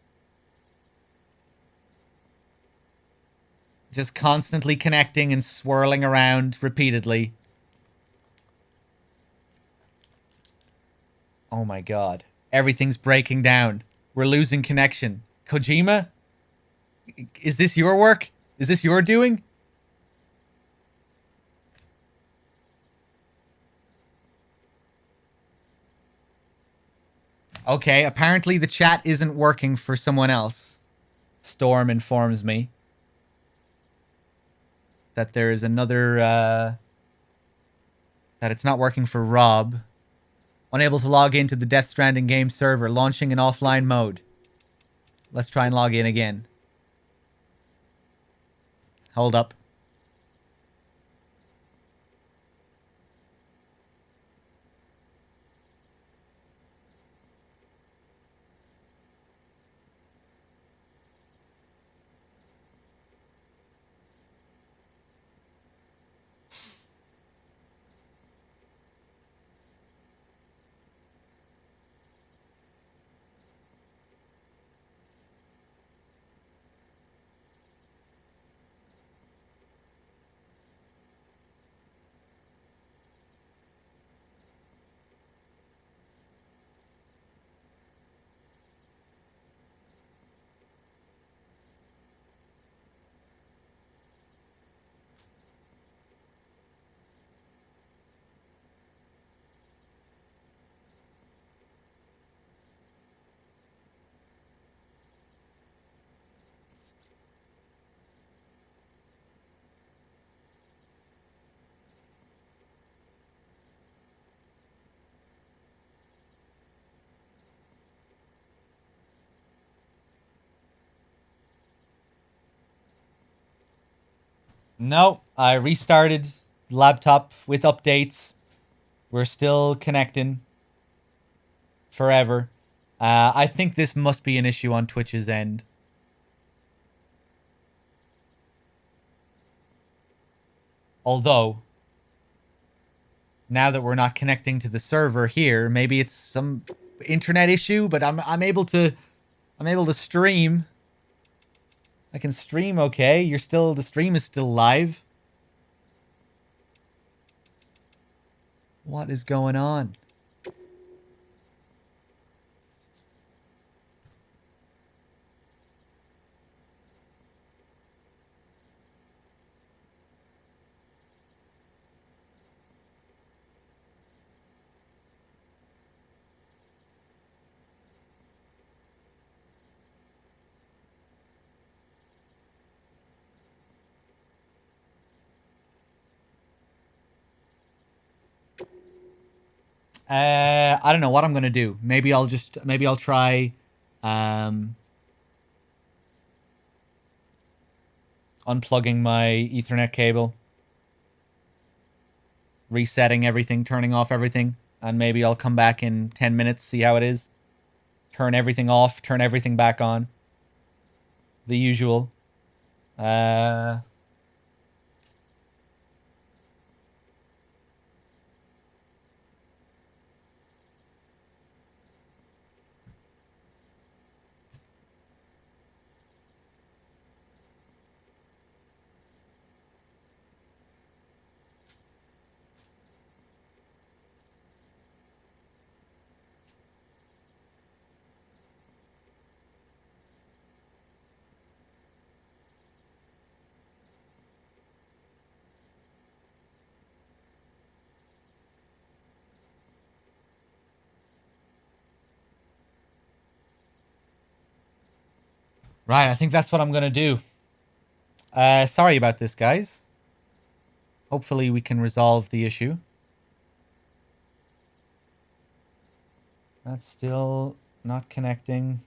Speaker 2: Just constantly connecting and swirling around repeatedly. Oh my god. Everything's breaking down. We're losing connection. Kojima? Is this your work? Is this your doing? Okay, apparently the chat isn't working for someone else. Storm informs me that there is another, that it's not working for Rob. Unable to log into the Death Stranding game server, launching in offline mode. Let's try and log in again. Hold up. No, I restarted laptop with updates. We're still connecting forever. I think this must be an issue on Twitch's end. Although, now that we're not connecting to the server here, maybe it's some internet issue, but I'm able to stream. I can stream okay. The stream is still live. What is going on? I don't know what I'm gonna do. Maybe I'll try unplugging my Ethernet cable, resetting everything, turning off everything, and maybe I'll come back in 10 minutes, see how it is. Turn everything off, turn everything back on. The usual. Right, I think that's what I'm going to do. Sorry about this, guys. Hopefully we can resolve the issue. That's still not connecting.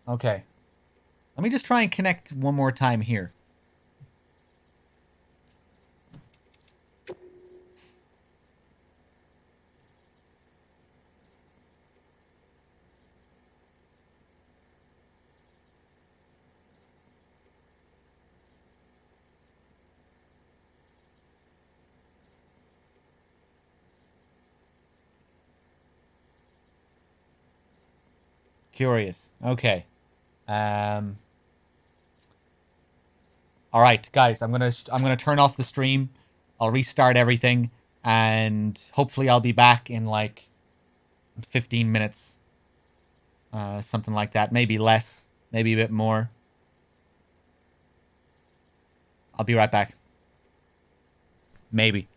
Speaker 2: Okay. Let me just try and connect one more time here. Curious. Okay. All right, guys. I'm gonna turn off the stream. I'll restart everything, and hopefully I'll be back in like 15 minutes. Something like that. Maybe less. Maybe a bit more. I'll be right back. Maybe.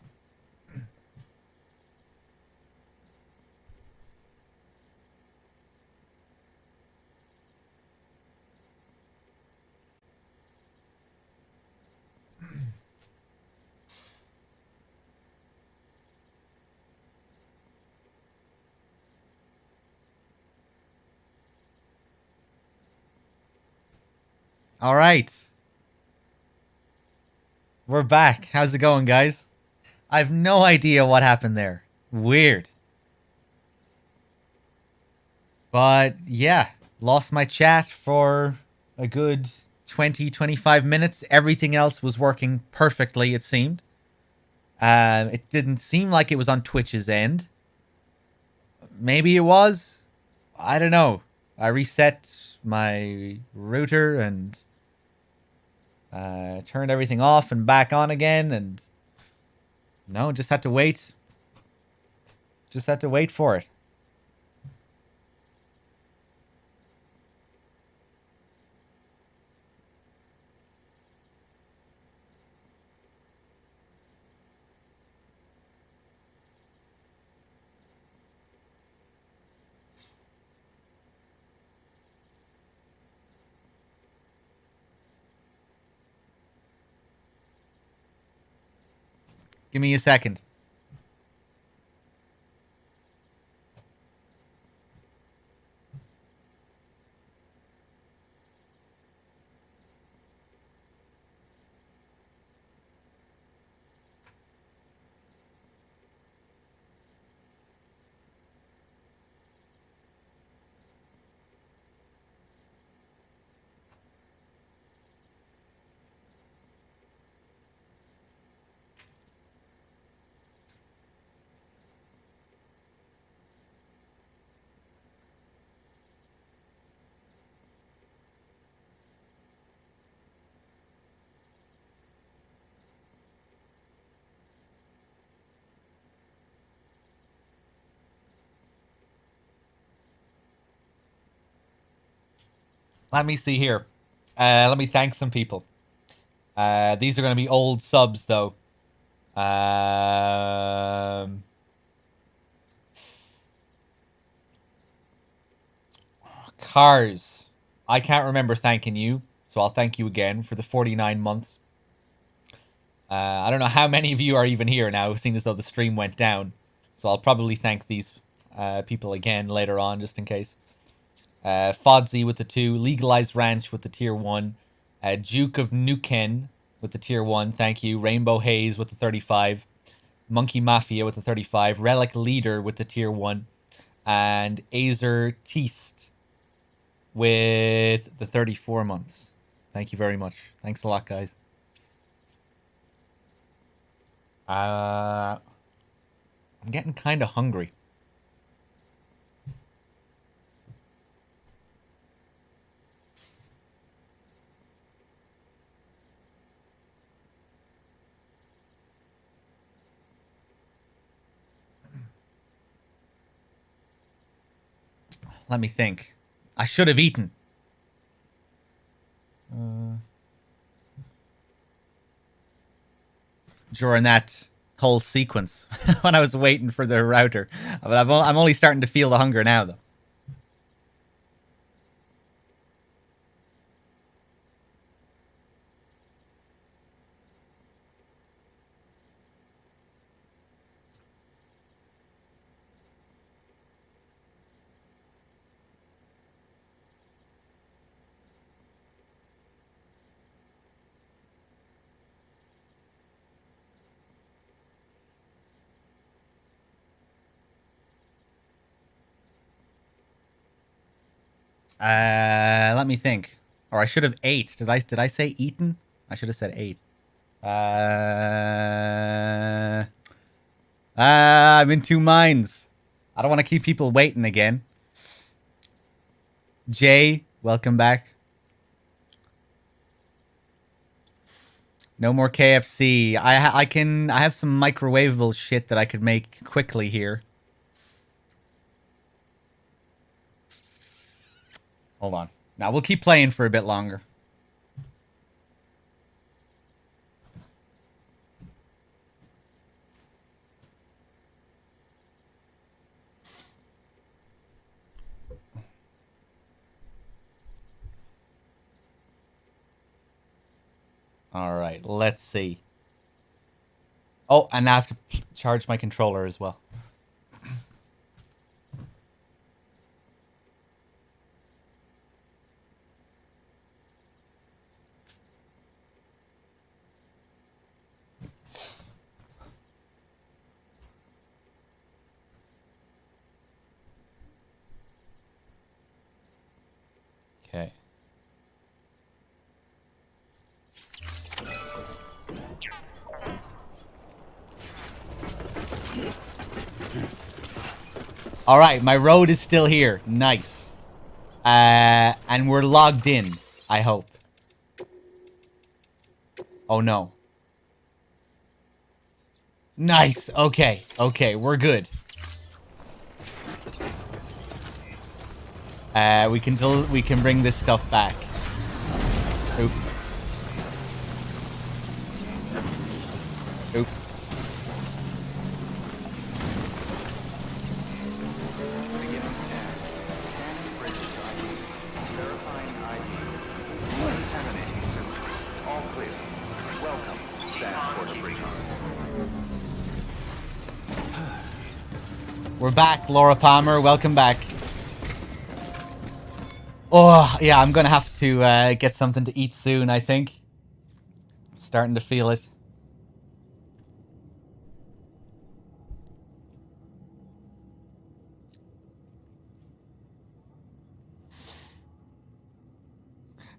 Speaker 2: All right. We're back. How's it going, guys? I have no idea what happened there. Weird. But yeah, lost my chat for a good 20, 25 minutes. Everything else was working perfectly, it seemed. It didn't seem like it was on Twitch's end. Maybe it was. I don't know. I reset my router and turned everything off and back on again, and no, just had to wait. Just had to wait for it. Give me a second. Let me see here. Let me thank some people. These are going to be old subs, though. Cars. I can't remember thanking you, so I'll thank you again for the 49 months. I don't know how many of you are even here now, seeing as though the stream went down. So I'll probably thank these people again later on, just in case. Fodsy with the 2, Legalized Ranch with the tier 1, Duke of Nuken with the tier 1, thank you, Rainbow Haze with the 35, Monkey Mafia with the 35, Relic Leader with the tier 1, and Azer Teast with the 34 months. Thank you very much. Thanks a lot, guys. I'm getting kind of hungry. Let me think. I should have eaten. During that whole sequence when I was waiting for the router. But I'm only starting to feel the hunger now, though. Let me think. Or I should have ate. Did I say eaten? I should have said ate. I'm in two minds. I don't want to keep people waiting again. Jay, welcome back. No more KFC. I have some microwavable shit that I could make quickly here. Hold on. Now we'll keep playing for a bit longer. All right, let's see. Oh, and I have to charge my controller as well. Okay. All right, my road is still here. Nice. And we're logged in, I hope. Oh, no. Nice. Okay. Okay, we're good. We can bring this stuff back. Oops. Oops. We're back, Laura Palmer. Welcome back. Oh, yeah, I'm going to have to get something to eat soon, I think. Starting to feel it.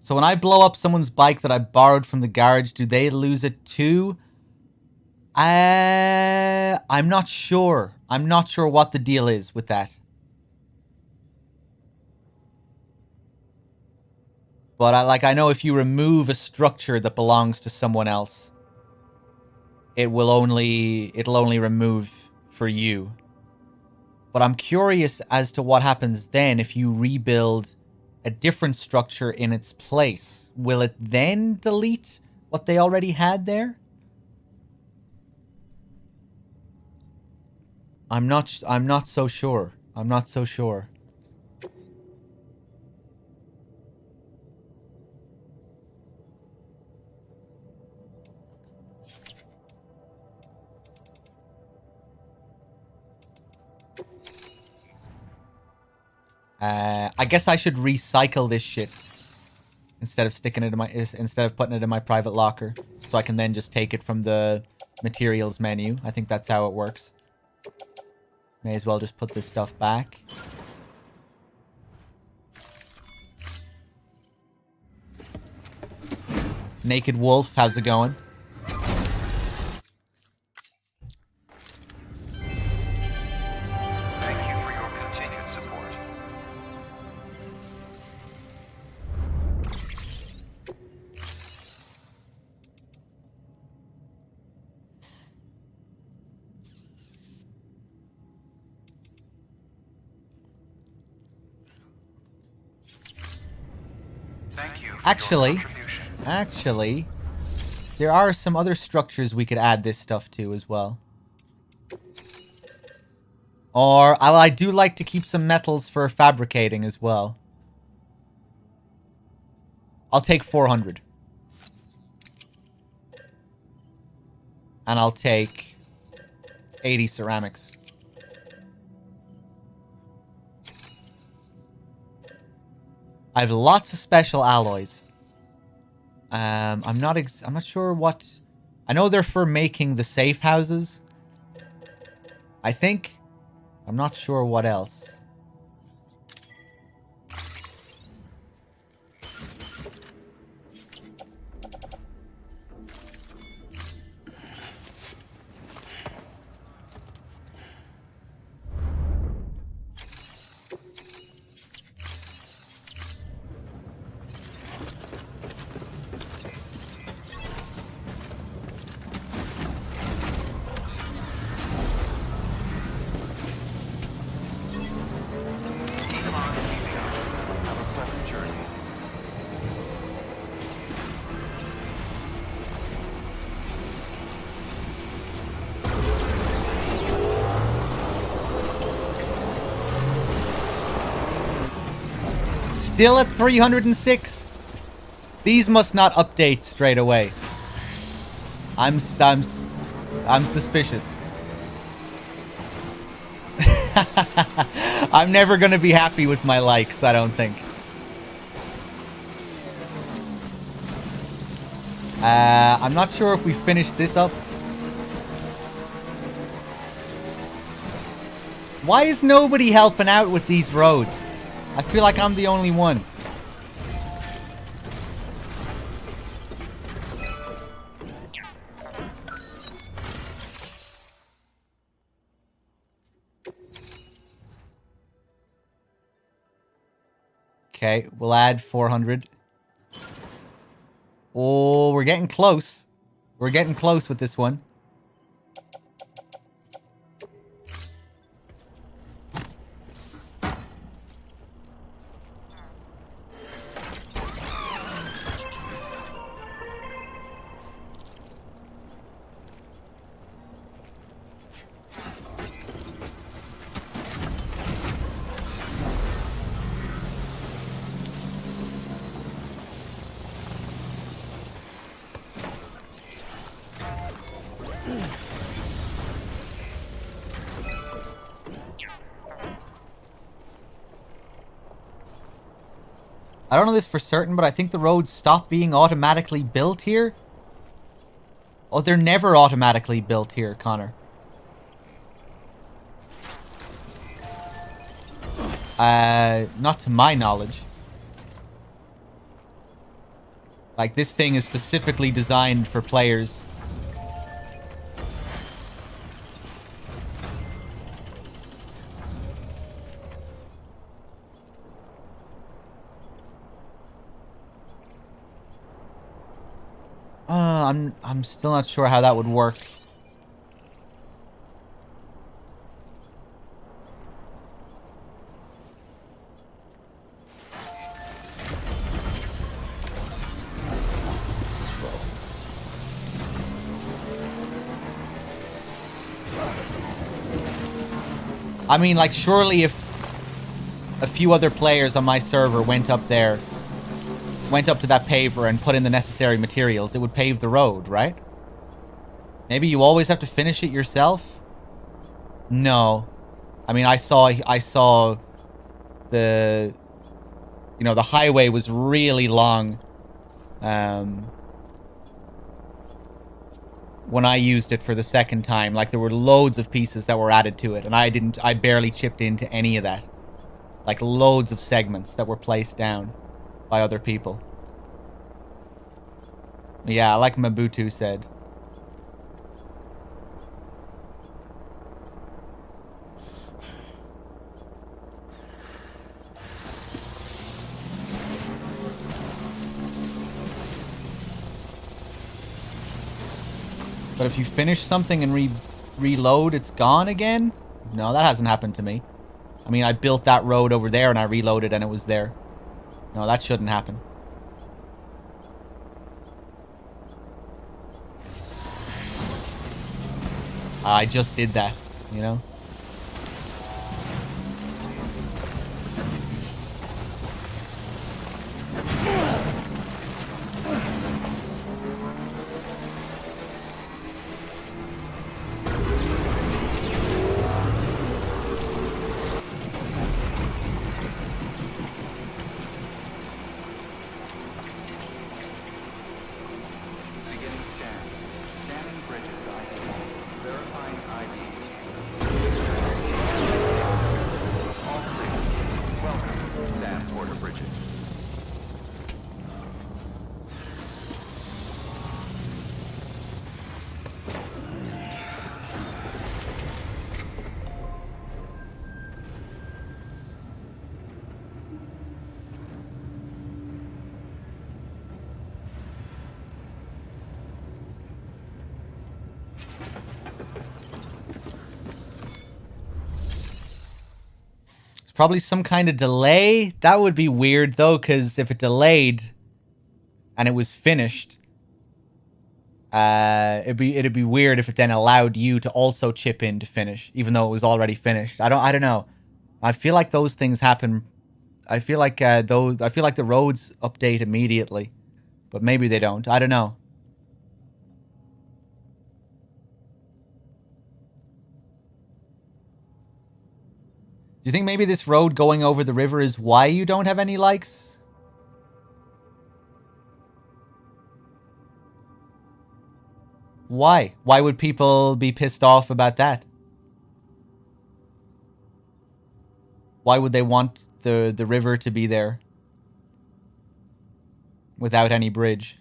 Speaker 2: So when I blow up someone's bike that I borrowed from the garage, do they lose it too? I'm not sure. I'm not sure what the deal is with that. But I know if you remove a structure that belongs to someone else, it'll only remove for you. But I'm curious as to what happens then if you rebuild a different structure in its place. Will it then delete what they already had there? I'm not so sure. I'm not so sure. I guess I should recycle this shit instead of putting it in my private locker, so I can then just take it from the materials menu. I think that's how it works. May as well just put this stuff back. Naked Wolf, how's it going?
Speaker 4: Thank you for your continued support. Thank you for your contribution.
Speaker 2: Actually, there are some other structures we could add this stuff to as well. Or, I do like to keep some metals for fabricating as well. I'll take 400. And I'll take 80 ceramics. I have lots of special alloys. I'm not sure what... I know they're for making the safe houses. I think. I'm not sure what else. still at 306? These must not update straight away. I'm suspicious. I'm never gonna be happy with my likes, I don't think. I'm not sure if we finished this up. Why is nobody helping out with these roads? I feel like I'm the only one. Okay, we'll add 400. Oh, we're getting close. We're getting close with this one. I don't know this for certain, but I think the roads stop being automatically built here. Oh, they're never automatically built here, Connor. Not to my knowledge. Like, this thing is specifically designed for players. I'm still not sure how that would work. I mean, like, surely if a few other players on my server went up there, went up to that paver and put in the necessary materials, it would pave the road, right? Maybe you always have to finish it yourself? No. I mean, I saw the, you know, the highway was really long when I used it for the second time. Like, there were loads of pieces that were added to it, and I barely chipped into any of that. Like, loads of segments that were placed down by other people. Yeah, like Mabutu said. But if you finish something and reload, it's gone again? No, that hasn't happened to me. I mean, I built that road over there and I reloaded and it was there. No, that shouldn't happen. I just did that, you know?
Speaker 4: Beginning scan. Scanning bridges ID. Verifying ID. All clear. Welcome, Sam Porter Bridges.
Speaker 2: Probably some kind of delay. That would be weird though, because if it delayed and it was finished, it'd be weird if it then allowed you to also chip in to finish, even though it was already finished. I don't know. I feel like those things happen I feel like the roads update immediately, but maybe they don't. I don't know. Do you think maybe this road going over the river is why you don't have any likes? Why? Why would people be pissed off about that? Why would they want the river to be there without any bridge?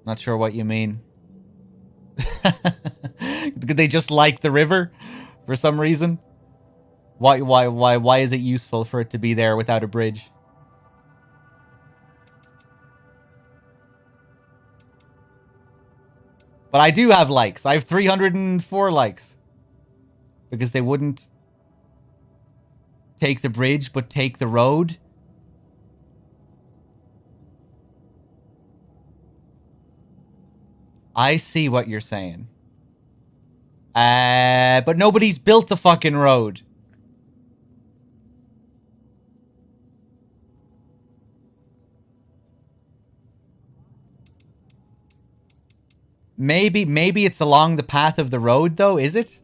Speaker 2: Not sure what you mean. Could they just like the river for some reason? Why is it useful for it to be there without a bridge? But I do have likes. I have 304 likes. Because they wouldn't take the bridge, but take the road. I see what you're saying. But nobody's built the fucking road. Maybe it's along the path of the road, though, is it?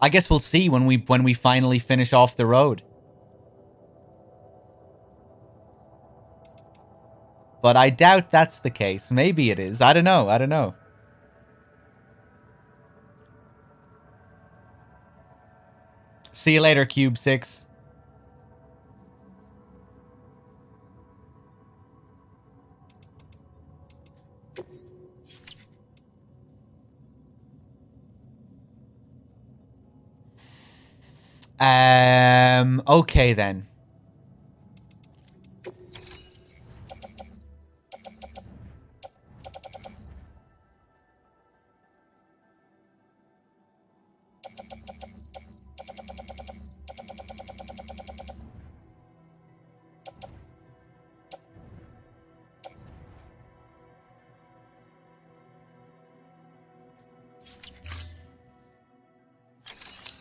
Speaker 2: I guess we'll see when we finally finish off the road. But I doubt that's the case. Maybe it is. I don't know. See you later, Cube 6. Okay then.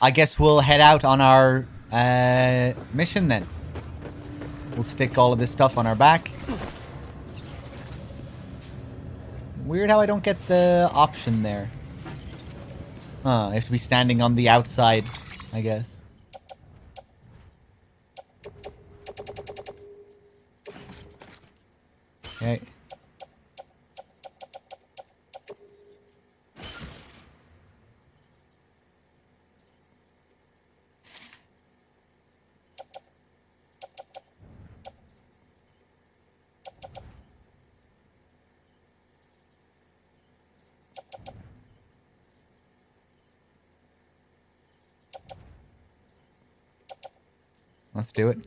Speaker 2: I guess we'll head out on our mission then. We'll stick all of this stuff on our back. Weird how I don't get the option there. Huh, I have to be standing on the outside, I guess. Okay. Let's do it.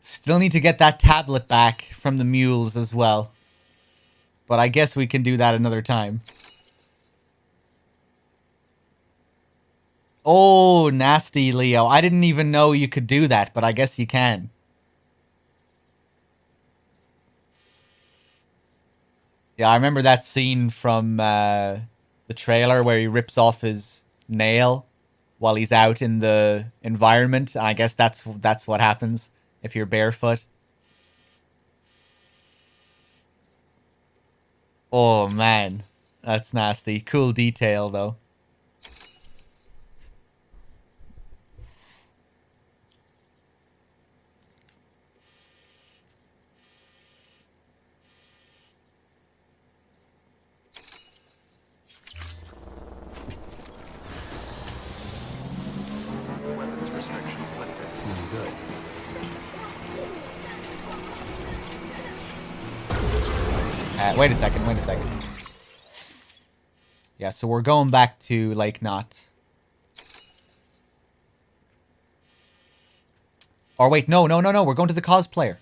Speaker 2: Still need to get that tablet back from the mules as well. But I guess we can do that another time. Oh, nasty, Leo. I didn't even know you could do that, but I guess you can. Yeah, I remember that scene from the trailer where he rips off his nail while he's out in the environment. And I guess that's what happens if you're barefoot. Oh, man. That's nasty. Cool detail, though. Wait a second. Wait a second. Yeah, so we're going back to Lake Knot. Or wait, no. We're going to the cosplayer.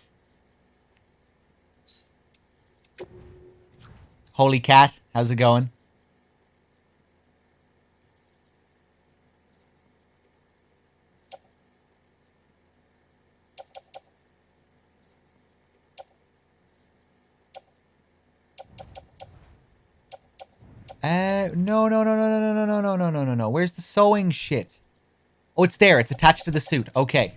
Speaker 2: Holy Cat, how's it going? No. Where's the sewing shit? Oh, it's there. It's attached to the suit. Okay.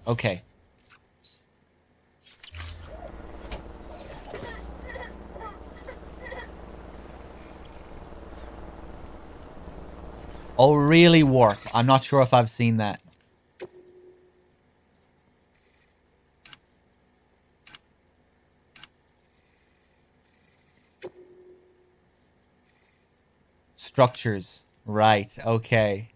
Speaker 2: Oh, really, Warp? I'm not sure if I've seen that. Structures. Right, okay.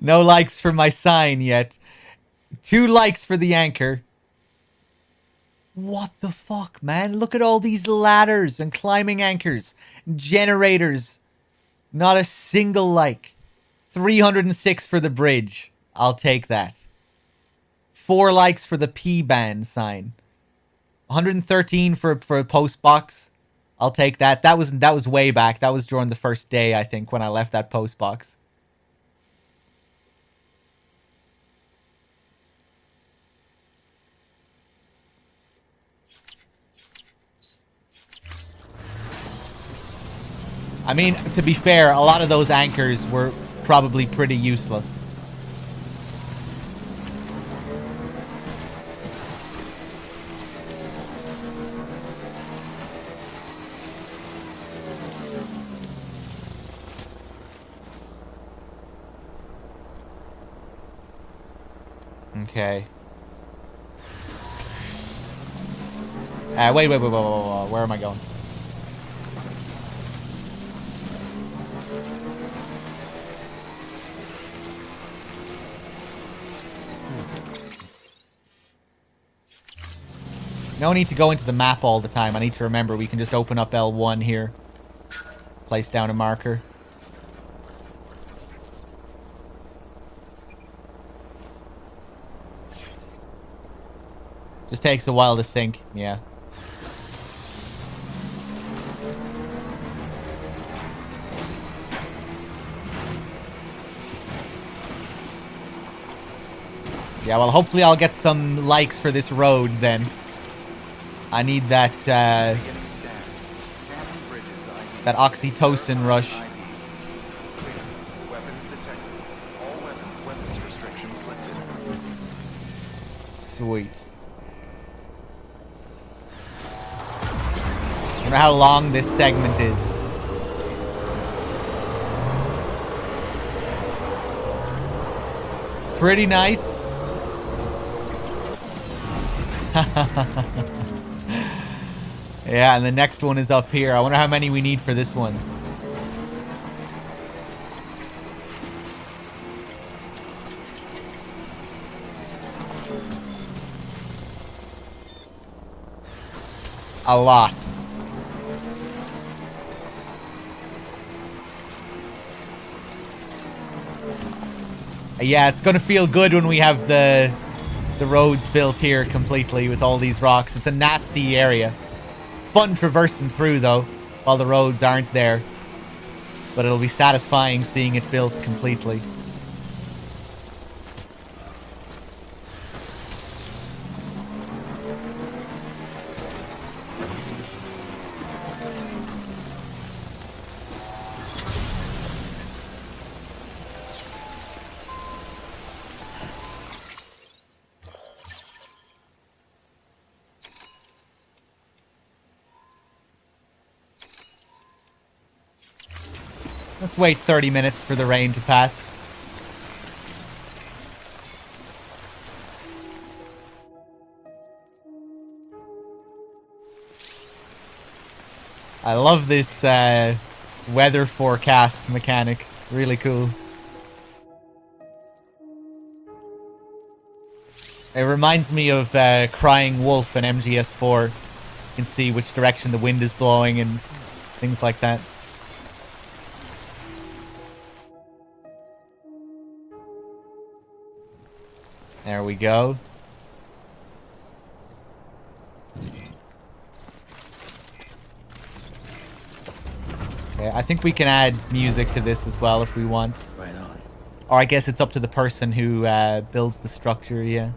Speaker 2: No likes for my sign yet. 2 likes for the anchor. What the fuck, man? Look at all these ladders and climbing anchors. Generators. Not a single like. 306 for the bridge. I'll take that. 4 likes for the P-band sign. 113 for a post box. I'll take that. That was way back. That was during the first day, I think, when I left that post box. I mean, to be fair, a lot of those anchors were probably pretty useless. Okay. Wait. Where am I going? No need to go into the map all the time. I need to remember we can just open up L1 here. Place down a marker. Just takes a while to sync, yeah. Yeah, well, hopefully I'll get some likes for this road then. I need that, that oxytocin rush. Sweet. I wonder how long this segment is. Pretty nice. Yeah, and the next one is up here. I wonder how many we need for this one. A lot. Yeah, it's gonna feel good when we have the roads built here completely with all these rocks. It's a nasty area. Fun traversing through though, while the roads aren't there. But it'll be satisfying seeing it built completely. Let's wait 30 minutes for the rain to pass. I love this weather forecast mechanic. Really cool. It reminds me of Crying Wolf in MGS4. You can see which direction the wind is blowing and things like that. There we go. Okay, I think we can add music to this as well if we want.
Speaker 3: Right on.
Speaker 2: Or I guess it's up to the person who builds the structure, yeah.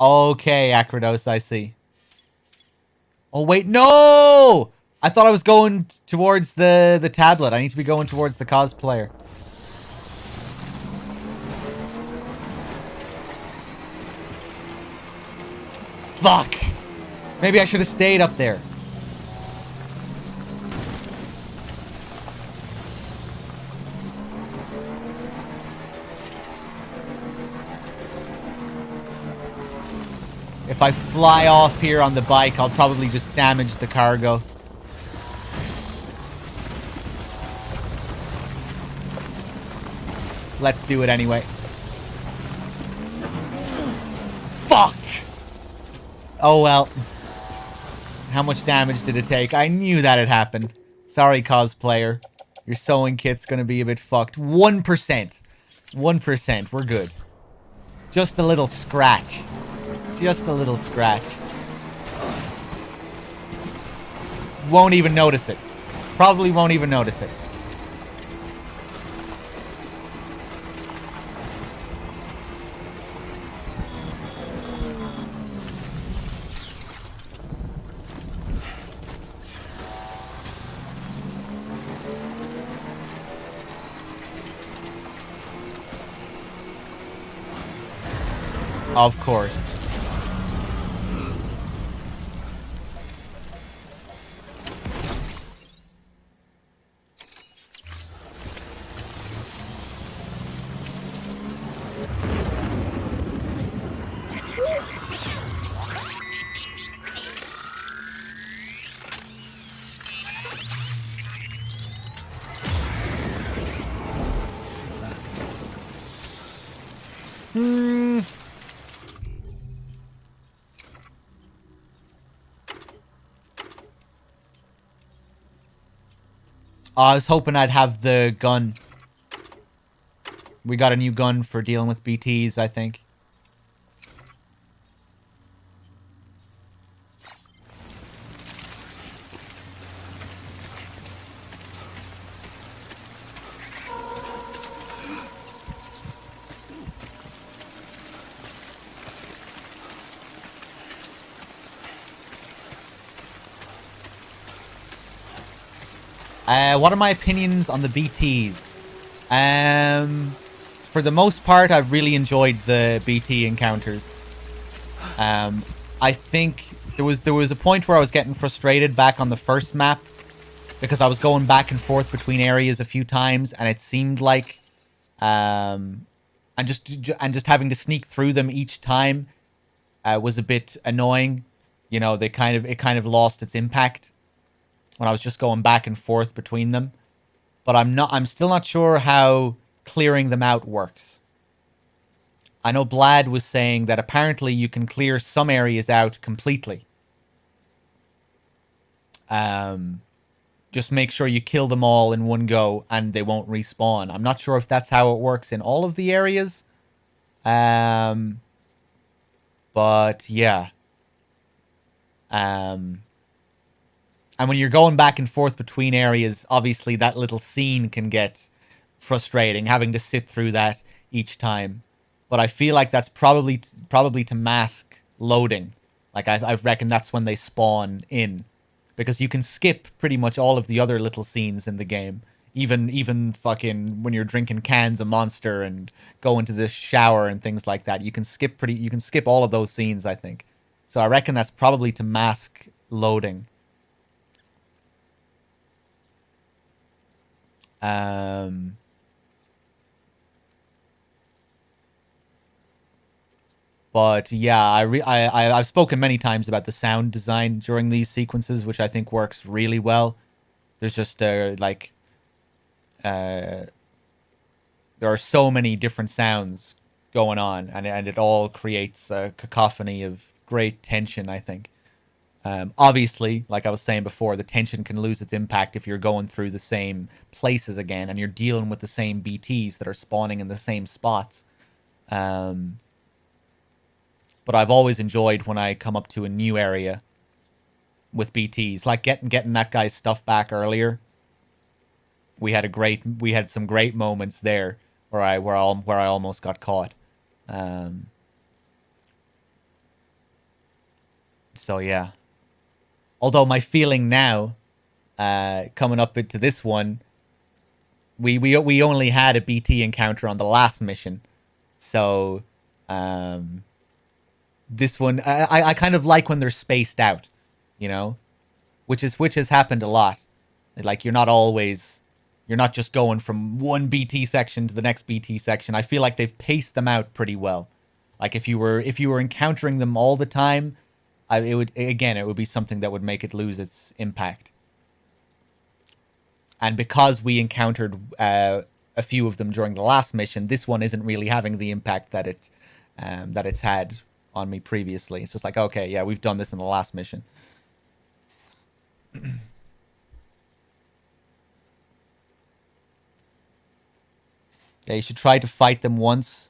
Speaker 2: Okay, Akrados, I see. Oh, wait, no! I thought I was going towards the tablet. I need to be going towards the cosplayer. Fuck! Maybe I should have stayed up there. If I fly off here on the bike, I'll probably just damage the cargo. Let's do it anyway. Fuck! Oh well. How much damage did it take? I knew that had happened. Sorry, cosplayer. Your sewing kit's gonna be a bit fucked. 1%. 1%. We're good. Just a little scratch. Just a little scratch. Won't even notice it. Probably won't even notice it. Of course. I was hoping I'd have the gun. We got a new gun for dealing with BTs, I think. What are my opinions on the BTs? For the most part, I've really enjoyed the BT encounters. I think there was a point where I was getting frustrated back on the first map because I was going back and forth between areas a few times, and it seemed like and just having to sneak through them each time was a bit annoying. You know, it kind of lost its impact when I was just going back and forth between them. But I'm still not sure how clearing them out works. I know Blad was saying that apparently you can clear some areas out completely. Just make sure you kill them all in one go and they won't respawn. I'm not sure if that's how it works in all of the areas. But yeah. And when you're going back and forth between areas, obviously that little scene can get frustrating, having to sit through that each time. but I feel like that's probably to mask loading. Like I reckon that's when they spawn in, because you can skip pretty much all of the other little scenes in the game. Even fucking when you're drinking cans of Monster and go into the shower and things like that, you can skip all of those scenes, I think. So I reckon that's probably to mask loading. But yeah, I've spoken many times about the sound design during these sequences, which I think works really well. There's just like there are so many different sounds going on, and it all creates a cacophony of great tension, I think. Obviously, like I was saying before, the tension can lose its impact if you're going through the same places again and you're dealing with the same BTs that are spawning in the same spots. But I've always enjoyed when I come up to a new area with BTs, like getting that guy's stuff back earlier. We had some great moments there where I almost got caught. So yeah. Although my feeling now, coming up into this one, we only had a BT encounter on the last mission, so this one I kind of like when they're spaced out, you know, which has happened a lot. Like you're not just going from one BT section to the next BT section. I feel like they've paced them out pretty well. Like if you were encountering them all the time, it would be something that would make it lose its impact. And because we encountered a few of them during the last mission, this one isn't really having the impact that it's had on me previously. It's just like, okay, yeah, we've done this in the last mission. Yeah, you should try to fight them once.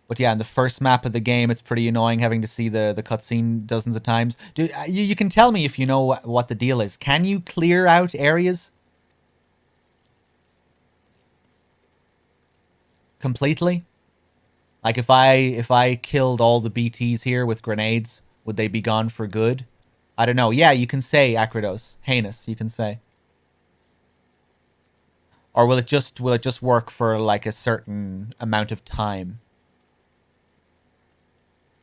Speaker 2: But yeah, in the first map of the game, it's pretty annoying having to see the cutscene dozens of times. Dude, you can tell me if you know what the deal is. Can you clear out areas completely? Like if I killed all the BTs here with grenades, would they be gone for good? I don't know. Yeah, you can say, Akrados. Heinous, you can say. Or will it just work for like a certain amount of time?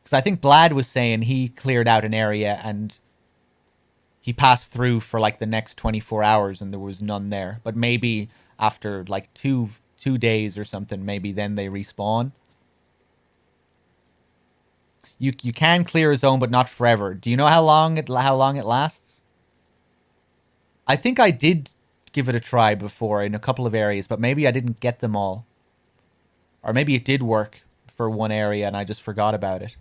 Speaker 2: Because I think Blad was saying he cleared out an area and he passed through for like the next 24 hours and there was none there. But maybe after like two days or something, maybe then they respawn. You can clear a zone, but not forever. Do you know how long it lasts? I think I did give it a try before in a couple of areas, but maybe I didn't get them all. Or maybe it did work for one area and I just forgot about it.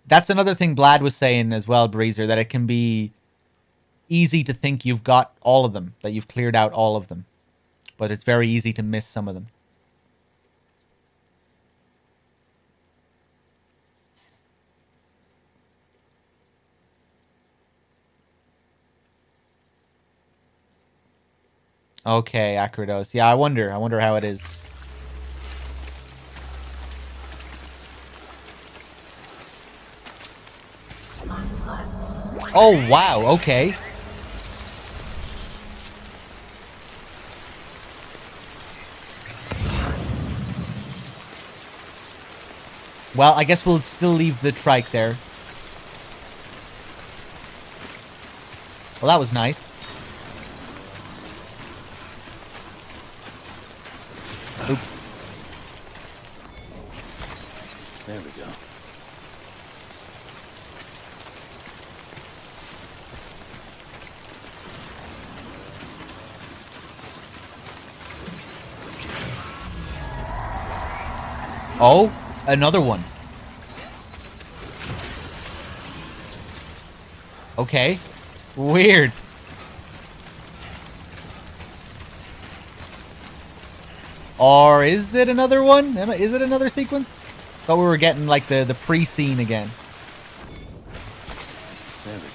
Speaker 2: That's another thing Blad was saying as well, Breezer, that it can be easy to think you've got all of them, that you've cleared out all of them. But it's very easy to miss some of them. Okay, Akrados. Yeah, I wonder how it is. Oh, wow, okay. Well, I guess we'll still leave the trike there. Well, that was nice. Oops.
Speaker 3: There we go.
Speaker 2: Oh, another one. Okay. Weird. Or is it another one? Is it another sequence? Thought we were getting like the pre-scene again.
Speaker 3: There we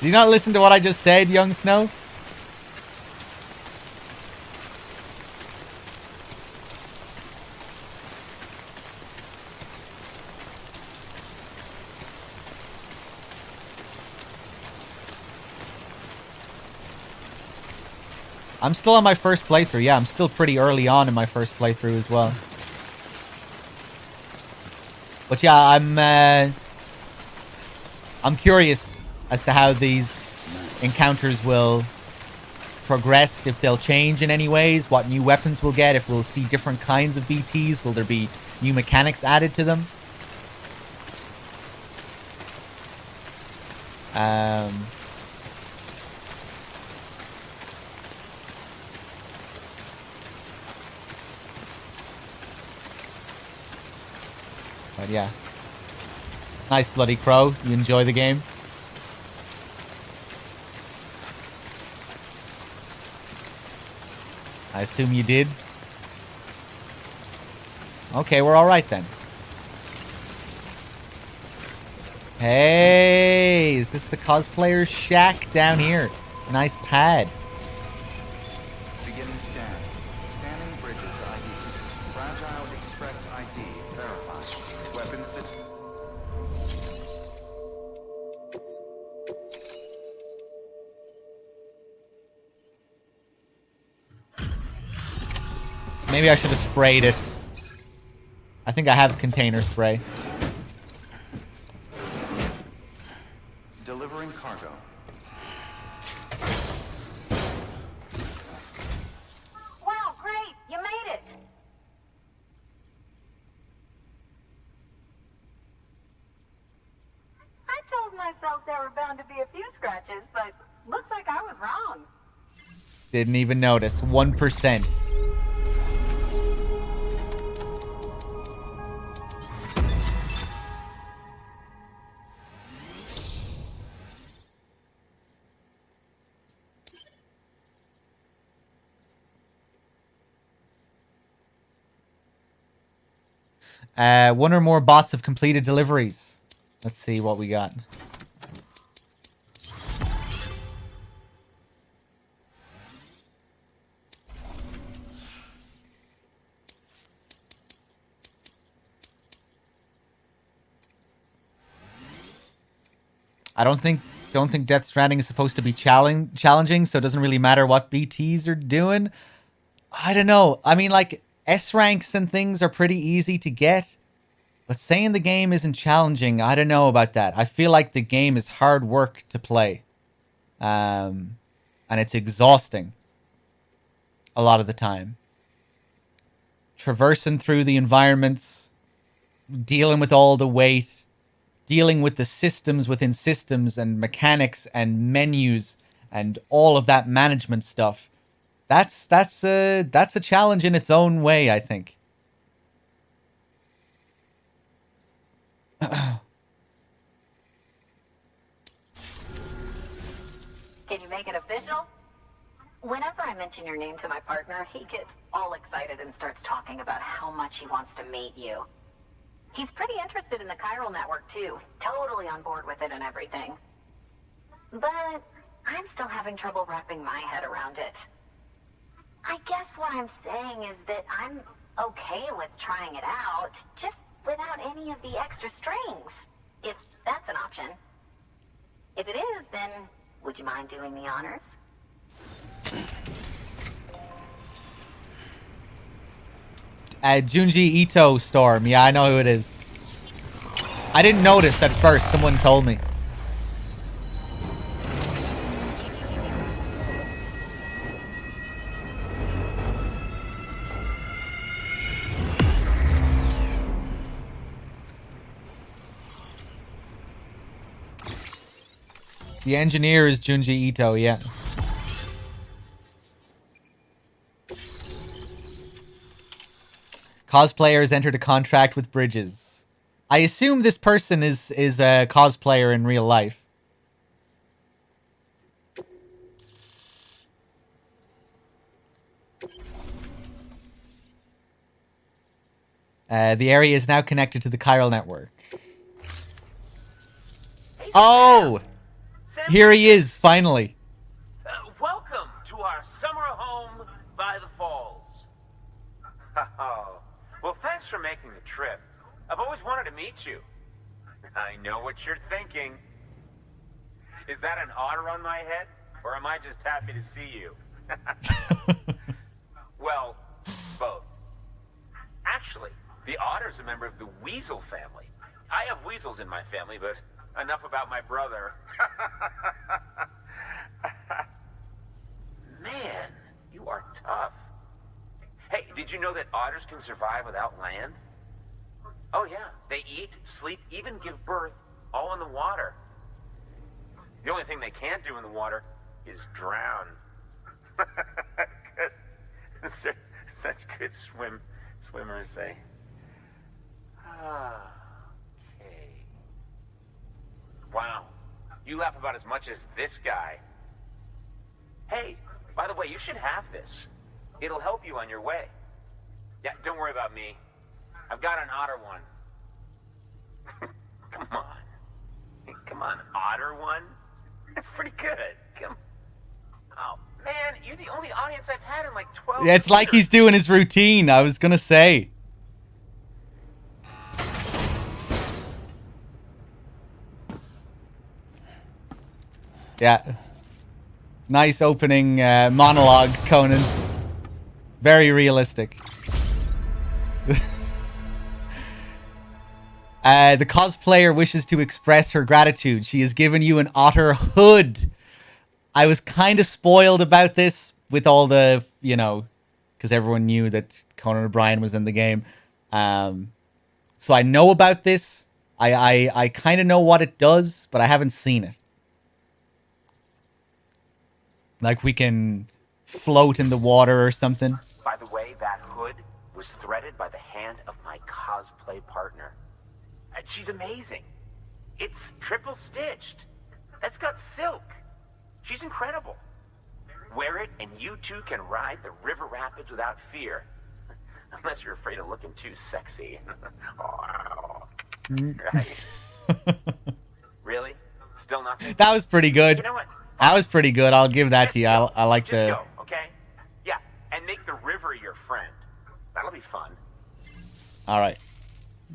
Speaker 3: go.
Speaker 2: Did you not listen to what I just said, young Snow? I'm still on my first playthrough. Yeah, I'm still pretty early on in my first playthrough as well. But yeah, I'm curious as to how these encounters will progress, if they'll change in any ways, what new weapons we'll get, if we'll see different kinds of BTs, will there be new mechanics added to them? But yeah. Nice, Bloody Crow. You enjoy the game? I assume you did. Okay, we're alright then. Hey, is this the cosplayer's shack down here? Nice pad.
Speaker 4: Beginning scan. Scanning bridges ID. Fragile Express ID verified. Weapons
Speaker 2: Maybe I should have sprayed it. I think I have container spray.
Speaker 4: delivering cargo.
Speaker 11: Wow, great! You made it! I told myself there were bound to be a few scratches, but looks like I was wrong.
Speaker 2: Didn't even notice. 1%. One or more bots have completed deliveries. Let's see what we got. I don't think Death Stranding is supposed to be challenging, so it doesn't really matter what BTs are doing. I don't know. I mean, like, S ranks and things are pretty easy to get, but saying the game isn't challenging, I don't know about that. I feel like the game is hard work to play, and it's exhausting a lot of the time. Traversing through the environments, dealing with all the weight, dealing with the systems within systems and mechanics and menus and all of that management stuff. That's a challenge in its own way, I think.
Speaker 11: Can you make it official? Whenever I mention your name to my partner, he gets all excited and starts talking about how much he wants to meet you. He's pretty interested in the chiral network, too. Totally on board with it and everything. But I'm still having trouble wrapping my head around it. I guess what I'm saying is that I'm okay with trying it out, just without any of the extra strings, if that's an option. If it is, then would you mind doing the honors?
Speaker 2: Junji Ito Storm. Yeah, I know who it is. I didn't notice at first. Someone told me. The engineer is Junji Ito, yeah. Cosplayers entered a contract with Bridges. I assume this person is a cosplayer in real life. The area is now connected to the chiral network. Oh! Here he is, finally.
Speaker 16: Welcome to our summer home by the falls. Oh, well, thanks for making the trip. I've always wanted to meet you. I know what you're thinking. Is that an otter on my head, or am I just happy to see you? Well, both. Actually, the otter's a member of the weasel family. I have weasels in my family, but enough about my brother. Man, you are tough. Hey, did you know that otters can survive without land? Oh yeah, they eat, sleep, even give birth, all in the water. The only thing they can't do in the water is drown. Such good swimmers, they. Okay. Wow, you laugh about as much as this guy. Hey, by the way, you should have this. It'll help you on your way. Yeah, don't worry about me. I've got an otter one. Come on. Come on, otter one? That's pretty good. Come. Oh, man, you're the only audience I've had in like 12
Speaker 2: Yeah, it's like he's doing his routine, I was gonna say. Yeah. Nice opening monologue, Conan. Very realistic. The cosplayer wishes to express her gratitude. She has given you an otter hood. I was kind of spoiled about this with all the, you know, because everyone knew that Conan O'Brien was in the game. So I know about this. I kind of know what it does, but I haven't seen it. Like we can float in the water or something.
Speaker 16: By the way, that hood was threaded by the hand of my cosplay partner. And she's amazing. It's triple stitched. That's got silk. She's incredible. Wear it and you too can ride the river rapids without fear. Unless you're afraid of looking too sexy. Right? Really? Still nothing?
Speaker 2: That was pretty good.
Speaker 16: You know what?
Speaker 2: That was pretty good. I'll give that to you. I like
Speaker 16: Just
Speaker 2: the...
Speaker 16: go, okay? Yeah, and make the river your friend. That'll be fun.
Speaker 2: Alright.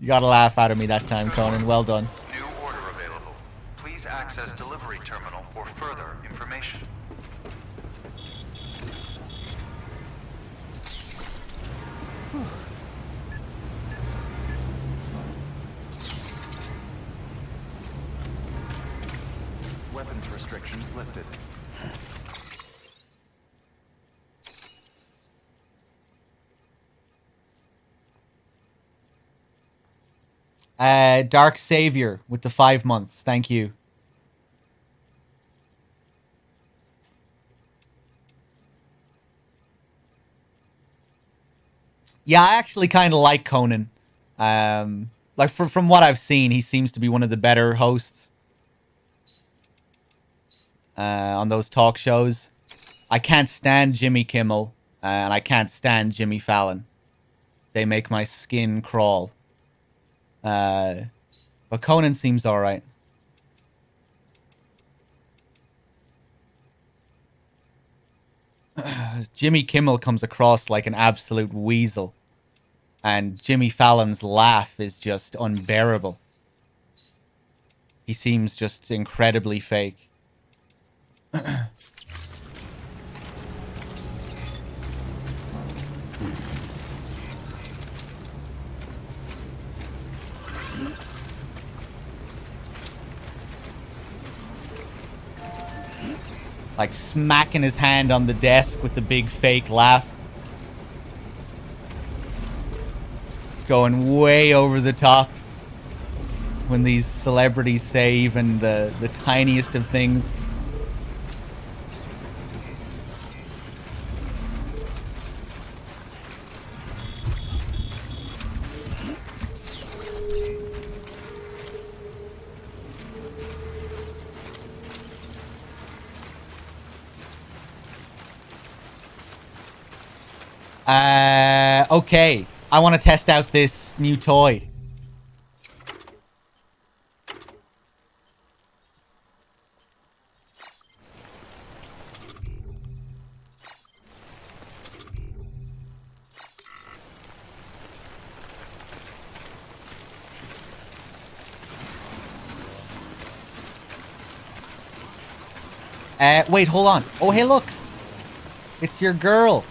Speaker 2: You got a laugh out of me that time, Conan. Well done.
Speaker 4: New order available. Please access delivery terminal for further information. Weapons restrictions lifted.
Speaker 2: Dark Savior with the 5 months. Thank you. Yeah, I actually kind of like Conan. Like from what I've seen, he seems to be one of the better hosts on those talk shows. I can't stand Jimmy Kimmel, and I can't stand Jimmy Fallon. They make my skin crawl. But Conan seems alright. Jimmy Kimmel comes across like an absolute weasel. And Jimmy Fallon's laugh is just unbearable. He seems just incredibly fake. Like smacking his hand on the desk with the big fake laugh. Going way over the top when these celebrities say even the tiniest of things. Okay. I want to test out this new toy. Wait, hold on. Oh, hey, look. It's your girl.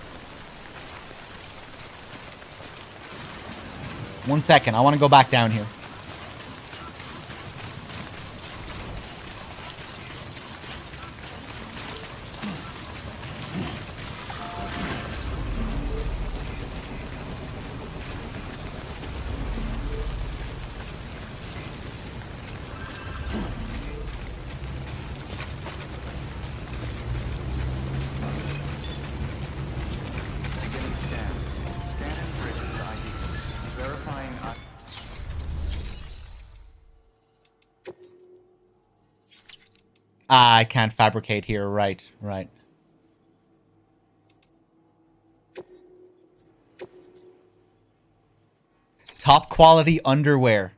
Speaker 2: 1 second. I want to go back down here.
Speaker 4: Beginning scan. Scanning Bridges ID. Verifying ID.
Speaker 2: Ah, I can't fabricate here. Right, right. Top quality underwear.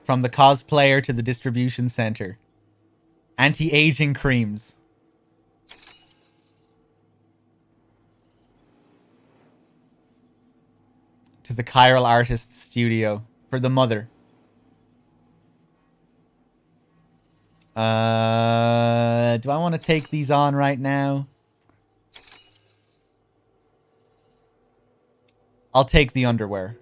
Speaker 2: From the cosplayer to the distribution center. Anti-aging creams. To the chiral artist studio. For the mother. Do I want to take these on right now? I'll take the underwear.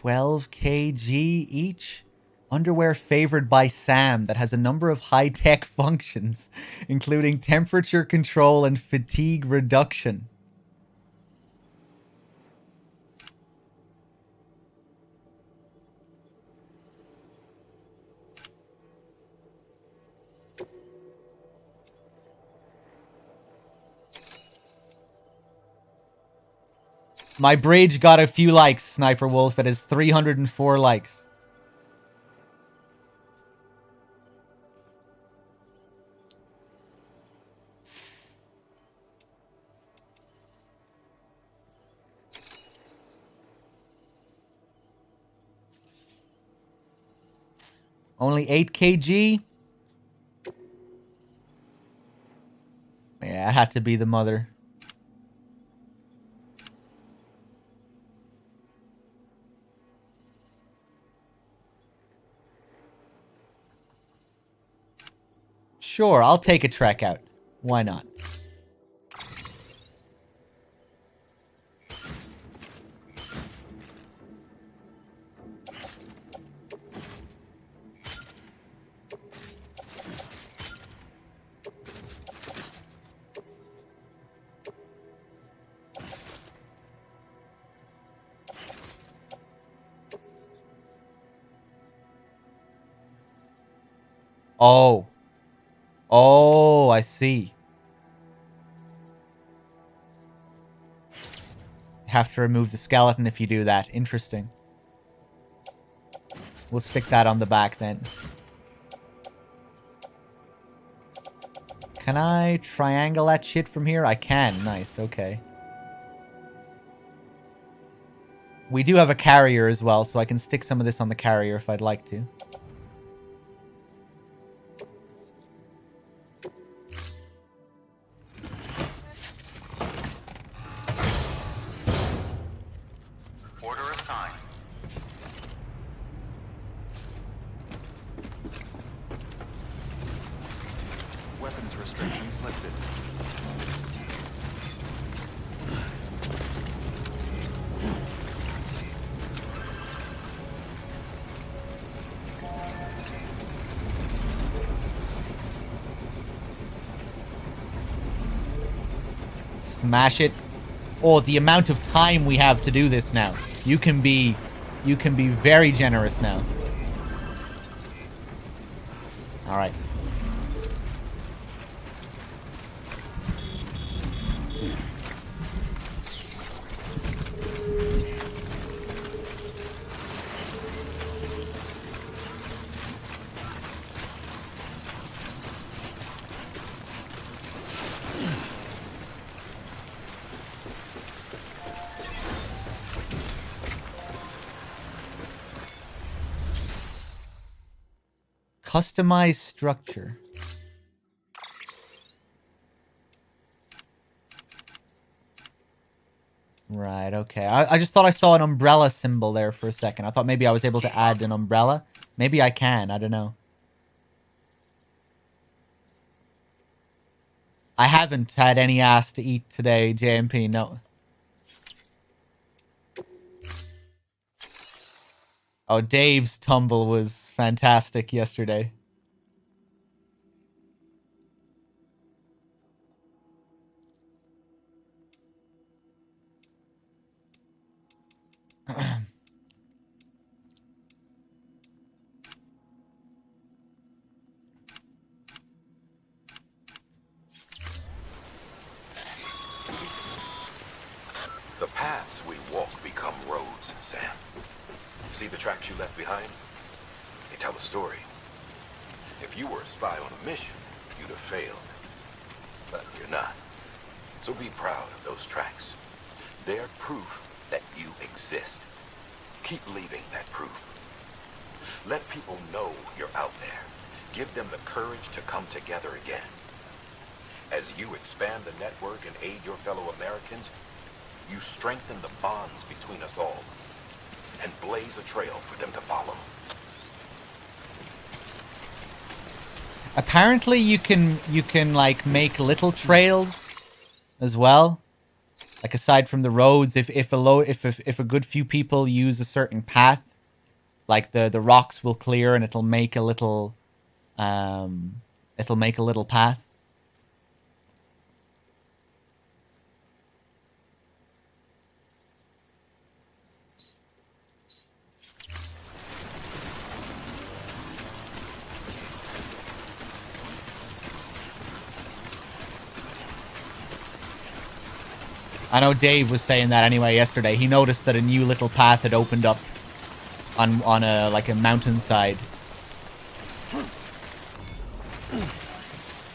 Speaker 2: $12 kg each? Underwear favored by Sam that has a number of high-tech functions, including temperature control and fatigue reduction. My bridge got a few likes, Sniper Wolf. It has 304 likes. Only 8 kg? Yeah, it had to be the mother. Sure, I'll take a trek out. Why not? Oh. Oh, I see. Have to remove the skeleton if you do that. Interesting. We'll stick that on the back then. Can I triangle that shit from here? I can. Nice. Okay. We do have a carrier as well, so I can stick some of this on the carrier if I'd like to.
Speaker 4: Order assigned. Weapons restrictions lifted.
Speaker 2: Smash it. Oh, the amount of time we have to do this now. You can be very generous now. All right. Customize structure. Right, okay. I just thought I saw an umbrella symbol there for a second. I thought maybe I was able to add an umbrella. Maybe I can, I don't know. I haven't had any ass to eat today, JMP, no. Oh, Dave's tumble was fantastic yesterday.
Speaker 5: The paths we walk become roads, Sam. See the tracks you left behind? They tell a story. If you were a spy on a mission, you'd have failed. But you're not. So be proud of those tracks. They're proof that you exist. Keep leaving that proof. Let people know you're out there. Give them the courage to come together again. As you expand the network and aid your fellow Americans, you strengthen the bonds between us all and blaze a trail for them to follow.
Speaker 2: Apparently you can like make little trails as well. Like aside from the roads, if a good few people use a certain path, like the rocks will clear and it'll make a little path. I know Dave was saying that anyway yesterday. He noticed that a new little path had opened up on a like a mountainside.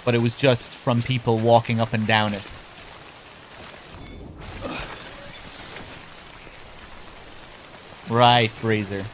Speaker 2: But it was just from people walking up and down it. Right, Breezer.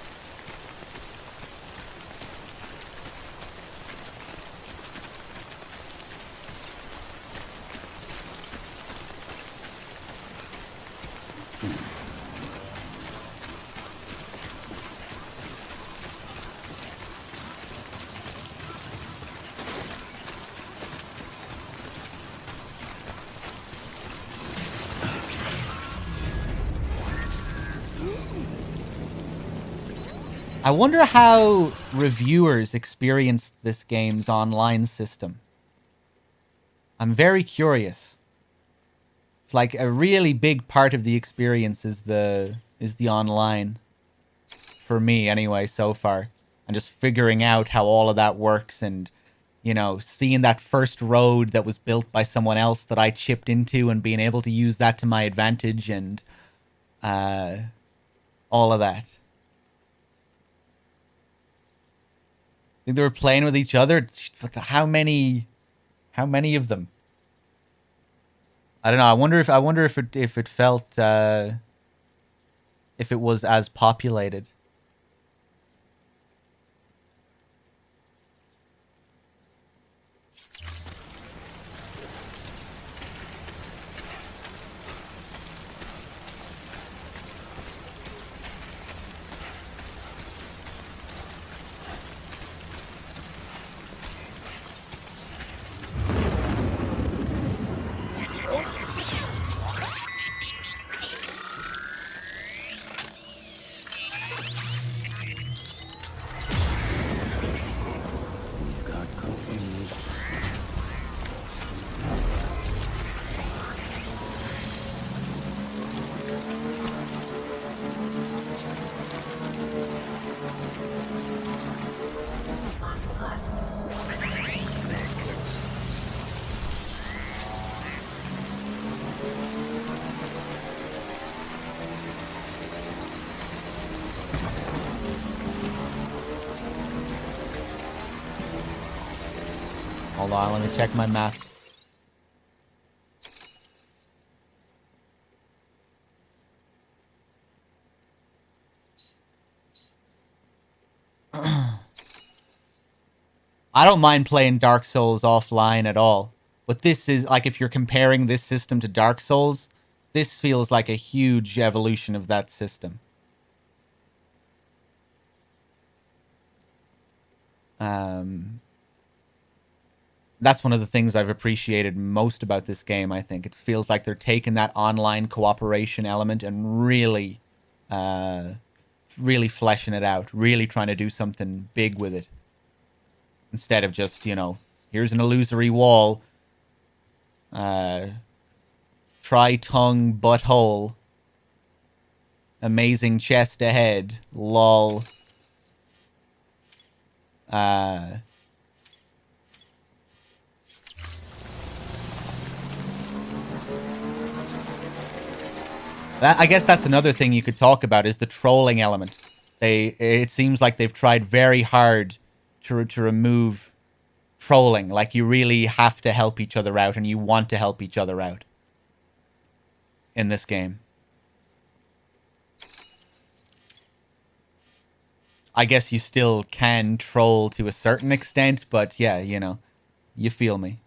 Speaker 2: I wonder how reviewers experienced this game's online system. I'm very curious. Like a really big part of the experience is the online. For me anyway so far. And just figuring out how all of that works and, you know, seeing that first road that was built by someone else that I chipped into and being able to use that to my advantage and all of that. Think they were playing with each other? How many of them? I don't know. I wonder if it felt if it was as populated. Hold on, let me check my map. I don't mind playing Dark Souls offline at all. But this is, like, if you're comparing this system to Dark Souls, this feels like a huge evolution of that system. That's one of the things I've appreciated most about this game, I think. It feels like they're taking that online cooperation element and really, really fleshing it out, really trying to do something big with it. Instead of just, you know, here's an illusory wall, tri-tongue butthole, amazing chest ahead, lol. I guess that's another thing you could talk about is the trolling element. It seems like they've tried very hard to remove trolling. Like, you really have to help each other out, and you want to help each other out in this game. I guess you still can troll to a certain extent, but yeah, you know, you feel me.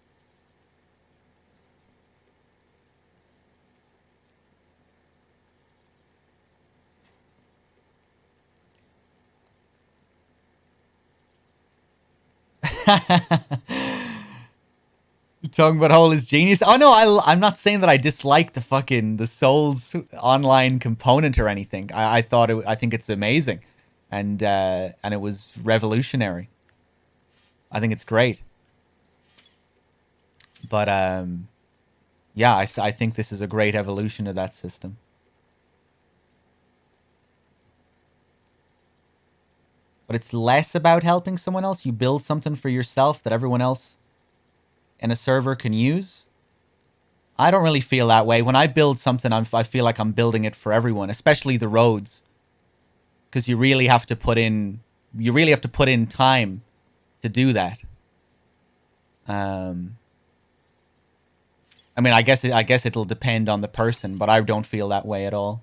Speaker 2: Tongue but hole is genius. Oh no, I'm not saying that I dislike the Souls online component or anything. I think it's amazing, and it was revolutionary. I think it's great. But yeah, I think this is a great evolution of that system. But it's less about helping someone else. You build something for yourself that everyone else in a server can use. I don't really feel that way. When I build something, I feel like I'm building it for everyone, especially the roads, because you really have to put in time to do that. I mean, I guess it'll depend on the person, but I don't feel that way at all.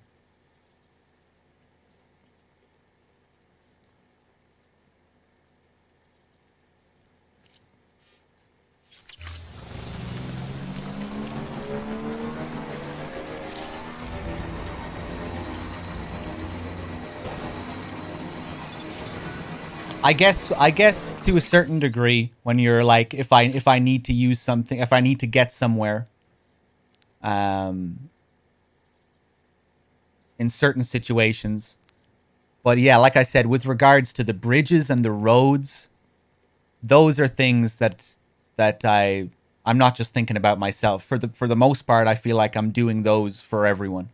Speaker 2: I guess to a certain degree, when you're like, if I need to use something, if I need to get somewhere, in certain situations. But yeah, like I said, with regards to the bridges and the roads, those are things that I'm not just thinking about myself. For the most part, I feel like I'm doing those for everyone.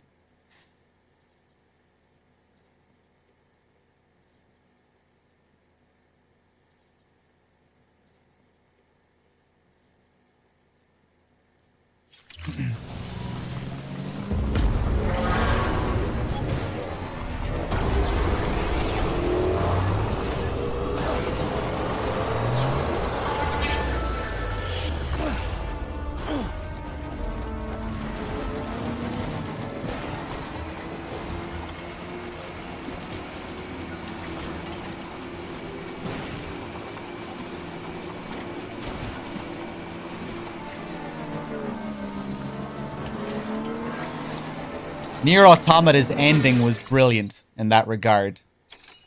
Speaker 2: Nier Automata's ending was brilliant in that regard.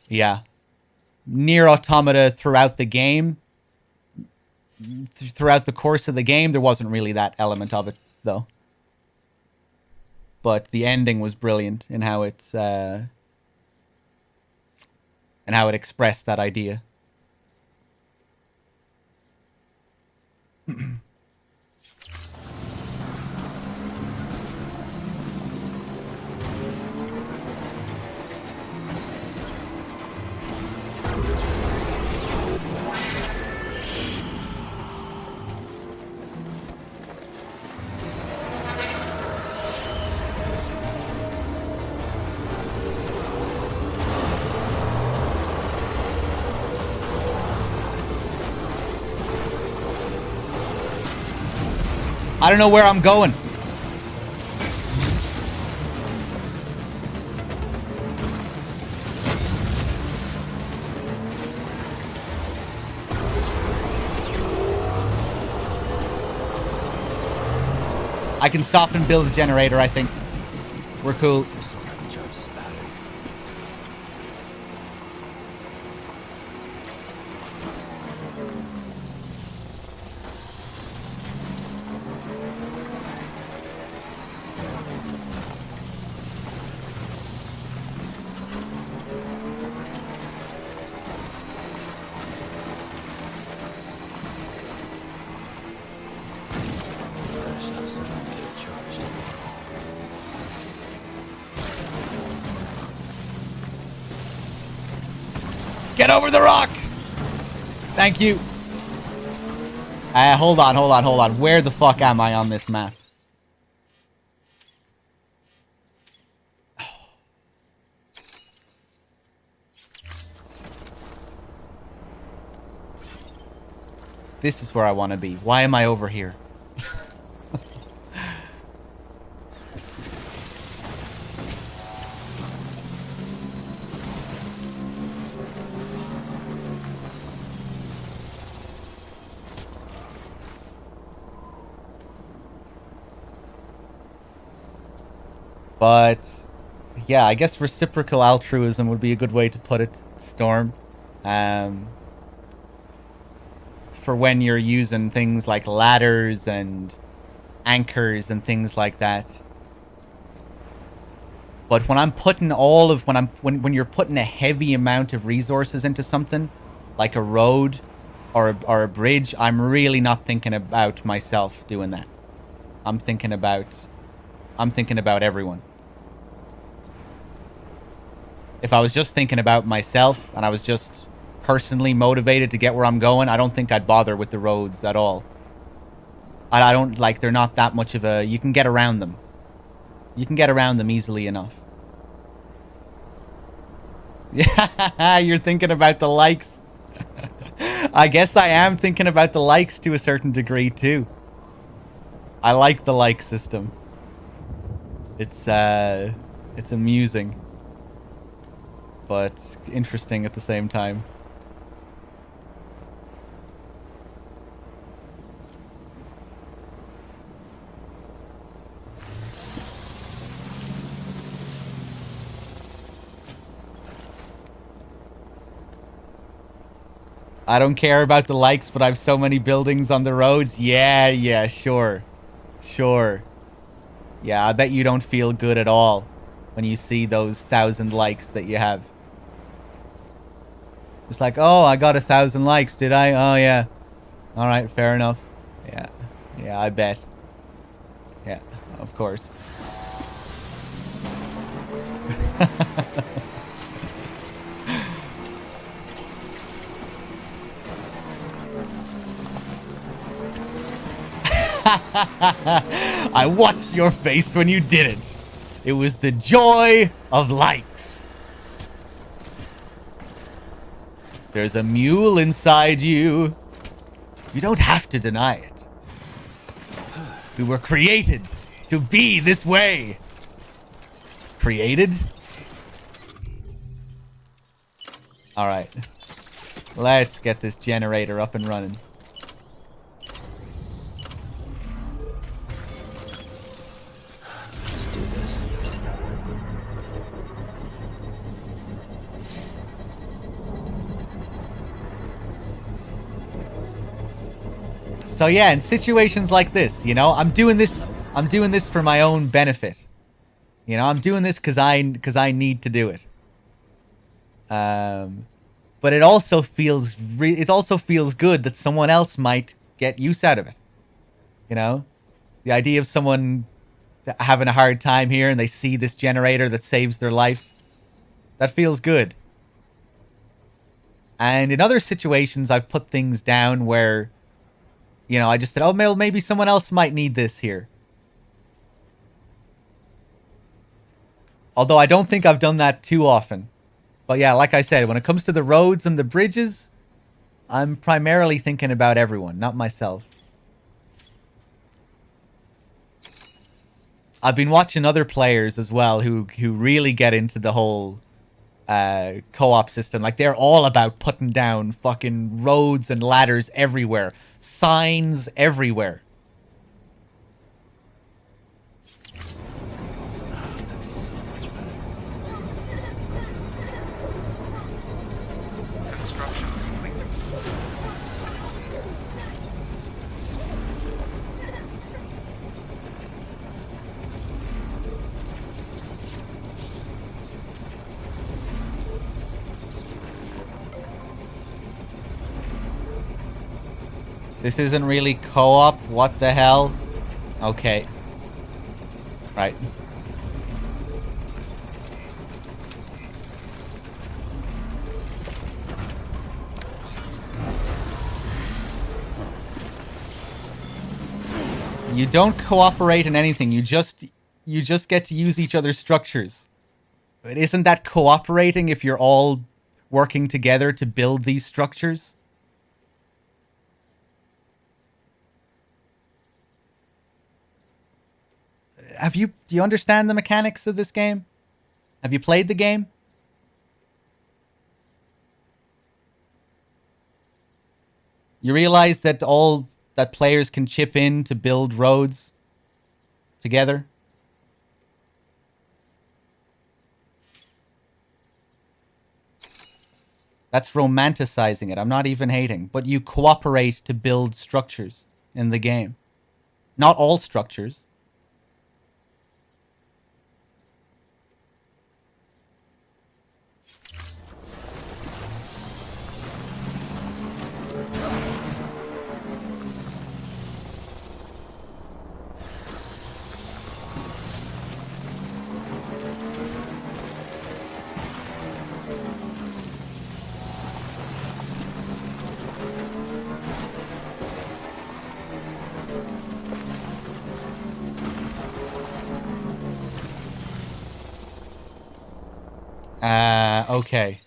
Speaker 2: Yeah. Nier Automata throughout the game, throughout the course of the game, there wasn't really that element of it, though. But the ending was brilliant in how it expressed that idea. I don't know where I'm going. I can stop and build a generator, I think. We're cool.
Speaker 3: So I can charge this battery.
Speaker 2: Get over the rock! Thank you. Hold on. Where the fuck am I on this map? This is where I want to be. Why am I over here? But yeah, I guess reciprocal altruism would be a good way to put it, Storm. For when you're using things like ladders and anchors and things like that. But when I'm putting when you're putting a heavy amount of resources into something, like a road or a bridge, I'm really not thinking about myself doing that. I'm thinking about everyone. If I was just thinking about myself and I was just personally motivated to get where I'm going, I don't think I'd bother with the roads at all. I don't like, they're not that much of a, you can get around them. You can get around them easily enough. Yeah, you're thinking about the likes. I guess I am thinking about the likes to a certain degree too. I like the like system. It's amusing, but interesting at the same time. I don't care about the likes, but I have so many buildings on the roads. Yeah, sure. Yeah, I bet you don't feel good at all when you see those 1,000 likes that you have. It's like, oh, I got 1,000 likes, did I? Oh, yeah. All right, fair enough. Yeah, I bet. Yeah, of course. I watched your face when you did it. It was the joy of likes. There's a mule inside you. You don't have to deny it. We were created to be this way. Created? All right. Let's get this generator up and running. So yeah, in situations like this, you know, I'm doing this for my own benefit. You know, I'm doing this because I need to do it. But it also feels good that someone else might get use out of it. You know, the idea of someone having a hard time here and they see this generator that saves their life, that feels good. And in other situations, I've put things down where, you know, I just said, oh, maybe someone else might need this here. Although I don't think I've done that too often. But yeah, like I said, when it comes to the roads and the bridges, I'm primarily thinking about everyone, not myself. I've been watching other players as well who really get into the whole co-op system. Like, they're all about putting down fucking roads and ladders everywhere. Signs everywhere. This isn't really co-op. What the hell? Okay. Right. You don't cooperate in anything. You just get to use each other's structures. But isn't that cooperating if you're all working together to build these structures? Do you understand the mechanics of this game? Have you played the game? You realize that that players can chip in to build roads together? That's romanticizing it. I'm not even hating. But you cooperate to build structures in the game. Not all structures. Okay.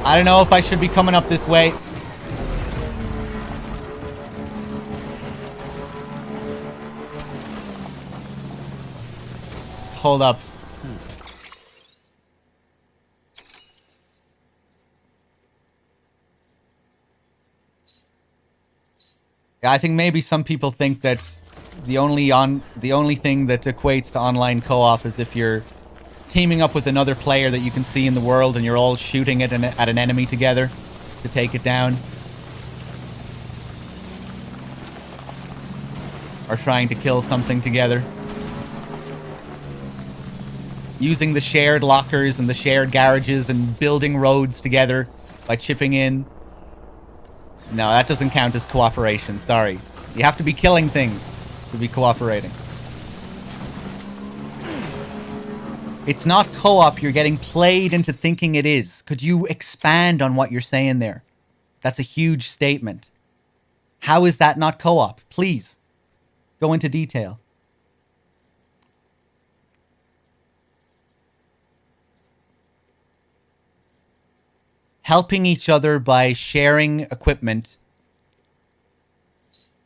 Speaker 2: I don't know if I should be coming up this way. Hold up. Yeah, I think maybe some people think that the only thing that equates to online co-op is if you're teaming up with another player that you can see in the world and you're all shooting at an enemy together to take it down. Or trying to kill something together. Using the shared lockers and the shared garages and building roads together by chipping in. No, that doesn't count as cooperation, sorry. You have to be killing things to be cooperating. It's not co-op, you're getting played into thinking it is. Could you expand on what you're saying there? That's a huge statement. How is that not co-op? Please, go into detail. Helping each other by sharing equipment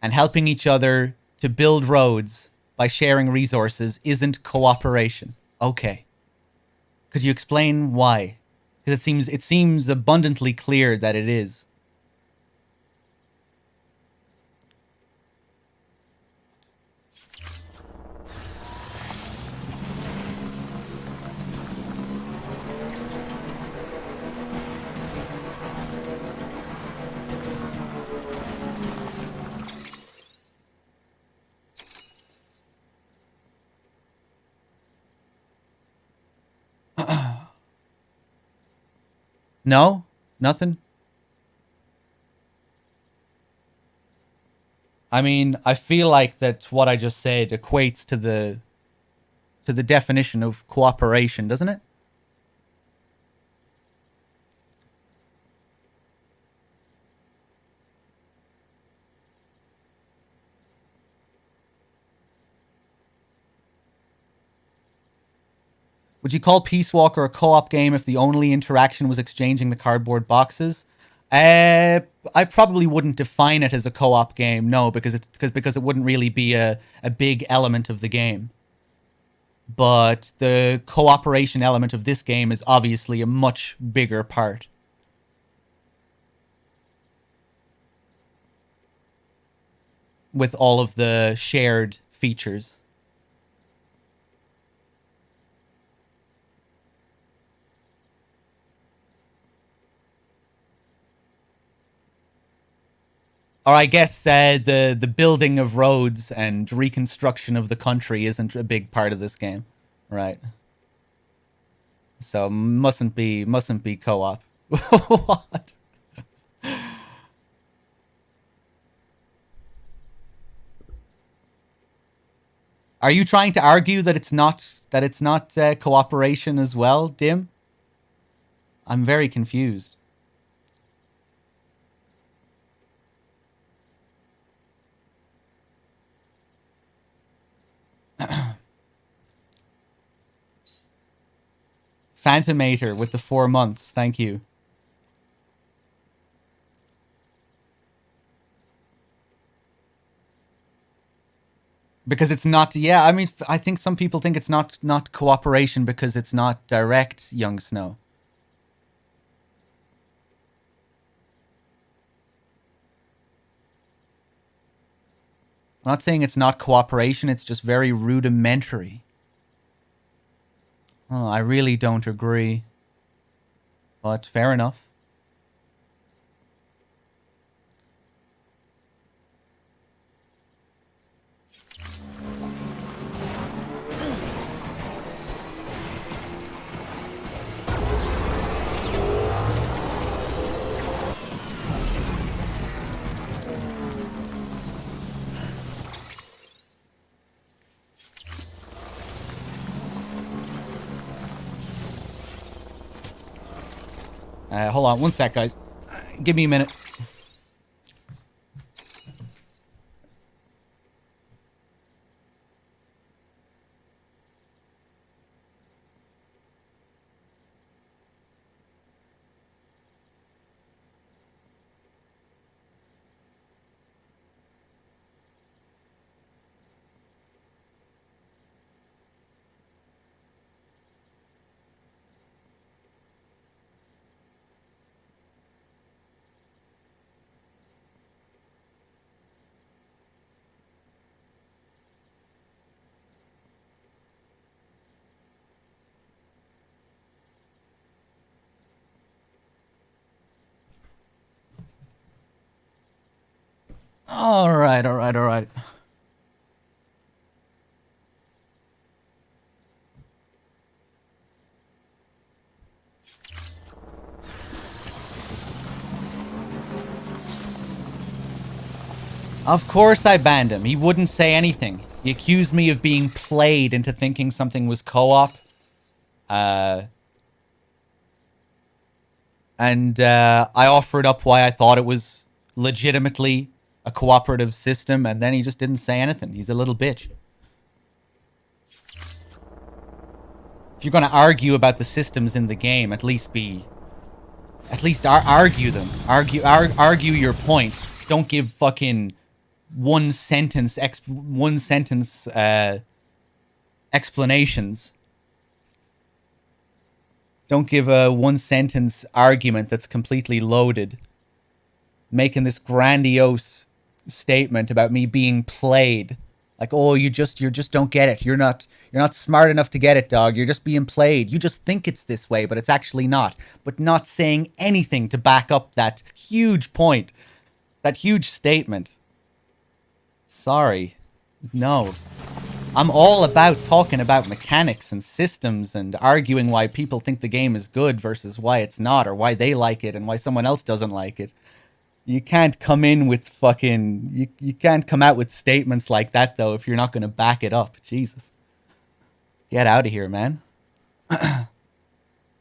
Speaker 2: and helping each other to build roads by sharing resources isn't cooperation. Okay. Could you explain why? Because it seems abundantly clear that it is. No? Nothing? I mean, I feel like that what I just said equates to the definition of cooperation, doesn't it? Would you call Peace Walker a co-op game if the only interaction was exchanging the cardboard boxes? I probably wouldn't define it as a co-op game, no, because it wouldn't really be a big element of the game. But the cooperation element of this game is obviously a much bigger part. with all of the shared features. Or I guess the building of roads and reconstruction of the country isn't a big part of this game, right? So mustn't be co-op. What? Are you trying to argue that it's not cooperation as well, Dim? I'm very confused. Phantomator with the 4 months. Thank you. Because it's not, yeah, I mean, I think some people think it's not cooperation because it's not direct, Young Snow. I'm not saying it's not cooperation, it's just very rudimentary. Oh, I really don't agree. But fair enough. Hold on one sec, guys. Give me a minute. All right. Of course I banned him. He wouldn't say anything. He accused me of being played into thinking something was co-op. And I offered up why I thought it was legitimately a cooperative system, and then he just didn't say anything. He's a little bitch. If you're going to argue about the systems in the game, at least argue them. Argue your point. Don't give fucking one sentence explanations. Don't give a one-sentence argument that's completely loaded. Making this grandiose statement about me being played. Like, oh, you just don't get it. You're not smart enough to get it, dog. You're just being played. You just think it's this way, but it's actually not. But not saying anything to back up that huge point. That huge statement. Sorry. No. I'm all about talking about mechanics and systems and arguing why people think the game is good versus why it's not, or why they like it and why someone else doesn't like it. You can't come in with fucking... You can't come out with statements like that, though, if you're not going to back it up. Jesus. Get out of here, man.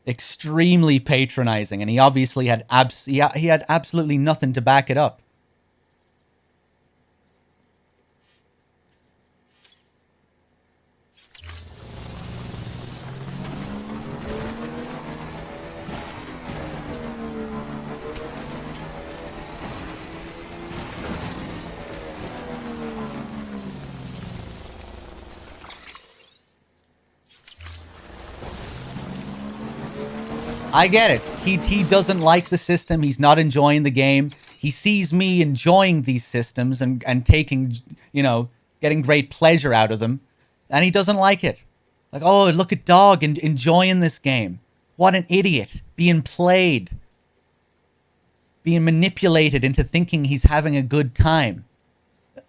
Speaker 2: Extremely patronizing, and he obviously had he had absolutely nothing to back it up. I get it. He doesn't like the system. He's not enjoying the game. he sees me enjoying these systems and taking, you know, getting great pleasure out of them, and he doesn't like it. Like, oh, look at Dog and enjoying this game. What an idiot. Being played. Being manipulated into thinking he's having a good time.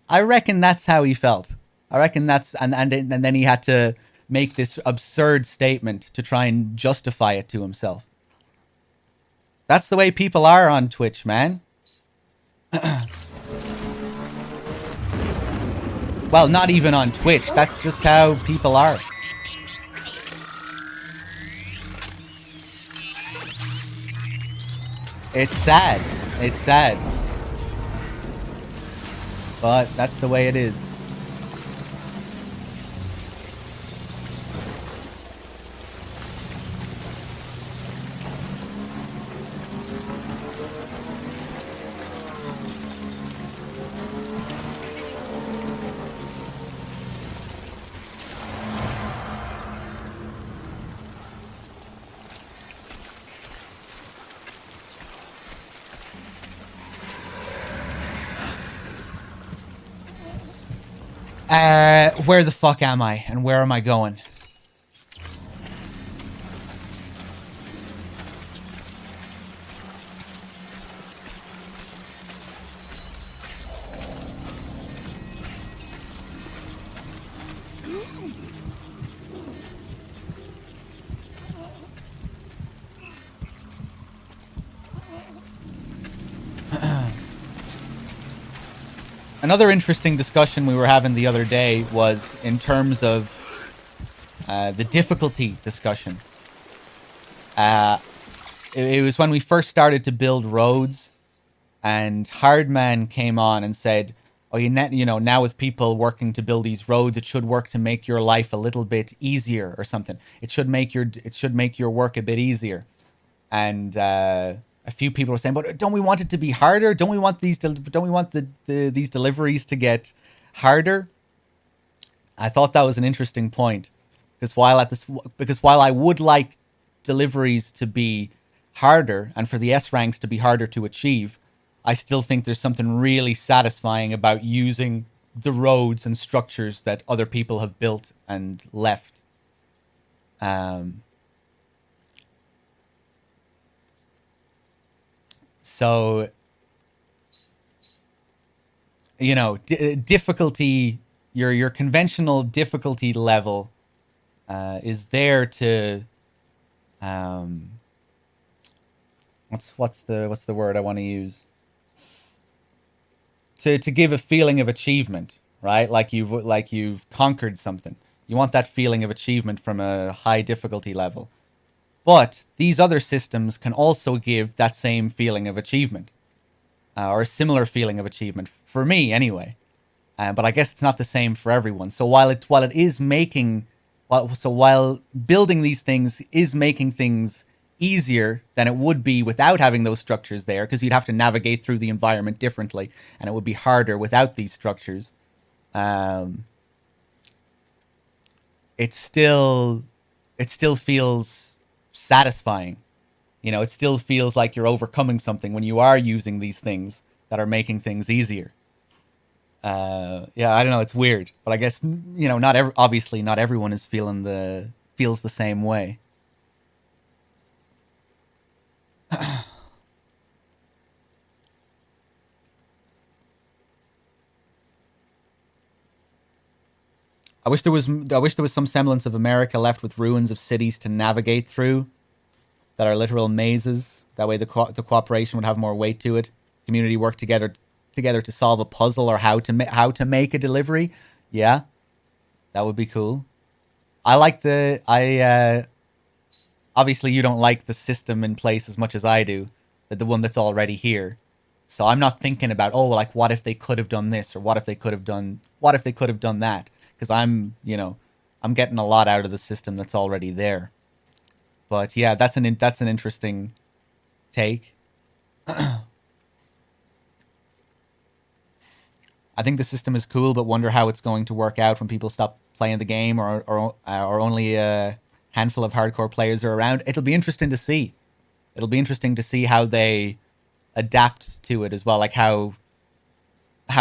Speaker 2: I reckon that's how he felt. I reckon that's... And then he had to make this absurd statement to try and justify it to himself. That's the way people are on Twitch, man. Well, not even on Twitch. That's just how people are. It's sad. It's sad. But that's the way it is. Where the fuck am I? And where am I going? Another interesting discussion we were having the other day was in terms of the difficulty discussion. It was when we first started to build roads, and Hardman came on and said, "Oh, you know, now with people working to build these roads, it should work to make your life a little bit easier or something. It should make your work a bit easier." And a few people were saying, "But don't we want it to be harder? Don't we want these these deliveries to get harder?" I thought that was an interesting point, because while I would like deliveries to be harder and for the S ranks to be harder to achieve, I still think there's something really satisfying about using the roads and structures that other people have built and left. So, you know, difficulty, your conventional difficulty level is there to what's the word I want to use? To give a feeling of achievement, right? Like you've conquered something. You want that feeling of achievement from a high difficulty level. But these other systems can also give that same feeling of achievement, or a similar feeling of achievement for me, anyway. But I guess it's not the same for everyone. So while building these things is making things easier than it would be without having those structures there, because you'd have to navigate through the environment differently, and it would be harder without these structures. It still feels satisfying. You know, it still feels like you're overcoming something when you are using these things that are making things easier. Yeah, I don't know, it's weird, but I guess, you know, obviously not everyone is feels the same way. I wish there was some semblance of America left with ruins of cities to navigate through that are literal mazes. That way the cooperation would have more weight to it. Community work together to solve a puzzle or how to make a delivery. Yeah, that would be cool. Obviously you don't like the system in place as much as I do, the one that's already here. So I'm not thinking about, oh, like, what if they could have done this, or what if they could have done that? Because I'm getting a lot out of the system that's already there. But yeah, that's an interesting take. I think the system is cool, but wonder how it's going to work out when people stop playing the game, or only a handful of hardcore players are around. It'll be interesting to see. It'll be interesting to see how they adapt to it as well, like how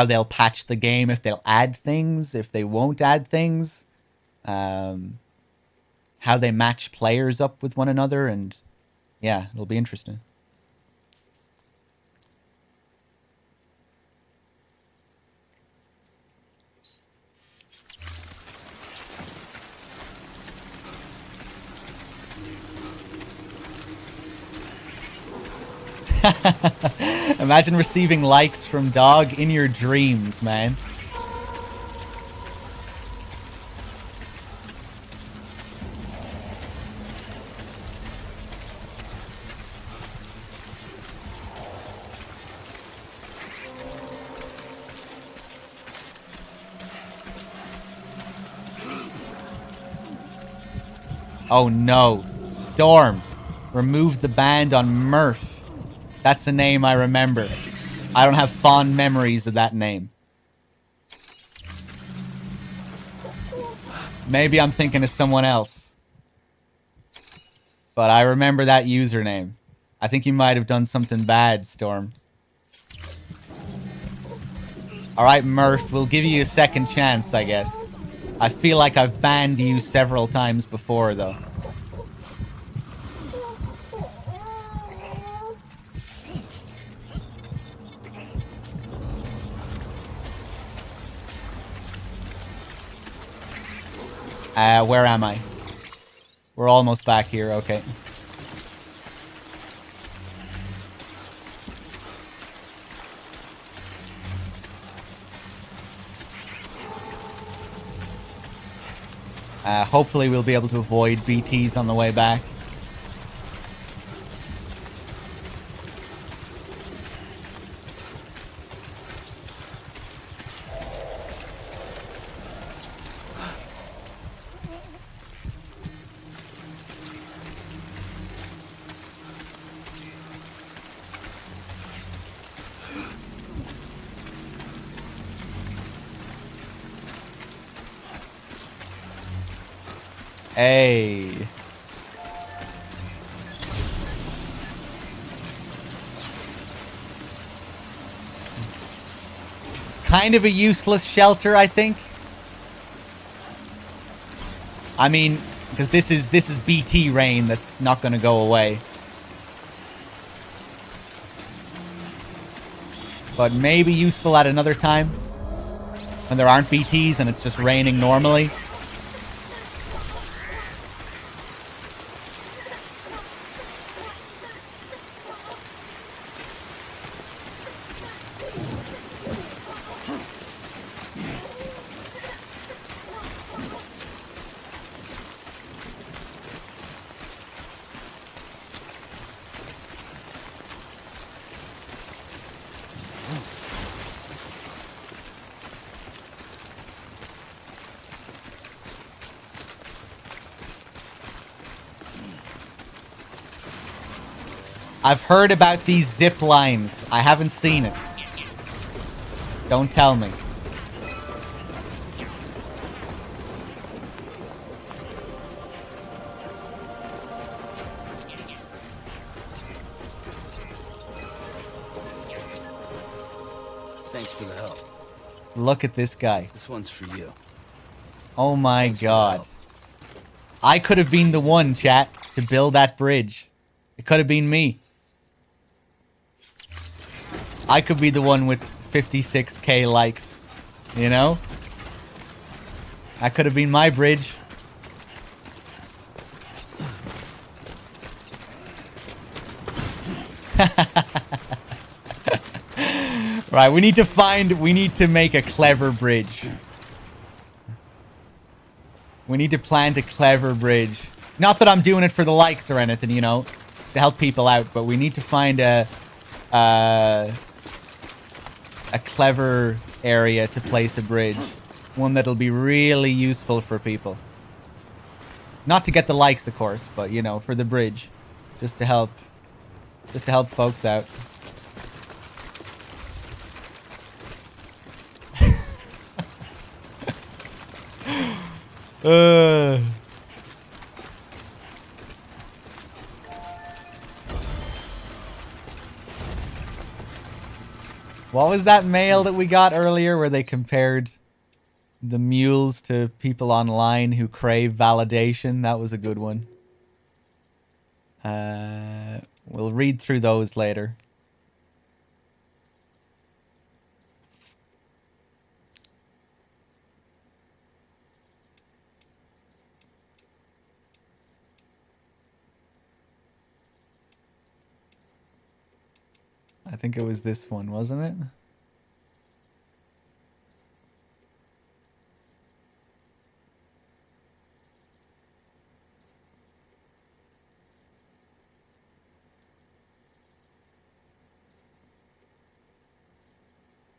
Speaker 2: they'll patch the game, if they'll add things, if they won't add things, how they match players up with one another, and yeah, it'll be interesting. Imagine receiving likes from Dog in your dreams, man. Oh no. Storm. Remove the band on Murph. That's a name I remember. I don't have fond memories of that name. Maybe I'm thinking of someone else. But I remember that username. I think you might have done something bad, Storm. Alright, Murph, we'll give you a second chance, I guess. I feel like I've banned you several times before, though. Where am I? We're almost back here, okay. Hopefully we'll be able to avoid BTs on the way back. Hey. Kind of a useless shelter, I think. I mean, because this is BT rain that's not going to go away. But maybe useful at another time when there aren't BTs and it's just raining normally. I've heard about these zip lines. I haven't seen it. Don't tell me.
Speaker 3: Thanks for the help.
Speaker 2: Look at this guy.
Speaker 3: This one's for you.
Speaker 2: Oh my god. I could have been the one, chat, to build that bridge. It could have been me. I could be the one with 56k likes. You know? That could have been my bridge. Right, we need to make a clever bridge. We need to plant a clever bridge. Not that I'm doing it for the likes or anything, you know, to help people out, but we need to find a clever area to place a bridge. One that'll be really useful for people. Not to get the likes, of course, but, you know, for the bridge. Just to help folks out. What was that mail that we got earlier where they compared the mules to people online who crave validation? That was a good one. We'll read through those later. I think it was this one, wasn't it?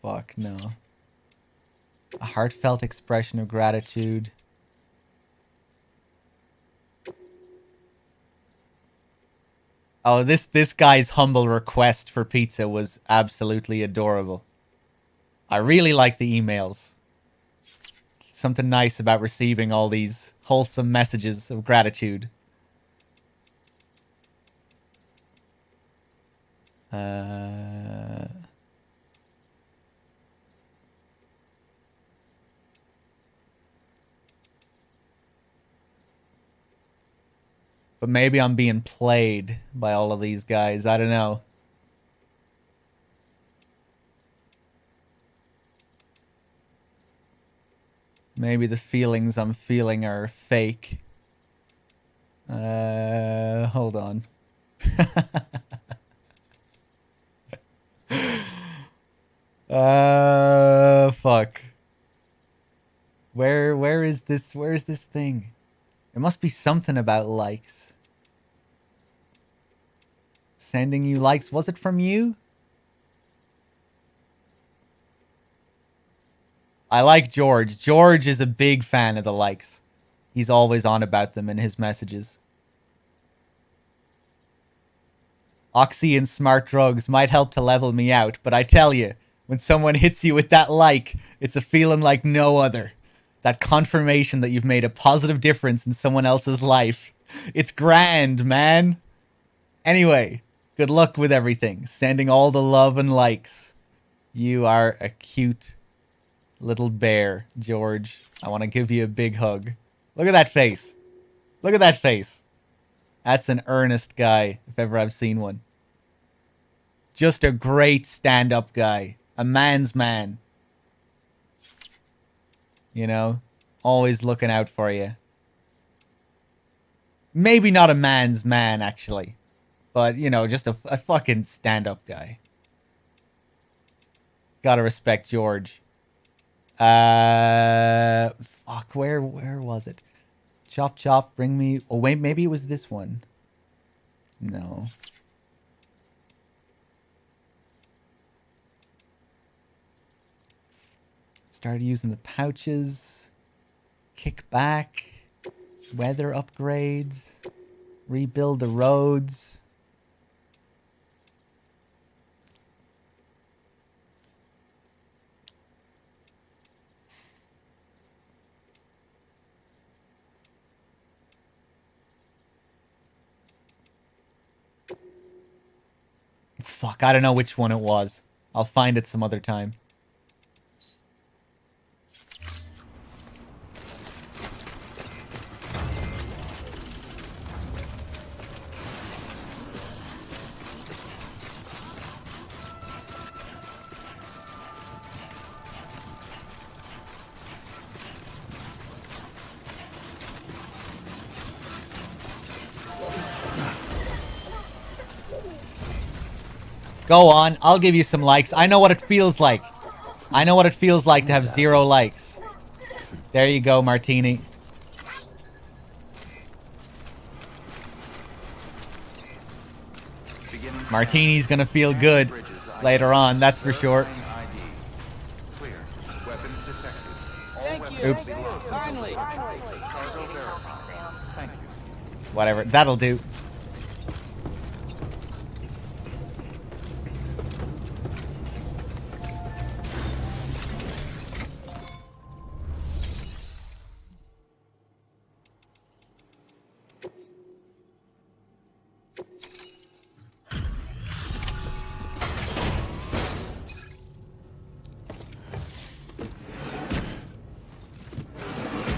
Speaker 2: Fuck, no. A heartfelt expression of gratitude. Oh, this guy's humble request for pizza was absolutely adorable. I really like the emails. Something nice about receiving all these wholesome messages of gratitude. But maybe I'm being played by all of these guys. I don't know. Maybe the feelings I'm feeling are fake. Hold on. Fuck. Where is this thing? It must be something about likes. Sending you likes. Was it from you? I like George. George is a big fan of the likes. He's always on about them in his messages. Oxy and smart drugs might help to level me out, but I tell you, when someone hits you with that like, it's a feeling like no other. That confirmation that you've made a positive difference in someone else's life. It's grand, man. Anyway, good luck with everything. Sending all the love and likes. You are a cute little bear, George. I want to give you a big hug. Look at that face. Look at that face. That's an earnest guy, if ever I've seen one. Just a great stand-up guy. A man's man. You know? Always looking out for you. Maybe not a man's man, actually. But, you know, just a fucking stand-up guy. Gotta respect George. Fuck, where was it? Chop chop, bring me... Oh, wait, maybe it was this one. No. Started using the pouches. Kick back. Weather upgrades. Rebuild the roads. Fuck, I don't know which one it was. I'll find it some other time. Go on, I'll give you some likes. I know what it feels like. I know what it feels like to have 0 likes. There you go, Martini. Martini's gonna feel good later on, that's for sure. Oops. Whatever, that'll do.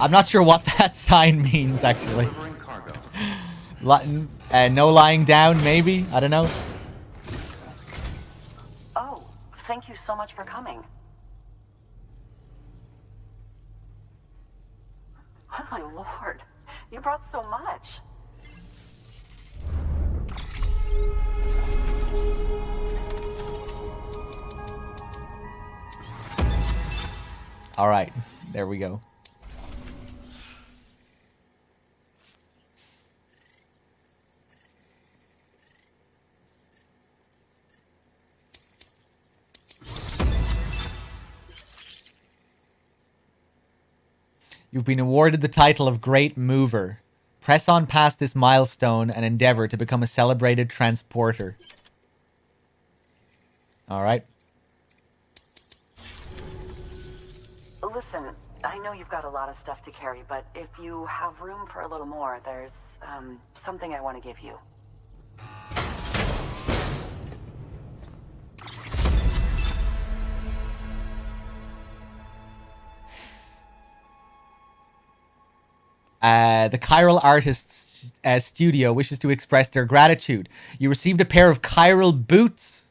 Speaker 2: I'm not sure what that sign means, actually.
Speaker 4: Delivering cargo.
Speaker 2: No lying down, maybe? I don't know.
Speaker 11: Oh, thank you so much for coming. Oh my lord, you brought so much.
Speaker 2: All right, there we go. You've been awarded the title of Great Mover. Press on past this milestone and endeavor to become a celebrated transporter. All right.
Speaker 11: Listen, I know you've got a lot of stuff to carry, but if you have room for a little more, there's something I want to give you.
Speaker 2: The Chiral Artists Studio wishes to express their gratitude. You received a pair of chiral boots.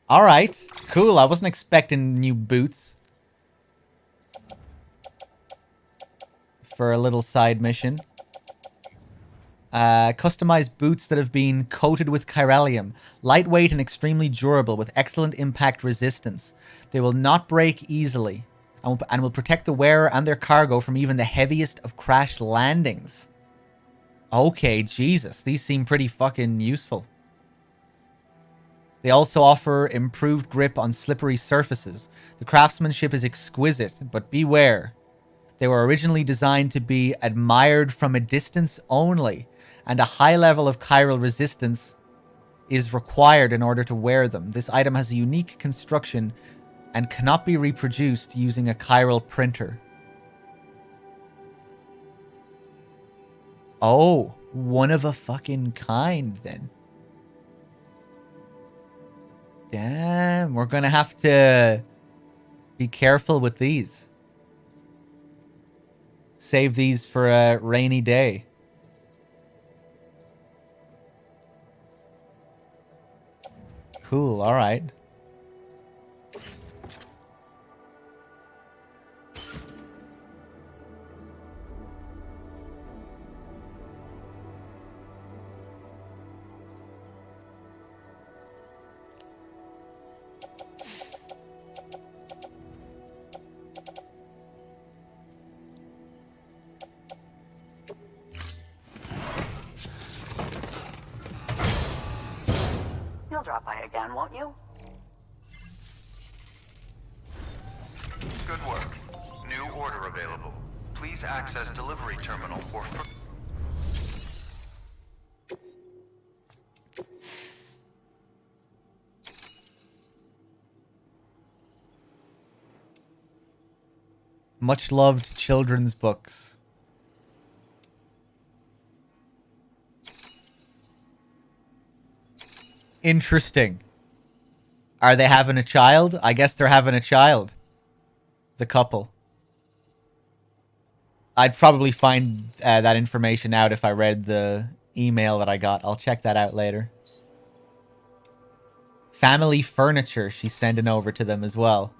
Speaker 2: All right, cool. I wasn't expecting new boots for a little side mission. Customized boots that have been coated with chiralium. Lightweight and extremely durable with excellent impact resistance. They will not break easily and will protect the wearer and their cargo from even the heaviest of crash landings. Okay, Jesus. These seem pretty fucking useful. They also offer improved grip on slippery surfaces. The craftsmanship is exquisite, but beware. They were originally designed to be admired from a distance only, and a high level of chiral resistance is required in order to wear them. This item has a unique construction and cannot be reproduced using a chiral printer. Oh, one of a fucking kind, then. Damn, we're gonna have to be careful with these. Save these for a rainy day. Cool, alright.
Speaker 11: You'll drop by again, won't you?
Speaker 4: Good work. New order available. Please access delivery terminal for...
Speaker 2: Much loved children's books. Interesting. Are they having a child? I guess they're having a child. The couple. I'd probably find that information out if I read the email that I got. I'll check that out later. Family furniture she's sending over to them as well.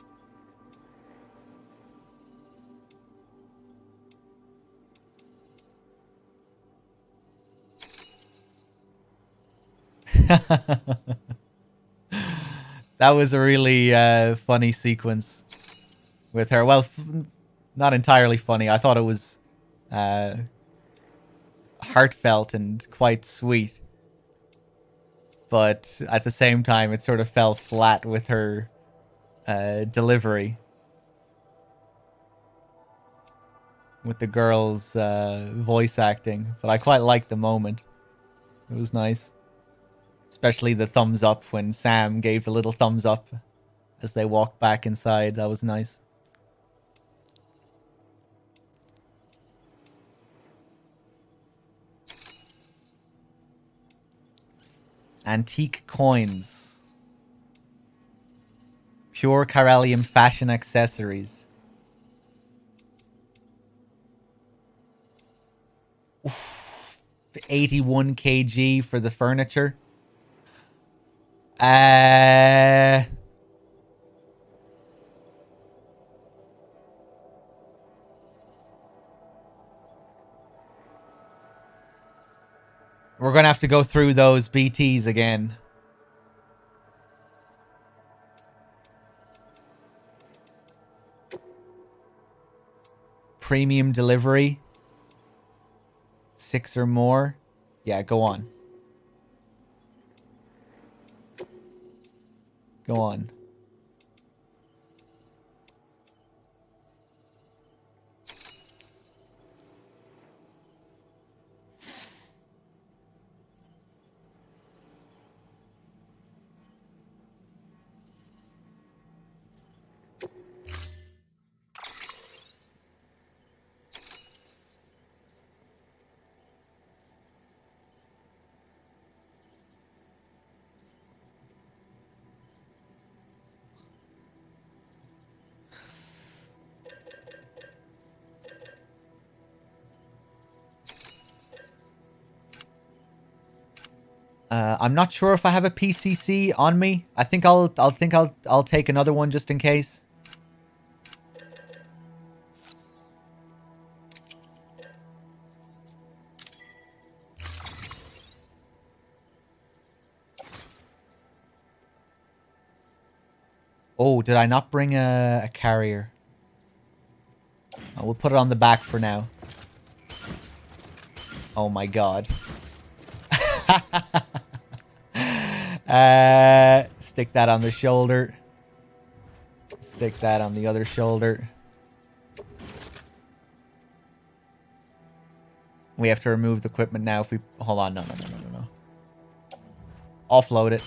Speaker 2: That was a really funny sequence with her. Well, not entirely funny. I thought it was heartfelt and quite sweet. But at the same time, it sort of fell flat with her delivery. With the girl's voice acting. But I quite liked the moment. It was nice. Especially the thumbs up when Sam gave the little thumbs up as they walked back inside. That was nice. Antique coins. Pure Chiralium fashion accessories. 81 kg for the furniture. We're going to have to go through those BTs again. Premium delivery. 6 or more. Yeah, go on. Go on. I'm not sure if I have a PCC on me. I think I'll take another one just in case. Oh, did I not bring a carrier? Oh, we'll put it on the back for now. Oh my god. Stick that on the shoulder. Stick that on the other shoulder. We have to remove the equipment now if we... Hold on. No. Offload it.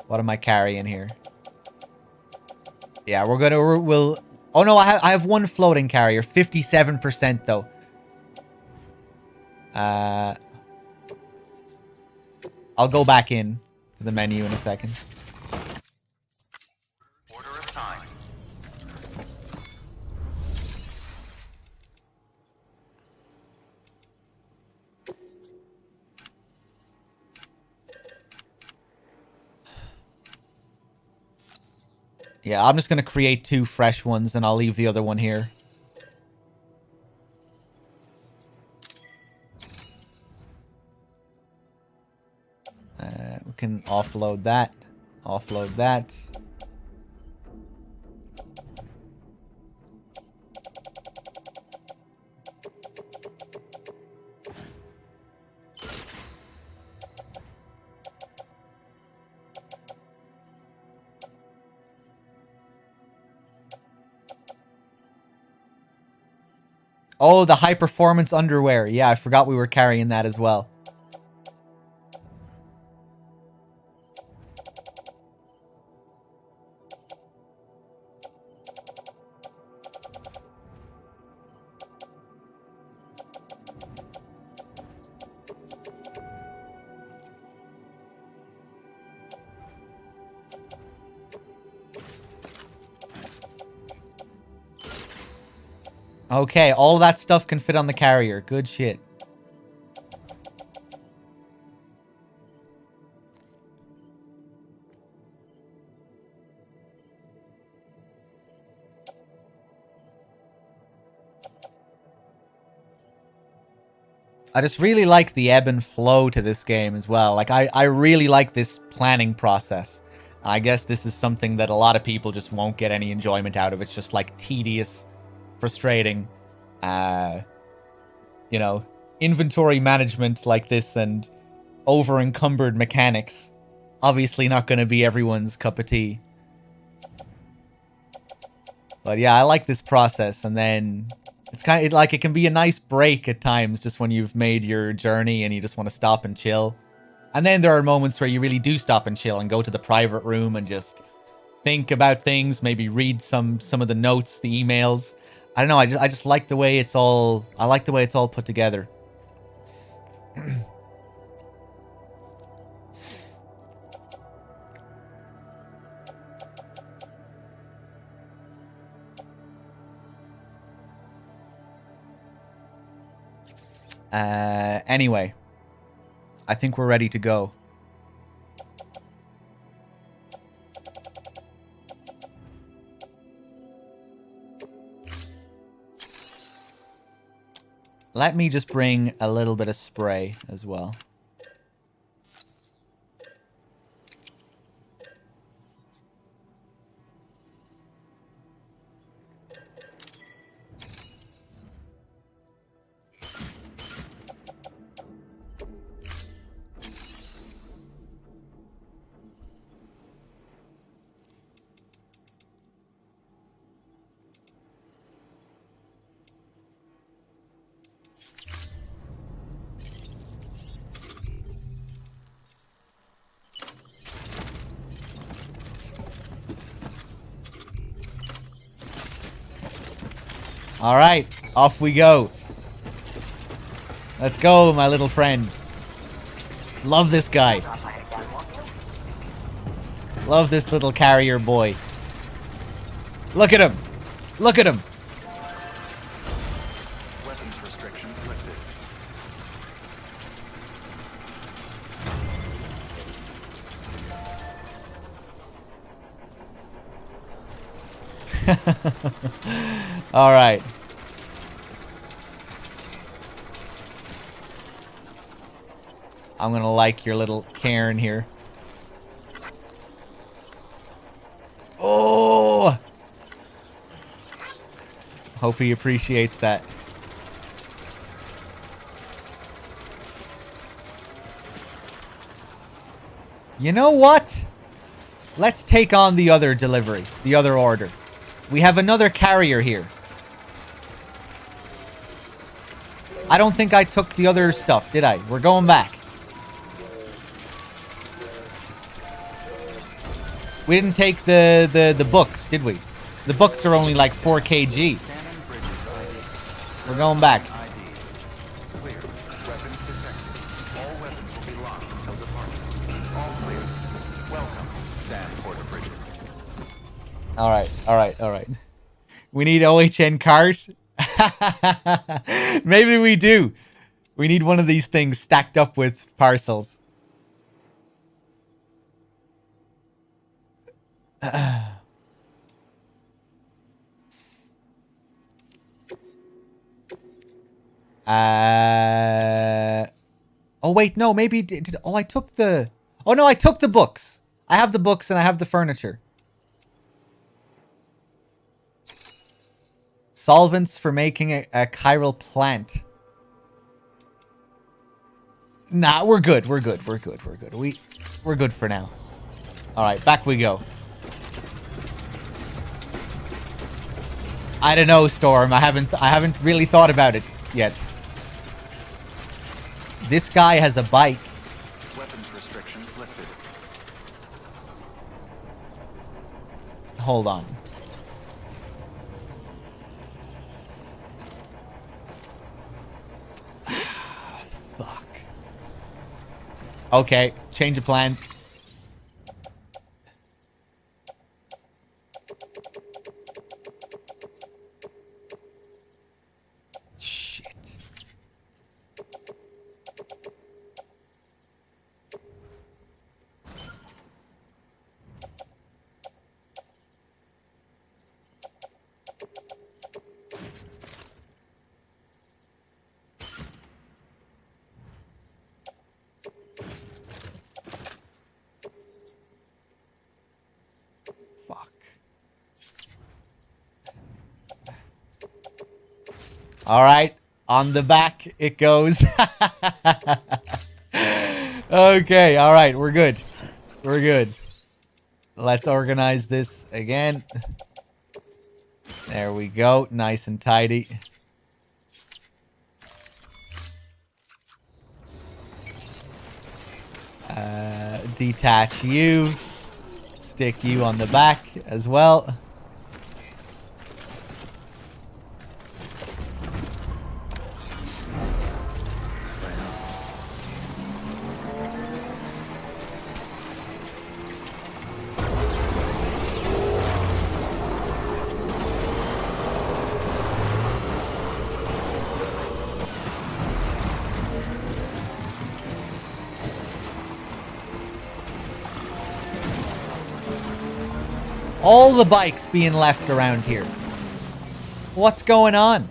Speaker 2: What am I carrying here? Yeah, we'll... Oh no, I have one floating carrier. 57% though. I'll go back in to the menu in a second.
Speaker 4: Order assigned.
Speaker 2: Yeah, I'm just going to create 2 fresh ones and I'll leave the other one here. We can offload that. Offload that. Oh, the high performance underwear. Yeah, I forgot we were carrying that as well. Okay, all of that stuff can fit on the carrier. Good shit. I just really like the ebb and flow to this game as well. Like, I really like this planning process. I guess this is something that a lot of people just won't get any enjoyment out of. It's just like tedious, frustrating, you know, inventory management like this and over-encumbered mechanics. Obviously not going to be everyone's cup of tea. But yeah, I like this process. And then it's kind of like it can be a nice break at times just when you've made your journey and you just want to stop and chill. And then there are moments where you really do stop and chill and go to the private room and just think about things, maybe read some of the notes, the emails. I don't know, I just like the way it's all put together. Anyway, I think we're ready to go. Let me just bring a little bit of spray as well. All right, off we go. Let's go, my little friend. Love this guy. Love this little carrier boy. Look at him. Look at him.
Speaker 4: Weapons restrictions lifted.
Speaker 2: All right. I'm gonna like your little Karen here. Oh! Hope he appreciates that. You know what? Let's take on the other delivery, the other order. We have another carrier here. I don't think I took the other stuff, did I? We're going back. We didn't take the books, did we? The books are only like 4 kg. We're going back.
Speaker 4: Clear. Weapons detected. All weapons will be locked until departure. All clear. Welcome, San Porter Bridges.
Speaker 2: All right, all right, all right. We need OHN cards. Maybe we do. We need one of these things stacked up with parcels. Oh wait, no, maybe did oh I took the oh no, I took the books. I have the books and I have the furniture. Solvents for making a chiral plant. Nah, we're good. We're good. We're good. We're good. We're good for now. All right, back we go. I don't know, Storm. I haven't really thought about it yet. This guy has a bike.
Speaker 4: Weapons restrictions lifted.
Speaker 2: Hold on. Fuck. Okay, change of plans. Shit. All right, on the back it goes. Okay, all right, we're good. We're good. Let's organize this again. There we go, nice and tidy. Detach you. Stick you on the back as well. All the bikes being left around here. What's going on?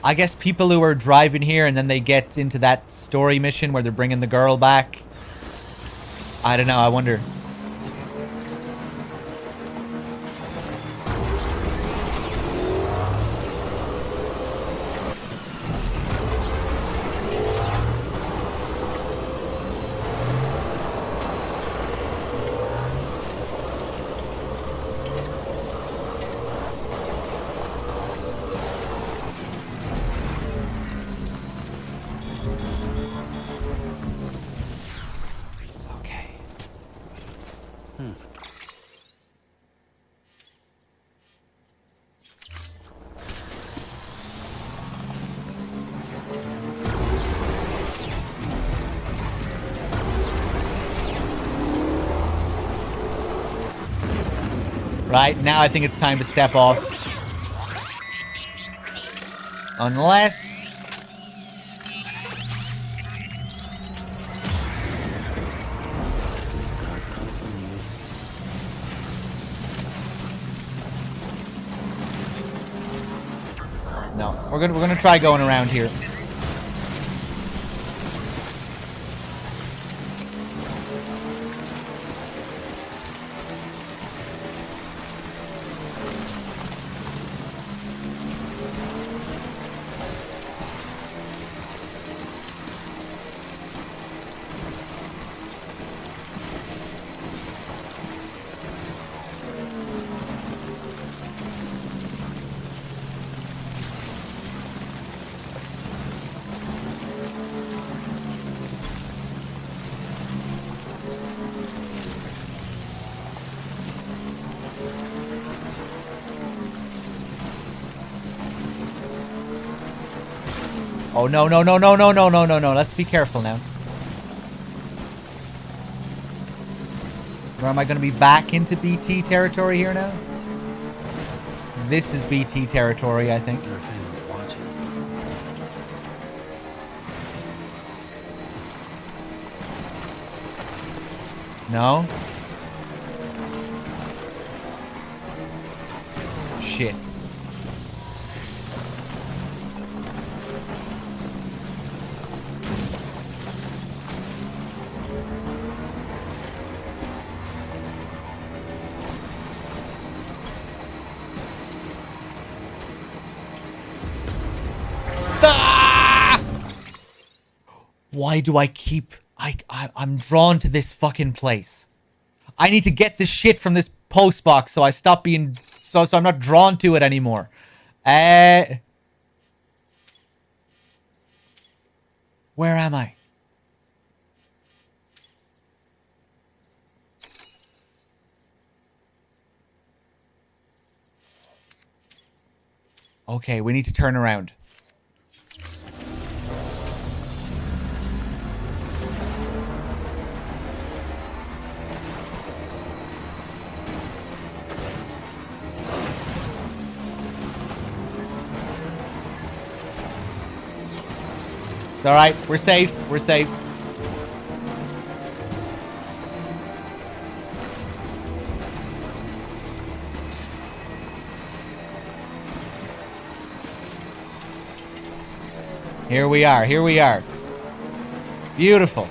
Speaker 2: I guess people who are driving here and then they get into that story mission where they're bringing the girl back. I don't know, I wonder. Right, now I think it's time to step off. Unless... No, we're gonna try going around here. Oh, no. Let's be careful now. Or am I going to be back into BT territory here now? This is BT territory, I think. No? Shit. Why do I keep... I'm drawn to this fucking place. I need to get this shit from this post box so I stop being... So I'm not drawn to it anymore. Where am I? Okay, we need to turn around. It's alright, we're safe, we're safe. Here we are, here we are. Beautiful.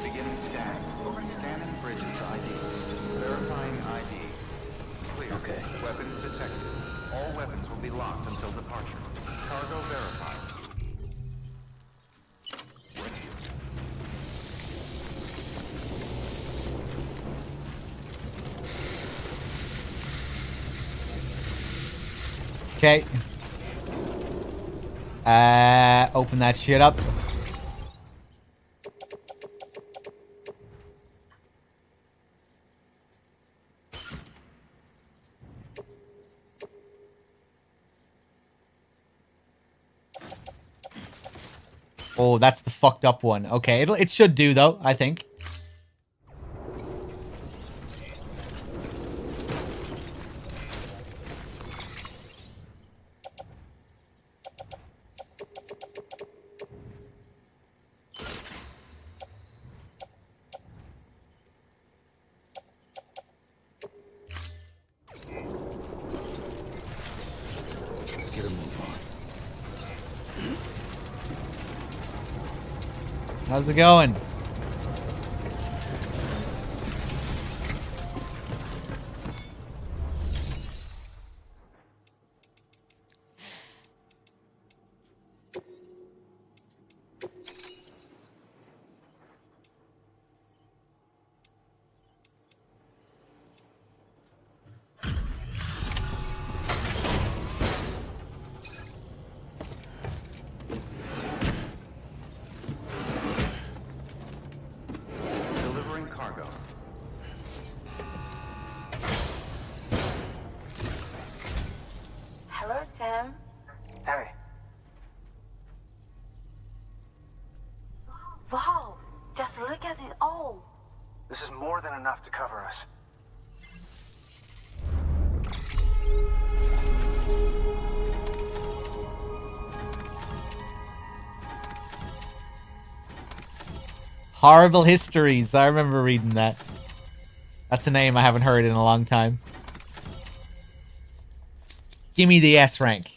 Speaker 4: Beginning scan. Scanning bridges ID. Verifying ID. Clear.
Speaker 3: Okay.
Speaker 4: Weapons detected. All weapons will be locked until departure. Cargo verified.
Speaker 2: Okay. Open that shit up. Oh, that's the fucked up one. Okay, it should do though, I think. How's it going?
Speaker 4: Delivering cargo.
Speaker 6: Hello, Sam.
Speaker 7: Hey,
Speaker 6: Wow, just look at it all.
Speaker 7: this is more than enough to cover us.
Speaker 2: Horrible Histories. I remember reading that. That's a name I haven't heard in a long time. Give me the S rank.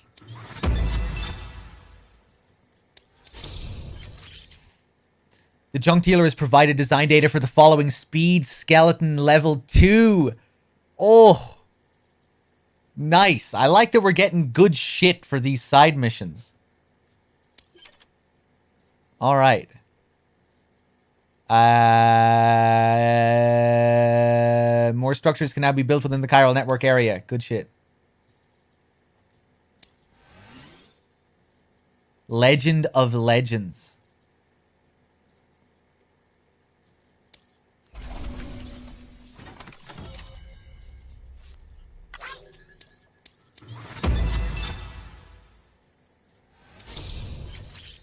Speaker 2: The junk dealer has provided design data for the following: Speed Skeleton Level 2. Oh. Nice. I like that we're getting good shit for these side missions. Alright. More structures can now be built within the chiral network area. Good shit. Legend of Legends.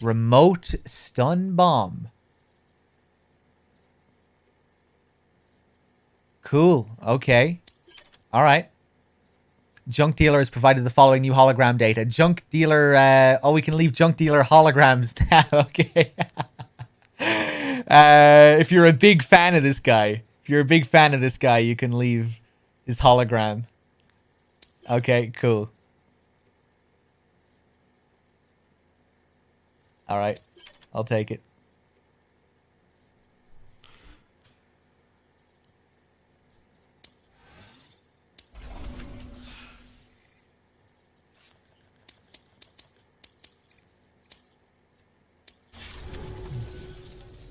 Speaker 2: Remote stun bomb. Cool. Okay. All right. Junk dealer has provided the following new hologram data. Junk dealer. Oh, we can leave junk dealer holograms now. Okay. If you're a big fan of this guy, you can leave his hologram. Okay. Cool. All right. I'll take it.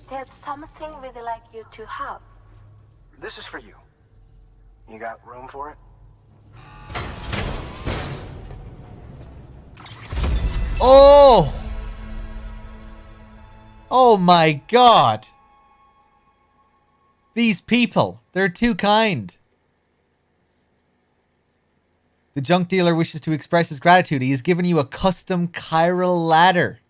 Speaker 6: There's something we'd like you to have.
Speaker 7: This is for you. You got room for it?
Speaker 2: Oh! Oh my god! These people, they're too kind. The junk dealer wishes to express his gratitude. He has given you a custom chiral ladder.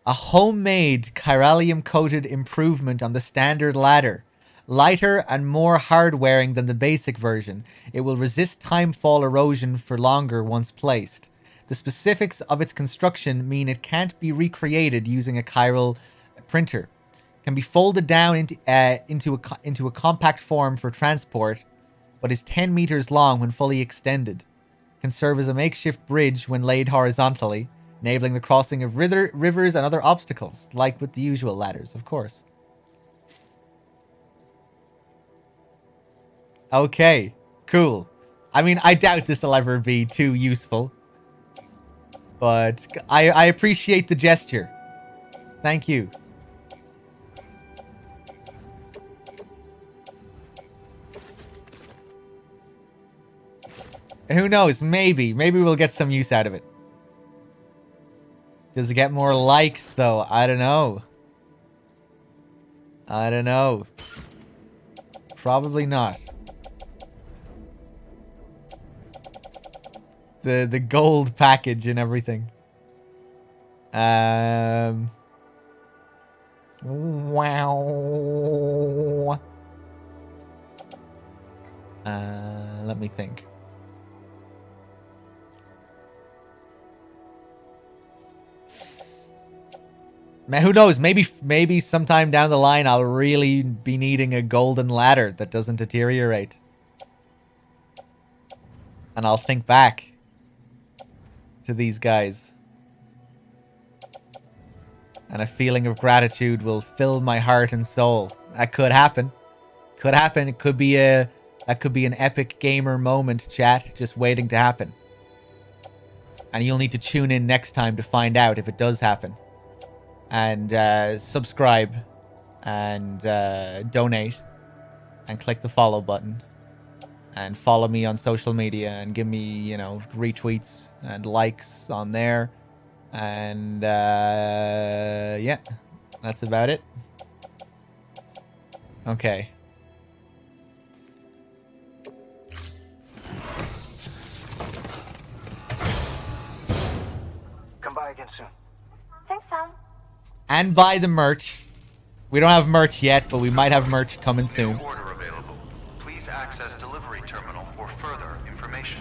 Speaker 2: A homemade chiralium-coated improvement on the standard ladder. Lighter and more hard-wearing than the basic version. It will resist timefall erosion for longer once placed. The specifics of its construction mean it can't be recreated using a chiral printer. It can be folded down into a compact form for transport, but is 10 meters long when fully extended. It can serve as a makeshift bridge when laid horizontally, enabling the crossing of rivers and other obstacles, like with the usual ladders, of course. Okay, cool. I mean, I doubt this will ever be too useful, but I appreciate the gesture. Thank you. Who knows? Maybe we'll get some use out of it. Does it get more likes, though? I don't know. Probably not. The gold package and everything. Wow. Let me think. Man, who knows? Maybe sometime down the line I'll really be needing a golden ladder that doesn't deteriorate. And I'll think back to these guys. and a feeling of gratitude will fill my heart and soul. That could happen. Could happen. It could be an epic gamer moment, chat, just waiting to happen. And you'll need to tune in next time to find out if it does happen. And subscribe and donate and click the follow button and follow me on social media and give me, you know, retweets and likes on there. And yeah, that's about it. Okay.
Speaker 7: Come by again soon.
Speaker 15: Thanks, Sam.
Speaker 2: And buy the merch. We don't have merch yet, but we might have merch coming soon.
Speaker 4: Order available. Please access delivery terminal for further information.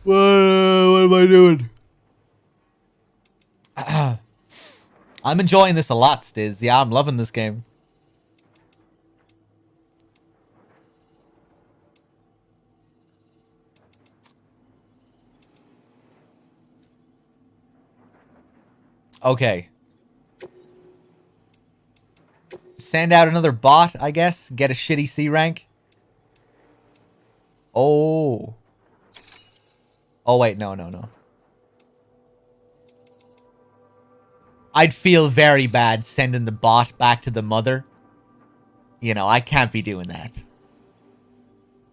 Speaker 2: What am I doing? I'm enjoying this a lot, Stiz. Yeah, I'm loving this game. Okay. Send out another bot, I guess. Get a shitty C rank. Oh. Oh, wait. No. I'd feel very bad sending the bot back to the mother. You know, I can't be doing that.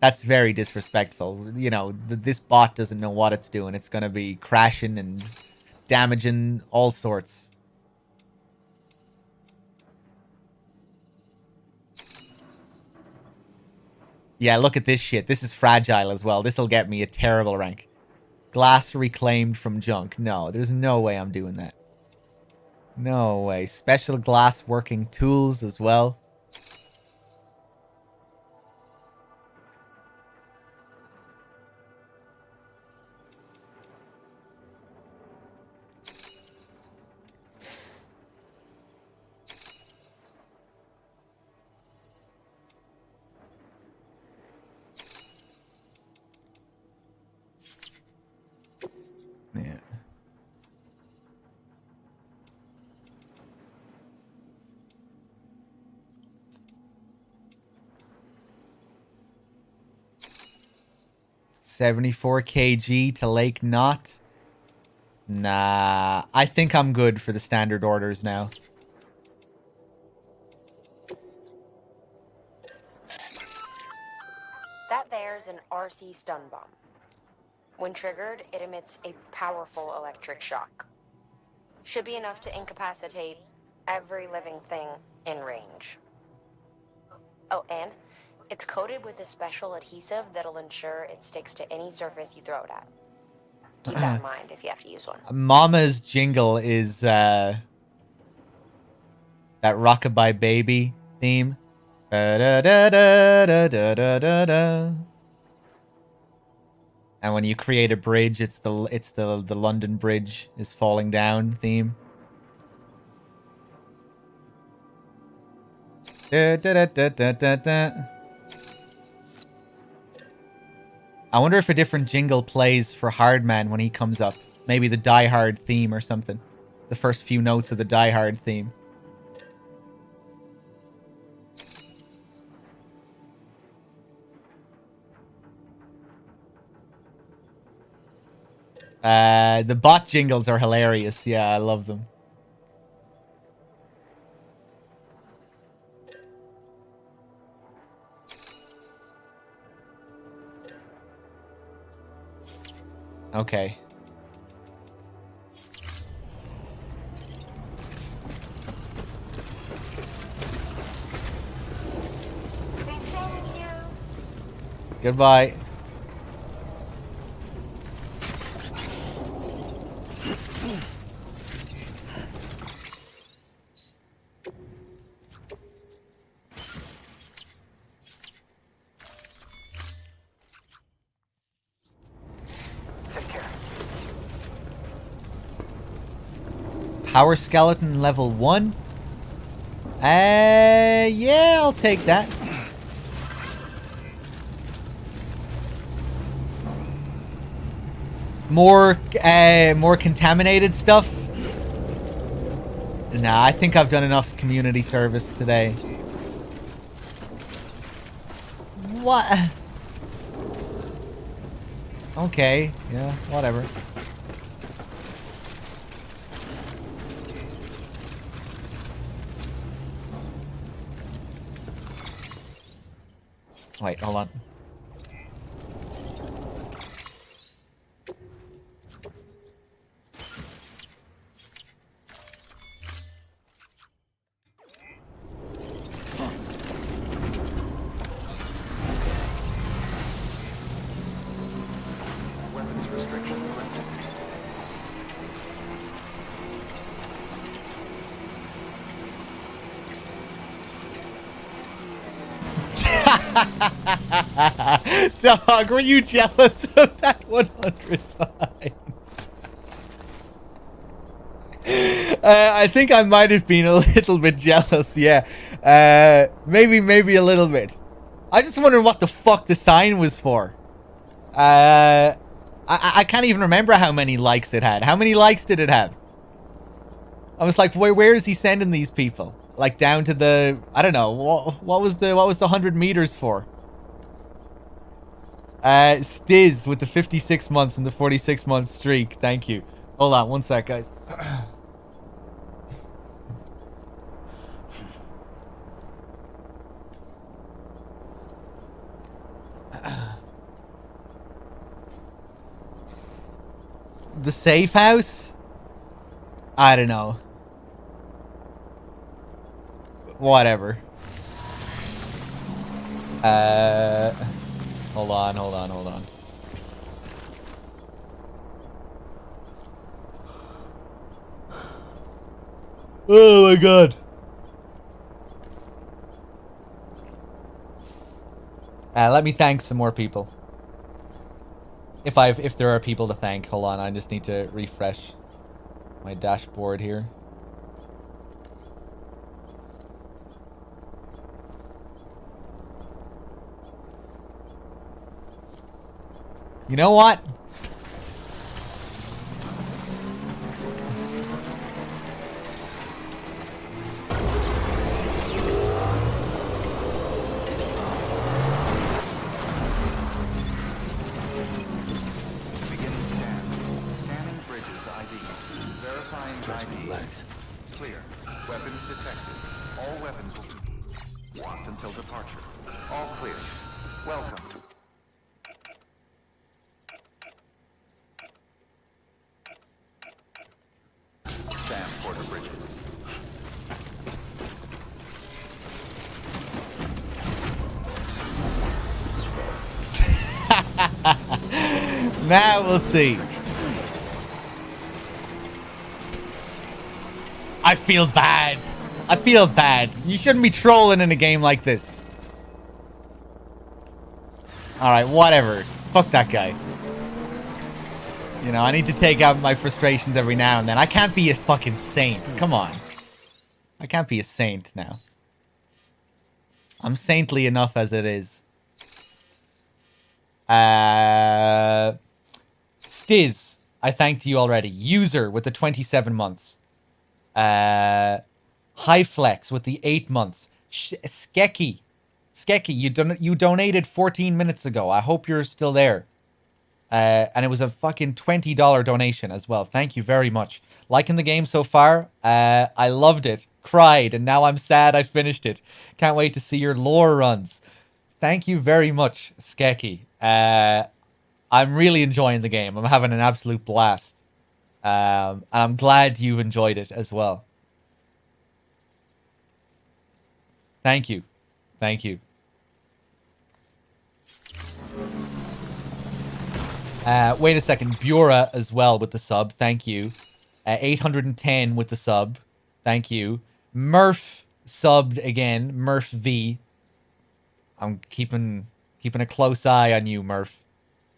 Speaker 2: That's very disrespectful. You know, this bot doesn't know what it's doing. It's going to be crashing and damaging all sorts. Yeah, look at this shit. This is fragile as well. This'll get me a terrible rank. Glass reclaimed from junk. No, there's no way I'm doing that. No way. Special glass working tools as well. Yeah. $74 kg to Lake Knot. Nah, I think I'm good for the standard orders now.
Speaker 15: That there's an RC stun bomb. When triggered, it emits a powerful electric shock. Should be enough to incapacitate every living thing in range. Oh, and it's coated with a special adhesive that'll ensure it sticks to any surface you throw it at. Keep that in mind if you have to use one.
Speaker 2: Mama's jingle is that Rockabye Baby theme. Da-da-da-da-da-da-da-da. And when you create a bridge, it's the London Bridge is falling down theme. Da-da-da-da-da-da. I wonder if a different jingle plays for Hardman when he comes up. Maybe the Die Hard theme or something. The first few notes of the Die Hard theme. The bot jingles are hilarious. Yeah, I love them. Okay. Goodbye. Power skeleton level 1. Yeah, I'll take that. More contaminated stuff? Nah, I think I've done enough community service today. What? Okay, yeah, whatever. Wait, hold on.
Speaker 4: Weapons restrictions lifted.
Speaker 2: Dog, were you jealous of that 100 sign? I think I might have been a little bit jealous, yeah. Maybe a little bit. I just wondering what the fuck the sign was for. I can't even remember how many likes it had. How many likes did it have? I was like, where is he sending these people? Like down to the, I don't know, what was the 100 meters for? Stiz with the 56 months and the 46 month streak. Thank you. Hold on, one sec, guys. The safe house? I don't know. Whatever. Hold on. Oh my god. Let me thank some more people. If there are people to thank, hold on, I just need to refresh my dashboard here. You know what?
Speaker 4: Beginning scan. Scanning bridges ID. Verifying
Speaker 3: Stretch my
Speaker 4: ID.
Speaker 3: legs.
Speaker 4: Clear. Weapons detected. All weapons will be locked until departure. All clear. Welcome. Stand Porter Bridges.
Speaker 2: Now we'll see. I feel bad. I feel bad. You shouldn't be trolling in a game like this. Alright, whatever. Fuck that guy. You know, I need to take out my frustrations every now and then. I can't be a fucking saint. Come on. I can't be a saint now. I'm saintly enough as it is. Stiz, I thanked you already. User with the 27 months. Highflex with the 8 months. Skeki, you donated 14 minutes ago. I hope you're still there. And it was a fucking $20 donation as well. Thank you very much. Liking the game so far. I loved it. Cried, and now I'm sad I finished it. Can't wait to see your lore runs. Thank you very much, Skeki. I'm really enjoying the game. I'm having an absolute blast. And I'm glad you enjoyed it as well. Thank you. Thank you. Wait a second. Bura as well with the sub. Thank you. 810 with the sub. Thank you. Murph subbed again. Murph V. I'm keeping a close eye on you, Murph.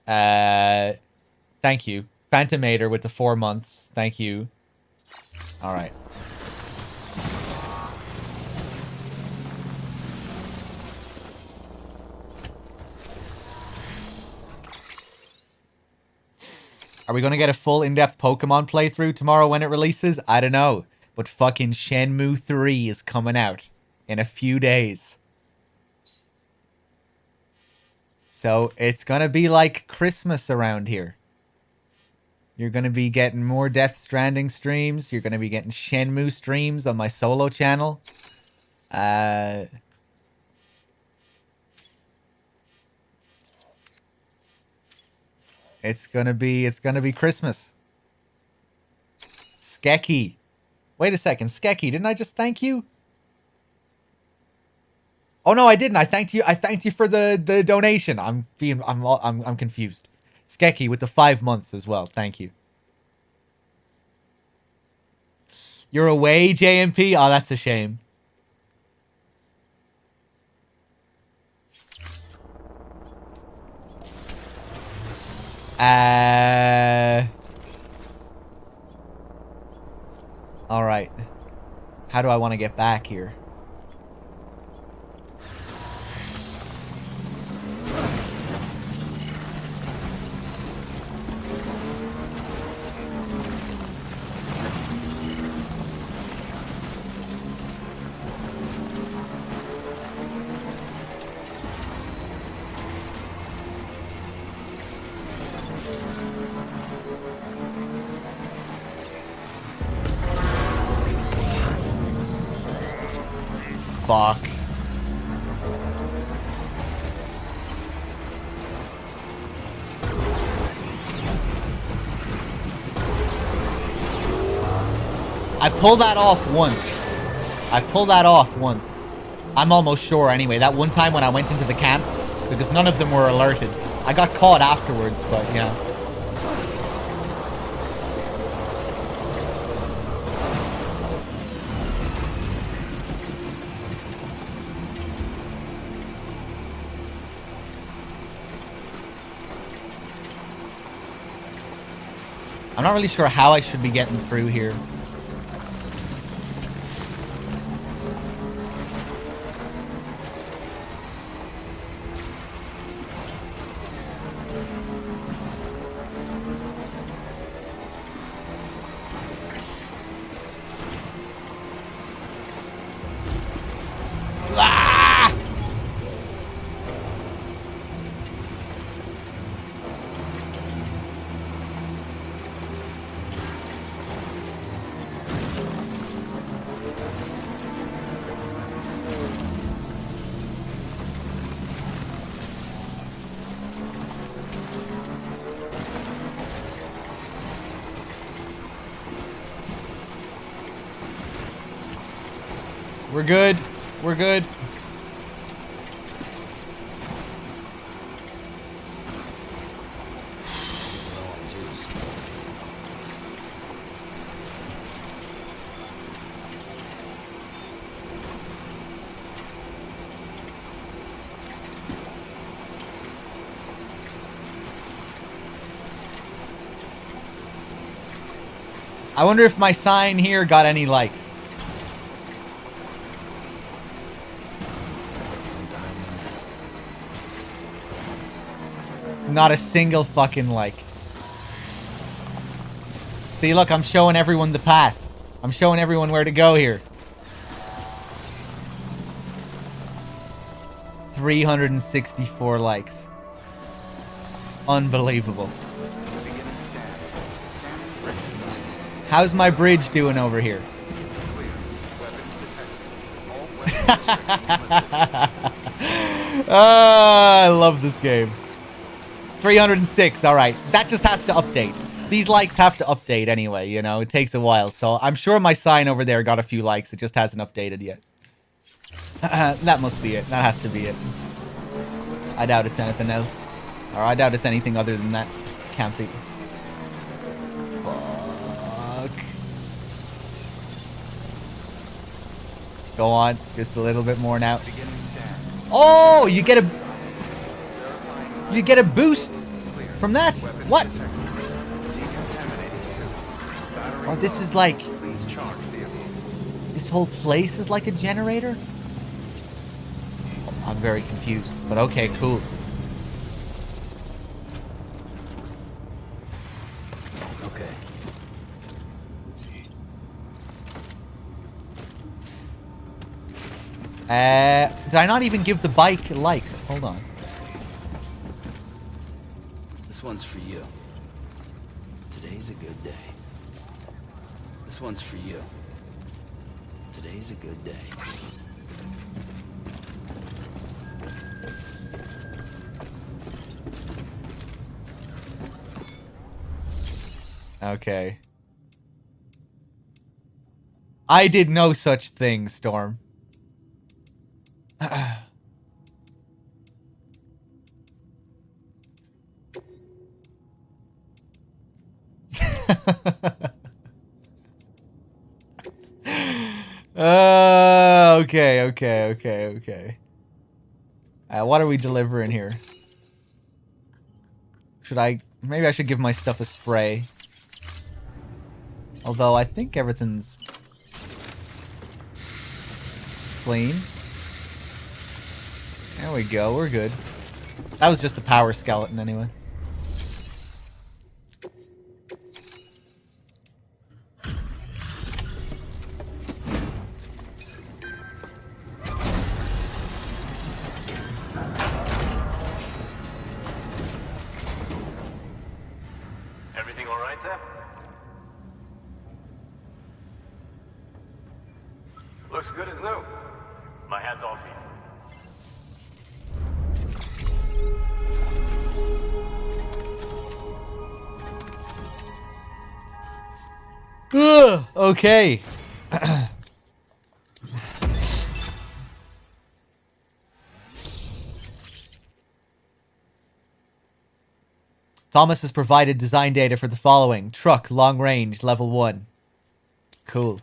Speaker 2: Thank you. Phantomator with the 4 months. Thank you. All right. Are we going to get a full in-depth Pokemon playthrough tomorrow when it releases? I don't know. But fucking Shenmue 3 is coming out in a few days. So it's going to be like Christmas around here. You're going to be getting more Death Stranding streams. You're going to be getting Shenmue streams on my solo channel. It's gonna be Christmas. Skeki. Wait a second, Skeki, didn't I just thank you? Oh no, I didn't. I thanked you for the donation. I'm confused. Skeki with the 5 months as well. Thank you. You're away, JMP? Oh, that's a shame. All right. How do I want to get back here? Fuck. I pulled that off once. I'm almost sure anyway. That one time when I went into the camp, because none of them were alerted. I got caught afterwards, but yeah. I'm not really sure how I should be getting through here. We're good. We're good. I wonder if my sign here got any likes. Not a single fucking like. See, look, I'm showing everyone the path. I'm showing everyone where to go here. 364 likes. Unbelievable. How's my bridge doing over here? I love this game. 306, alright. That just has to update. These likes have to update anyway, you know? It takes a while. So I'm sure my sign over there got a few likes. It just hasn't updated yet. That must be it. That has to be it. I doubt it's anything else. Or I doubt it's anything other than that. Can't be. Fuck. Go on. Just a little bit more now. Oh, you get a boost from that. What? Oh, this is like... This whole place is like a generator? I'm very confused, but okay, cool. Did I not even give the bike likes? Hold on.
Speaker 3: This one's for you. Today's a good day. This one's for you. Today's a good day.
Speaker 2: Okay. I did no such thing, Storm. Okay. What are we delivering here? Maybe I should give my stuff a spray. Although I think everything's clean. There we go, we're good. That was just the power skeleton anyway.
Speaker 13: Everything all right, Sam? Looks good as new. My hat's off to you.
Speaker 2: Ugh, okay. Thomas has provided design data for the following. Truck, long range, level 1. Cool.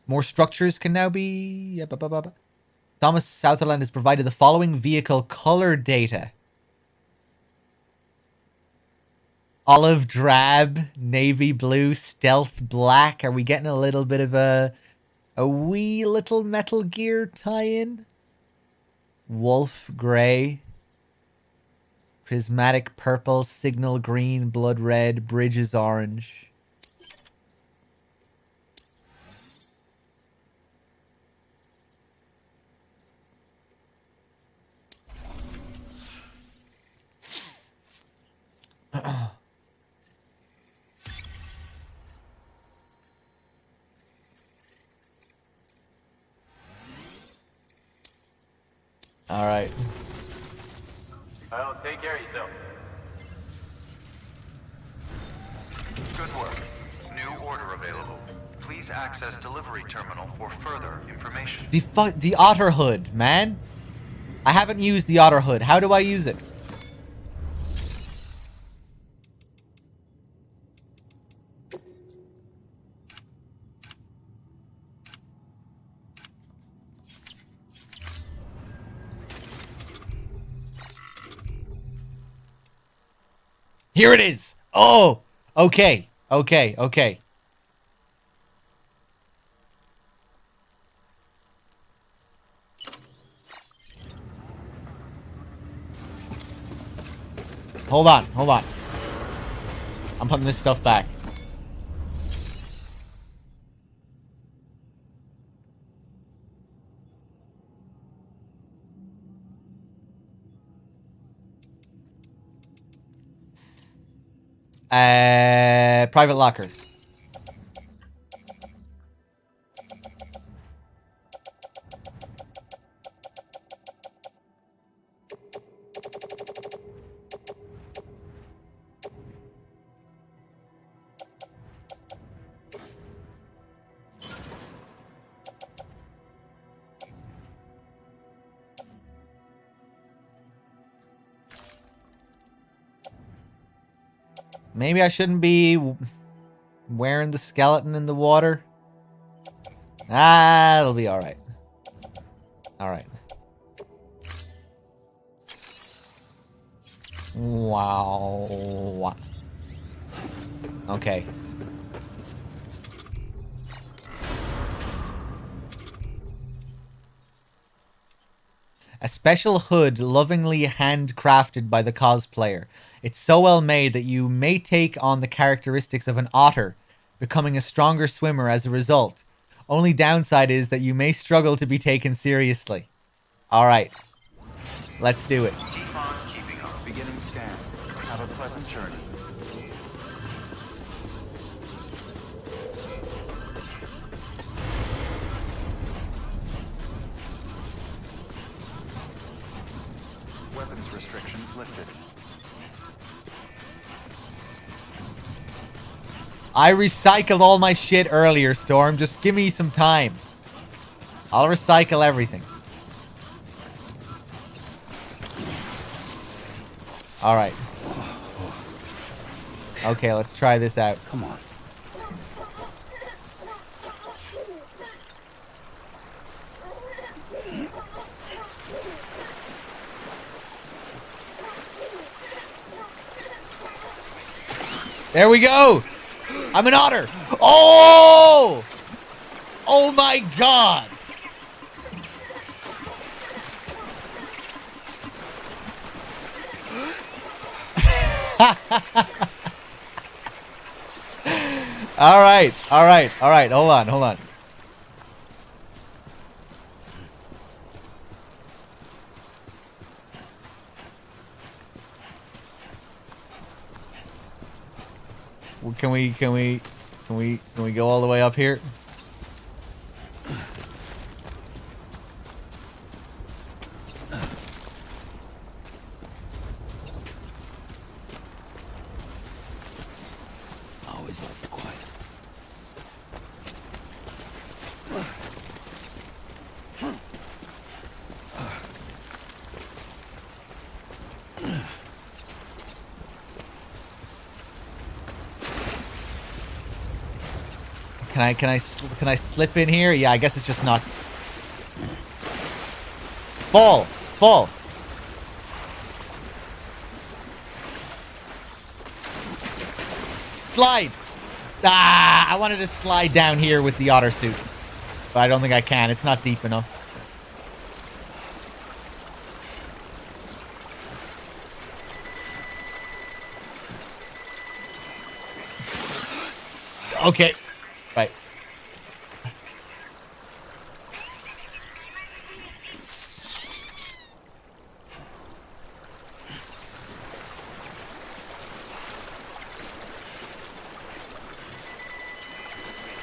Speaker 2: More structures can now be... Thomas Sutherland has provided the following vehicle color data. Olive drab, navy blue, stealth black. Are we getting a little bit of a wee little Metal Gear tie-in? Wolf gray. Prismatic purple, signal green, blood red, bridges orange. All right.
Speaker 13: Well, take care of yourself.
Speaker 4: Good work. New order available. Please access delivery terminal for further information.
Speaker 2: The otter hood, man. I haven't used the otter hood. How do I use it? Here it is. Oh, okay. Hold on. I'm putting this stuff back. Private locker. Maybe I shouldn't be wearing the skeleton in the water. It'll be alright. Alright. Wow. Okay. A special hood lovingly handcrafted by the cosplayer. It's so well made that you may take on the characteristics of an otter, becoming a stronger swimmer as a result. Only downside is that you may struggle to be taken seriously. All right. Let's do it.
Speaker 4: Keep on keeping up. Beginning scan. Have a pleasant journey. Weapons restrictions lifted.
Speaker 2: I recycled all my shit earlier, Storm. Just give me some time. I'll recycle everything. All right. Okay, let's try this out.
Speaker 3: Come on.
Speaker 2: There we go. I'm an otter. Oh! Oh my god. All right. Hold on. Can we go all the way up here?
Speaker 3: Always like the quiet.
Speaker 2: Can I slip in here? Yeah, I guess it's just not. Fall. Slide. I wanted to slide down here with the otter suit, but I don't think I can. It's not deep enough. Okay. Right.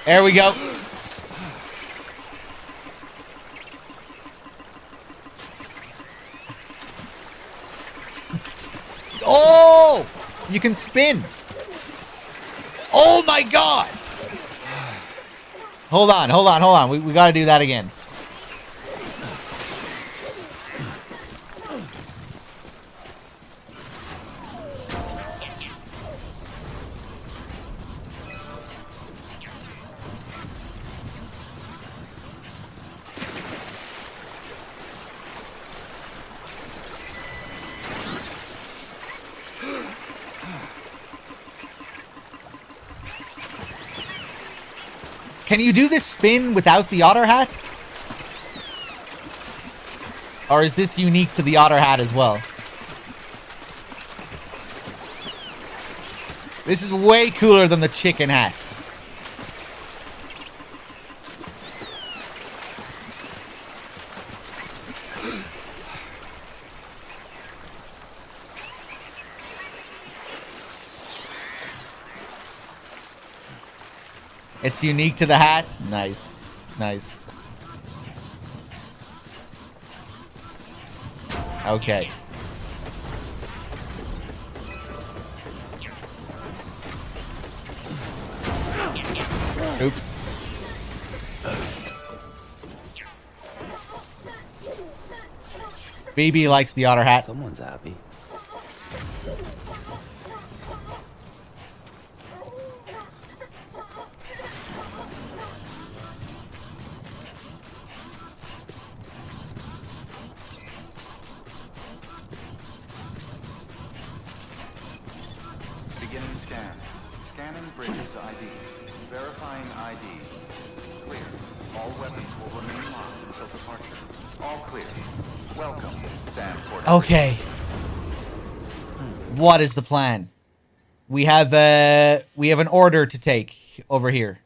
Speaker 2: There we go. Oh! You can spin. Oh my god! Hold on. We gotta do that again. Can you do this spin without the otter hat? Or is this unique to the otter hat as well? This is way cooler than the chicken hat. It's unique to the hat. Nice. Okay. Oops. BB likes the otter hat.
Speaker 3: Someone's happy.
Speaker 4: Beginning scan. Scanning bridges ID. Verifying ID. Clear. All weapons will remain locked until departure. All clear. Welcome, Sam Porter.
Speaker 2: Okay. What is the plan? We have an order to take over here.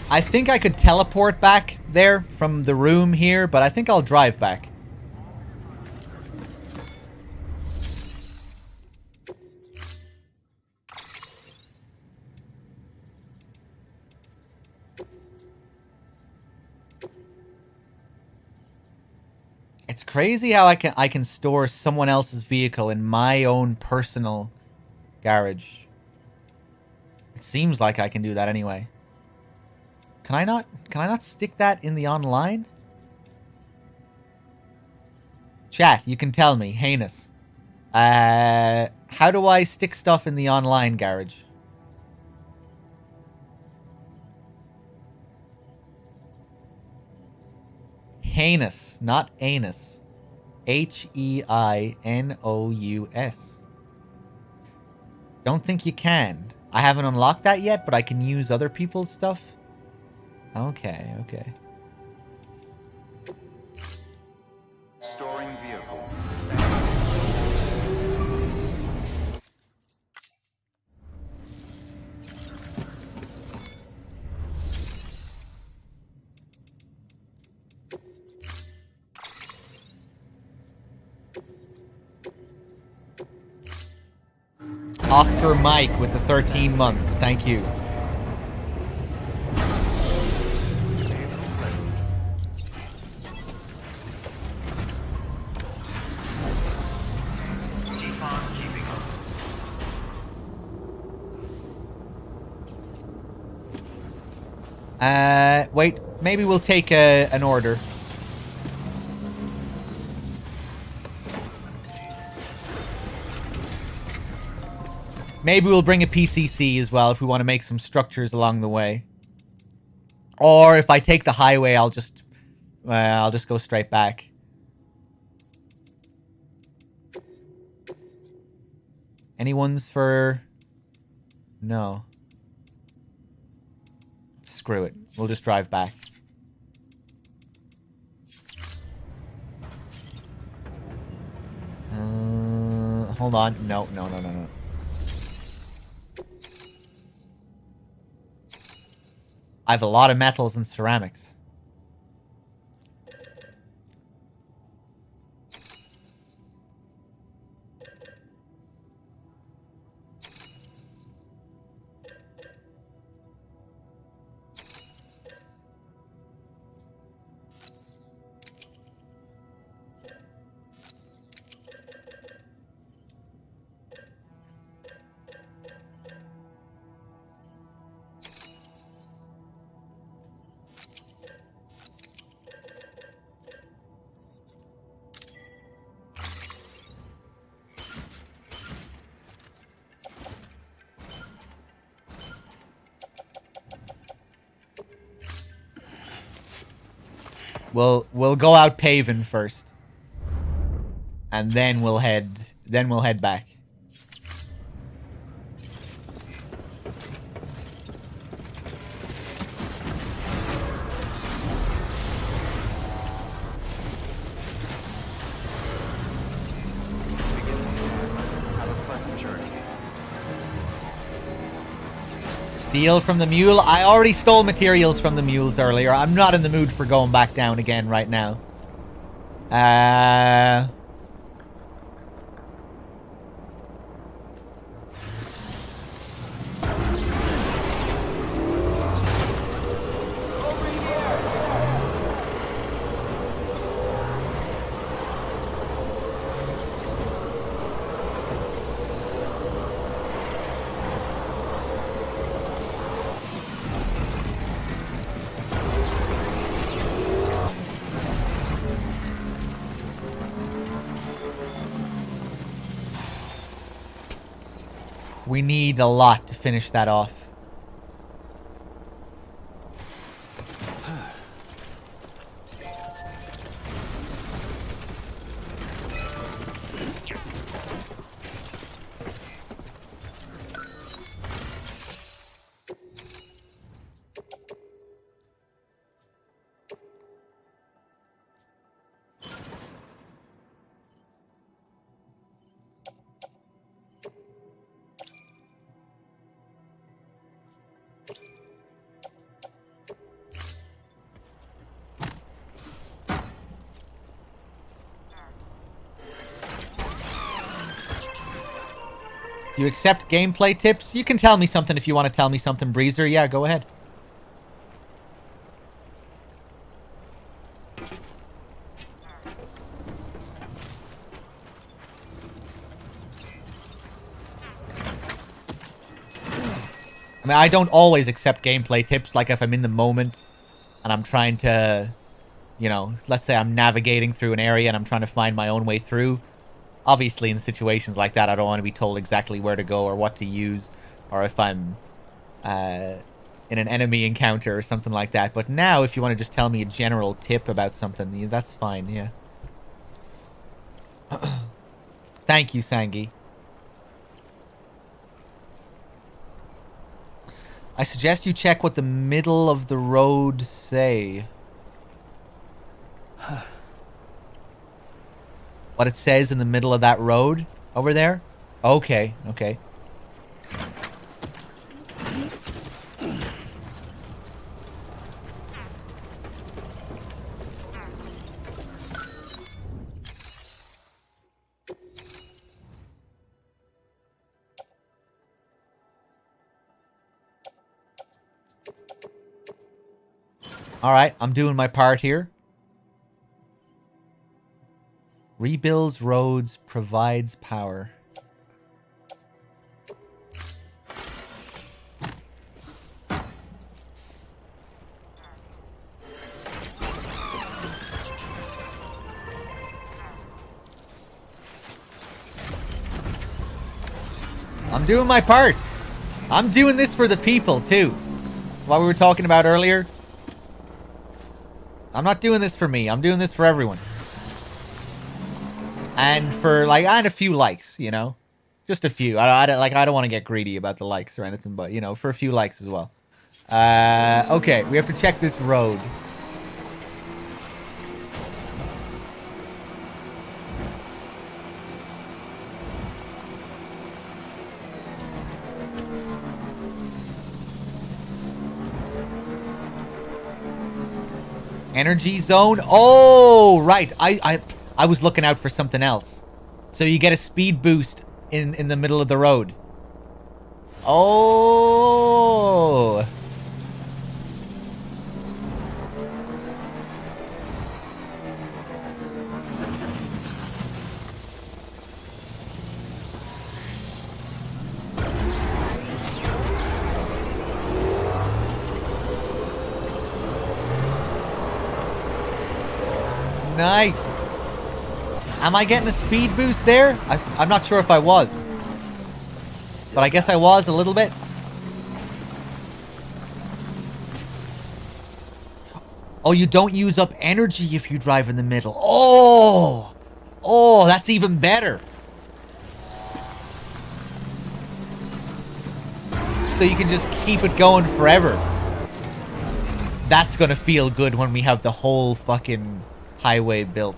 Speaker 2: I think I could teleport back there from the room here, but I think I'll drive back. It's crazy how I can store someone else's vehicle in my own personal garage. It seems like I can do that anyway. Can I not stick that in the online? Chat, you can tell me. Heinous. How do I stick stuff in the online garage? Heinous, not anus. H-E-I-N-O-U-S. Don't think you can. I haven't unlocked that yet, but I can use other people's stuff. Okay, okay.
Speaker 4: Storing vehicle.
Speaker 2: Oscar Mike with the 13 months. Thank you. Wait. Maybe we'll take an order. Maybe we'll bring a PCC as well if we want to make some structures along the way. Or if I take the highway, I'll just go straight back. Anyone's for... No. Screw it. We'll just drive back. Hold on. No. I have a lot of metals and ceramics. We'll go out paving first. And then we'll head back. Steal from the mule? I already stole materials from the mules earlier. I'm not in the mood for going back down again right now. We need a lot to finish that off. You accept gameplay tips? You can tell me something if you want to tell me something, Breezer. Yeah, go ahead. I mean, I don't always accept gameplay tips, like if I'm in the moment and I'm trying to, you know, let's say I'm navigating through an area and I'm trying to find my own way through. Obviously, in situations like that, I don't want to be told exactly where to go or what to use, or if I'm in an enemy encounter or something like that. But now, if you want to just tell me a general tip about something, that's fine, yeah. Thank you, Sangi. I suggest you check what the middle of the road say. What it says in the middle of that road over there? Okay, okay. Alright, I'm doing my part here. Rebuilds roads, provides power. I'm doing my part. I'm doing this for the people, too. What we were talking about earlier. I'm not doing this for me. I'm doing this for everyone. And for, like, and a few likes, you know? Just a few. I don't want to get greedy about the likes or anything, but, you know, for a few likes as well. Okay, we have to check this road. Energy zone? Oh, right. I was looking out for something else. So you get a speed boost in the middle of the road. Oh. Nice. Am I getting a speed boost there? I'm not sure if I was. But I guess I was a little bit. Oh, you don't use up energy if you drive in the middle. Oh! Oh, that's even better. So you can just keep it going forever. That's gonna feel good when we have the whole fucking highway built.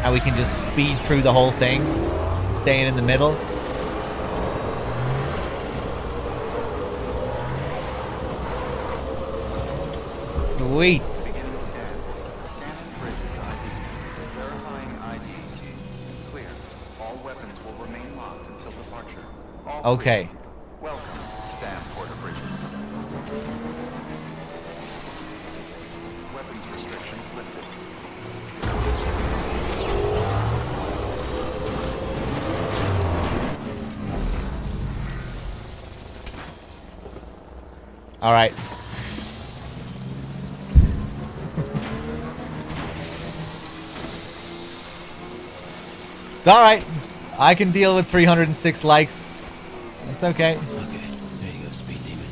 Speaker 2: How we can just speed through the whole thing, staying in the middle. Sweet.
Speaker 4: Begin the scan. Scanning bridges ID. Verifying ID. Clear. All weapons will remain locked until departure. All
Speaker 2: okay.
Speaker 4: Clear. Welcome, Sam Porter Bridges. Weapons restrictions lifted.
Speaker 2: All right. It's all right. I can deal with 306 likes. It's okay.
Speaker 3: Okay, there you go, Speed Demon.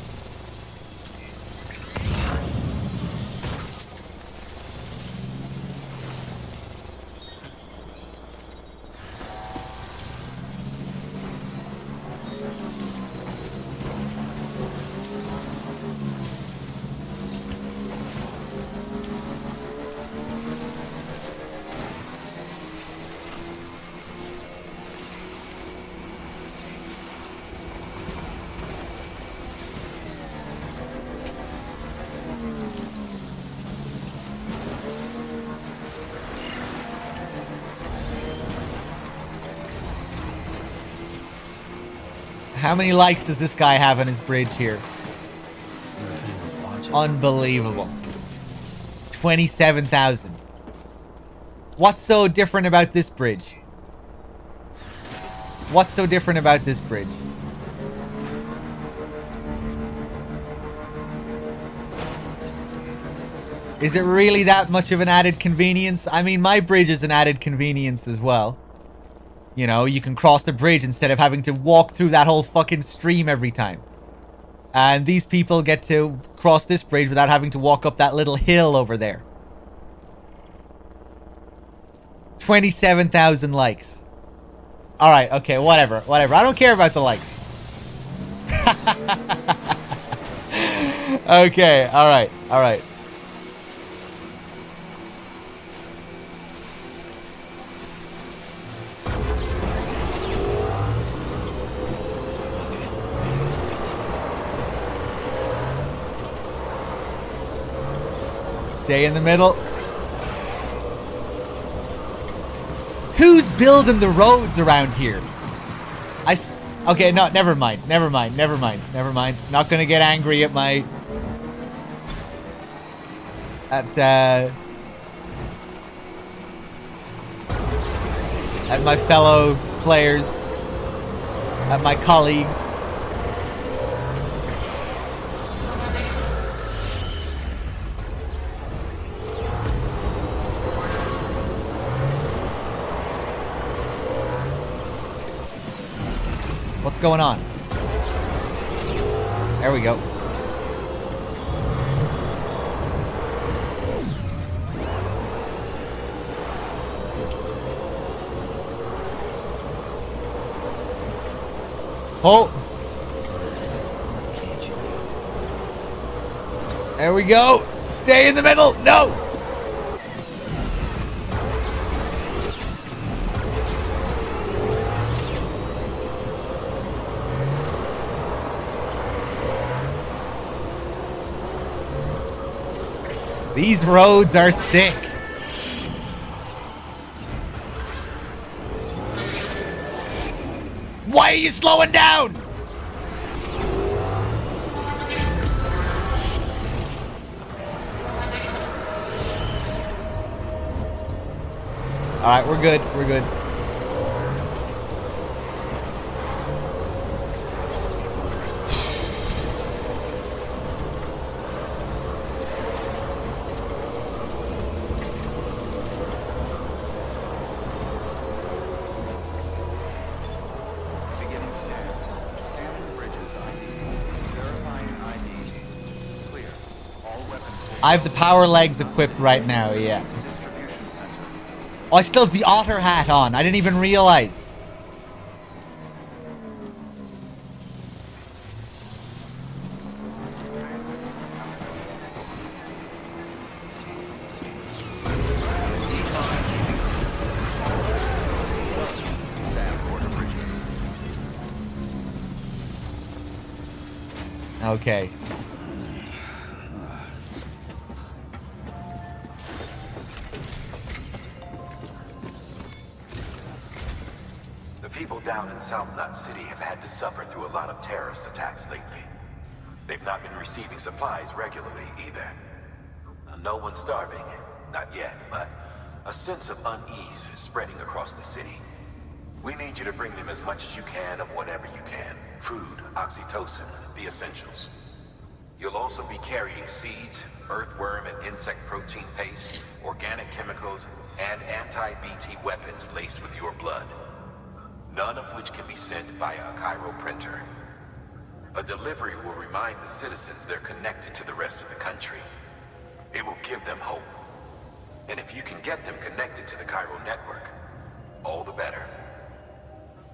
Speaker 2: How many likes does this guy have on his bridge here? Unbelievable. 27,000. What's so different about this bridge? What's so different about this bridge? Is it really that much of an added convenience? I mean, my bridge is an added convenience as well. You know, you can cross the bridge instead of having to walk through that whole fucking stream every time. And these people get to cross this bridge without having to walk up that little hill over there. 27,000 likes. Alright, okay, whatever. I don't care about the likes. Okay, alright. Stay in the middle. Who's building the roads around here? Okay, no, never mind. Not gonna get angry at my... At my fellow players. At my colleagues. What's going on? There we go. Oh! There we go! Stay in the middle! No! These roads are sick. Why are you slowing down? Alright, we're good. I have the power legs equipped right now, yeah. Oh, I still have the otter hat on. I didn't even realize. Okay.
Speaker 5: People down in South Nut City have had to suffer through a lot of terrorist attacks lately. They've not been receiving supplies regularly either. No one's starving, not yet, but a sense of unease is spreading across the city. We need you to bring them as much as you can of whatever you can. Food, oxytocin, the essentials. You'll also be carrying seeds, earthworm and insect protein paste, organic chemicals, and anti-BT weapons laced with your blood. None of which can be sent via a Cairo printer. A delivery will remind the citizens they're connected to the rest of the country. It will give them hope. And if you can get them connected to the Cairo network, all the better.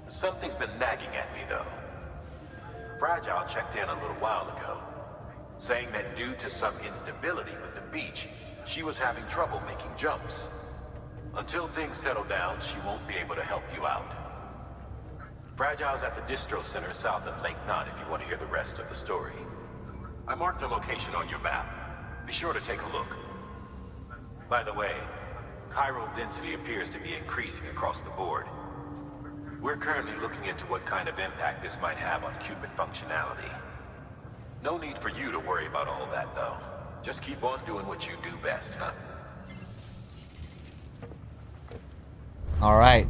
Speaker 5: Something's been nagging at me, though. Fragile checked in a little while ago, saying that due to some instability with the beach, she was having trouble making jumps. Until things settle down, she won't be able to help you out. Fragile's at the distro center south of Lake Nod if you want to hear the rest of the story. I marked the location on your map. Be sure to take a look. By the way, chiral density appears to be increasing across the board. We're currently looking into what kind of impact this might have on Cupid functionality. No need for you to worry about all that, though. Just keep on doing what you do best, huh?
Speaker 2: All right.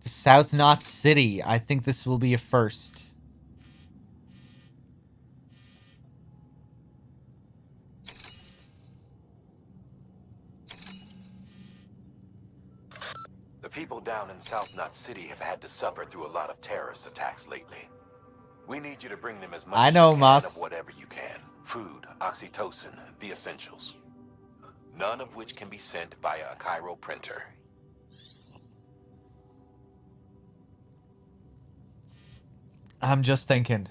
Speaker 2: South Knot City. I think this will be a first.
Speaker 5: The people down in South Knot City have had to suffer through a lot of terrorist attacks lately. We need you to bring them as much
Speaker 2: I
Speaker 5: as
Speaker 2: know,
Speaker 5: you can
Speaker 2: Moss.
Speaker 5: of whatever you can. Food, oxytocin, the essentials. None of which can be sent via a Cairo printer.
Speaker 2: I'm just thinking.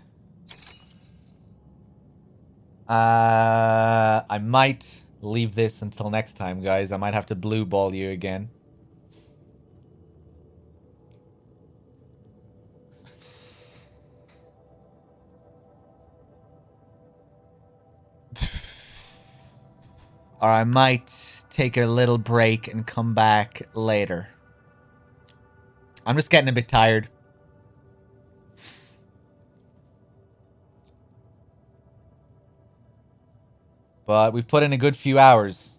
Speaker 2: I might leave this until next time, guys. I might have to blue ball you again. Or I might take a little break and come back later. I'm just getting a bit tired. But we've put in a good few hours.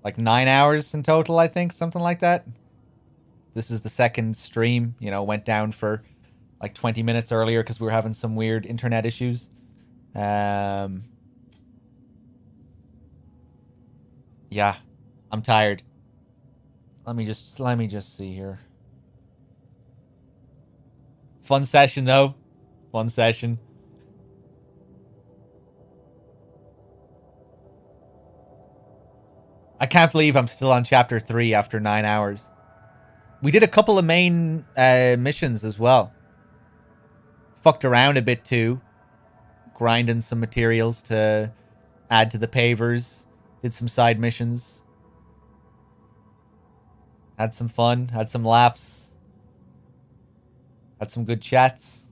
Speaker 2: Like 9 hours in total, I think. Something like that. This is the second stream. You know, went down for like 20 minutes earlier because we were having some weird internet issues. Yeah, I'm tired. Let me just see here. Fun session though. Fun session. I can't believe I'm still on chapter 3 after 9 hours. We did a couple of main missions as well. Fucked around a bit too. Grinding some materials to add to the pavers. Did some side missions. Had some fun. Had some laughs. Had some good chats.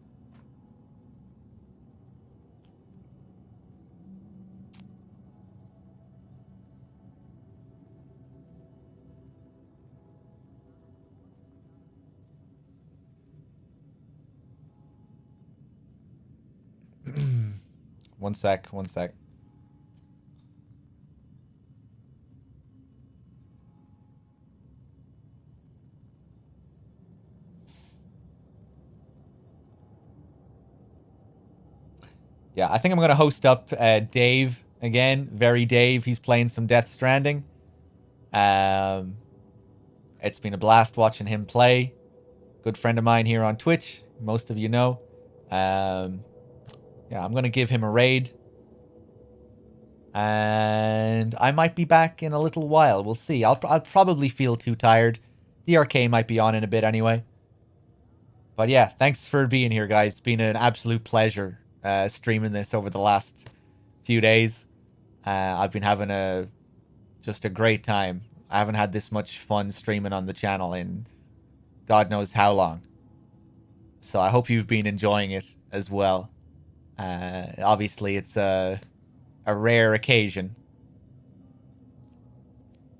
Speaker 2: One sec. Yeah, I think I'm going to host up Dave again. Very Dave. He's playing some Death Stranding. It's been a blast watching him play. Good friend of mine here on Twitch. Most of you know. Yeah, I'm going to give him a raid. And I might be back in a little while. We'll see. I'll probably feel too tired. The arcade might be on in a bit anyway. But yeah, thanks for being here, guys. It's been an absolute pleasure streaming this over the last few days. I've been having just a great time. I haven't had this much fun streaming on the channel in God knows how long. So I hope you've been enjoying it as well. Obviously, it's a rare occasion.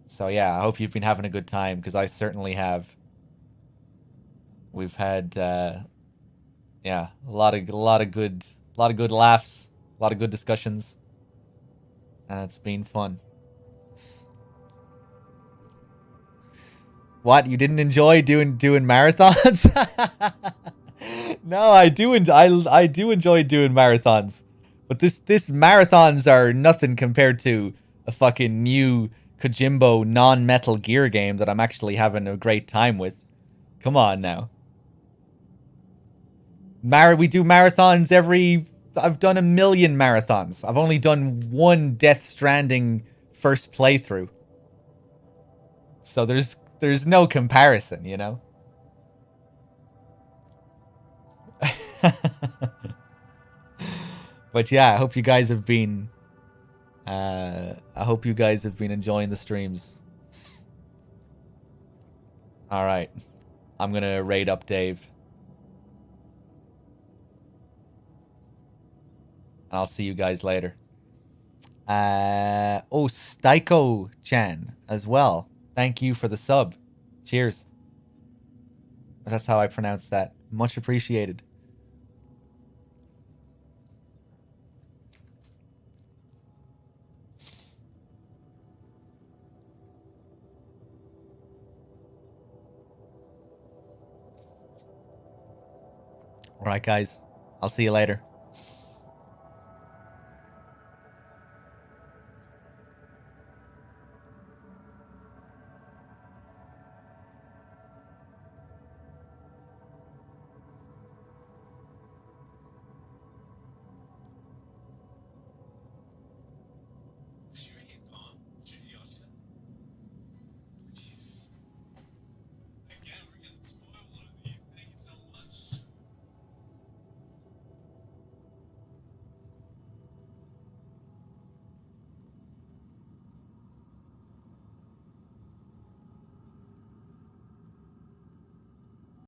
Speaker 2: So yeah, I hope you've been having a good time, because I certainly have. We've had yeah, a lot of good laughs, a lot of good discussions, and it's been fun. What, you didn't enjoy doing marathons? No, I do enjoy doing marathons, but this marathons are nothing compared to a fucking new Kojimbo non-Metal Gear game that I'm actually having a great time with. Come on now. We do marathons I've done 1 million marathons. I've only done one Death Stranding first playthrough. So there's no comparison, you know? But yeah, I hope you guys have been enjoying the streams. All right. I'm going to raid up Dave. I'll see you guys later. Oh, Styko-chan as well. Thank you for the sub. Cheers. That's how I pronounce that. Much appreciated. All right, guys. I'll see you later.